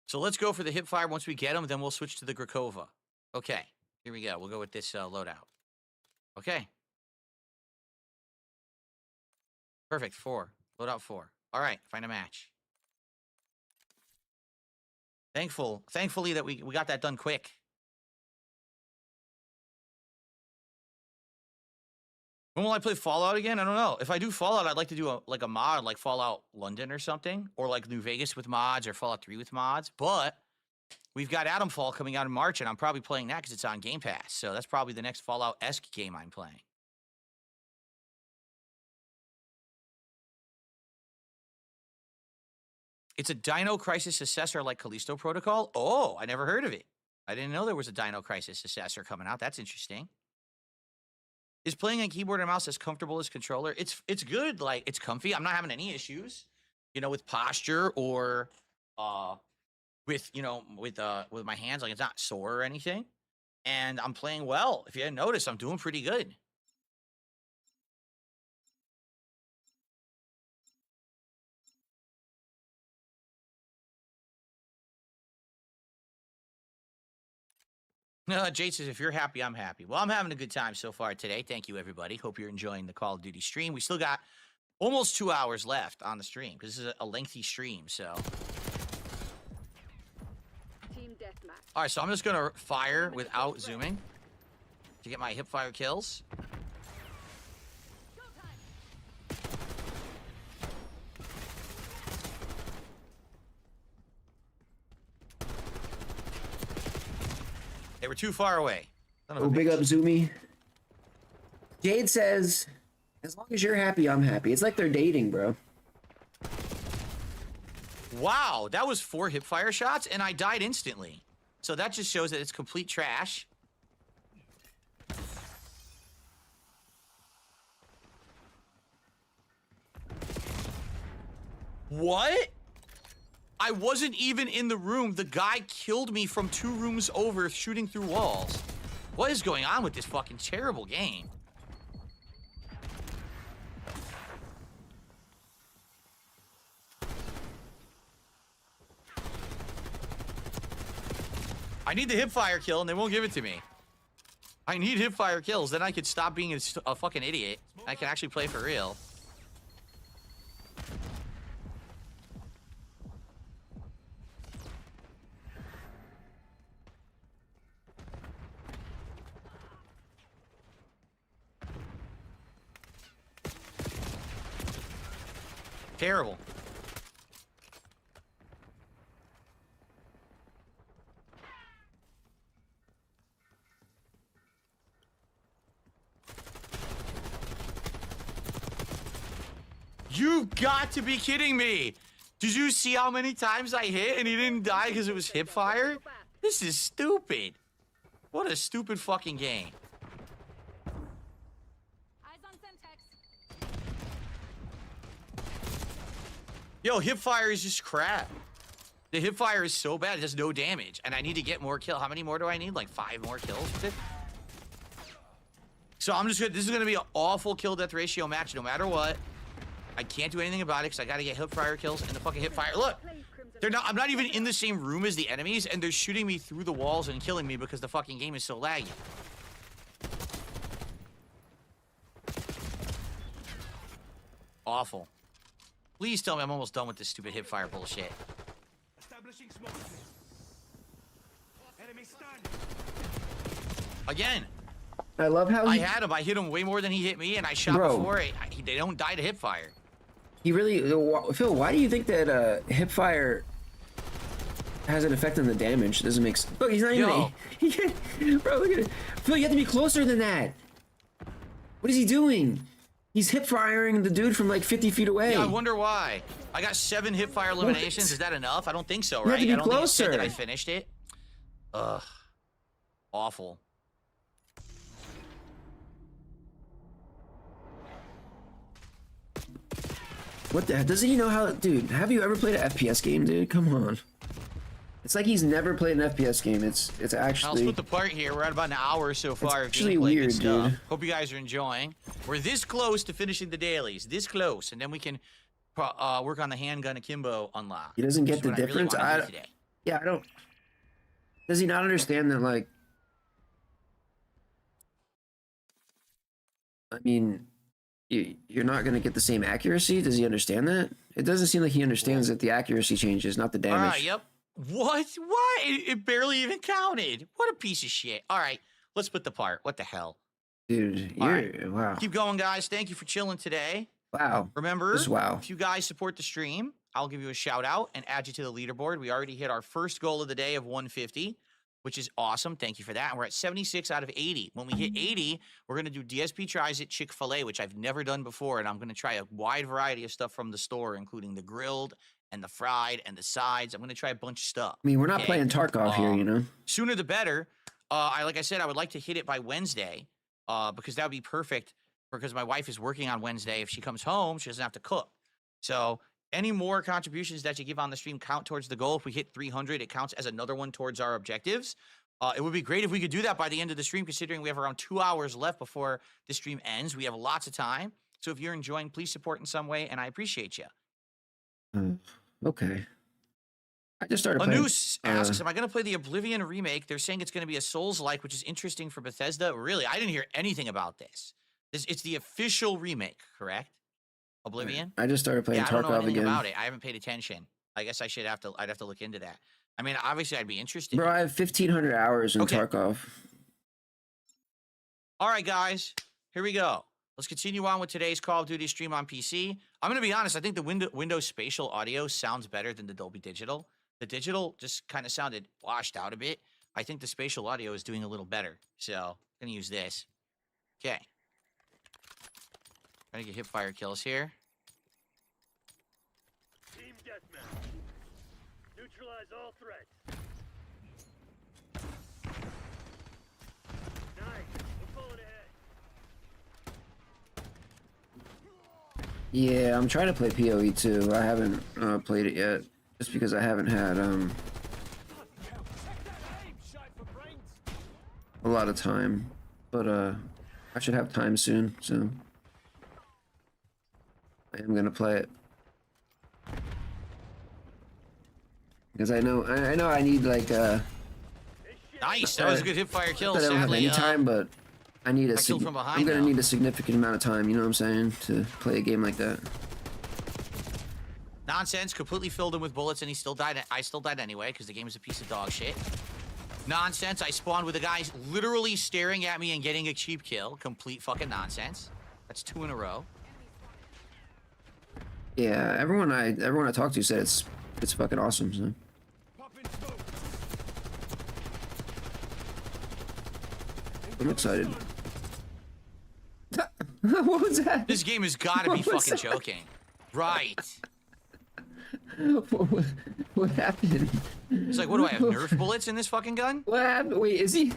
Speaker 1: So let's go for the hip fire. Once we get them, then we'll switch to the Grakova. Okay, here we go. We'll go with this loadout. Okay. Perfect, 4. Loadout 4. All right, find a match. Thankfully that we got that done quick. When will I play Fallout again? I don't know. If I do Fallout, I'd like to do a mod like Fallout London or something, or like New Vegas with mods, or Fallout 3 with mods. But we've got Atomfall coming out in March, and I'm probably playing that because it's on Game Pass. So that's probably the next Fallout-esque game I'm playing. It's a Dino Crisis successor like Callisto Protocol. Oh, I never heard of it. I didn't know there was a Dino Crisis successor coming out. That's interesting. Is playing on keyboard and mouse as comfortable as controller? It's good. Like, it's comfy. I'm not having any issues, you know, with posture or with my hands. Like, it's not sore or anything. And I'm playing well. If you hadn't noticed, I'm doing pretty good. Jade says, if you're happy, I'm happy. Well, I'm having a good time so far today. Thank you, everybody. Hope you're enjoying the Call of Duty stream. We still got almost 2 hours left on the stream because this is a lengthy stream, so.
Speaker 4: Team deathmatch.
Speaker 1: All right, so I'm just going to fire without zooming to get my hip fire kills. They were too far away.
Speaker 2: Oh, big up, Zoomy. Jade says, as long as you're happy, I'm happy. It's like they're dating, bro.
Speaker 1: Wow, that was 4 hip fire shots, and I died instantly. So that just shows that it's complete trash. What? I wasn't even in the room. The guy killed me from 2 rooms over, shooting through walls. What is going on with this fucking terrible game? I need the hip fire kill, and they won't give it to me. I need hip fire kills, then I could stop being a fucking idiot. I can actually play for real. Terrible. You've got to be kidding me. Did you see how many times I hit and he didn't die because it was hip fire? This is stupid. What a stupid fucking game.
Speaker 6: Eyes on Semtex.
Speaker 1: Yo, hip fire is just crap. The hip fire is so bad, it does no damage. And I need to get more kills. How many more do I need? Like 5 more kills with it? So I'm just gonna, this is gonna be an awful kill death ratio match no matter what. I can't do anything about it because I gotta get hip fire kills and the fucking hip fire. Look, they're not, I'm not even in the same room as the enemies and they're shooting me through the walls and killing me because the fucking game is so laggy. Awful. Please tell me I'm almost done with this stupid hip fire bullshit.
Speaker 5: Establishing smoke. Enemy stand.
Speaker 2: Again. I love how
Speaker 1: I had him. I hit him way more than he hit me, and I shot before. They don't die to hip fire.
Speaker 2: He really, Phil. Why do you think that hip fire has an effect on the damage? It doesn't make sense. Look, he's not even. Bro, look at it. Phil, you have to be closer than that. What is he doing? He's hip firing the dude from like 50 feet away.
Speaker 1: Yeah, I wonder why. I got 7 hip fire eliminations. What? Is that enough? I don't think so,
Speaker 2: you
Speaker 1: right?
Speaker 2: Have to be
Speaker 1: I don't
Speaker 2: closer.
Speaker 1: think it said that I finished it. Ugh. Awful.
Speaker 2: What the heck? Doesn't he know how? Dude, have you ever played an FPS game, dude? Come on. It's like he's never played an FPS game. It's actually.
Speaker 1: I'll split the part here. We're at about an hour so far.
Speaker 2: It's actually weird, dude.
Speaker 1: Hope you guys are enjoying. We're this close to finishing the dailies. This close, and then we can work on the handgun akimbo unlock.
Speaker 2: He doesn't get the difference. Yeah, I don't. Does he not understand that? Like, I mean, you're not going to get the same accuracy. Does he understand that? It doesn't seem like he understands that the accuracy changes, not the damage.
Speaker 1: All right, yep. What? What? It barely even counted. What a piece of shit. All right, let's split the part. What the hell?
Speaker 2: Dude, wow.
Speaker 1: Keep going, guys. Thank you for chilling today.
Speaker 2: Wow.
Speaker 1: Remember,
Speaker 2: wow.
Speaker 1: If you guys support the stream, I'll give you a shout out and add you to the leaderboard. We already hit our first goal of the day of 150. Which is awesome. Thank you for that. And we're at 76 out of 80. When we hit 80, we're going to do DSP Tries It Chick-fil-A, which I've never done before. And I'm going to try a wide variety of stuff from the store, including the grilled and the fried and the sides. I'm going to try a bunch of stuff.
Speaker 2: I mean, we're not playing Tarkov here, you know?
Speaker 1: Sooner the better. Like I said, I would like to hit it by Wednesday because that would be perfect because my wife is working on Wednesday. If she comes home, she doesn't have to cook. So any more contributions that you give on the stream count towards the goal. If we hit 300, it counts as another one towards our objectives. It would be great if we could do that by the end of the stream, considering we have around 2 hours left before the stream ends. We have lots of time. So if you're enjoying, please support in some way, and I appreciate you.
Speaker 2: Okay. I just started playing.
Speaker 1: Anoose asks, am I going to play the Oblivion remake? They're saying it's going to be a Souls-like, which is interesting for Bethesda. Really, I didn't hear anything about this. It's the official remake, correct? Oblivion?
Speaker 2: I just started playing Tarkov again.
Speaker 1: I don't know anything about it. I haven't paid attention. I guess I'd have to look into that. I mean, obviously, I'd be interested.
Speaker 2: Bro, I have 1,500 hours in Tarkov.
Speaker 1: All right, guys. Here we go. Let's continue on with today's Call of Duty stream on PC. I'm going to be honest. I think the Windows spatial audio sounds better than the Dolby Digital. The digital just kind of sounded washed out a bit. I think the spatial audio is doing a little better. So I'm going to use this. Okay. Trying to get hip fire kills here.
Speaker 5: Team deathmatch. Neutralize all threats. Nice. We're pulling ahead.
Speaker 2: Yeah, I'm trying to play PoE too. I haven't played it yet, just because I haven't had a lot of time. But I should have time soon, so I am gonna play it. Because I know I need like
Speaker 1: nice. That was a good hip fire kill.
Speaker 2: I don't have any time, but I need I'm gonna need a significant amount of time. You know what I'm saying, to play a game like that.
Speaker 1: Nonsense. Completely filled him with bullets, and he still died. I still died anyway because the game is a piece of dog shit. Nonsense. I spawned with a guy literally staring at me and getting a cheap kill. Complete fucking nonsense. That's 2 in a row.
Speaker 2: Yeah, everyone I talked to said it's fucking awesome. So. I'm excited. What was that?
Speaker 1: This game has got to be fucking joking. Right.
Speaker 2: What happened?
Speaker 1: It's like, what do I have? Nerf bullets in this fucking gun?
Speaker 2: What happened? Wait, is he?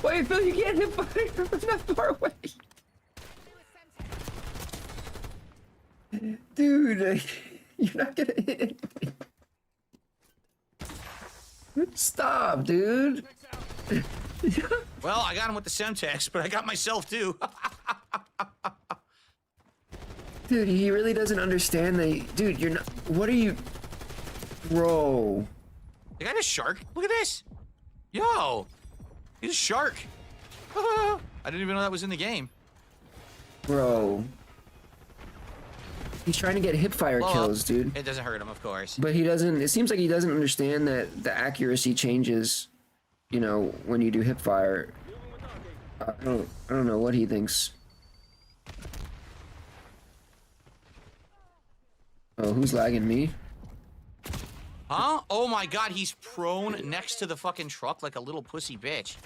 Speaker 2: Wait, Phil, you can't hit fire from that far away. Dude, you're not gonna hit anything. Stop, dude.
Speaker 1: Well, I got him with the Semtex, but I got myself too.
Speaker 2: Dude, he really doesn't understand dude, you're not. What are you. Bro.
Speaker 1: I got a shark. Look at this. Yo. He's a shark. I didn't even know that was in the game.
Speaker 2: Bro. He's trying to get hip fire kills, dude.
Speaker 1: It doesn't hurt him, of course.
Speaker 2: But he doesn't. It seems like he doesn't understand that the accuracy changes, you know, when you do hip fire. I don't know what he thinks. Oh, who's lagging me?
Speaker 1: Huh? Oh my god, he's prone next to the fucking truck like a little pussy bitch.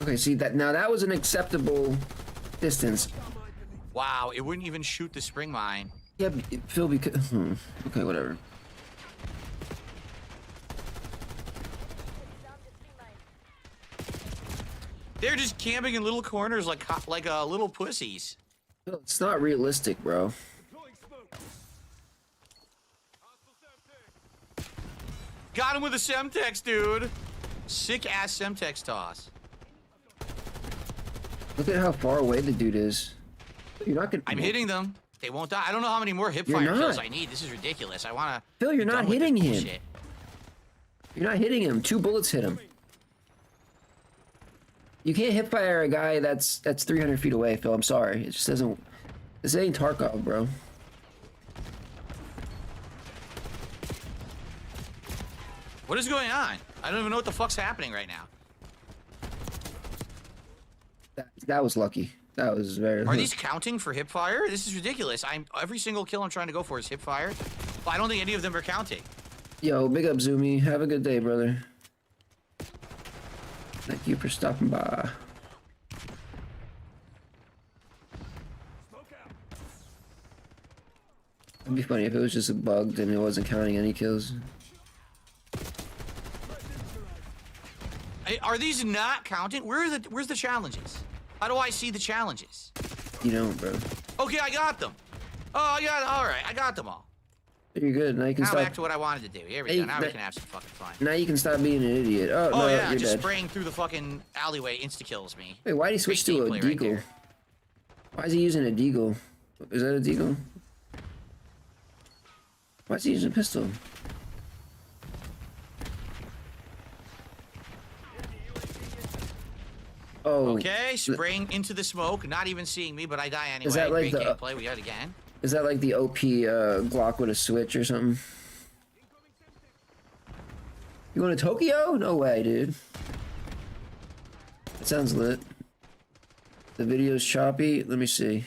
Speaker 2: Okay, see that now that was an acceptable distance.
Speaker 1: Wow, it wouldn't even shoot the spring mine.
Speaker 2: Yeah, Phil, because okay, whatever.
Speaker 1: They're just camping in little corners like little pussies.
Speaker 2: Phil, it's not realistic, bro.
Speaker 1: Got him with a Semtex, dude. Sick ass Semtex toss.
Speaker 2: Look at how far away the dude is. You're not gonna.
Speaker 1: I'm hitting them. They won't die. I don't know how many more hip
Speaker 2: You're
Speaker 1: fire kills
Speaker 2: not.
Speaker 1: I need. This is ridiculous. I wanna.
Speaker 2: Phil, you're
Speaker 1: be
Speaker 2: not
Speaker 1: done with this
Speaker 2: hitting him.
Speaker 1: bullshit.
Speaker 2: You're not hitting him. 2 bullets hit him. You can't hip fire a guy that's 300 feet away, Phil. I'm sorry. It just doesn't. This ain't Tarkov, bro.
Speaker 1: What is going on? I don't even know what the fuck's happening right now.
Speaker 2: That was lucky. That was very.
Speaker 1: Are these counting for hip fire? This is ridiculous. Every single kill I'm trying to go for is hip fire. But I don't think any of them are counting.
Speaker 2: Yo, big up, Zoomy. Have a good day, brother. Thank you for stopping by. It'd be funny if it was just a bug and it wasn't counting any kills.
Speaker 1: Hey, are these not counting? Where's the challenges? How do I see the challenges?
Speaker 2: You don't, bro.
Speaker 1: Okay, I got them. Oh, all right, I got them all.
Speaker 2: You're good. Now you can
Speaker 1: Now
Speaker 2: stop.
Speaker 1: back to what I wanted to do. Here we go. Now we can have some fucking fun.
Speaker 2: Now you can stop being an idiot. Oh,
Speaker 1: Oh
Speaker 2: no,
Speaker 1: yeah,
Speaker 2: you're
Speaker 1: just
Speaker 2: dead.
Speaker 1: spraying through the fucking alleyway insta-kills me.
Speaker 2: Wait, why did he switch to a
Speaker 1: Great gameplay right
Speaker 2: deagle?
Speaker 1: there.
Speaker 2: Why is he using a deagle? Is that a deagle? Why is he using a pistol? Oh.
Speaker 1: Okay, spraying into the smoke, not even seeing me, but I die anyway.
Speaker 2: Is that like
Speaker 1: Great
Speaker 2: the-
Speaker 1: gameplay, we got it again.
Speaker 2: Is that like the OP Glock with a switch or something? You going to Tokyo? No way, dude. That sounds lit. The video's choppy. Let me see.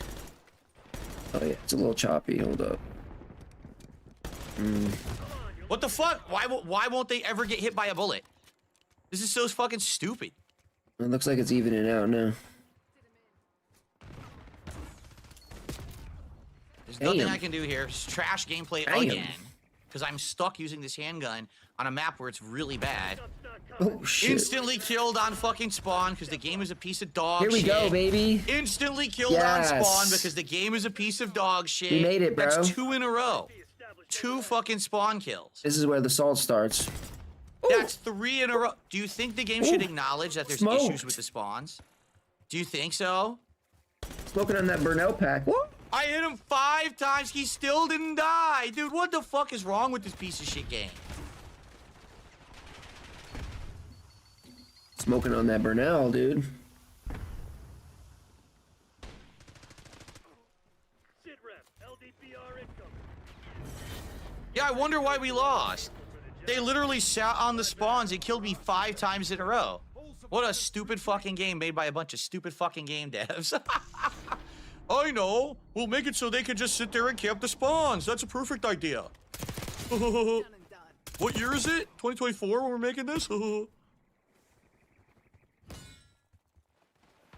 Speaker 2: Oh yeah, it's a little choppy. Hold up.
Speaker 1: What the fuck? Why won't they ever get hit by a bullet? This is so fucking stupid.
Speaker 2: It looks like it's evening out now.
Speaker 1: There's nothing
Speaker 2: Damn.
Speaker 1: I can do here. It's trash gameplay
Speaker 2: Damn.
Speaker 1: again. Because I'm stuck using this handgun on a map where it's really bad.
Speaker 2: Oh shit.
Speaker 1: Instantly killed on fucking spawn because the game is a piece of dog
Speaker 2: Here we
Speaker 1: shit.
Speaker 2: go, baby.
Speaker 1: Instantly killed
Speaker 2: Yes.
Speaker 1: on spawn because the game is a piece of dog shit.
Speaker 2: We made it, bro.
Speaker 1: That's 2 in a row. 2 fucking spawn kills.
Speaker 2: This is where the salt starts.
Speaker 1: That's 3 in a row. Do you think the game should acknowledge that there's issues
Speaker 2: Smoked.
Speaker 1: with the spawns? Do you think so?
Speaker 2: Smoking on that Burnell pack. What?
Speaker 1: I hit him 5 times. He still didn't die. Dude, what the fuck is wrong with this piece of shit game?
Speaker 2: Smoking on that Burnell, dude.
Speaker 5: Sit rep. LDPR incoming.
Speaker 1: Yeah, I wonder why we lost. They literally sat on the spawns and killed me 5 times in a row. What a stupid fucking game made by a bunch of stupid fucking game devs. I know. We'll make it so they can just sit there and camp the spawns. That's a perfect idea. What year is it? 2024 when we're making this?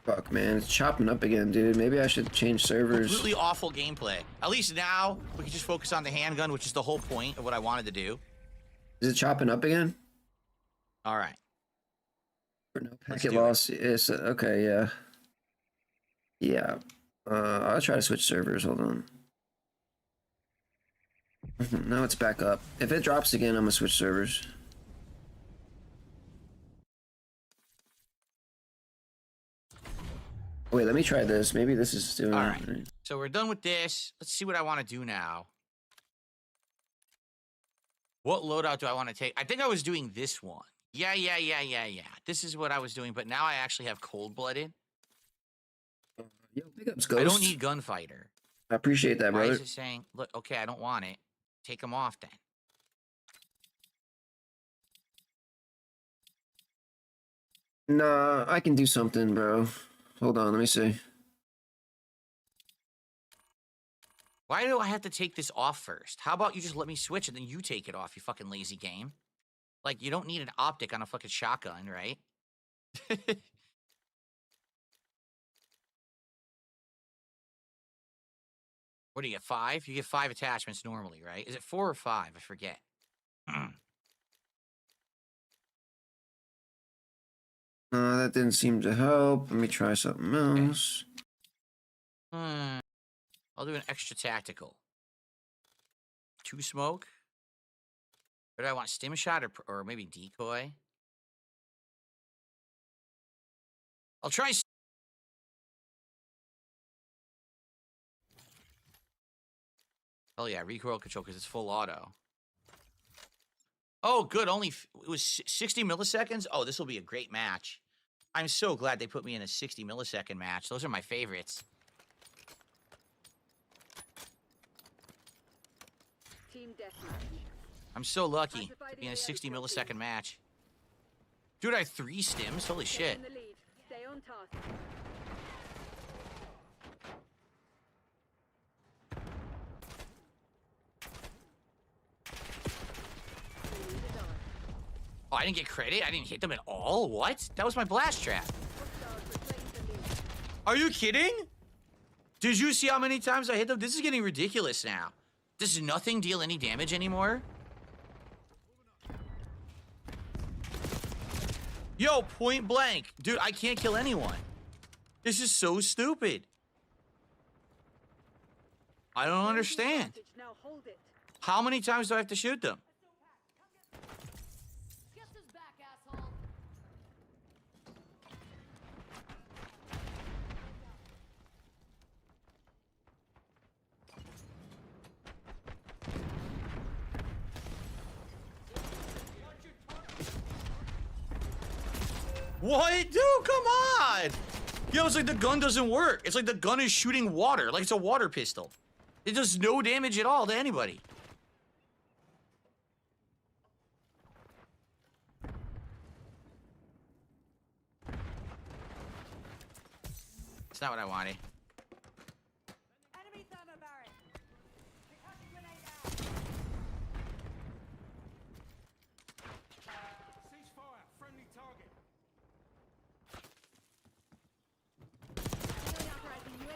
Speaker 2: Fuck, man, it's chopping up again, dude. Maybe I should change servers.
Speaker 1: Completely awful gameplay. At least now we can just focus on the handgun, which is the whole point of what I wanted to do.
Speaker 2: Is it chopping up again?
Speaker 1: All right.
Speaker 2: For no packet loss. It's okay. Yeah. Yeah. I'll try to switch servers. Hold on. Now it's back up. If it drops again, I'm gonna switch servers. Wait, let me try this. Maybe this is doing
Speaker 1: all right. So we're done with this. Let's see what I want to do now. What loadout do I want to take? I think I was doing this one. Yeah. This is what I was doing, but now I actually have cold-blooded.
Speaker 2: Yo, pick up Ghost.
Speaker 1: I don't need gunfighter.
Speaker 2: I appreciate that, brother.
Speaker 1: Why is it saying, look, okay, I don't want it. Take them off then.
Speaker 2: Nah, I can do something, bro. Hold on, let me see.
Speaker 1: Why do I have to take this off first? How about you just let me switch and then you take it off, you fucking lazy game? Like, you don't need an optic on a fucking shotgun, right? What do you get, 5? You get 5 attachments normally, right? Is it 4 or 5? I forget.
Speaker 2: That didn't seem to help. Let me try something else.
Speaker 1: I'll do an extra tactical. 2 smoke. Or do I want stim shot or maybe decoy? I'll try. Oh yeah, recoil control because it's full auto. Oh, good. Only it was 60 milliseconds. Oh, this will be a great match. I'm so glad they put me in a 60 millisecond match. Those are my favorites.
Speaker 4: Team deathmatch.
Speaker 1: I'm so lucky to be in a 60 millisecond match. Dude, I have 3 stims. Holy shit.
Speaker 4: In the lead. Stay on task.
Speaker 1: Oh, I didn't get credit? I didn't hit them at all? What? That was my blast trap. Are you kidding? Did you see how many times I hit them? This is getting ridiculous now. Does nothing deal any damage anymore? Yo, point blank. Dude, I can't kill anyone. This is so stupid. I don't understand.
Speaker 4: Now hold it.
Speaker 1: How many times do I have to shoot them?
Speaker 6: Get this back, asshole.
Speaker 1: What? Dude, come on! Yo, it's like the gun doesn't work. It's like the gun is shooting water, like it's a water pistol. It does no damage at all to anybody. It's not what I wanted.
Speaker 7: Enemy thermal barrage. Concussion grenade out.
Speaker 5: Ceasefire. Friendly target.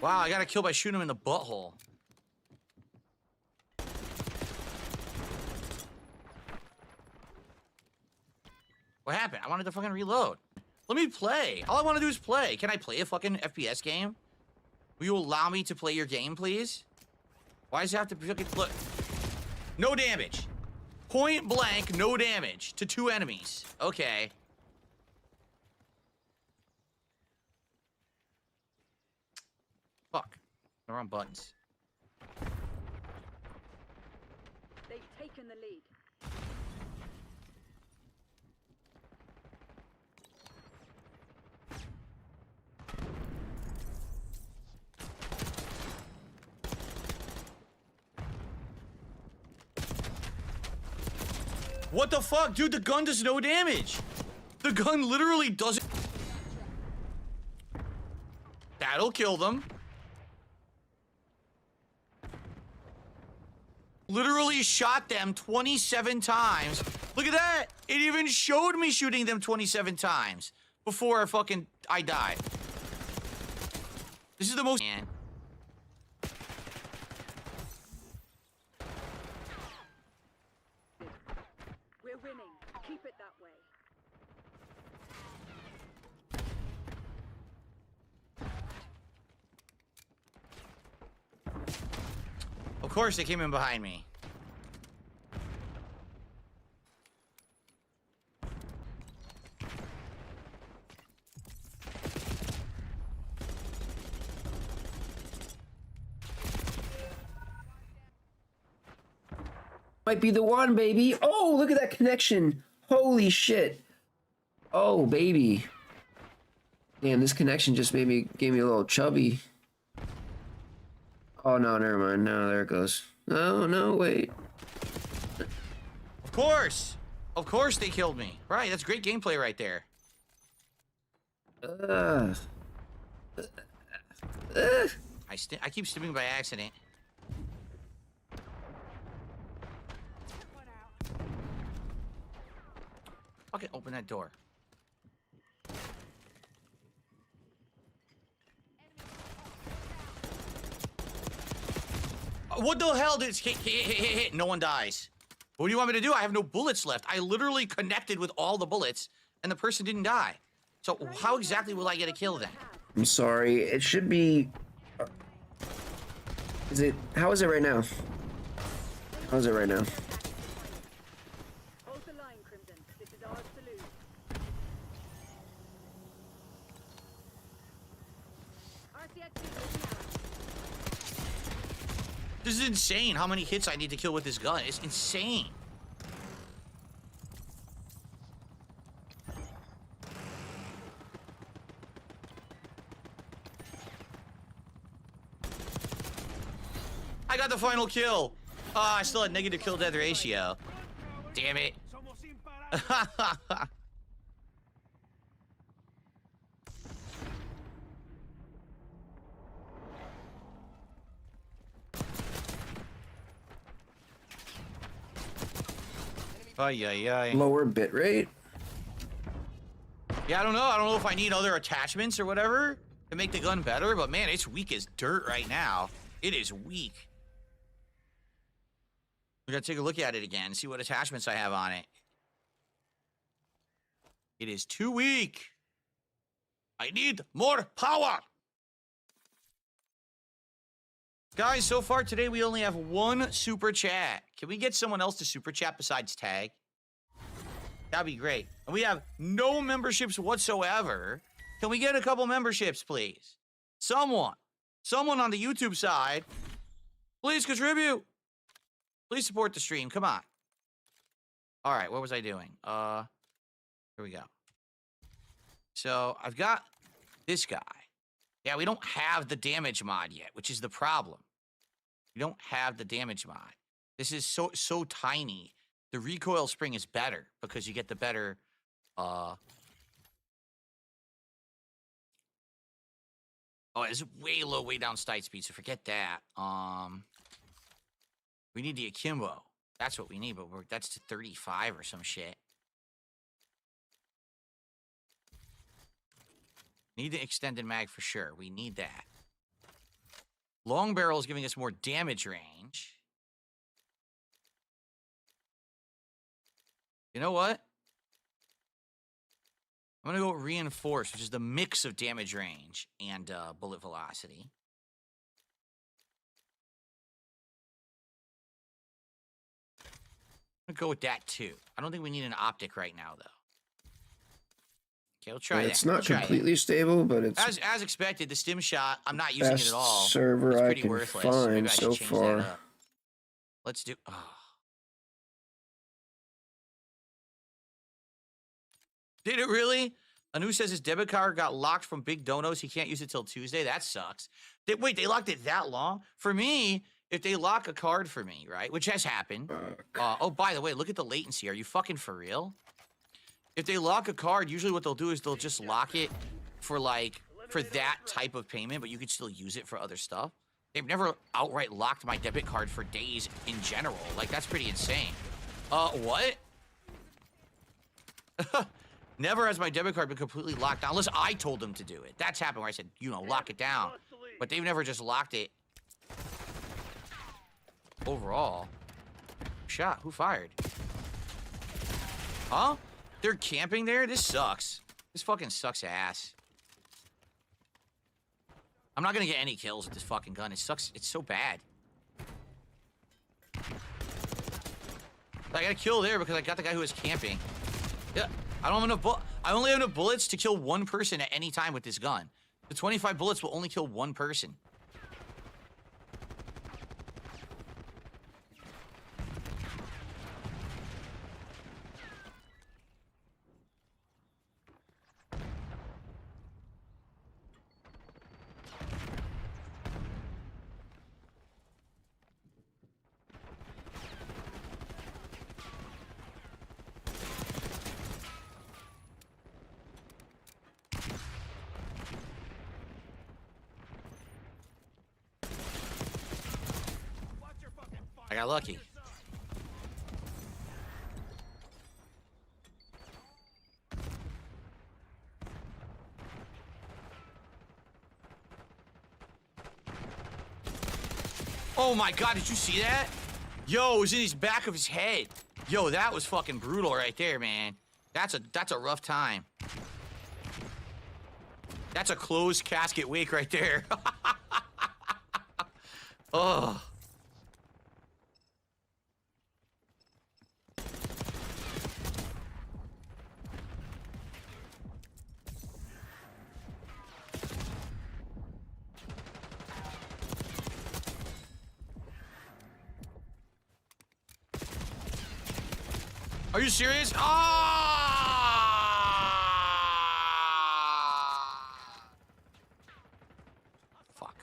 Speaker 1: Wow, I got a kill by shooting him in the butthole. What happened? I wanted to fucking reload. Let me play. All I want to do is play. Can I play a fucking FPS game? Will you allow me to play your game, please? Why does it have to fucking look? No damage. Point blank, no damage to 2 enemies. Okay. Fuck. The wrong buttons.
Speaker 4: They've taken the lead.
Speaker 1: What the fuck? Dude, the gun does no damage. The gun literally doesn't. That'll kill them. Literally shot them 27 times. Look at that. It even showed me shooting them 27 times before I died. This is the most. Man.
Speaker 4: We're winning. Keep it that way.
Speaker 1: Of course, they came in behind me.
Speaker 2: Might be the one, baby. Oh, look at that connection. Holy shit. Oh, baby. Damn, this connection just gave me a little chubby. Oh, no, never mind. No, there it goes. No, no, wait.
Speaker 1: Of course. Of course they killed me. Right, that's great gameplay right there. I keep stimming by accident. Okay, open that door. What the hell did hit? No one dies. What do you want me to do? I have no bullets left. I literally connected with all the bullets, and the person didn't die. So how exactly will I get a kill then?
Speaker 2: I'm sorry. It should be... How is it right now? How is it right now?
Speaker 4: Hold the line, Crimson. This is ours to lose.
Speaker 6: RCXD looking out.
Speaker 1: This is insane how many hits I need to kill with this gun. It's insane. I got the final kill. Oh, I still had negative kill death ratio. Damn it. Ay, ay, ay.
Speaker 2: Lower bit rate?
Speaker 1: Yeah, I don't know. I don't know if I need other attachments or whatever to make the gun better, but man, it's weak as dirt right now. It is weak. We gotta take a look at it again, see what attachments I have on it. It is too weak. I need more power. Guys, so far today we only have one super chat. Can we get someone else to super chat besides Tag? That'd be great. And we have no memberships whatsoever. Can we get a couple memberships, please? Someone on the YouTube side, please contribute. Please support the stream. Come on. All right, what was I doing? Here we go. So I've got this guy. Yeah, we don't have the damage mod yet, which is the problem. We don't have the damage mod. This is so tiny. The recoil spring is better because you get the better oh, it's way low, way down sight speed, so forget that. We need the akimbo. That's what we need, but that's to 35 or some shit. Need the extended mag for sure. We need that. Long barrel is giving us more damage range. You know what? I'm gonna go reinforce, which is the mix of damage range and bullet velocity. I'm gonna go with that too. I don't think we need an optic right now, though. Okay, we'll try that.
Speaker 2: It's not completely stable, but it's
Speaker 1: as expected. The stim shot, I'm not using it at all.
Speaker 2: Server
Speaker 1: it's
Speaker 2: I
Speaker 1: pretty
Speaker 2: can
Speaker 1: worthless.
Speaker 2: find
Speaker 1: Maybe I
Speaker 2: so
Speaker 1: should change
Speaker 2: far.
Speaker 1: that up. Let's do. Oh. Did it really? Anu says his debit card got locked from Big Donos. He can't use it till Tuesday. That sucks. Wait, they locked it that long? For me, if they lock a card for me, right, which has happened. Oh, by the way, look at the latency. Are you fucking for real? If they lock a card, usually what they'll do is they'll just lock it for that type of payment, but you could still use it for other stuff. They've never outright locked my debit card for days in general. Like, that's pretty insane. What? Never has my debit card been completely locked down, unless I told them to do it. That's happened where I said, you know, lock it down. But they've never just locked it overall. Shot. Who fired? Huh? They're camping there? This sucks. This fucking sucks ass. I'm not gonna get any kills with this fucking gun. It sucks. It's so bad. I got a kill there because I got the guy who was camping. Yeah, I don't have enough I only have enough bullets to kill one person at any time with this gun. The 25 bullets will only kill one person. I got lucky. Oh my god, did you see that? Yo, it was in his back of his head. Yo, that was fucking brutal right there, man. That's a rough time. That's a closed casket wake right there. Oh. Are you serious? Ah! Fuck.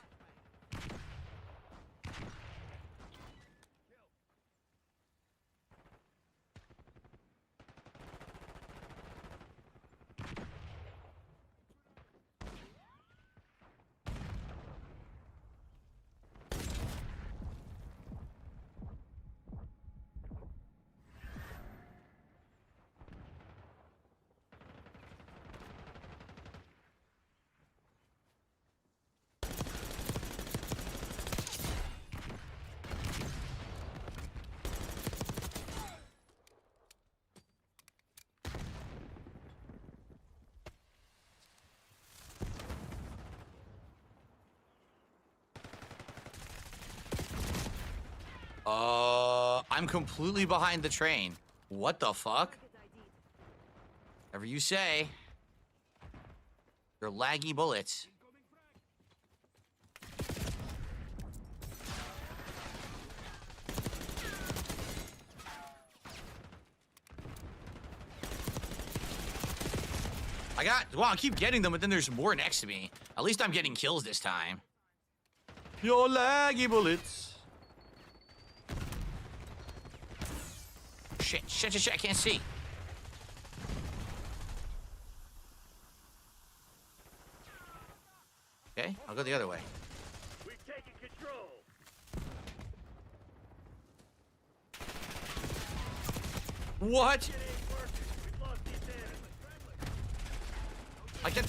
Speaker 1: I'm completely behind the train. What the fuck? Whatever you say. Your laggy bullets. Well, I keep getting them, but then there's more next to me. At least I'm getting kills this time. Your laggy bullets. Shit, I can't see. Okay, I'll go the other way.
Speaker 5: We've taken control.
Speaker 1: What?
Speaker 5: It ain't working. We've lost the advantage.
Speaker 1: I get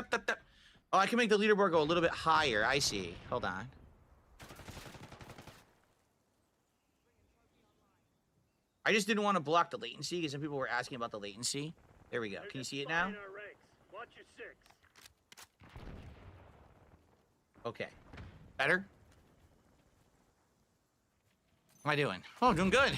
Speaker 1: that. Oh, I can make the leaderboard go a little bit higher. I see. Hold on. I just didn't want to block the latency because some people were asking about the latency. There we go. Can you see it now?
Speaker 5: Watch your six.
Speaker 1: Okay. Better? How am I doing? Oh, doing good.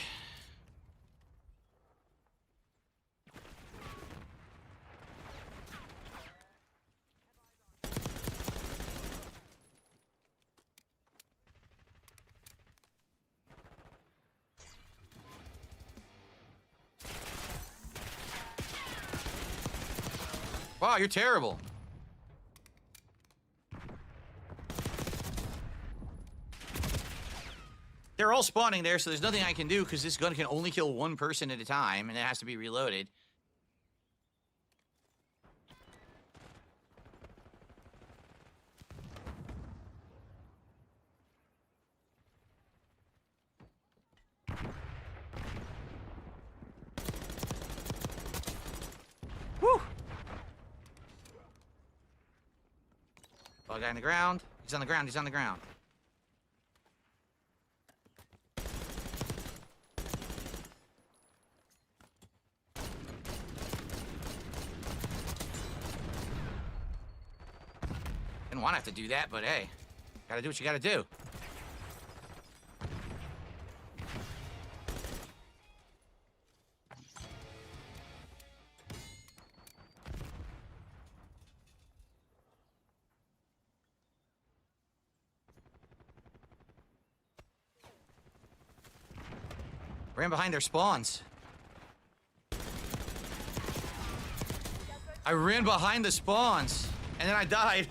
Speaker 1: Wow, you're terrible. They're all spawning there, so there's nothing I can do because this gun can only kill one person at a time, and it has to be reloaded. Woo! Oh, guy on the ground. He's on the ground. He's on the ground. Didn't want to have to do that, but hey, gotta do what you gotta do. Ran behind their spawns. I ran behind the spawns, and then I died.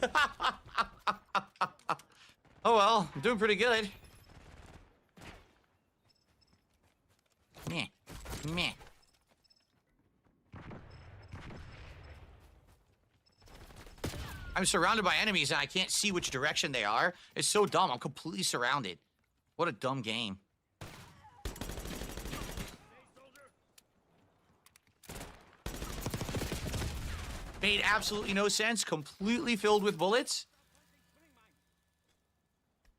Speaker 1: Oh well, I'm doing pretty good. Meh. Meh. I'm surrounded by enemies, and I can't see which direction they are. It's so dumb. I'm completely surrounded. What a dumb game. Made absolutely no sense, completely filled with bullets.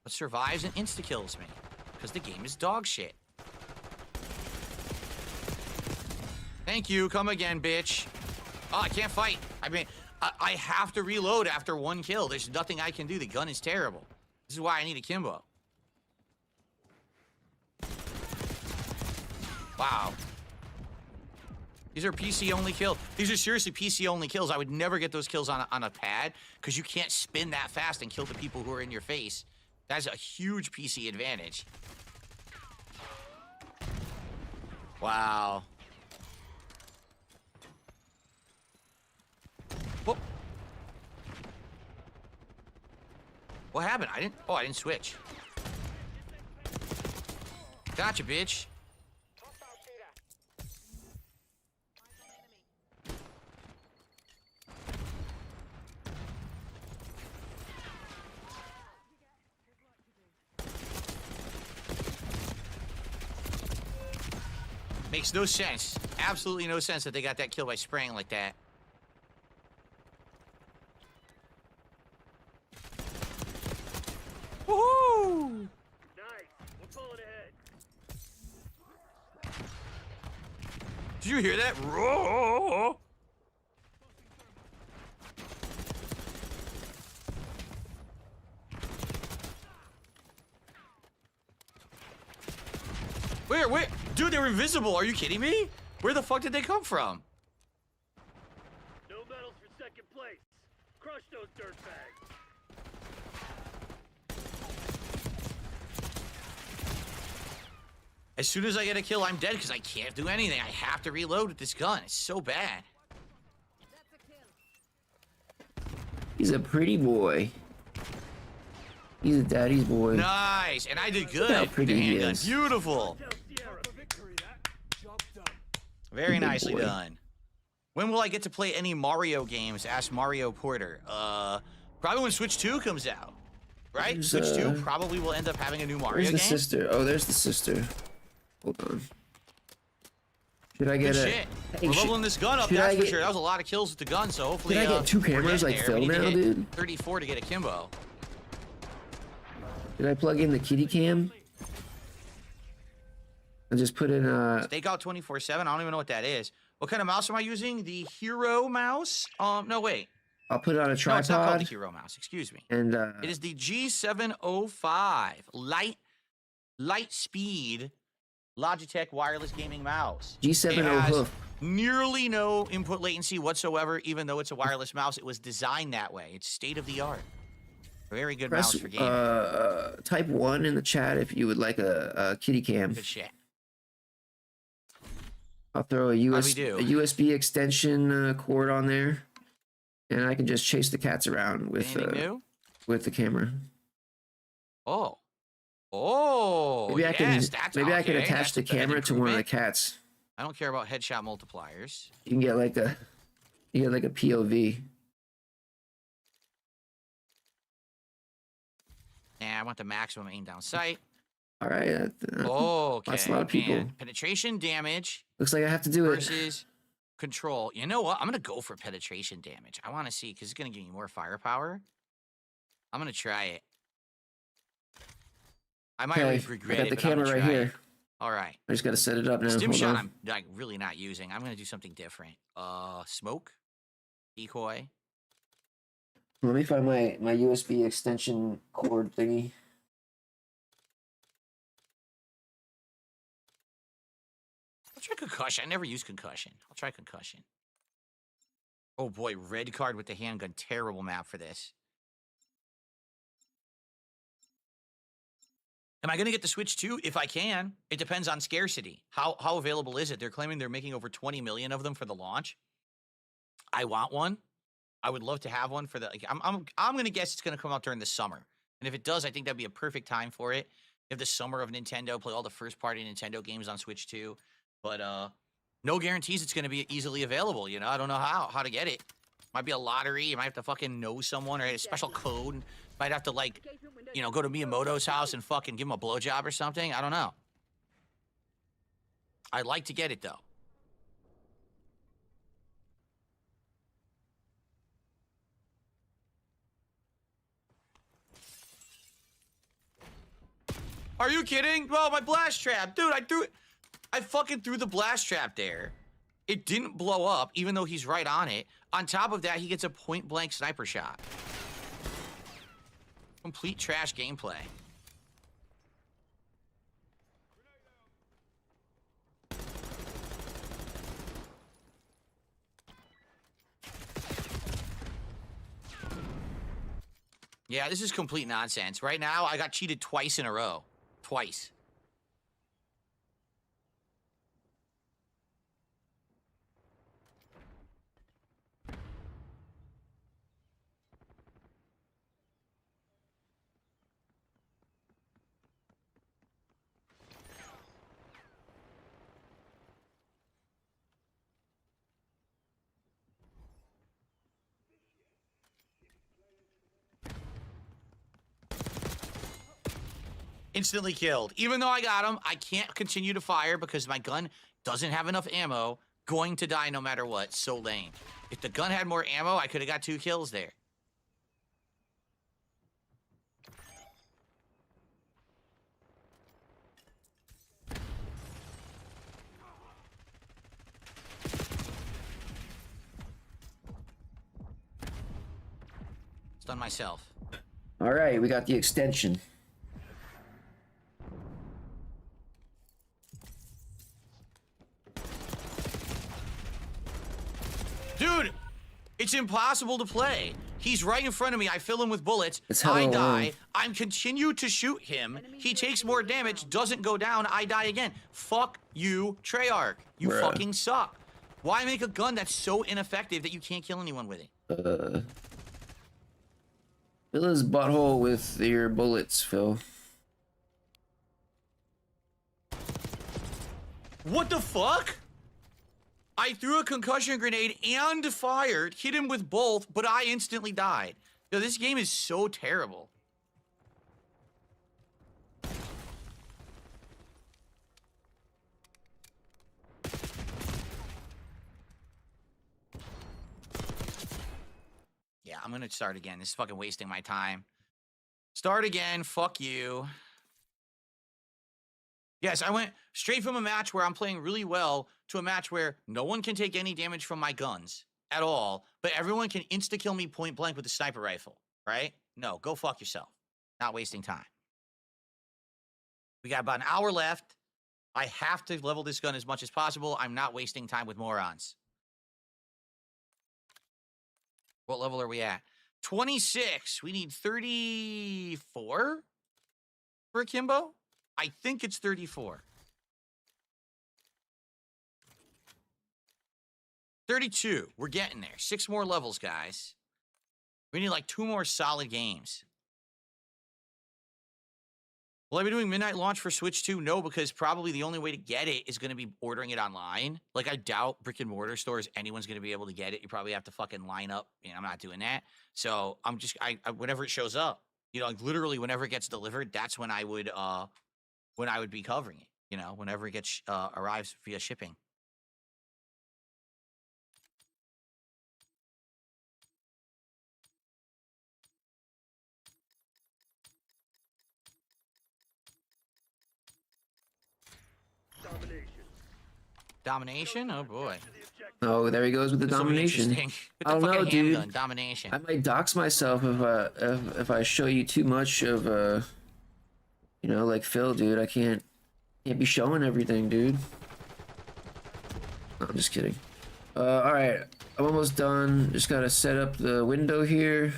Speaker 1: But survives and insta-kills me. Because the game is dog shit. Thank you, come again, bitch. Oh, I can't fight. I mean, I have to reload after one kill. There's nothing I can do. The gun is terrible. This is why I need a Kimbo. Wow. These are PC-only kills. These are seriously PC-only kills. I would never get those kills on a pad because you can't spin that fast and kill the people who are in your face. That's a huge PC advantage. Wow. Whoop. What happened? I didn't switch. Gotcha, bitch. Makes no sense. Absolutely no sense that they got that kill by spraying like that. Woohoo!
Speaker 5: Nice. We're pulling ahead.
Speaker 1: Did you hear that? Roar! Where? Dude, they were invisible. Are you kidding me? Where the fuck did they come from?
Speaker 5: No medals for second place. Crush those dirtbags.
Speaker 1: As soon as I get a kill, I'm dead because I can't do anything. I have to reload with this gun. It's so bad.
Speaker 2: He's a pretty boy. He's a daddy's boy.
Speaker 1: Nice, and I did good.
Speaker 2: Look how pretty he
Speaker 1: handgun.
Speaker 2: is.
Speaker 1: Beautiful. Very nicely
Speaker 2: boy.
Speaker 1: done. When will I get to play any Mario games? Asked Mario Porter. Probably when Switch 2 comes out. Right?
Speaker 2: There's,
Speaker 1: Switch 2 probably will end up having a new Mario
Speaker 2: Where's the
Speaker 1: game.
Speaker 2: sister? Oh, there's the sister. Hold on. Should I get
Speaker 1: Good
Speaker 2: a...
Speaker 1: shit.
Speaker 2: Hey,
Speaker 1: We're leveling this gun up,
Speaker 2: should
Speaker 1: that's
Speaker 2: I
Speaker 1: for
Speaker 2: get-
Speaker 1: sure. That was a lot of kills with the gun, so hopefully...
Speaker 2: Did I get two
Speaker 1: we're
Speaker 2: cameras
Speaker 1: getting
Speaker 2: like
Speaker 1: there. We
Speaker 2: Phil
Speaker 1: need to
Speaker 2: now,
Speaker 1: hit
Speaker 2: dude?
Speaker 1: 34 to get a Kimbo.
Speaker 2: Did I plug in the kitty cam? I just put in
Speaker 1: Stakeout 24/7. I don't even know what that is. What kind of mouse am I using? The Hero mouse? No, wait.
Speaker 2: I'll put it on a
Speaker 1: No, it's not called the
Speaker 2: tripod.
Speaker 1: Hero mouse. Excuse me.
Speaker 2: And
Speaker 1: It is the G705 light speed Logitech wireless gaming mouse.
Speaker 2: G7
Speaker 1: It has
Speaker 2: hoof.
Speaker 1: nearly no input latency whatsoever, even though it's a wireless mouse. It was designed that way. It's state of the art. Very good
Speaker 2: Press
Speaker 1: mouse for gaming.
Speaker 2: type 1 in the chat if you would like a kitty cam.
Speaker 1: Good shit.
Speaker 2: I'll throw a
Speaker 1: How'd we do?
Speaker 2: USB extension cord on there, and I can just chase the cats around with
Speaker 1: Anything new?
Speaker 2: with the camera.
Speaker 1: Oh,
Speaker 2: Maybe
Speaker 1: yes,
Speaker 2: I can
Speaker 1: that's
Speaker 2: maybe I can
Speaker 1: okay.
Speaker 2: attach the
Speaker 1: That's an
Speaker 2: camera to one of the
Speaker 1: improvement.
Speaker 2: cats.
Speaker 1: I don't care about headshot multipliers.
Speaker 2: You can get like a POV.
Speaker 1: Yeah, I want the maximum aim down sight.
Speaker 2: All right.
Speaker 1: Okay.
Speaker 2: That's a lot of people.
Speaker 1: And penetration damage
Speaker 2: Looks like I have to do it.
Speaker 1: versus control. You know what? I'm gonna go for penetration damage. I want to see because it's gonna give me more firepower. I'm gonna try it. I might regret
Speaker 2: I got
Speaker 1: it,
Speaker 2: the
Speaker 1: but
Speaker 2: camera right here.
Speaker 1: All right.
Speaker 2: I just gotta set it up now.
Speaker 1: Stim
Speaker 2: Hold
Speaker 1: shot,
Speaker 2: on.
Speaker 1: I'm like really not using. I'm gonna do something different. Smoke, decoy.
Speaker 2: Let me find my USB extension cord thingy.
Speaker 1: I'll try concussion. I never use concussion. I'll try concussion. Oh boy, red card with the handgun. Terrible map for this. Am I going to get the Switch 2? If I can. It depends on scarcity. How available is it? They're claiming they're making over 20 million of them for the launch. I want one. I would love to have one for the. Like, I'm going to guess it's going to come out during the summer. And if it does, I think that'd be a perfect time for it. If the summer of Nintendo, play all the first-party Nintendo games on Switch 2. But no guarantees it's going to be easily available. You know, I don't know how to get it. Might be a lottery. You might have to fucking know someone or a special code. Might have to, like, you know, go to Miyamoto's house and fucking give him a blowjob or something. I don't know. I'd like to get it, though. Are you kidding? Well, my blast trap. Dude, I fucking threw the blast trap there. It didn't blow up, even though he's right on it. On top of that, he gets a point-blank sniper shot. Complete trash gameplay. Yeah, this is complete nonsense. Right now, I got cheated twice in a row. Twice. Instantly killed. Even though I got him, I can't continue to fire because my gun doesn't have enough ammo. Going to die no matter what. So lame. If the gun had more ammo, I could have got 2 kills there. Stun myself.
Speaker 2: All right, we got the extension.
Speaker 1: Dude, it's impossible to play. He's right in front of me. I fill him with bullets.
Speaker 2: It's
Speaker 1: I
Speaker 2: hella
Speaker 1: die.
Speaker 2: long.
Speaker 1: I'm continue to shoot him. He takes more damage, doesn't go down. I die again. Fuck you, Treyarch. You
Speaker 2: Bruh.
Speaker 1: fucking suck. Why make a gun that's so ineffective that you can't kill anyone with it?
Speaker 2: Fill his butthole with your bullets, Phil.
Speaker 1: What the fuck? I threw a concussion grenade and fired, hit him with both, but I instantly died. Yo, this game is so terrible. Yeah, I'm gonna start again. This is fucking wasting my time. Start again, fuck you. Yes, I went straight from a match where I'm playing really well to a match where no one can take any damage from my guns at all, but everyone can insta-kill me point blank with a sniper rifle, right? No, go fuck yourself. Not wasting time. We got about an hour left. I have to level this gun as much as possible. I'm not wasting time with morons. What level are we at? 26. We need 34 for Akimbo? I think it's 34. 32. We're getting there. 6 more levels, guys. We need like 2 more solid games. Will I be doing midnight launch for Switch 2? No, because probably the only way to get it is going to be ordering it online. Like, I doubt brick and mortar stores, anyone's going to be able to get it. You probably have to fucking line up. You know, I'm not doing that. So I'm just, whenever it shows up, you know, like literally whenever it gets delivered, that's when I would be covering it. You know, whenever it gets arrives via shipping. Domination? Oh boy.
Speaker 2: Oh, there he goes with the
Speaker 1: This will be
Speaker 2: domination.
Speaker 1: interesting. With
Speaker 2: I
Speaker 1: the
Speaker 2: don't know,
Speaker 1: fucking
Speaker 2: dude.
Speaker 1: handgun, domination.
Speaker 2: I might dox myself if I show you too much of you know, like Phil, dude. I can't be showing everything, dude. No, I'm just kidding. All right, I'm almost done. Just gotta set up the window here.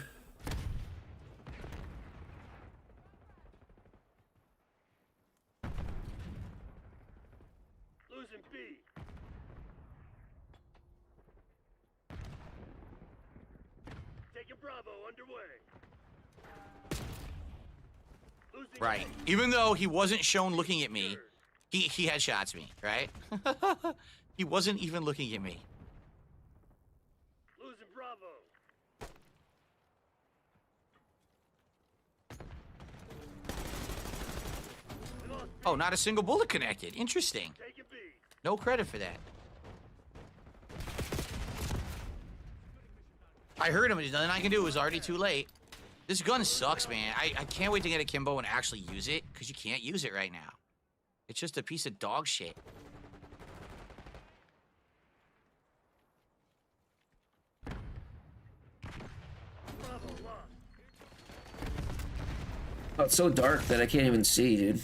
Speaker 5: Losing B. Taking Bravo underway. Losing
Speaker 1: Right.
Speaker 5: A.
Speaker 1: Even though he wasn't shown looking at me, he headshots me, right? He wasn't even looking at me.
Speaker 5: Losing Bravo. We lost B.
Speaker 1: Oh, not a single bullet connected. Interesting.
Speaker 5: Taking B.
Speaker 1: No credit for that. I heard him, and nothing I can do. It was already too late. This gun sucks, man. I can't wait to get a Kimbo and actually use it, because you can't use it right now. It's just a piece of dog shit.
Speaker 5: Bravo lost.
Speaker 2: Oh, it's so dark that I can't even see, dude.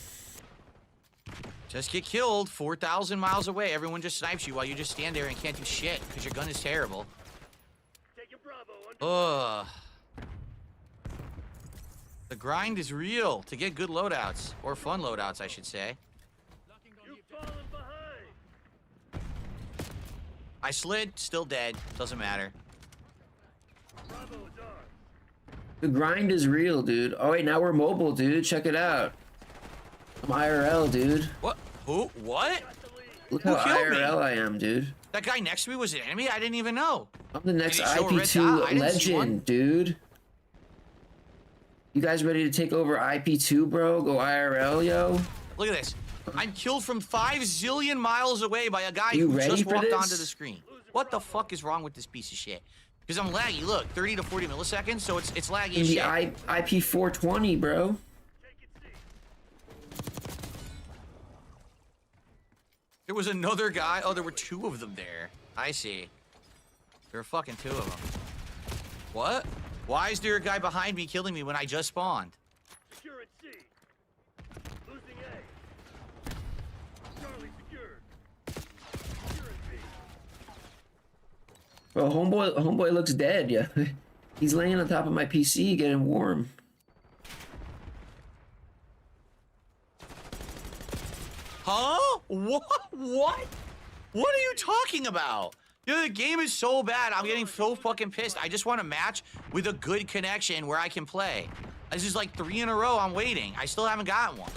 Speaker 1: Just get killed 4,000 miles away. Everyone just snipes you while you just stand there and can't do shit, because your gun is terrible.
Speaker 5: Taking Bravo underway.
Speaker 1: Ugh. The grind is real to get good loadouts, or fun loadouts, I should say.
Speaker 5: You've fallen behind.
Speaker 1: I slid, still dead, doesn't matter.
Speaker 5: Bravo is ours.
Speaker 2: The grind is real, dude. Oh wait, now we're mobile, dude. Check it out. I'm IRL, dude.
Speaker 1: What? Who? What?
Speaker 5: Got the lead.
Speaker 2: Look
Speaker 1: Who
Speaker 2: how
Speaker 1: killed me?
Speaker 2: IRL I am, dude.
Speaker 1: That guy next to me was an enemy? I didn't even know.
Speaker 2: I'm the next
Speaker 1: Did he show a red dot?
Speaker 2: IP2
Speaker 1: I didn't see one.
Speaker 2: legend, dude. You guys ready to take over IP2, bro? Go IRL, yo.
Speaker 1: Look at this. I'm killed from 5 zillion miles away by a guy
Speaker 2: You
Speaker 1: who
Speaker 2: ready
Speaker 1: just
Speaker 2: for
Speaker 1: walked
Speaker 2: this?
Speaker 1: onto the screen. What the fuck is wrong with this piece of shit? Because I'm laggy. Look, 30 to 40 milliseconds, so it's laggy
Speaker 2: In
Speaker 1: as
Speaker 2: the
Speaker 1: shit.
Speaker 2: IP420, bro.
Speaker 5: Taking C.
Speaker 1: There was another guy. Oh, there were 2 of them there. I see. There were fucking 2 of them. What? Why is there a guy behind me killing me when I just spawned?
Speaker 5: Securing C. Losing A. Charlie secured. Securing B.
Speaker 2: Bro, homeboy looks dead, yeah. He's laying on top of my PC getting warm.
Speaker 1: Huh? What? What? What are you talking about? Dude, the game is so bad. I'm getting so fucking pissed. I just want a match with a good connection where I can play. This is like 3 in a row. I'm waiting. I still haven't gotten one.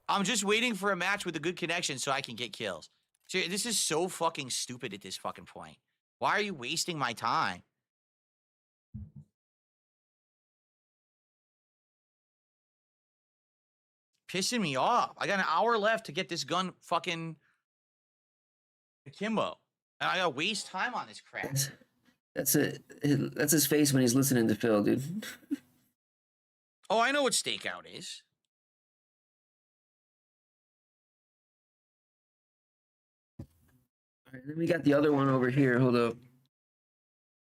Speaker 1: I'm just waiting for a match with a good connection so I can get kills. Seriously, this is so fucking stupid at this fucking point. Why are you wasting my time? Pissing me off. I got an hour left to get this gun fucking akimbo. And I gotta waste time on this crap.
Speaker 2: That's his face when he's listening to Phil, dude.
Speaker 1: Oh, I know what stakeout is.
Speaker 2: All right, then we got the other one over here. Hold up.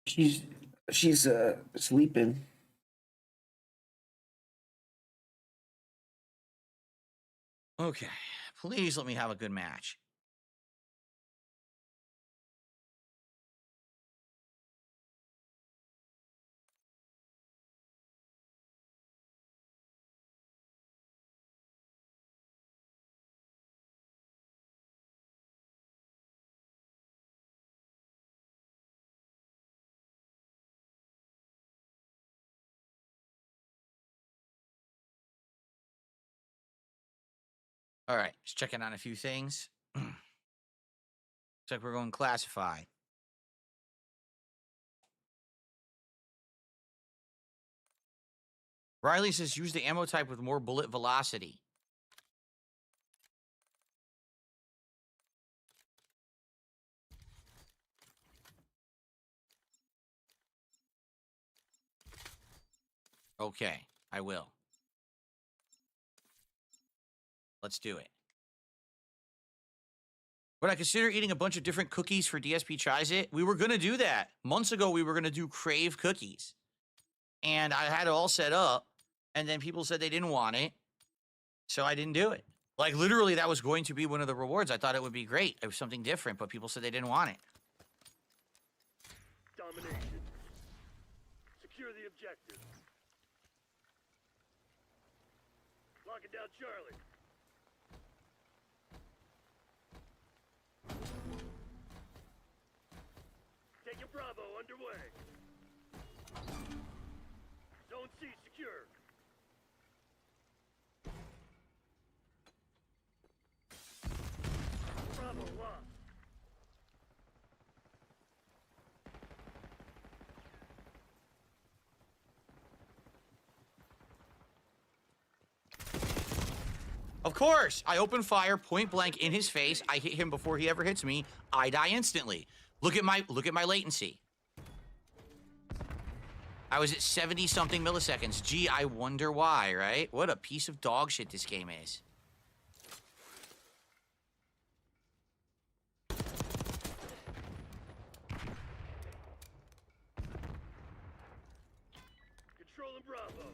Speaker 2: She's sleeping.
Speaker 1: Okay. Please let me have a good match. All right, just checking on a few things. Looks like we're going classified. Riley says use the ammo type with more bullet velocity. Okay, I will. Let's do it. Would I consider eating a bunch of different cookies for DSP Tries It? We were going to do that. Months ago, we were going to do Crave cookies. And I had it all set up. And then people said they didn't want it. So I didn't do it. Like, literally, that was going to be one of the rewards. I thought it would be great. It was something different, but people said they didn't want it.
Speaker 5: Domination. Secure the objective. Locking down Charlie. Taking Bravo underway. Zone C secure. Bravo lost.
Speaker 1: Of course, I open fire point blank in his face. I hit him before he ever hits me. I die instantly. Look at my latency. I was at 70 something milliseconds. Gee, I wonder why, right? What a piece of dog shit this game is.
Speaker 5: Controlling Bravo.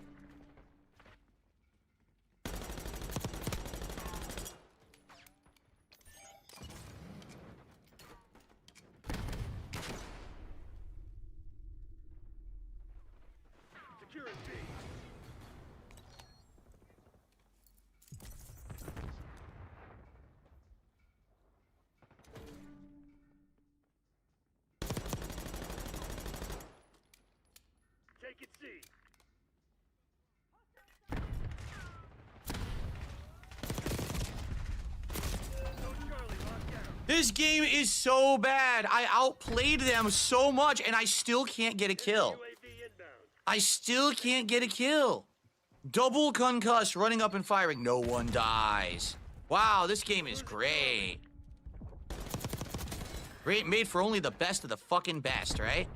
Speaker 5: Securing B. Taking C.
Speaker 1: This game is so bad. I outplayed them so much, and I still can't get a kill.
Speaker 5: UAV inbound.
Speaker 1: I still can't get a kill. Double concuss, running up and firing. No one dies. Wow, this game is great. Great, made for only the best of the fucking best, right?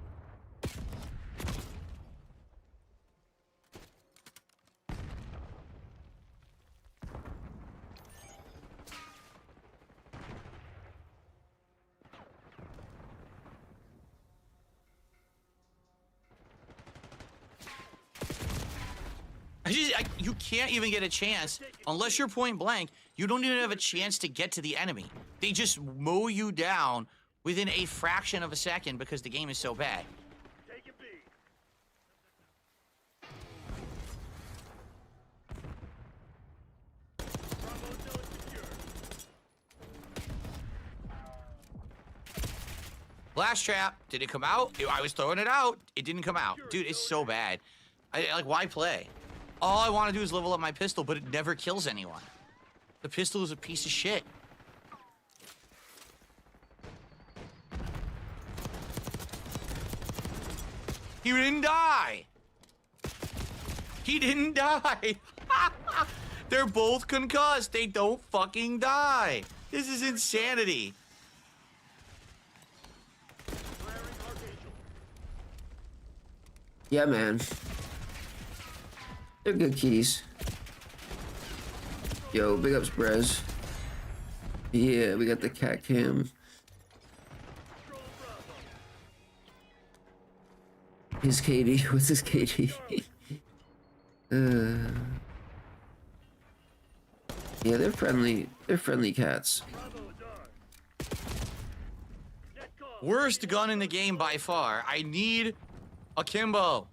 Speaker 1: You can't even get a chance, unless you're point blank, you don't even have a chance to get to the enemy. They just mow you down within a fraction of a second because the game is so bad.
Speaker 5: Taking B. Bravo zone secure.
Speaker 1: Blast trap, did it come out? I was throwing it out. It didn't come out. Dude, it's so bad. Like, why play? All I want to do is level up my pistol, but it never kills anyone. The pistol is a piece of shit. He didn't die. He didn't die. They're both concussed. They don't fucking die. This is insanity.
Speaker 5: Firing Archangel.
Speaker 2: Yeah, man. They're good keys. Yo, big ups, Brez. Yeah, we got the cat cam.
Speaker 5: Controlling Bravo.
Speaker 2: His KD. What's his KD? Yeah, they're friendly. They're friendly cats.
Speaker 5: Bravo is on. Net call.
Speaker 1: Worst gun in the game by far. I need a Kimbo.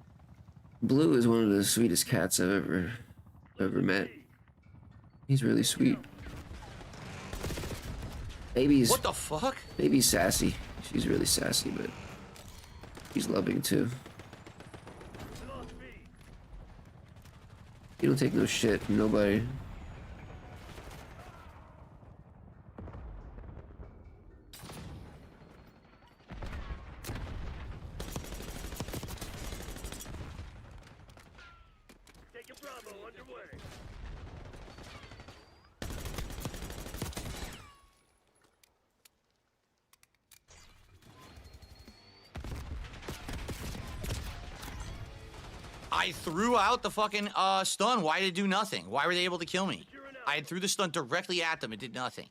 Speaker 2: Blue is one of the sweetest cats I've ever met. He's really sweet. Baby's
Speaker 1: What the fuck?
Speaker 2: Baby's sassy. She's really sassy, but she's loving too.
Speaker 5: Lost B.
Speaker 2: You don't take no shit from nobody.
Speaker 5: Taking Bravo underway.
Speaker 1: I threw out the fucking stun. Why did it do nothing? Why were they able to kill me?
Speaker 5: Securing
Speaker 1: I threw the stun directly at them. It did nothing.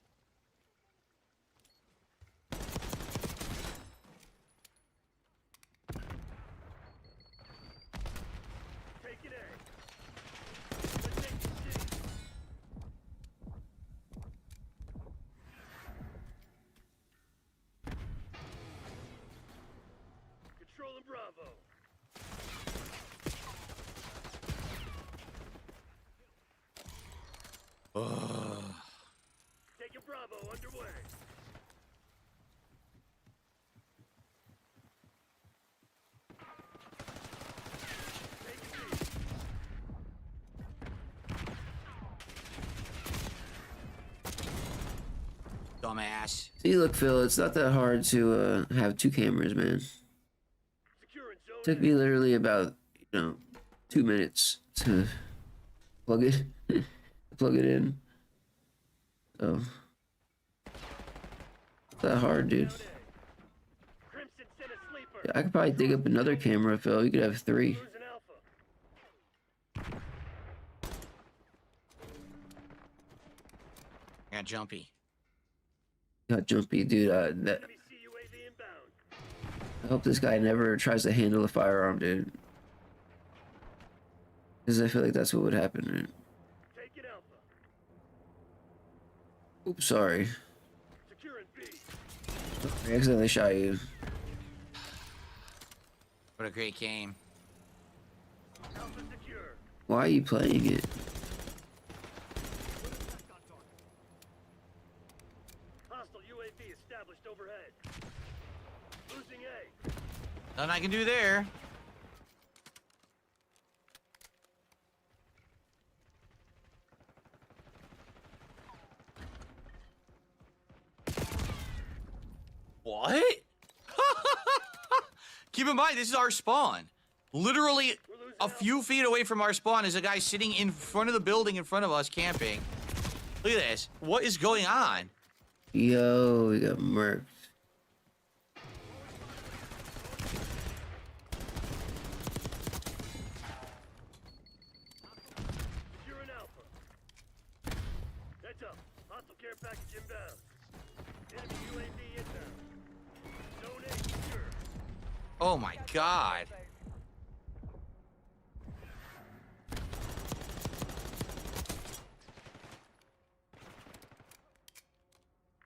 Speaker 5: Taking A. Let's take C. Controlling Bravo. Taking Bravo underway. Taking B.
Speaker 1: Dumbass.
Speaker 2: See, look, Phil, it's not that hard to have 2 cameras, man.
Speaker 5: Securing zone
Speaker 2: Took
Speaker 5: A.
Speaker 2: me literally about 2 minutes to plug it plug it in. So it's that hard, dude.
Speaker 5: Down A. Crimson sent a sleeper.
Speaker 2: Yeah, I could probably dig up another camera, Phil. You could have 3.
Speaker 5: Losing Alpha.
Speaker 1: Got jumpy.
Speaker 2: Got jumpy, dude.
Speaker 5: Enemy CUAV inbound.
Speaker 2: I hope this guy never tries to handle a firearm, dude. Because I feel like that's what would happen, right?
Speaker 5: Taking Alpha.
Speaker 2: Oops, sorry.
Speaker 5: Securing B.
Speaker 2: I accidentally shot you.
Speaker 1: What a great game.
Speaker 5: Alpha secure.
Speaker 2: Why are you playing it?
Speaker 5: Hostile UAV established overhead. Losing A.
Speaker 1: Nothing I can do there. What? Keep in mind, this is our spawn. Literally a few feet away from our spawn is a guy sitting in front of the building in front of us camping. Look at this. What is going on?
Speaker 2: Yo, we got murked.
Speaker 5: Securing Alpha. Heads up. Hostile care package inbound. Enemy UAV inbound. Zone A secure.
Speaker 1: Oh my god.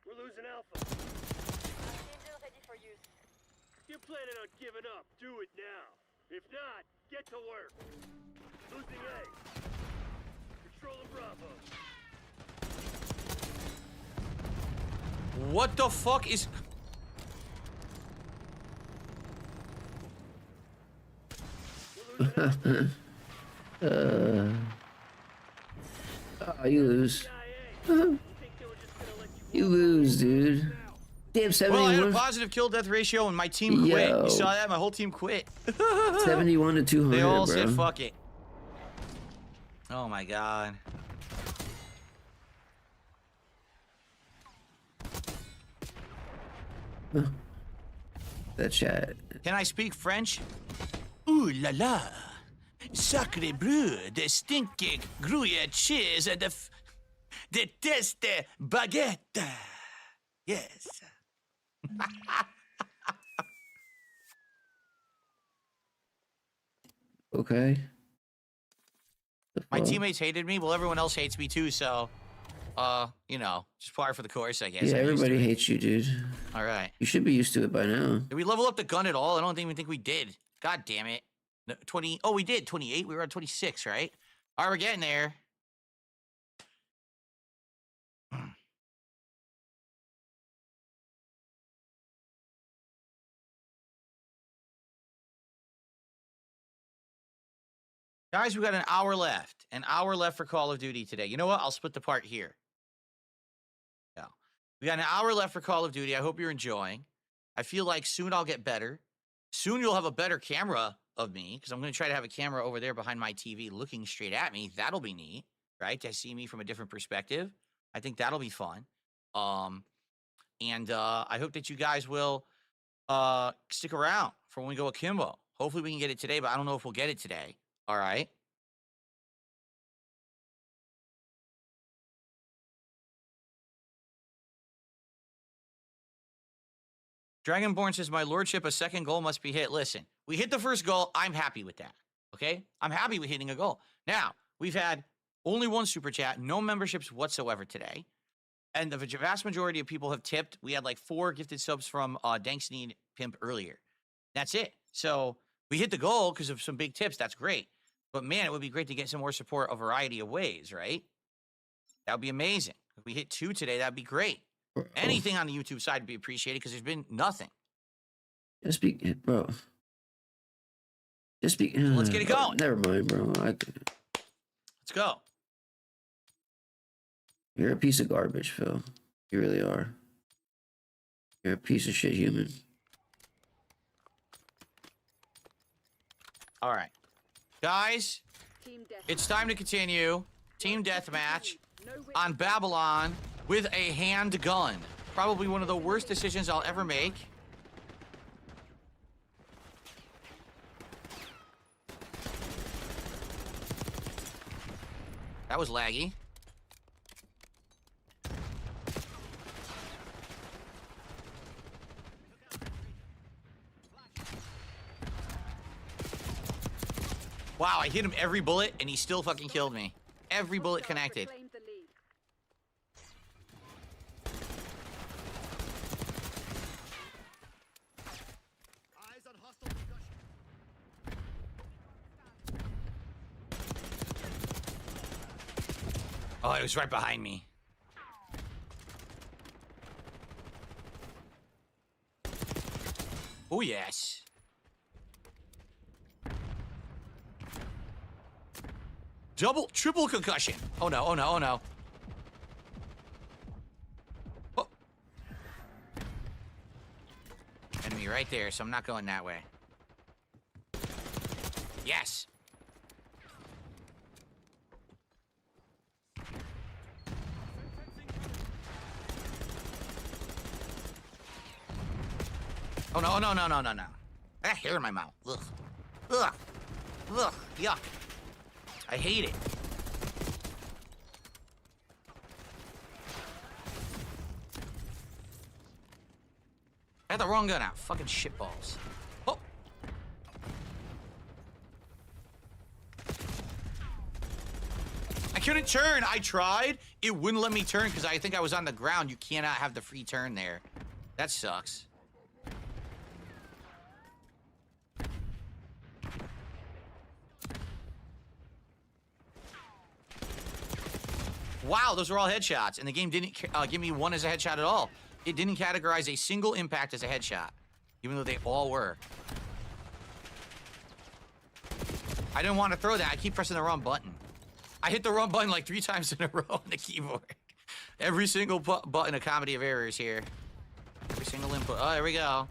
Speaker 5: We're losing Alpha.
Speaker 7: Ready for use.
Speaker 5: You're planning on giving up. Do it now. If not, get to work. Losing A. Controlling Bravo.
Speaker 1: What the fuck is...
Speaker 5: We're losing Alpha.
Speaker 2: You lose.
Speaker 5: IA. You think they were just gonna let you
Speaker 2: You lose, dude. Damn,
Speaker 1: Well, I had a
Speaker 2: 71,
Speaker 1: positive kill death ratio and my team quit.
Speaker 2: Yo.
Speaker 1: You saw that? My whole team quit.
Speaker 2: 71 to 200,
Speaker 1: They all
Speaker 2: bro.
Speaker 1: said fuck it. Oh my god.
Speaker 2: That chat.
Speaker 1: Can I speak French? Ooh la la. Sacre bleu, de stinking gruyere cheese and de teste baguette. Yes.
Speaker 2: Okay. The
Speaker 1: My
Speaker 2: fuck?
Speaker 1: teammates hated me. Well, everyone else hates me too, so, just par for the course, I guess.
Speaker 2: Yeah,
Speaker 1: I'm used to
Speaker 2: everybody
Speaker 1: it.
Speaker 2: hates you, dude.
Speaker 1: All right.
Speaker 2: You should be used to it by now.
Speaker 1: Did we level up the gun at all? I don't even think we did. God damn it. No, 20. Oh, we did. 28. We were on 26, right? All right, we're getting there. Guys, we got an hour left. An hour left for Call of Duty today. You know what? I'll split the part here. Yeah. We got an hour left for Call of Duty. I hope you're enjoying. I feel like soon I'll get better. Soon you'll have a better camera of me because I'm going to try to have a camera over there behind my TV looking straight at me. That'll be neat, right? To see me from a different perspective. I think that'll be fun. And I hope that you guys will stick around for when we go akimbo. Hopefully we can get it today, but I don't know if we'll get it today. All right. Dragonborn says, my lordship, a second goal must be hit. Listen, we hit the first goal. I'm happy with that. Okay? I'm happy with hitting a goal. Now, we've had only one super chat, no memberships whatsoever today. And the vast majority of people have tipped. We had like 4 gifted subs from Danksneen Pimp earlier. That's it. So we hit the goal because of some big tips. That's great. But man, it would be great to get some more support a variety of ways, right? That would be amazing. If we hit 2 today, that'd be great. Anything on the YouTube side would be appreciated because there's been nothing.
Speaker 2: Just be, bro. Just be.
Speaker 1: Let's get it going.
Speaker 2: Never mind, bro.
Speaker 1: Let's go.
Speaker 2: You're a piece of garbage, Phil. You really are. You're a piece of shit human.
Speaker 1: All right. Guys, it's time to continue. Team deathmatch on Babylon with a handgun. Probably one of the worst decisions I'll ever make. That was laggy. Wow, I hit him every bullet, and he still fucking killed me. Every bullet connected. Oh, it was right behind me. Oh, yes. Triple concussion. Oh, no, oh, no, oh, no. Oh. Enemy right there, so I'm not going that way. Yes. Oh, no, no, no, no, no, no. I got hair in my mouth. Ugh. Ugh. Ugh. Yuck. I hate it. I had the wrong gun out. Fucking shitballs. Oh. I couldn't turn. I tried. It wouldn't let me turn because I think I was on the ground. You cannot have the free turn there. That sucks. Wow, those were all headshots, and the game didn't give me one as a headshot at all. It didn't categorize a single impact as a headshot, even though they all were. I didn't want to throw that. I keep pressing the wrong button. I hit the wrong button like 3 times in a row on the keyboard. Every single button, a comedy of errors here. Every single input. Oh, there we go.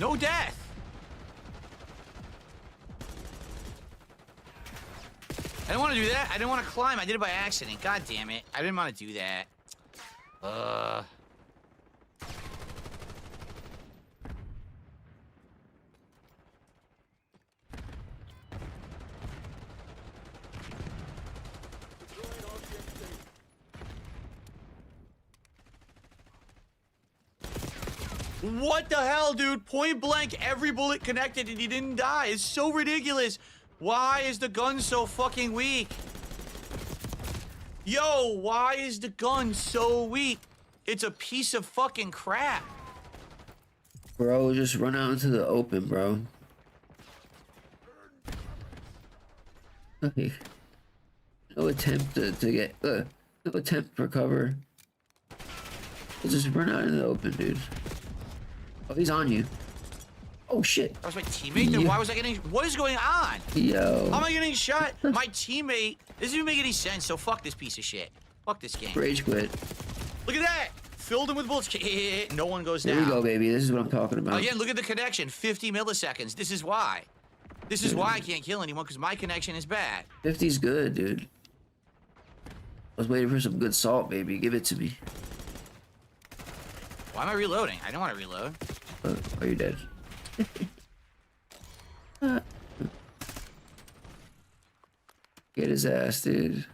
Speaker 1: No death! I didn't want to do that. I didn't want to climb. I did it by accident. God damn it. I didn't want to do that. What the hell, dude? Point blank, every bullet connected and he didn't die. It's so ridiculous. Why is the gun so fucking weak? Yo, why is the gun so weak? It's a piece of fucking crap.
Speaker 2: Bro, just run out into the open, bro. Okay. No attempt to get... no attempt for cover. Just run out in the open, dude. Oh, he's on you. Oh, shit.
Speaker 1: That was my teammate? Then why was I getting... What is going on?
Speaker 2: Yo.
Speaker 1: How am I getting shot? My teammate... This doesn't make any sense, so fuck this piece of shit. Fuck this game.
Speaker 2: Rage quit.
Speaker 1: Look at that! Filled him with bullets. No one goes down.
Speaker 2: There you go, baby. This is what I'm talking about.
Speaker 1: Again, look at the connection. 50 milliseconds. This is why. This is why I can't kill anyone, because my connection is bad.
Speaker 2: 50's good, dude. I was waiting for some good salt, baby. Give it to me.
Speaker 1: Why am I reloading? I don't want to reload.
Speaker 2: Oh, you're dead. Get his ass, dude.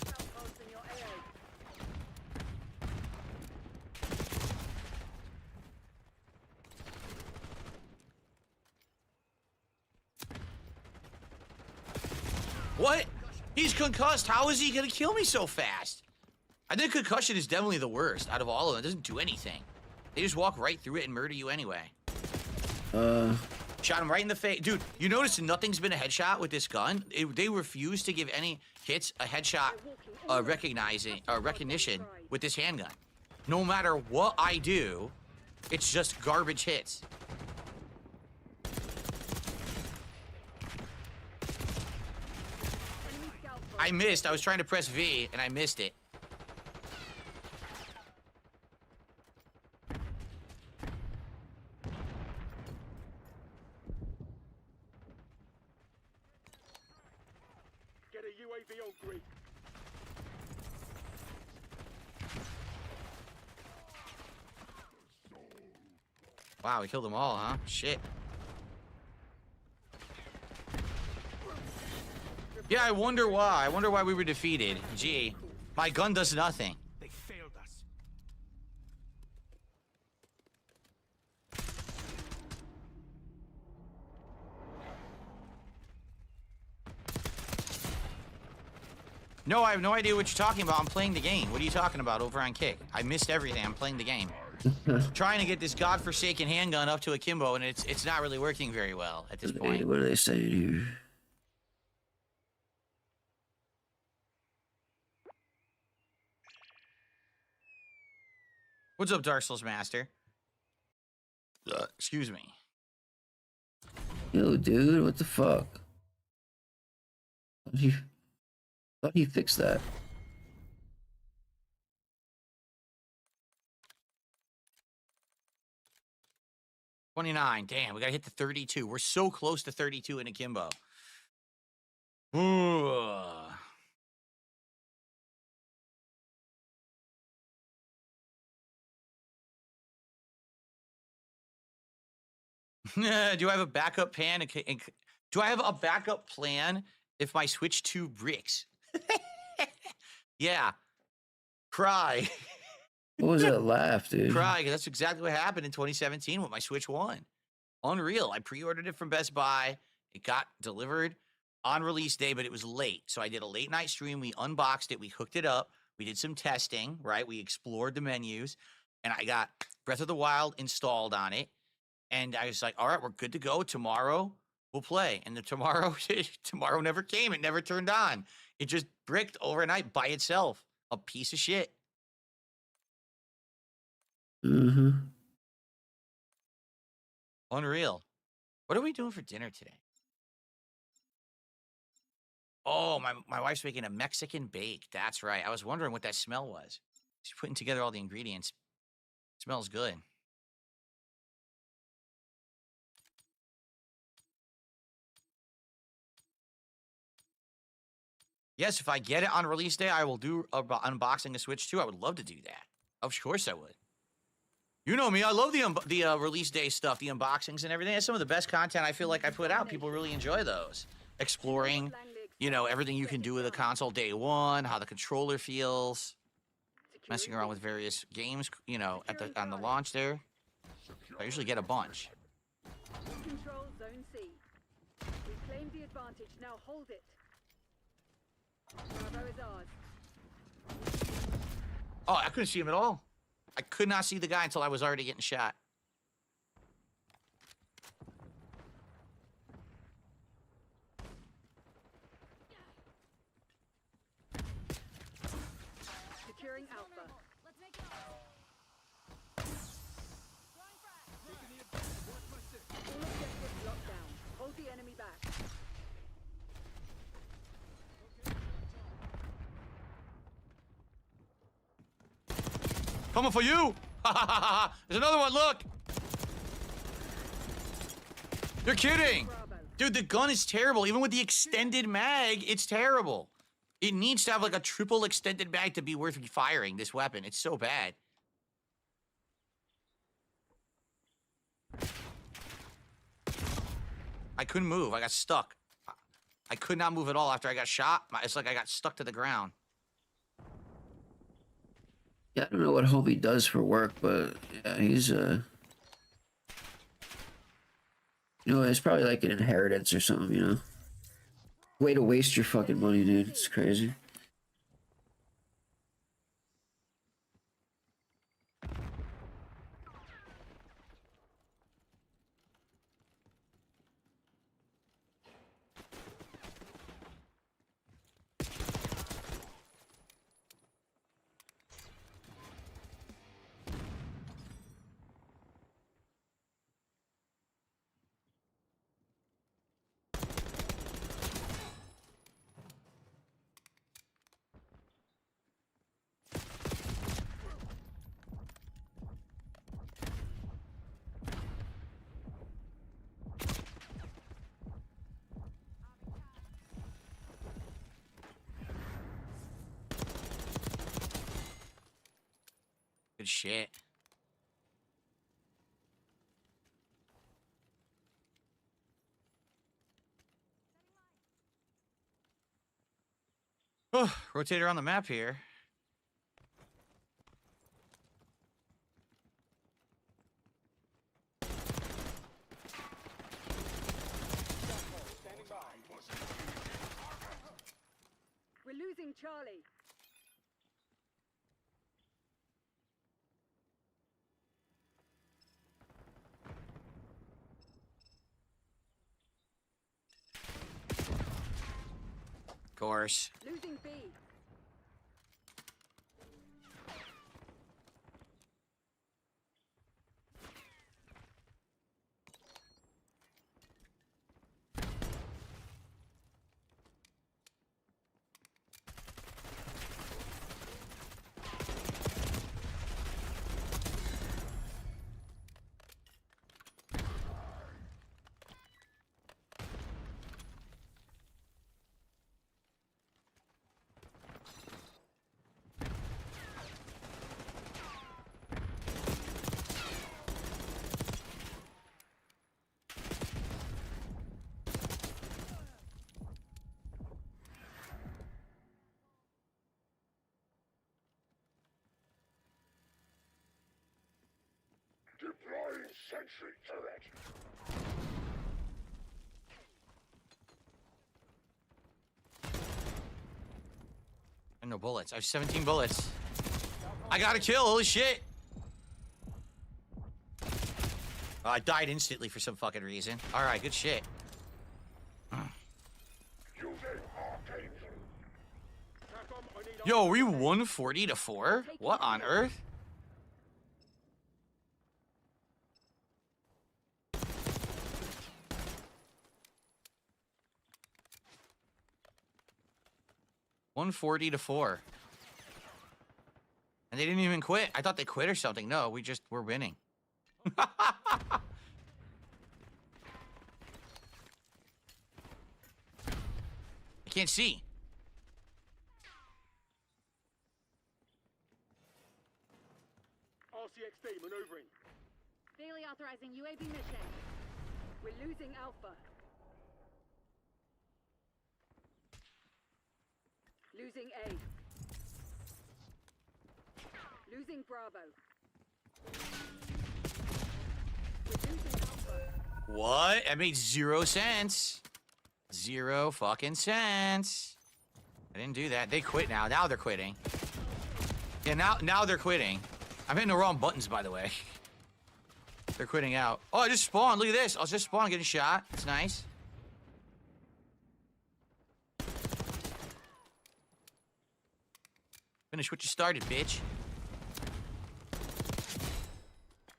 Speaker 4: Outposts in your AA.
Speaker 1: What? He's concussed. How is he gonna kill me so fast? I think concussion is definitely the worst out of all of them. It doesn't do anything. They just walk right through it and murder you anyway. Shot him right in the face. Dude, you notice nothing's been a headshot with this gun? They refuse to give any hits a headshot recognition with this handgun. No matter what I do, it's just garbage hits.
Speaker 4: Enemy scout post.
Speaker 1: I missed. I was trying to press V, and I missed it.
Speaker 5: Get a UAV on grid.
Speaker 1: Wow, we killed them all, huh? Shit. Yeah, I wonder why. I wonder why we were defeated. Gee, my gun does nothing.
Speaker 5: They failed us.
Speaker 1: No, I have no idea what you're talking about. I'm playing the game. What are you talking about over on Kick? I missed everything. I'm playing the game. Trying to get this godforsaken handgun up to akimbo, and it's not really working very well at this point.
Speaker 2: What do they say here?
Speaker 1: What's up, Dark Souls Master? Excuse me.
Speaker 2: Yo, dude, what the fuck? Thought he fixed that.
Speaker 1: $29. Damn, we gotta hit the 32. We're so close to 32 in akimbo. Ooh. Do I have a backup plan? Do I have a backup plan if my Switch 2 bricks? Yeah. Cry.
Speaker 2: What was that laugh, dude?
Speaker 1: Cry, 'cause that's exactly what happened in 2017 with my Switch 1. Unreal. I pre-ordered it from Best Buy. It got delivered on release day, but it was late. So I did a late night stream. We unboxed it. We hooked it up. We did some testing, right? We explored the menus, and I got Breath of the Wild installed on it. And I was like, all right, we're good to go. Tomorrow we'll play. And the tomorrow never came. It never turned on. It just bricked overnight by itself. A piece of shit.
Speaker 2: Mm-hmm.
Speaker 1: Unreal. What are we doing for dinner today? Oh, my wife's making a Mexican bake. That's right. I was wondering what that smell was. She's putting together all the ingredients. It smells good. Yes, if I get it on release day, I will do unboxing a Switch 2. I would love to do that. Of course I would. You know me. I love the release day stuff, the unboxings and everything. That's some of the best content I feel like I put out. People really enjoy those. Exploring, you know, everything you can do with a console day one, how the controller feels, messing around with various games, you know, on the launch there. I usually get a bunch.
Speaker 4: Control zone C. We claimed the advantage. Now hold it. Bravo is ours.
Speaker 1: Oh, I couldn't see him at all. I could not see the guy until I was already getting shot.
Speaker 4: Securing Alpha.
Speaker 6: Let's make it.
Speaker 4: All objectives locked down. Hold the enemy back.
Speaker 1: Coming for you! There's another one, look! You're kidding!
Speaker 4: Bravo.
Speaker 1: Dude, the gun is terrible. Even with the extended mag, it's terrible. It needs to have like a triple extended mag to be worth firing this weapon. It's so bad. I couldn't move. I got stuck. I could not move at all after I got shot. It's like I got stuck to the ground.
Speaker 2: Yeah, I don't know what Hobie does for work, but yeah, he's you know, it's probably like an inheritance or something, you know. Way to waste your fucking money, dude. It's crazy.
Speaker 1: Good shit. Oh, rotate around the map here.
Speaker 4: We're losing Charlie.
Speaker 1: Of course.
Speaker 4: Losing B.
Speaker 5: Deploying sentry turret.
Speaker 1: I have no bullets. I have 17 bullets. I got a kill. Holy shit. Oh, I died instantly for some fucking reason. All right, good shit. Yo, are we 140 to 4? What on earth? $140 to 4. And they didn't even quit. I thought they quit or something. No, we're winning. I can't see.
Speaker 5: RCXD maneuvering.
Speaker 6: Daily authorizing UAV mission.
Speaker 4: We're losing Alpha. Losing A. Losing Bravo. We're losing Alpha.
Speaker 1: What? That made 0 sense. 0 fucking sense. I didn't do that. They quit now. Now they're quitting. Yeah, now they're quitting. I'm hitting the wrong buttons, by the way. They're quitting out. Oh, I just spawned. Look at this. I was just spawned getting shot. It's nice. Finish what you started, bitch.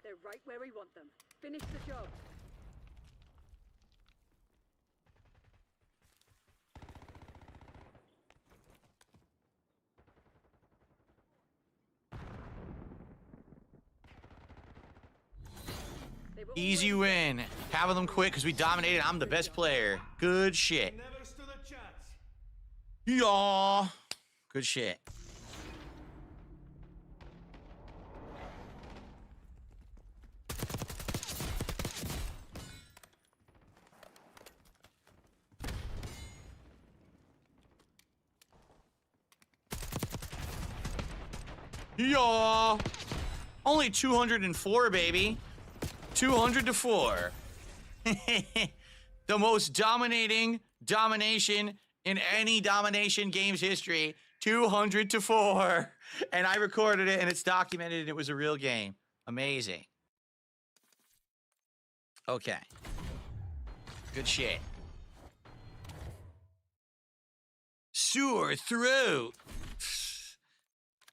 Speaker 4: They're right where we want them. Finish the job. They
Speaker 1: Easy win. Having them quit because we dominated. I'm the best player. Good shit.
Speaker 5: Never stood a chance.
Speaker 1: Yeah. Good shit. Yeah. Only 204, baby. 200 to 4. The most dominating domination in any domination games history. 200 to 4. And I recorded it and it's documented and it was a real game. Amazing. Okay. Good shit. Sore throat.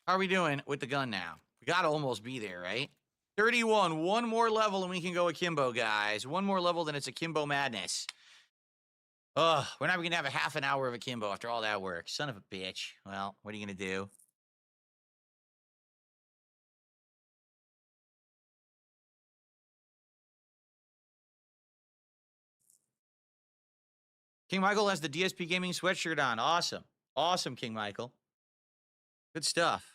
Speaker 1: How are we doing with the gun now? We gotta almost be there, right? 31. One more level and we can go akimbo, guys. One more level, then it's akimbo madness. Ugh, we're not even gonna have a half an hour of akimbo after all that work. Son of a bitch. Well, what are you gonna do? King Michael has the DSP Gaming sweatshirt on. Awesome. Awesome, King Michael. Good stuff.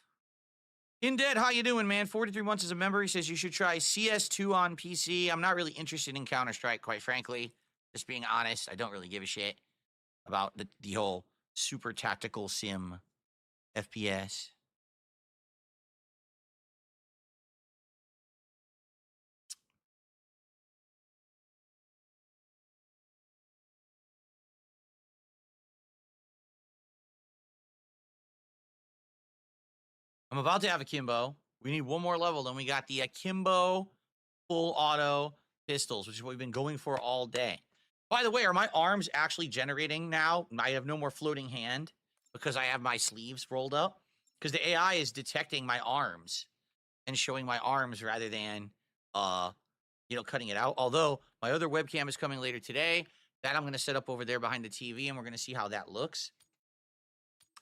Speaker 1: In Dead, how you doing, man? 43 months as a member. He says you should try CS2 on PC. I'm not really interested in Counter-Strike, quite frankly. Just being honest, I don't really give a shit about the whole super tactical sim FPS. I'm about to have akimbo. We need one more level, then we got the akimbo full auto pistols, which is what we've been going for all day. By the way, are my arms actually generating now? I have no more floating hand because I have my sleeves rolled up. Because the AI is detecting my arms and showing my arms rather than, cutting it out. Although my other webcam is coming later today. That I'm going to set up over there behind the TV, and we're going to see how that looks.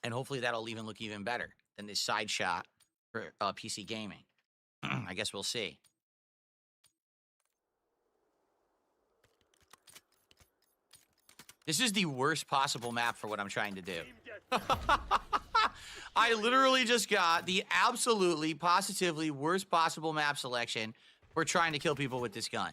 Speaker 1: And hopefully that'll even look even better than this side shot for PC gaming. I guess we'll see. This is the worst possible map for what I'm trying to do. I literally just got the absolutely, positively worst possible map selection for trying to kill people with this gun.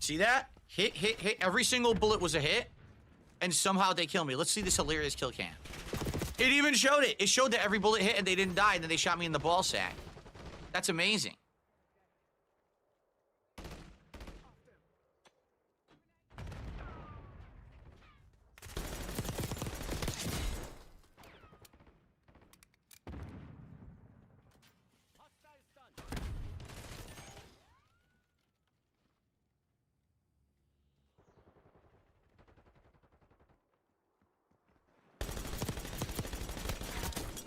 Speaker 1: See that? Hit, hit, hit. Every single bullet was a hit. And somehow they kill me. Let's see this hilarious kill cam. It even showed it. It showed that every bullet hit and they didn't die. And then they shot me in the ball sack. That's amazing.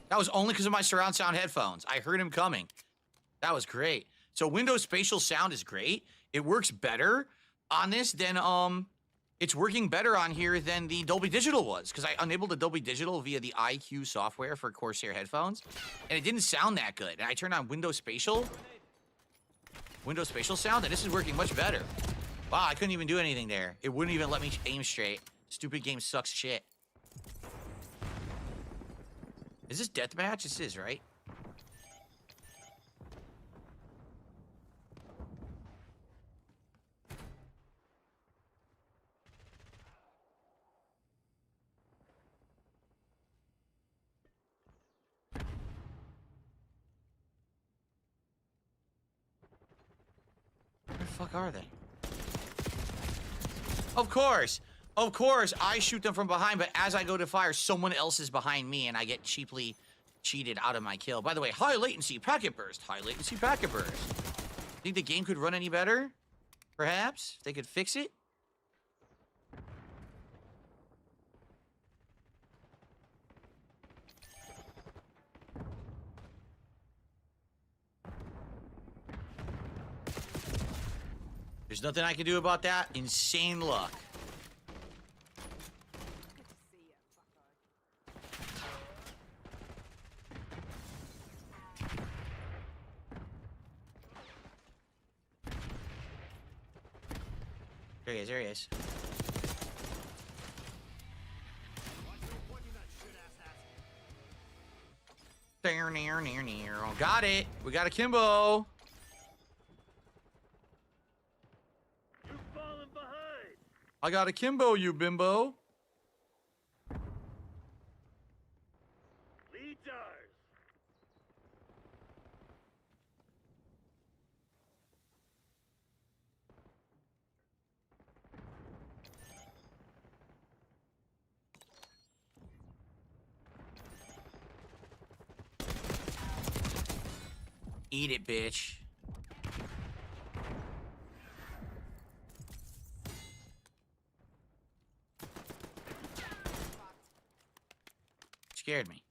Speaker 1: That was only because of my surround sound headphones. I heard him coming. That was great. So Windows spatial sound is great. It works better on this than, it's working better on here than the Dolby Digital was, because I enabled the Dolby Digital via the IQ software for Corsair headphones, and it didn't sound that good. And I turned on Windows spatial sound, and this is working much better. Wow, I couldn't even do anything there. It wouldn't even let me aim straight. Stupid game sucks shit. Is this deathmatch? This is, right? Where the fuck are they? Of course! Of course, I shoot them from behind, but as I go to fire, someone else is behind me, and I get cheaply cheated out of my kill. By the way, high latency packet burst. High latency packet burst. Think the game could run any better? Perhaps? They could fix it? There's nothing I can do about that. Insane luck.
Speaker 7: Good to see you, fucker.
Speaker 1: There he is, there he is. Near. Got it. We got a Kimbo.
Speaker 5: You've fallen behind.
Speaker 1: I got a Kimbo, you bimbo.
Speaker 5: Lead's ours.
Speaker 1: Eat it, bitch. Scared me.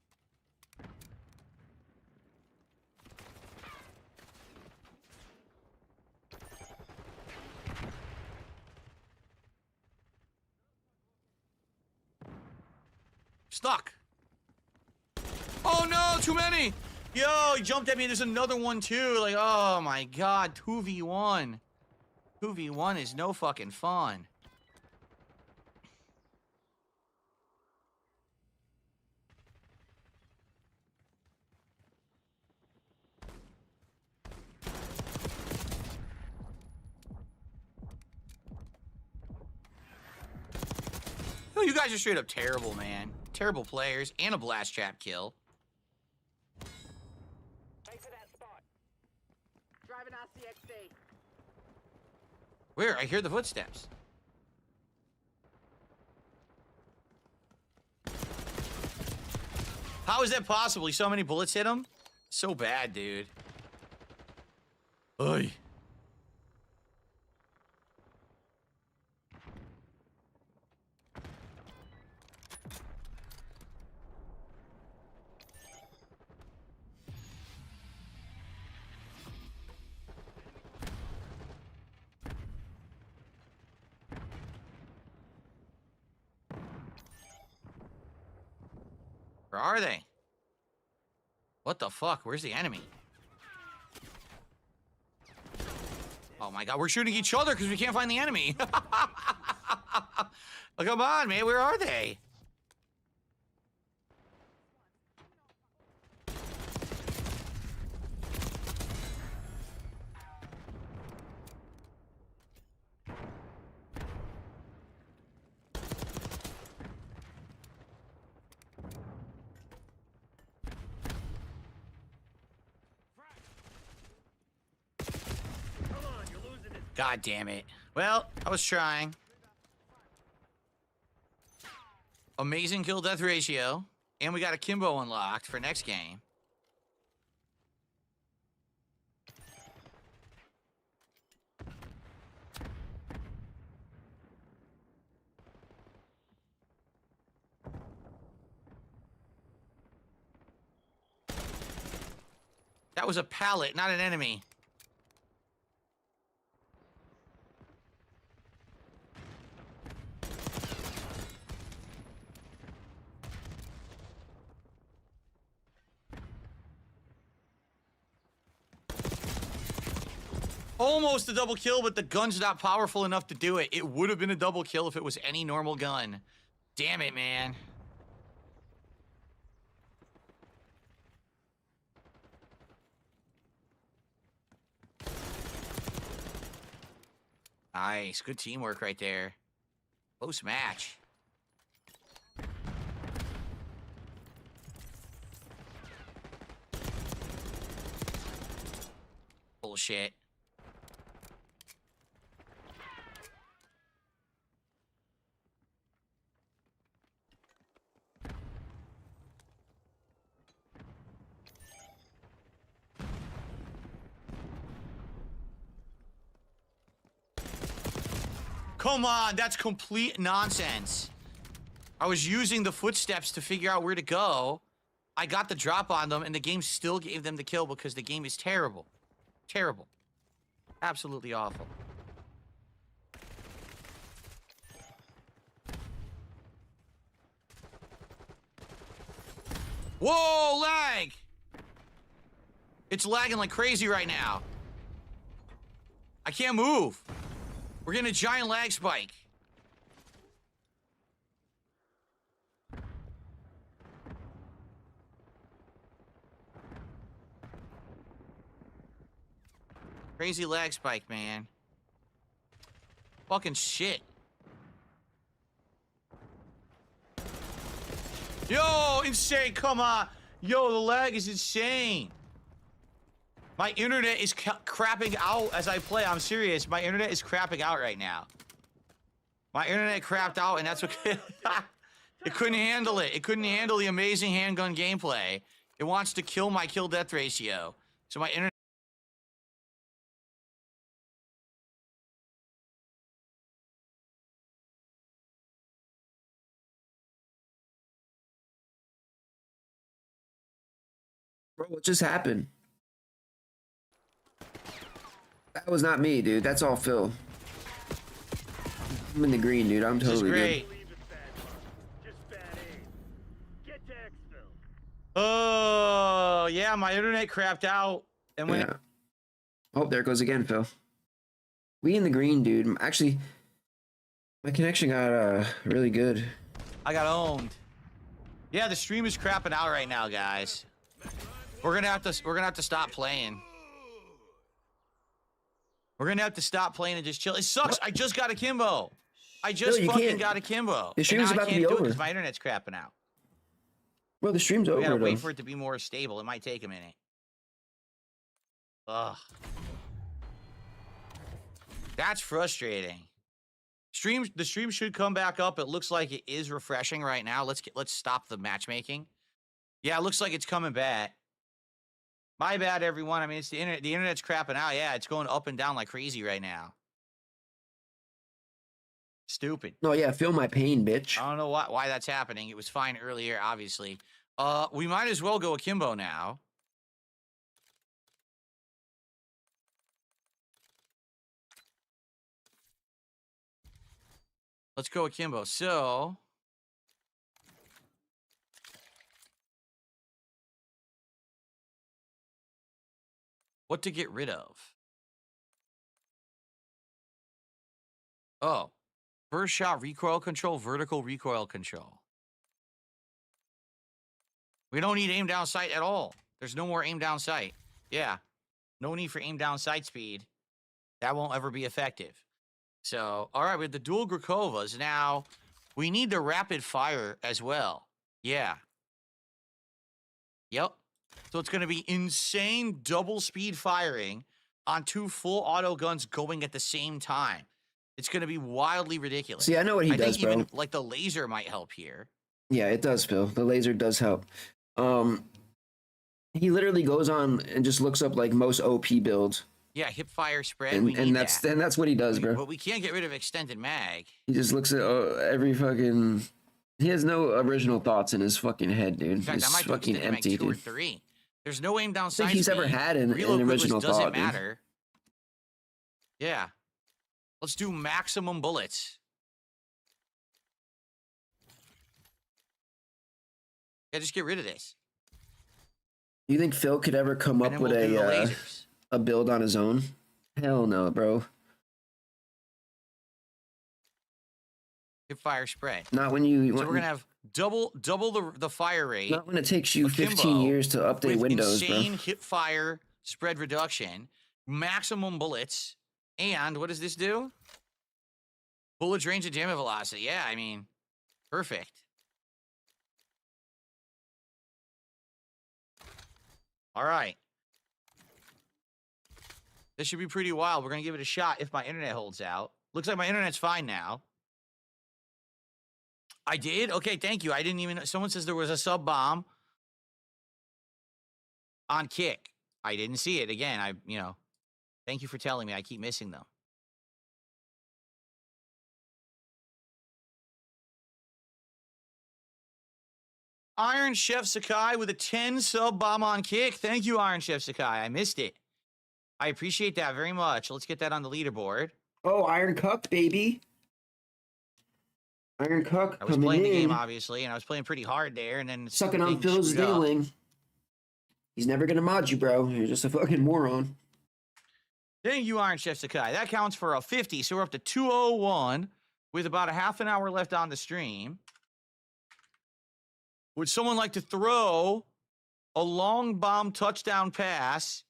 Speaker 1: Stuck. Oh no, too many. Yo, he jumped at me. There's another one too. Like, oh my god, 2v1. 2v1 is no fucking fun. Oh, you guys are straight up terrible, man. Terrible players and a blast trap kill.
Speaker 4: Driving RCXD.
Speaker 1: Where? I hear the footsteps. How is that possible? So many bullets hit him? So bad, dude. Oy. Where are they? What the fuck? Where's the enemy? Oh my god, we're shooting each other because we can't find the enemy. Oh, come on, man. Where are they? God damn it. Well, I was trying. Amazing kill death ratio. And we got a Kimbo unlocked for next game. That was a pallet, not an enemy. Almost a double kill, but the gun's not powerful enough to do it. It would have been a double kill if it was any normal gun. Damn it, man. Nice. Good teamwork right there. Close match. Bullshit. Come on, that's complete nonsense. I was using the footsteps to figure out where to go. I got the drop on them, and the game still gave them the kill because the game is terrible. Terrible. Absolutely awful. Whoa, lag! It's lagging like crazy right now. I can't move. We're getting a giant lag spike. Crazy lag spike, man. Fucking shit. Yo, insane, come on. Yo, the lag is insane. My internet is crapping out as I play. I'm serious. My internet is crapping out right now. My internet crapped out, and that's what... It couldn't handle it. It couldn't handle the amazing handgun gameplay. It wants to kill my kill-death ratio. So my internet...
Speaker 2: Bro, what just happened? That was not me, dude. That's all Phil. I'm in the green, dude. I'm totally good.
Speaker 1: Oh, yeah, my internet crapped out. And when
Speaker 2: Yeah. Oh, there it goes again, Phil. We in the green, dude. Actually, my connection got really good.
Speaker 1: I got owned. Yeah, the stream is crapping out right now, guys. We're gonna have to stop playing. We're gonna have to stop playing and just chill. It sucks. I just got a Kimbo. I just fucking got a Kimbo.
Speaker 2: The stream's about to be over.
Speaker 1: Because my internet's crapping out.
Speaker 2: Bro, the stream's over.
Speaker 1: We gotta
Speaker 2: though.
Speaker 1: wait for it to be more stable. It might take a minute. Ugh. That's frustrating. The stream should come back up. It looks like it is refreshing right now. Let's stop the matchmaking. Yeah, it looks like it's coming back. My bad, everyone. I mean, it's the internet. The internet's crapping out. Yeah, it's going up and down like crazy right now. Stupid.
Speaker 2: No, yeah, feel my pain, bitch.
Speaker 1: I don't know why that's happening. It was fine earlier, obviously. We might as well go akimbo now. Let's go akimbo. So... what to get rid of? Oh. First shot recoil control, vertical recoil control. We don't need aim down sight at all. There's no more aim down sight. Yeah. No need for aim down sight speed. That won't ever be effective. So, all right, we have the dual Grakovas. Now, we need the rapid fire as well. Yeah. Yep. So it's going to be insane double speed firing on 2 full auto guns going at the same time. It's going to be wildly ridiculous.
Speaker 2: See, I know what he does,
Speaker 1: think even,
Speaker 2: bro.
Speaker 1: like, the laser might help here.
Speaker 2: Yeah, it does, Phil. The laser does help. He literally goes on and just looks up like most OP builds.
Speaker 1: Yeah, hip fire spread.
Speaker 2: And that's what he does, bro.
Speaker 1: But we can't get rid of extended mag.
Speaker 2: He just looks at every fucking. He has no original thoughts in his fucking head, dude.
Speaker 1: In fact,
Speaker 2: it's
Speaker 1: I might
Speaker 2: fucking empty,
Speaker 1: 2 or
Speaker 2: dude.
Speaker 1: 3. There's no aim down
Speaker 2: I
Speaker 1: sight.
Speaker 2: think he's ever had an original
Speaker 1: doesn't
Speaker 2: thought,
Speaker 1: matter. Dude. Yeah. Let's do maximum bullets. Yeah, just get rid of this.
Speaker 2: You think Phil could ever come up with a build on his own? Hell no, bro.
Speaker 1: Hip fire spread.
Speaker 2: Not when you.
Speaker 1: So we're gonna have double the fire rate.
Speaker 2: Not when it takes you 15 years to update Windows, bro.
Speaker 1: Insane hip fire spread reduction, maximum bullets, and what does this do? Bullets range and damage velocity. Yeah, I mean, perfect. All right. This should be pretty wild. We're gonna give it a shot if my internet holds out. Looks like my internet's fine now. I did? Okay, thank you. I didn't even know. Someone says there was a sub bomb on Kick. I didn't see it. Again, thank you for telling me. I keep missing them. Iron Chef Sakai with a 10 sub bomb on Kick. Thank you, Iron Chef Sakai. I missed it. I appreciate that very much. Let's get that on the leaderboard.
Speaker 2: Oh, Iron Cup, baby. Iron Cuck
Speaker 1: I was
Speaker 2: coming
Speaker 1: playing the game,
Speaker 2: in.
Speaker 1: obviously, and I was playing pretty hard there, and then
Speaker 2: Sucking on
Speaker 1: things
Speaker 2: Phil's
Speaker 1: screwed up.
Speaker 2: dingling. He's never gonna mod you, bro. You're just a fucking moron.
Speaker 1: Thank you, Iron Chef Sakai. That counts for a 50, so we're up to 201 with about a half an hour left on the stream. Would someone like to throw a long bomb touchdown pass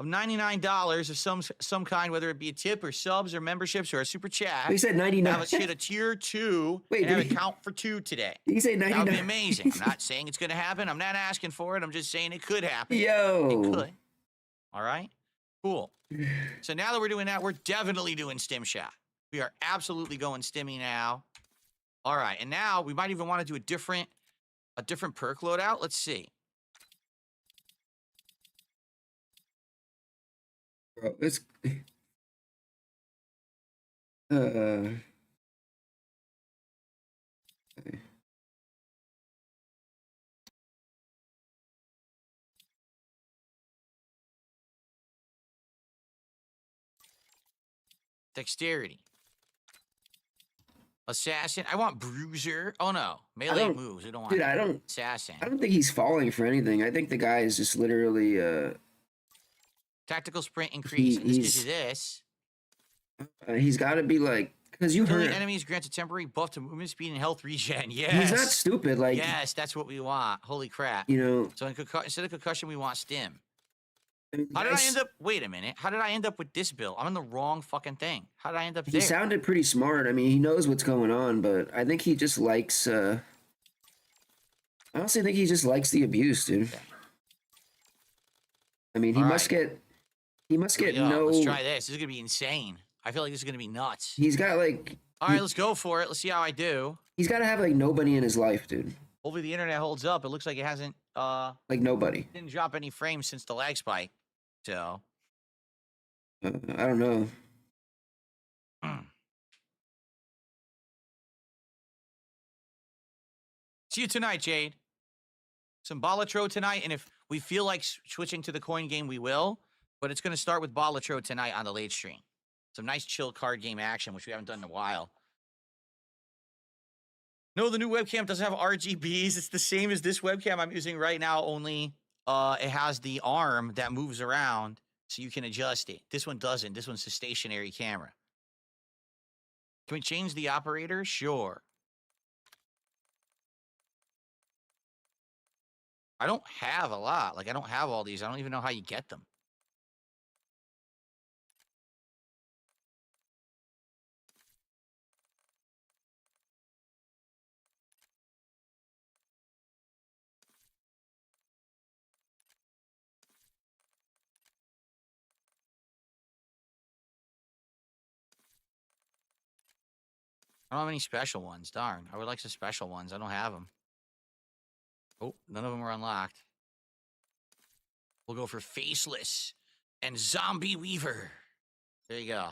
Speaker 1: of $99 of some kind, whether it be a tip or subs or memberships or a super chat?
Speaker 2: He said 99.
Speaker 1: Have us hit a tier 2
Speaker 2: Wait,
Speaker 1: and have
Speaker 2: did
Speaker 1: it count for 2 today.
Speaker 2: Did he say
Speaker 1: That
Speaker 2: 99?
Speaker 1: would be amazing. I'm not saying it's going to happen. I'm not asking for it. I'm just saying it could happen.
Speaker 2: Yo.
Speaker 1: It could. All right? Cool. So now that we're doing that, we're definitely doing stim shot. We are absolutely going stimmy now. All right, and now we might even want to do a different perk loadout. Let's see.
Speaker 2: Bro, it's okay.
Speaker 1: Dexterity. Assassin. I want bruiser. Oh no, melee moves. I don't want.
Speaker 2: Dude,
Speaker 1: assassin.
Speaker 2: I don't think he's falling for anything. I think the guy is just literally
Speaker 1: Tactical sprint increase. And this gives
Speaker 2: he's-
Speaker 1: you this.
Speaker 2: he's got to be like, because you
Speaker 1: Killing
Speaker 2: heard
Speaker 1: enemies grants a temporary buff to movement speed and health regen. Yes.
Speaker 2: he's not stupid. Like,
Speaker 1: yes, that's what we want. Holy crap.
Speaker 2: you know,
Speaker 1: So instead of concussion, we want stim.
Speaker 2: I mean,
Speaker 1: How did I end up? Wait a minute. How did I end up with this build? I'm in the wrong fucking thing. How did I end up
Speaker 2: He
Speaker 1: there?
Speaker 2: sounded pretty smart. I mean, he knows what's going on, but I think he just likes. I honestly think he just likes the abuse, dude.
Speaker 1: Okay.
Speaker 2: I mean, he
Speaker 1: All
Speaker 2: must
Speaker 1: right.
Speaker 2: get. He must
Speaker 1: Here we
Speaker 2: get
Speaker 1: go.
Speaker 2: no.
Speaker 1: Let's try this. This is gonna be insane. I feel like this is gonna be nuts.
Speaker 2: He's got like.
Speaker 1: All right, let's go for it. Let's see how I do.
Speaker 2: He's got to have like nobody in his life, dude.
Speaker 1: Hopefully the internet holds up. It looks like it hasn't
Speaker 2: Like nobody.
Speaker 1: didn't drop any frames since the lag spike. So
Speaker 2: I don't know.
Speaker 1: see you tonight, Jade. Some Balatro tonight, and if we feel like switching to the coin game, we will. But it's gonna start with Balatro tonight on the late stream. Some nice chill card game action, which we haven't done in a while. No, the new webcam doesn't have RGBs. It's the same as this webcam I'm using right now, only it has the arm that moves around so you can adjust it. This one doesn't. This one's a stationary camera. Can we change the operator? Sure. I don't have a lot. Like, I don't have all these. I don't even know how you get them. I don't have any special ones. Darn. I would like some special ones. I don't have them. Oh, none of them are unlocked. We'll go for Faceless and Zombie Weaver. There you go.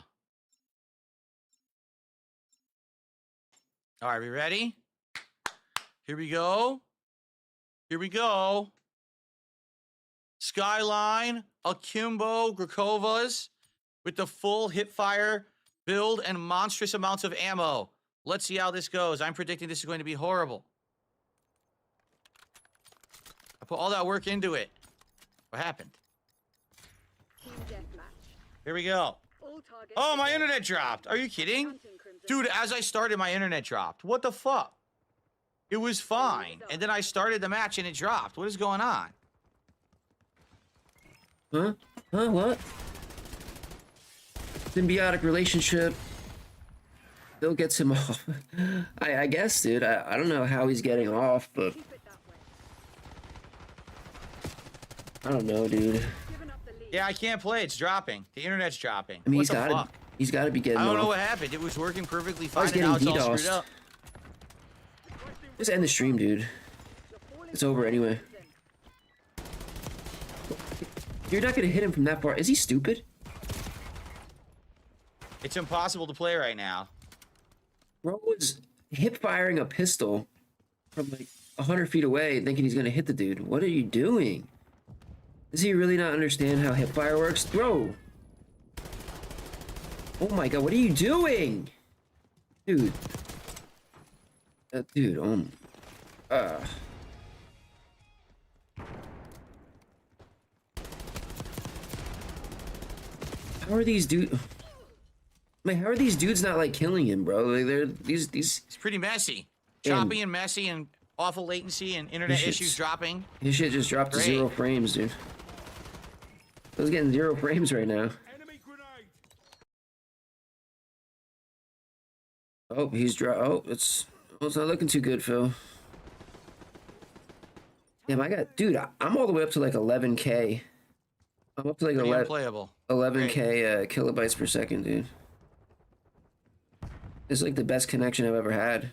Speaker 1: All right, we ready? Here we go. Here we go. Skyline, Akimbo, Grakovas with the full hipfire build and monstrous amounts of ammo. Let's see how this goes. I'm predicting this is going to be horrible. I put all that work into it. What happened?
Speaker 4: Team deathmatch.
Speaker 1: Here we go.
Speaker 4: All targets.
Speaker 1: Oh, my internet dropped. Are you kidding?
Speaker 4: Counting Crimson.
Speaker 1: Dude, as I started, my internet dropped. What the fuck? It was fine. And then I started the match and it dropped. What is going on?
Speaker 2: Huh? Huh? What? Symbiotic relationship. Bill gets him off. I guess, dude. I don't know how he's getting off, but
Speaker 4: Keep it that way.
Speaker 2: I don't know, dude.
Speaker 4: Given up the lead.
Speaker 1: Yeah, I can't play. It's dropping. The internet's dropping.
Speaker 2: I mean,
Speaker 1: What the fuck?
Speaker 2: he's got to be getting
Speaker 1: I don't
Speaker 2: off.
Speaker 1: know what happened. It was working perfectly
Speaker 2: I
Speaker 1: fine,
Speaker 2: was
Speaker 1: and now it's
Speaker 2: getting
Speaker 1: all screwed
Speaker 2: DDoSed.
Speaker 1: up.
Speaker 2: Just end the stream, dude.
Speaker 4: The falling
Speaker 2: It's over anyway.
Speaker 4: Crimson.
Speaker 2: You're not gonna hit him from that far. Is he stupid?
Speaker 1: It's impossible to play right now.
Speaker 2: Bro was hip firing a pistol from like 100 feet away, thinking he's gonna hit the dude. What are you doing? Does he really not understand how hip fire works? Bro! Oh my god, what are you doing? Dude. Dude, how are these dudes? Man, how are these dudes not like killing him, bro? Like they're these.
Speaker 1: It's pretty messy, choppy and messy, and awful latency and internet issues dropping.
Speaker 2: His shit just dropped to 0 frames, dude. I was getting 0 frames right now.
Speaker 5: Enemy grenade.
Speaker 2: Oh, he's it's not looking too good, Phil. Damn, I'm all the way up to like 11K. I'm up to like 11K kilobytes per second, dude. It's like the best connection I've ever had.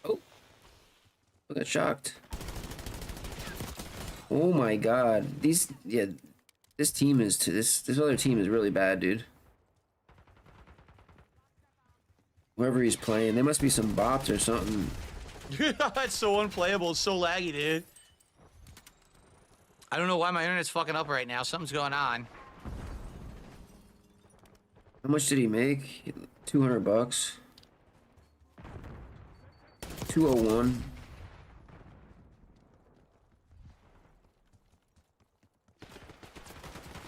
Speaker 2: Oh, I got shocked. Oh my god, this team is this other team is really bad, dude. Whoever he's playing, there must be some bots or something.
Speaker 1: That's so unplayable. It's so laggy, dude. I don't know why my internet's fucking up right now. Something's going on.
Speaker 2: How much did he make? $200. 201.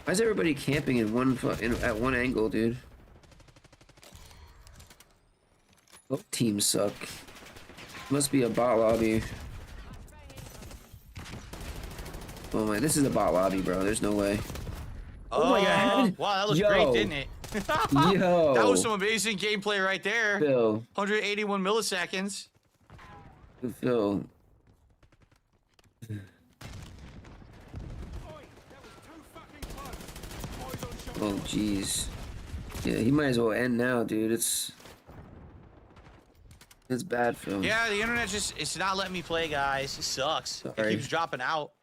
Speaker 2: Why is everybody camping in at one angle, dude? Both teams suck. Must be a bot lobby. Oh my, this is a bot lobby, bro. There's no way. Oh my god.
Speaker 1: Wow, that looked great, didn't it?
Speaker 2: Yo.
Speaker 1: That was some amazing gameplay right there.
Speaker 2: Phil.
Speaker 1: 181 milliseconds.
Speaker 2: Phil. Oh jeez. Yeah, he might as well end now, dude. It's bad, Phil.
Speaker 1: Yeah, the internet it's not letting me play, guys. It sucks.
Speaker 2: Sorry.
Speaker 1: It keeps dropping out.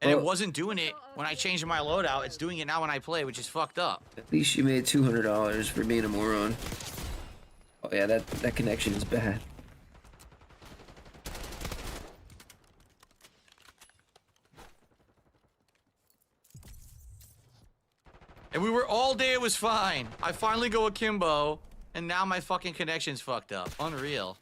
Speaker 1: And it wasn't doing it when I changed my loadout. It's doing it now when I play, which is fucked up.
Speaker 2: At least you made $200 for being a moron. Oh yeah, that connection is bad.
Speaker 1: And we were all day, it was fine. I finally go akimbo, and now my fucking connection's fucked up. Unreal.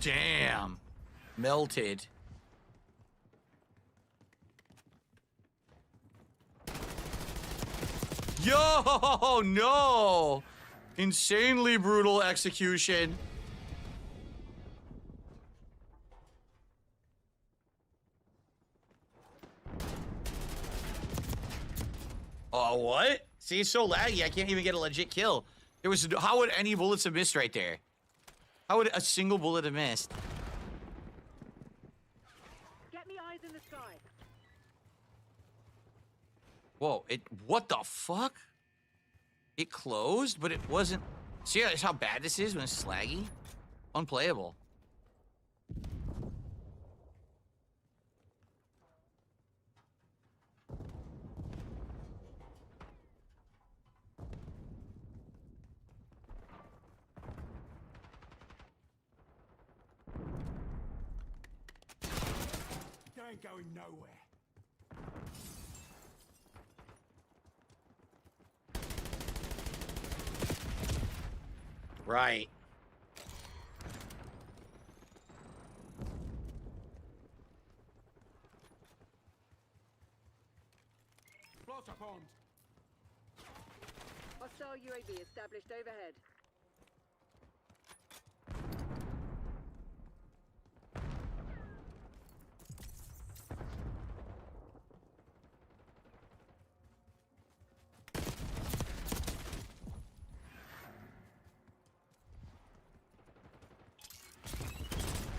Speaker 1: Damn. Melted. Yo, no. Insanely brutal execution. Oh, what? See, it's so laggy, I can't even get a legit kill. How would any bullets have missed right there? How would a single bullet have missed?
Speaker 4: Get me eyes in the sky.
Speaker 1: Whoa, what the fuck? It closed, but it wasn't. See how bad this is when it's slaggy? Unplayable.
Speaker 5: You ain't going nowhere.
Speaker 1: Right.
Speaker 5: Blotter bombed.
Speaker 4: Hostile UAV established overhead.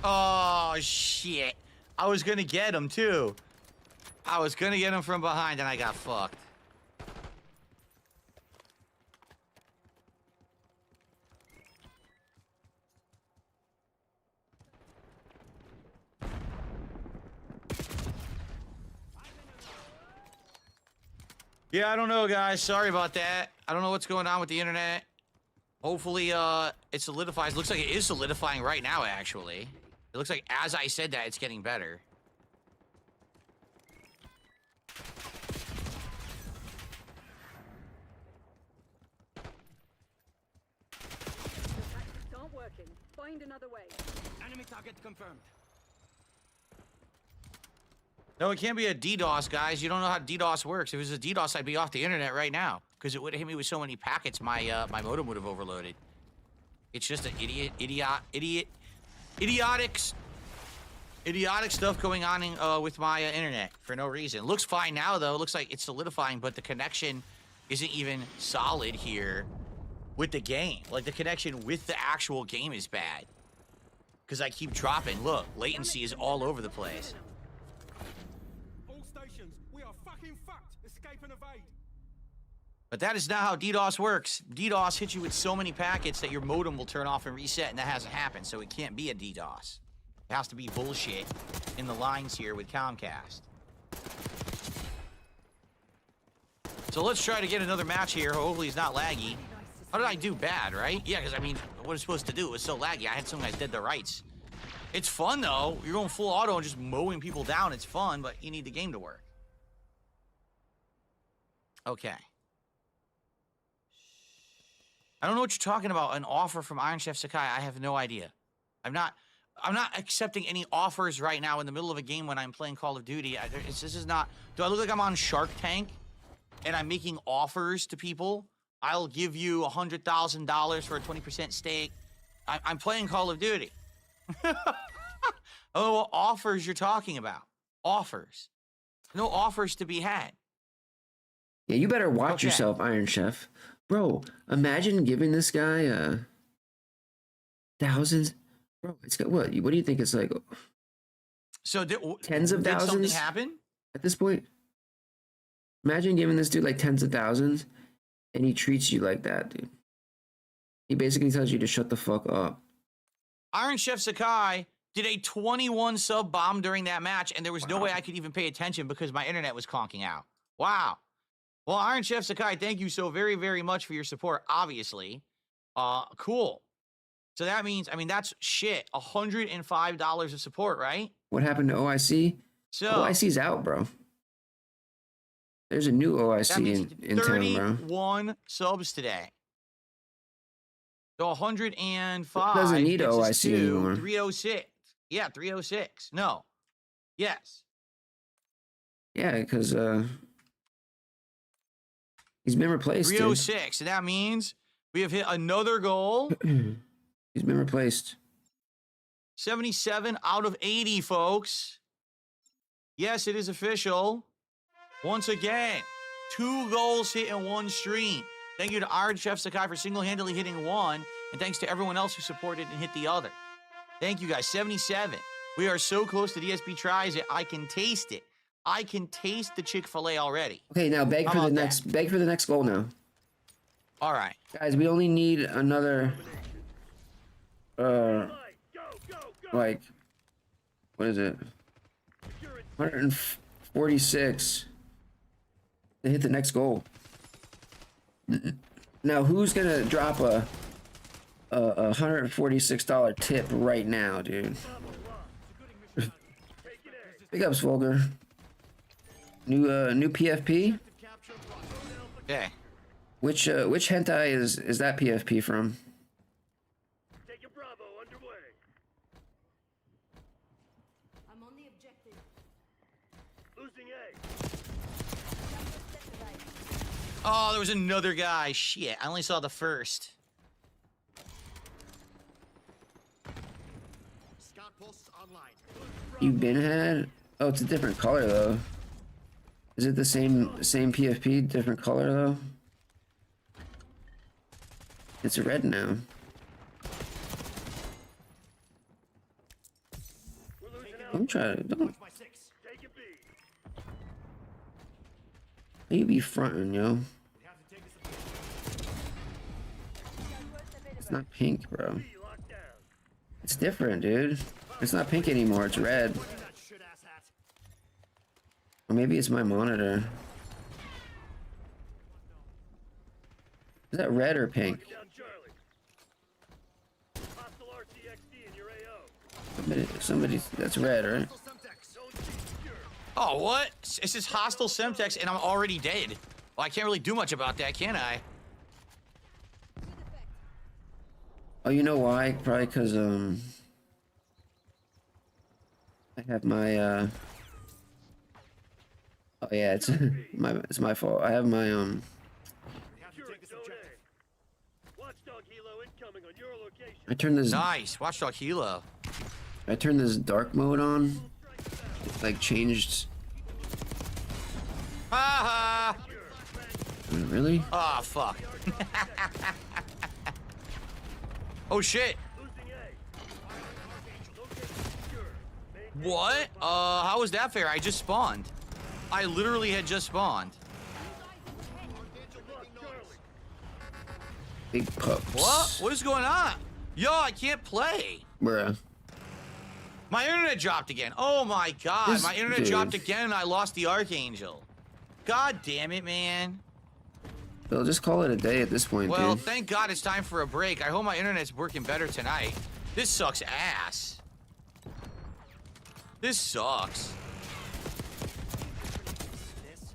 Speaker 1: Oh, shit. I was gonna get him, too. I was gonna get him from behind, and I got fucked. Yeah, I don't know, guys. Sorry about that. I don't know what's going on with the internet. Hopefully, it solidifies. Looks like it is solidifying right now, actually. It looks like as I said that, it's getting better.
Speaker 4: The tactics aren't working. Find another way.
Speaker 5: Enemy target confirmed.
Speaker 1: No, it can't be a DDoS, guys. You don't know how DDoS works. If it was a DDoS, I'd be off the internet right now because it would have hit me with so many packets, my modem would have overloaded. It's just an idiotic stuff going on in, with my internet for no reason. Looks fine now, though. It looks like it's solidifying, but the connection isn't even solid here with the game. Like, the connection with the actual game is bad because I keep dropping. Look, latency is all over the place.
Speaker 5: We are fucking fucked. Escape and evade.
Speaker 1: But that is not how DDoS works. DDoS hits you with so many packets that your modem will turn off and reset, and that hasn't happened, so it can't be a DDoS. It has to be bullshit in the lines here with Comcast. So let's try to get another match here. Hopefully it's not laggy. How did I do bad, right? Yeah, because, I mean, what it's supposed to do, it was so laggy. I had some guys dead to rights. It's fun, though. You're going full auto and just mowing people down. It's fun, but you need the game to work. Okay. I don't know what you're talking about. An offer from Iron Chef Sakai. I have no idea. I'm not accepting any offers right now in the middle of a game when I'm playing Call of Duty. This is not... Do I look like I'm on Shark Tank and I'm making offers to people? I'll give you $100,000 for a 20% stake. I'm playing Call of Duty. Oh, what offers you're talking about? Offers. No offers to be had.
Speaker 2: Yeah, you better watch yourself, Iron Chef. Bro, imagine giving this guy thousands. Bro, it's got what? What do you think it's like?
Speaker 1: So
Speaker 2: tens of thousands?
Speaker 1: Did something happen?
Speaker 2: At this point? Imagine giving this dude like tens of thousands and he treats you like that, dude. He basically tells you to shut the fuck up.
Speaker 1: Iron Chef Sakai did a 21 sub bomb during that match, and there was no way I could even pay attention because my internet was conking out. Wow. Well, Iron Chef Sakai, thank you so very, very much for your support, obviously. Cool. So that means, I mean, that's shit. $105 of support, right?
Speaker 2: What happened to OIC?
Speaker 1: So
Speaker 2: OIC's out, bro. There's a new OIC in town, bro.
Speaker 1: 31 subs today. So 105
Speaker 2: doesn't need OIC anymore.
Speaker 1: 306. Yeah, 306. No. Yes.
Speaker 2: Yeah, because he's been replaced.
Speaker 1: 306. And that means we have hit another goal.
Speaker 2: He's been replaced.
Speaker 1: 77 out of 80, folks. Yes, it is official. Once again, 2 goals hit in one stream. Thank you to Iron Chef Sakai for single-handedly hitting one, and thanks to everyone else who supported and hit the other. Thank you, guys. 77. We are so close to DSP tries it. I can taste it. I can taste the Chick-fil-A already.
Speaker 2: Okay, now beg for the next goal now.
Speaker 1: All right.
Speaker 2: Guys, we only need another like, what is it? 146 to hit the next goal. Now, who's gonna drop a $146 tip right now, dude? Big ups, Vulgar. New PFP.
Speaker 1: Okay.
Speaker 2: Which hentai is that PFP from?
Speaker 5: Take a Bravo underway.
Speaker 7: I'm on the objective.
Speaker 5: Losing A.
Speaker 1: Oh, there was another guy. Shit, I only saw the first.
Speaker 5: Scout posts online.
Speaker 2: You been had? Oh, it's a different color though. Is it the same PFP, different color though? It's red now. I'm trying to don't.
Speaker 5: Take a B.
Speaker 2: You be fronting, yo. It's not pink, bro.
Speaker 5: B locked down.
Speaker 2: It's different, dude. It's not pink anymore. It's red.
Speaker 5: That shit ass hat.
Speaker 2: Or maybe it's my monitor. Is that red or pink?
Speaker 5: Down Charlie.
Speaker 2: Somebody that's red, right?
Speaker 1: Oh, what? It's just hostile Semtex, and I'm already dead. Well, I can't really do much about that, can I?
Speaker 2: Oh, you know why? Probably because I have my oh yeah, it's it's my fault. I have my
Speaker 5: Watchdog helo incoming on your location.
Speaker 2: I turned this
Speaker 1: Nice. Watchdog Helo.
Speaker 2: I turned this dark mode on. It, like changed.
Speaker 1: Ha ha!
Speaker 2: Really?
Speaker 1: Oh, fuck. Oh, shit.
Speaker 5: Losing A. Location secure.
Speaker 1: What? How was that fair? I just spawned. I literally had just spawned.
Speaker 5: Lost Charlie.
Speaker 2: Big pups.
Speaker 1: What? What is going on? Yo, I can't play.
Speaker 2: Bruh.
Speaker 1: My internet dropped again. Oh my god.
Speaker 2: This
Speaker 1: My internet
Speaker 2: dude.
Speaker 1: dropped again and I lost the Archangel. God damn it, man.
Speaker 2: They'll just call it a day at this point,
Speaker 1: Well,
Speaker 2: dude.
Speaker 1: thank God it's time for a break. I hope my internet's working better tonight. This sucks ass. This sucks.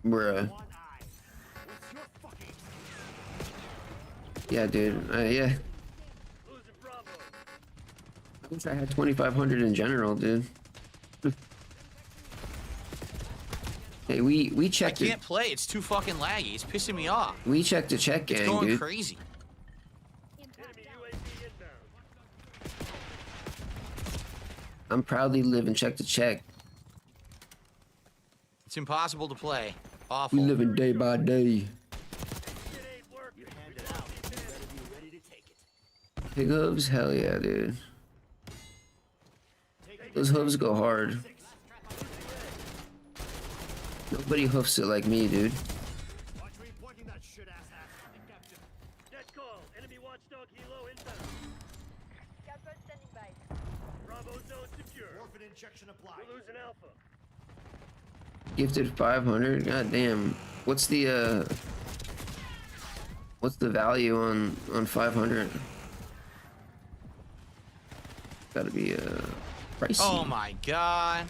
Speaker 2: Bruh. Yeah, dude. Yeah.
Speaker 5: Losing Bravo.
Speaker 2: I wish I had 2,500 in general, dude. Hey, we
Speaker 1: I
Speaker 2: checked it.
Speaker 1: can't play. It's too fucking laggy. It's pissing me off.
Speaker 2: We checked the check
Speaker 1: It's
Speaker 2: gang,
Speaker 1: going
Speaker 2: dude.
Speaker 1: crazy.
Speaker 5: Enemy UAV inbound.
Speaker 2: I'm proudly living check to check.
Speaker 1: It's impossible to play. Awful.
Speaker 2: We living day by day.
Speaker 5: Shit ain't working.
Speaker 2: Big hooves? Hell yeah, dude. Those hooves go hard. Nobody hoofs it like me, dude.
Speaker 5: Dead call. Enemy watchdog helo inbound.
Speaker 7: Scout standing by.
Speaker 5: Bravo zone secure. We're losing Alpha.
Speaker 2: Gifted 500. God damn. What's the value on 500? Gotta be pricey.
Speaker 1: Oh my god.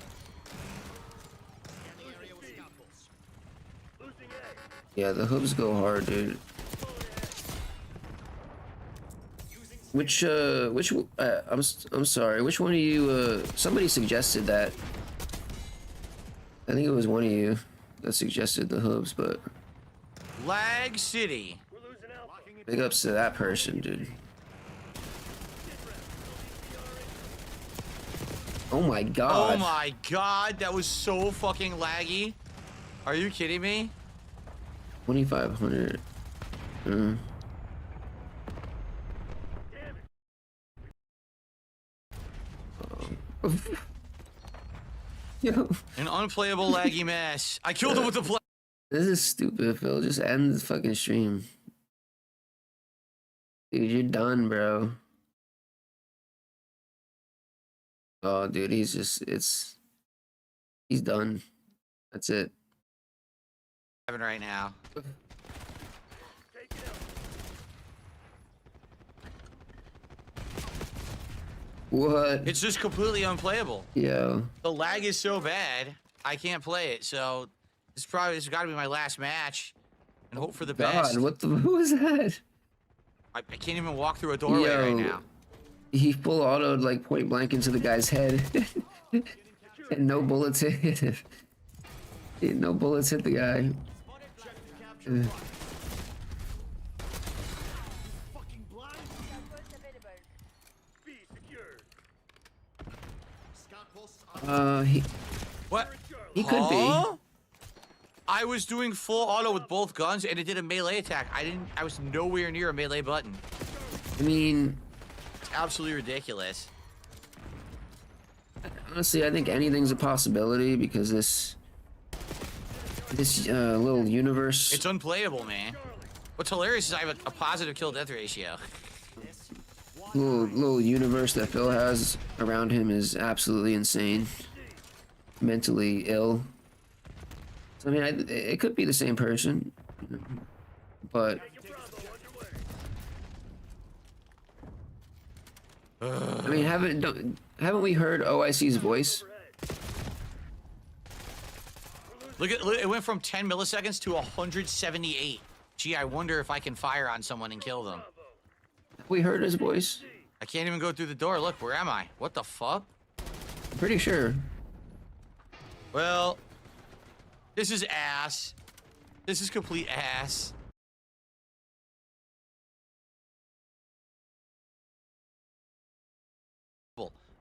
Speaker 5: Losing A.
Speaker 2: Yeah, the hooves go hard, dude. I'm sorry. Which one of you? Somebody suggested that. I think it was one of you that suggested the hooves, but
Speaker 1: Lag City.
Speaker 5: We're losing Alpha.
Speaker 2: big ups to that person, dude. Oh my god.
Speaker 1: Oh my god, that was so fucking laggy. Are you kidding me?
Speaker 2: 2,500.
Speaker 5: Damn it.
Speaker 2: Yo,
Speaker 1: An unplayable laggy mess. I killed him with the play.
Speaker 2: this is stupid, Phil. Just end the fucking stream. Dude, you're done, bro. Oh, dude, he's done. That's it.
Speaker 1: Right now.
Speaker 5: Take it out.
Speaker 2: What?
Speaker 1: It's just completely unplayable.
Speaker 2: Yo.
Speaker 1: The lag is so bad, I can't play it. So this has got to be my last match, and hope for the best.
Speaker 2: God, what the? Who was that?
Speaker 1: I can't even walk through a doorway
Speaker 2: Yo.
Speaker 1: right now.
Speaker 2: He full autoed like point blank into the guy's head, and no bullets hit him. No bullets hit the guy.
Speaker 5: B secured.
Speaker 2: He
Speaker 1: What?
Speaker 2: could be.
Speaker 1: Huh? I was doing full auto with both guns, and it did a melee attack. I was nowhere near a melee button.
Speaker 2: I mean,
Speaker 1: It's absolutely ridiculous.
Speaker 2: honestly, I think anything's a possibility because this little universe.
Speaker 1: It's unplayable, man. What's hilarious is I have a positive kill death ratio.
Speaker 2: Little universe that Phil has around him is absolutely insane. Mentally ill. So, I mean, it could be the same person, but
Speaker 5: Bravo underway.
Speaker 2: I mean, haven't we heard OIC's voice?
Speaker 1: Look, it went from 10 milliseconds to 178. Gee, I wonder if I can fire on someone and kill them.
Speaker 2: Have we heard his voice?
Speaker 1: I can't even go through the door. Look, where am I? What the fuck?
Speaker 2: I'm pretty sure.
Speaker 1: Well, this is ass. This is complete ass.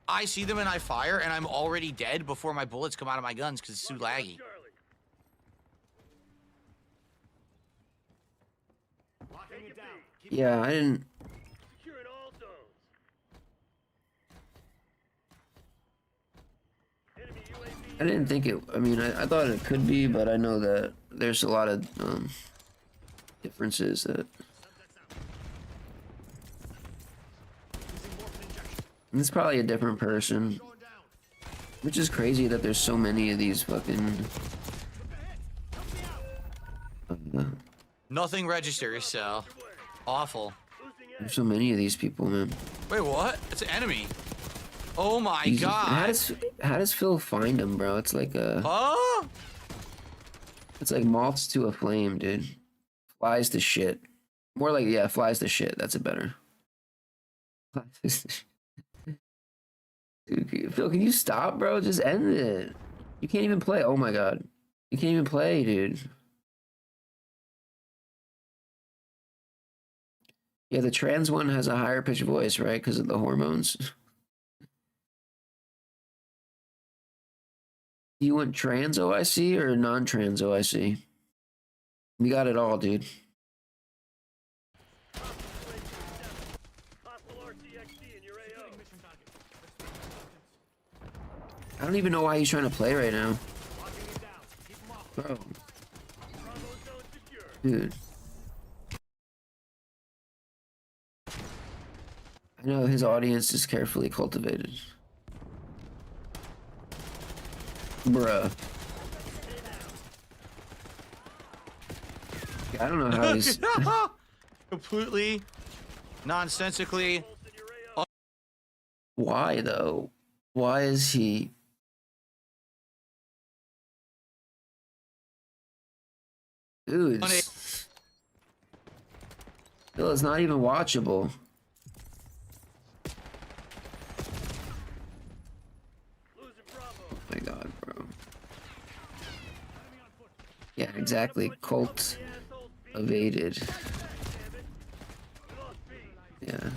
Speaker 1: I see them and I fire, and I'm already dead before my bullets come out of my guns because it's too laggy.
Speaker 2: Yeah, I didn't.
Speaker 5: Securing all zones. Enemy UAV.
Speaker 2: I didn't think it. I mean, I thought it could be, but I know that there's a lot of differences that. And it's probably a different person, which is crazy that there's so many of these fucking.
Speaker 1: Nothing registers, so awful.
Speaker 2: There's so many of these people, man.
Speaker 1: Wait, what? It's an enemy. Oh my
Speaker 2: Jesus.
Speaker 1: god.
Speaker 2: How does Phil find him, bro? It's like a.
Speaker 1: Huh?
Speaker 2: It's like moths to a flame, dude. Flies to shit. More like, yeah, flies to shit. That's a better. Dude, Phil, can you stop, bro? Just end it. You can't even play. Oh my god. You can't even play, dude. Yeah, the trans one has a higher pitched voice, right? Because of the hormones. Do you want trans OIC or non-trans OIC? We got it all, dude. I don't even know why he's trying to play right now. Bro. Dude. I know his audience is carefully cultivated. Bruh. I don't know how he's...
Speaker 1: Completely, nonsensically.
Speaker 2: Why, though? Why is he... Dude, Phil, it's not even watchable. Oh my god, bro. Yeah, exactly. Cult evaded. Yeah.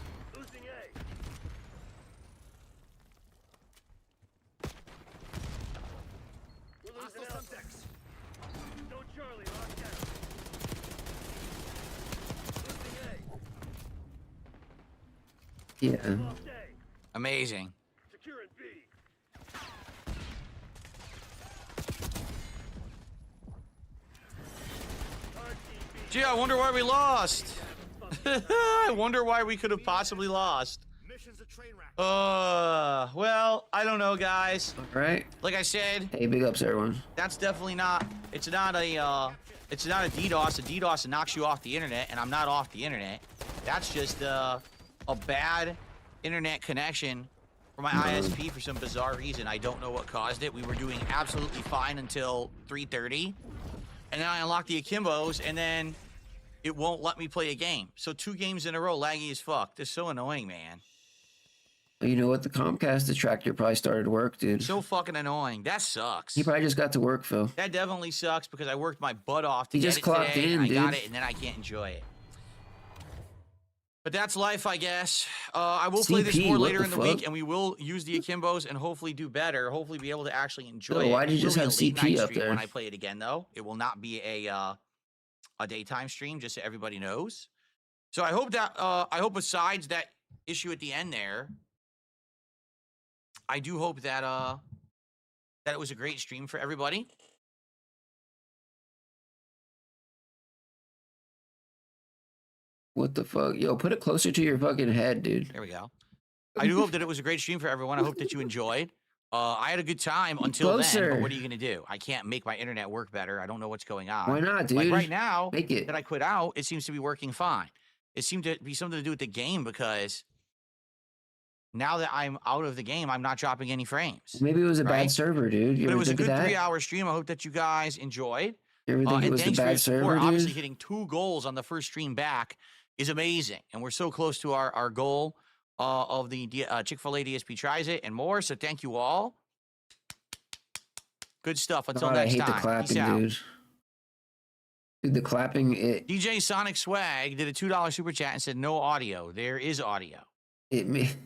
Speaker 2: Yeah.
Speaker 1: Amazing. Gee, I wonder why we lost. I wonder why we could have possibly lost. Well, I don't know, guys.
Speaker 2: All right.
Speaker 1: Like I said,
Speaker 2: hey, big ups, everyone.
Speaker 1: That's definitely not. It's not a DDoS. A DDoS knocks you off the internet, and I'm not off the internet. That's just a bad internet connection for my ISP for some bizarre reason. I don't know what caused it. We were doing absolutely fine until 3:30, and then I unlocked the akimbos, and then it won't let me play a game. So 2 games in a row, laggy as fuck. This is so annoying, man.
Speaker 2: You know what? The Comcast detractor probably started work, dude.
Speaker 1: So fucking annoying. That sucks.
Speaker 2: He probably just got to work, Phil.
Speaker 1: That definitely sucks because I worked my butt off to
Speaker 2: He
Speaker 1: get
Speaker 2: just
Speaker 1: it
Speaker 2: clocked
Speaker 1: today,
Speaker 2: in,
Speaker 1: and I got
Speaker 2: dude.
Speaker 1: it, and then I can't enjoy it. But that's life, I guess. I will play this
Speaker 2: CP,
Speaker 1: more
Speaker 2: what
Speaker 1: later
Speaker 2: the
Speaker 1: in the
Speaker 2: fuck?
Speaker 1: week, and we will use the akimbos and hopefully do better. Hopefully be able to actually enjoy it.
Speaker 2: Why did you
Speaker 1: It
Speaker 2: just
Speaker 1: will
Speaker 2: have
Speaker 1: be a late
Speaker 2: CP
Speaker 1: night
Speaker 2: up
Speaker 1: stream
Speaker 2: there?
Speaker 1: when I play it again, though? It will not be a daytime stream, just so everybody knows. So I hope that I hope besides that issue at the end there, I do hope that that it was a great stream for everybody.
Speaker 2: What the fuck? Yo, put it closer to your fucking head, dude.
Speaker 1: There we go. I do hope that it was a great stream for everyone. I hope that you enjoyed. I had a good time until then,
Speaker 2: Closer.
Speaker 1: but what are you going to do? I can't make my internet work better. I don't know what's going on.
Speaker 2: Why not, dude?
Speaker 1: Like right now
Speaker 2: Make it.
Speaker 1: that I quit out, it seems to be working fine. It seemed to be something to do with the game because now that I'm out of the game, I'm not dropping any frames.
Speaker 2: Maybe it was a
Speaker 1: right?
Speaker 2: bad server, dude. You
Speaker 1: But it
Speaker 2: ever
Speaker 1: was a
Speaker 2: think of
Speaker 1: good
Speaker 2: that?
Speaker 1: 3-hour stream. I hope that you guys enjoyed.
Speaker 2: You ever think it
Speaker 1: And
Speaker 2: was the
Speaker 1: thanks for your
Speaker 2: bad
Speaker 1: support.
Speaker 2: server,
Speaker 1: Obviously,
Speaker 2: dude?
Speaker 1: hitting 2 goals on the first stream back is amazing. And we're so close to our goal of the Chick-fil-A DSP Tries It and more. So thank you all. Good stuff. Until
Speaker 2: God,
Speaker 1: next
Speaker 2: I hate
Speaker 1: time.
Speaker 2: the clapping,
Speaker 1: Peace out.
Speaker 2: dude. Dude, the clapping,
Speaker 1: DJ Sonic Swag did a $2 super chat and said no audio. There is audio.
Speaker 2: it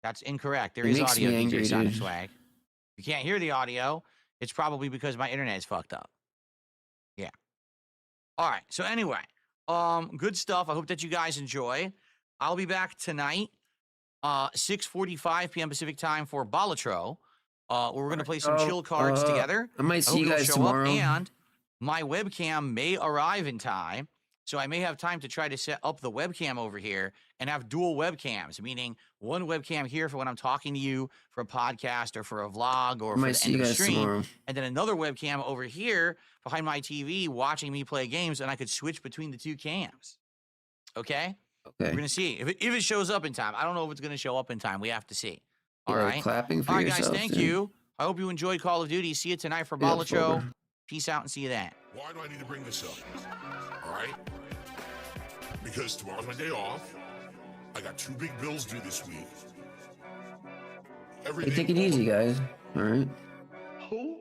Speaker 1: That's incorrect. There
Speaker 2: It
Speaker 1: is
Speaker 2: makes
Speaker 1: audio,
Speaker 2: me angry,
Speaker 1: DJ Sonic
Speaker 2: dude.
Speaker 1: Swag. You can't hear the audio. It's probably because my internet is fucked up. Yeah. All right. So anyway, good stuff. I hope that you guys enjoy. I'll be back tonight, 6:45 p.m. Pacific time for Balatro, where we're going to play some chill cards together.
Speaker 2: I might
Speaker 1: I
Speaker 2: see
Speaker 1: hope
Speaker 2: you
Speaker 1: you'll
Speaker 2: guys
Speaker 1: show
Speaker 2: tomorrow.
Speaker 1: up, and my webcam may arrive in time, so I may have time to try to set up the webcam over here and have dual webcams, meaning one webcam here for when I'm talking to you for a podcast or for a vlog or
Speaker 2: I
Speaker 1: for
Speaker 2: might
Speaker 1: the
Speaker 2: see
Speaker 1: end
Speaker 2: you
Speaker 1: of the
Speaker 2: guys
Speaker 1: stream,
Speaker 2: tomorrow.
Speaker 1: and then another webcam over here behind my TV watching me play games, and I could switch between the 2 cams. Okay? We're
Speaker 2: Okay.
Speaker 1: going to see. If it shows up in time. I don't know if it's going to show up in time. We have to see. All
Speaker 2: Yeah,
Speaker 1: right?
Speaker 2: clapping for
Speaker 1: All right,
Speaker 2: yourself,
Speaker 1: guys. Thank
Speaker 2: dude.
Speaker 1: you. I hope you enjoyed Call of Duty. See you tonight for
Speaker 2: Yeah,
Speaker 1: Balatro.
Speaker 2: Fulber.
Speaker 1: Peace out and see you then.
Speaker 3: Why do I need to bring this up? All right? Because tomorrow's my day off. I got 2 big bills due this week.
Speaker 2: Hey,
Speaker 3: Everything.
Speaker 2: take it easy, guys. All right.
Speaker 3: 2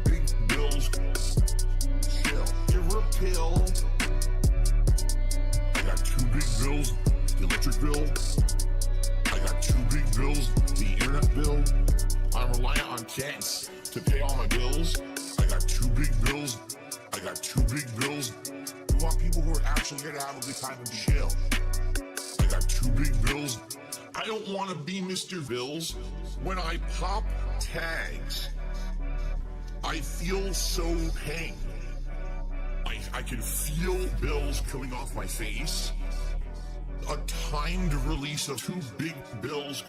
Speaker 3: big bills. Chill. Give her a pill. I got 2 big bills. The electric bill. I got 2 big bills. The internet bill. I'm reliant on chance to pay all my bills. I got 2 big bills. I got 2 big bills. We want people who are actually here to have a good time and chill. I got 2 big bills. I don't want to be Mr. Bills. When I pop tags, I feel so pain. I can feel bills coming off my face. A timed release of 2 big bills.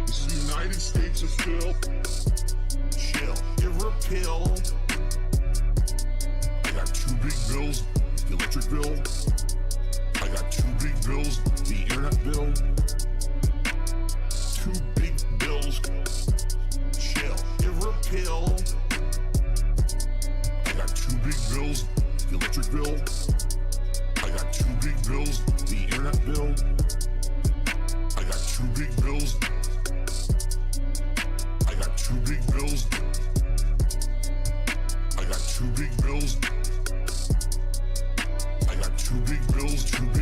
Speaker 3: This is the United States of Phil. Chill. Give her a pill. I got 2 big bills. The electric bill. I got 2 big bills. The internet bill. 2 big bills. Chill. Give her a pill. I got 2 big bills. The electric bill. I got 2 big bills. The internet bill. I got 2 big bills. I got 2 big bills. I got 2 big bills. I got 2 big bills. 2 big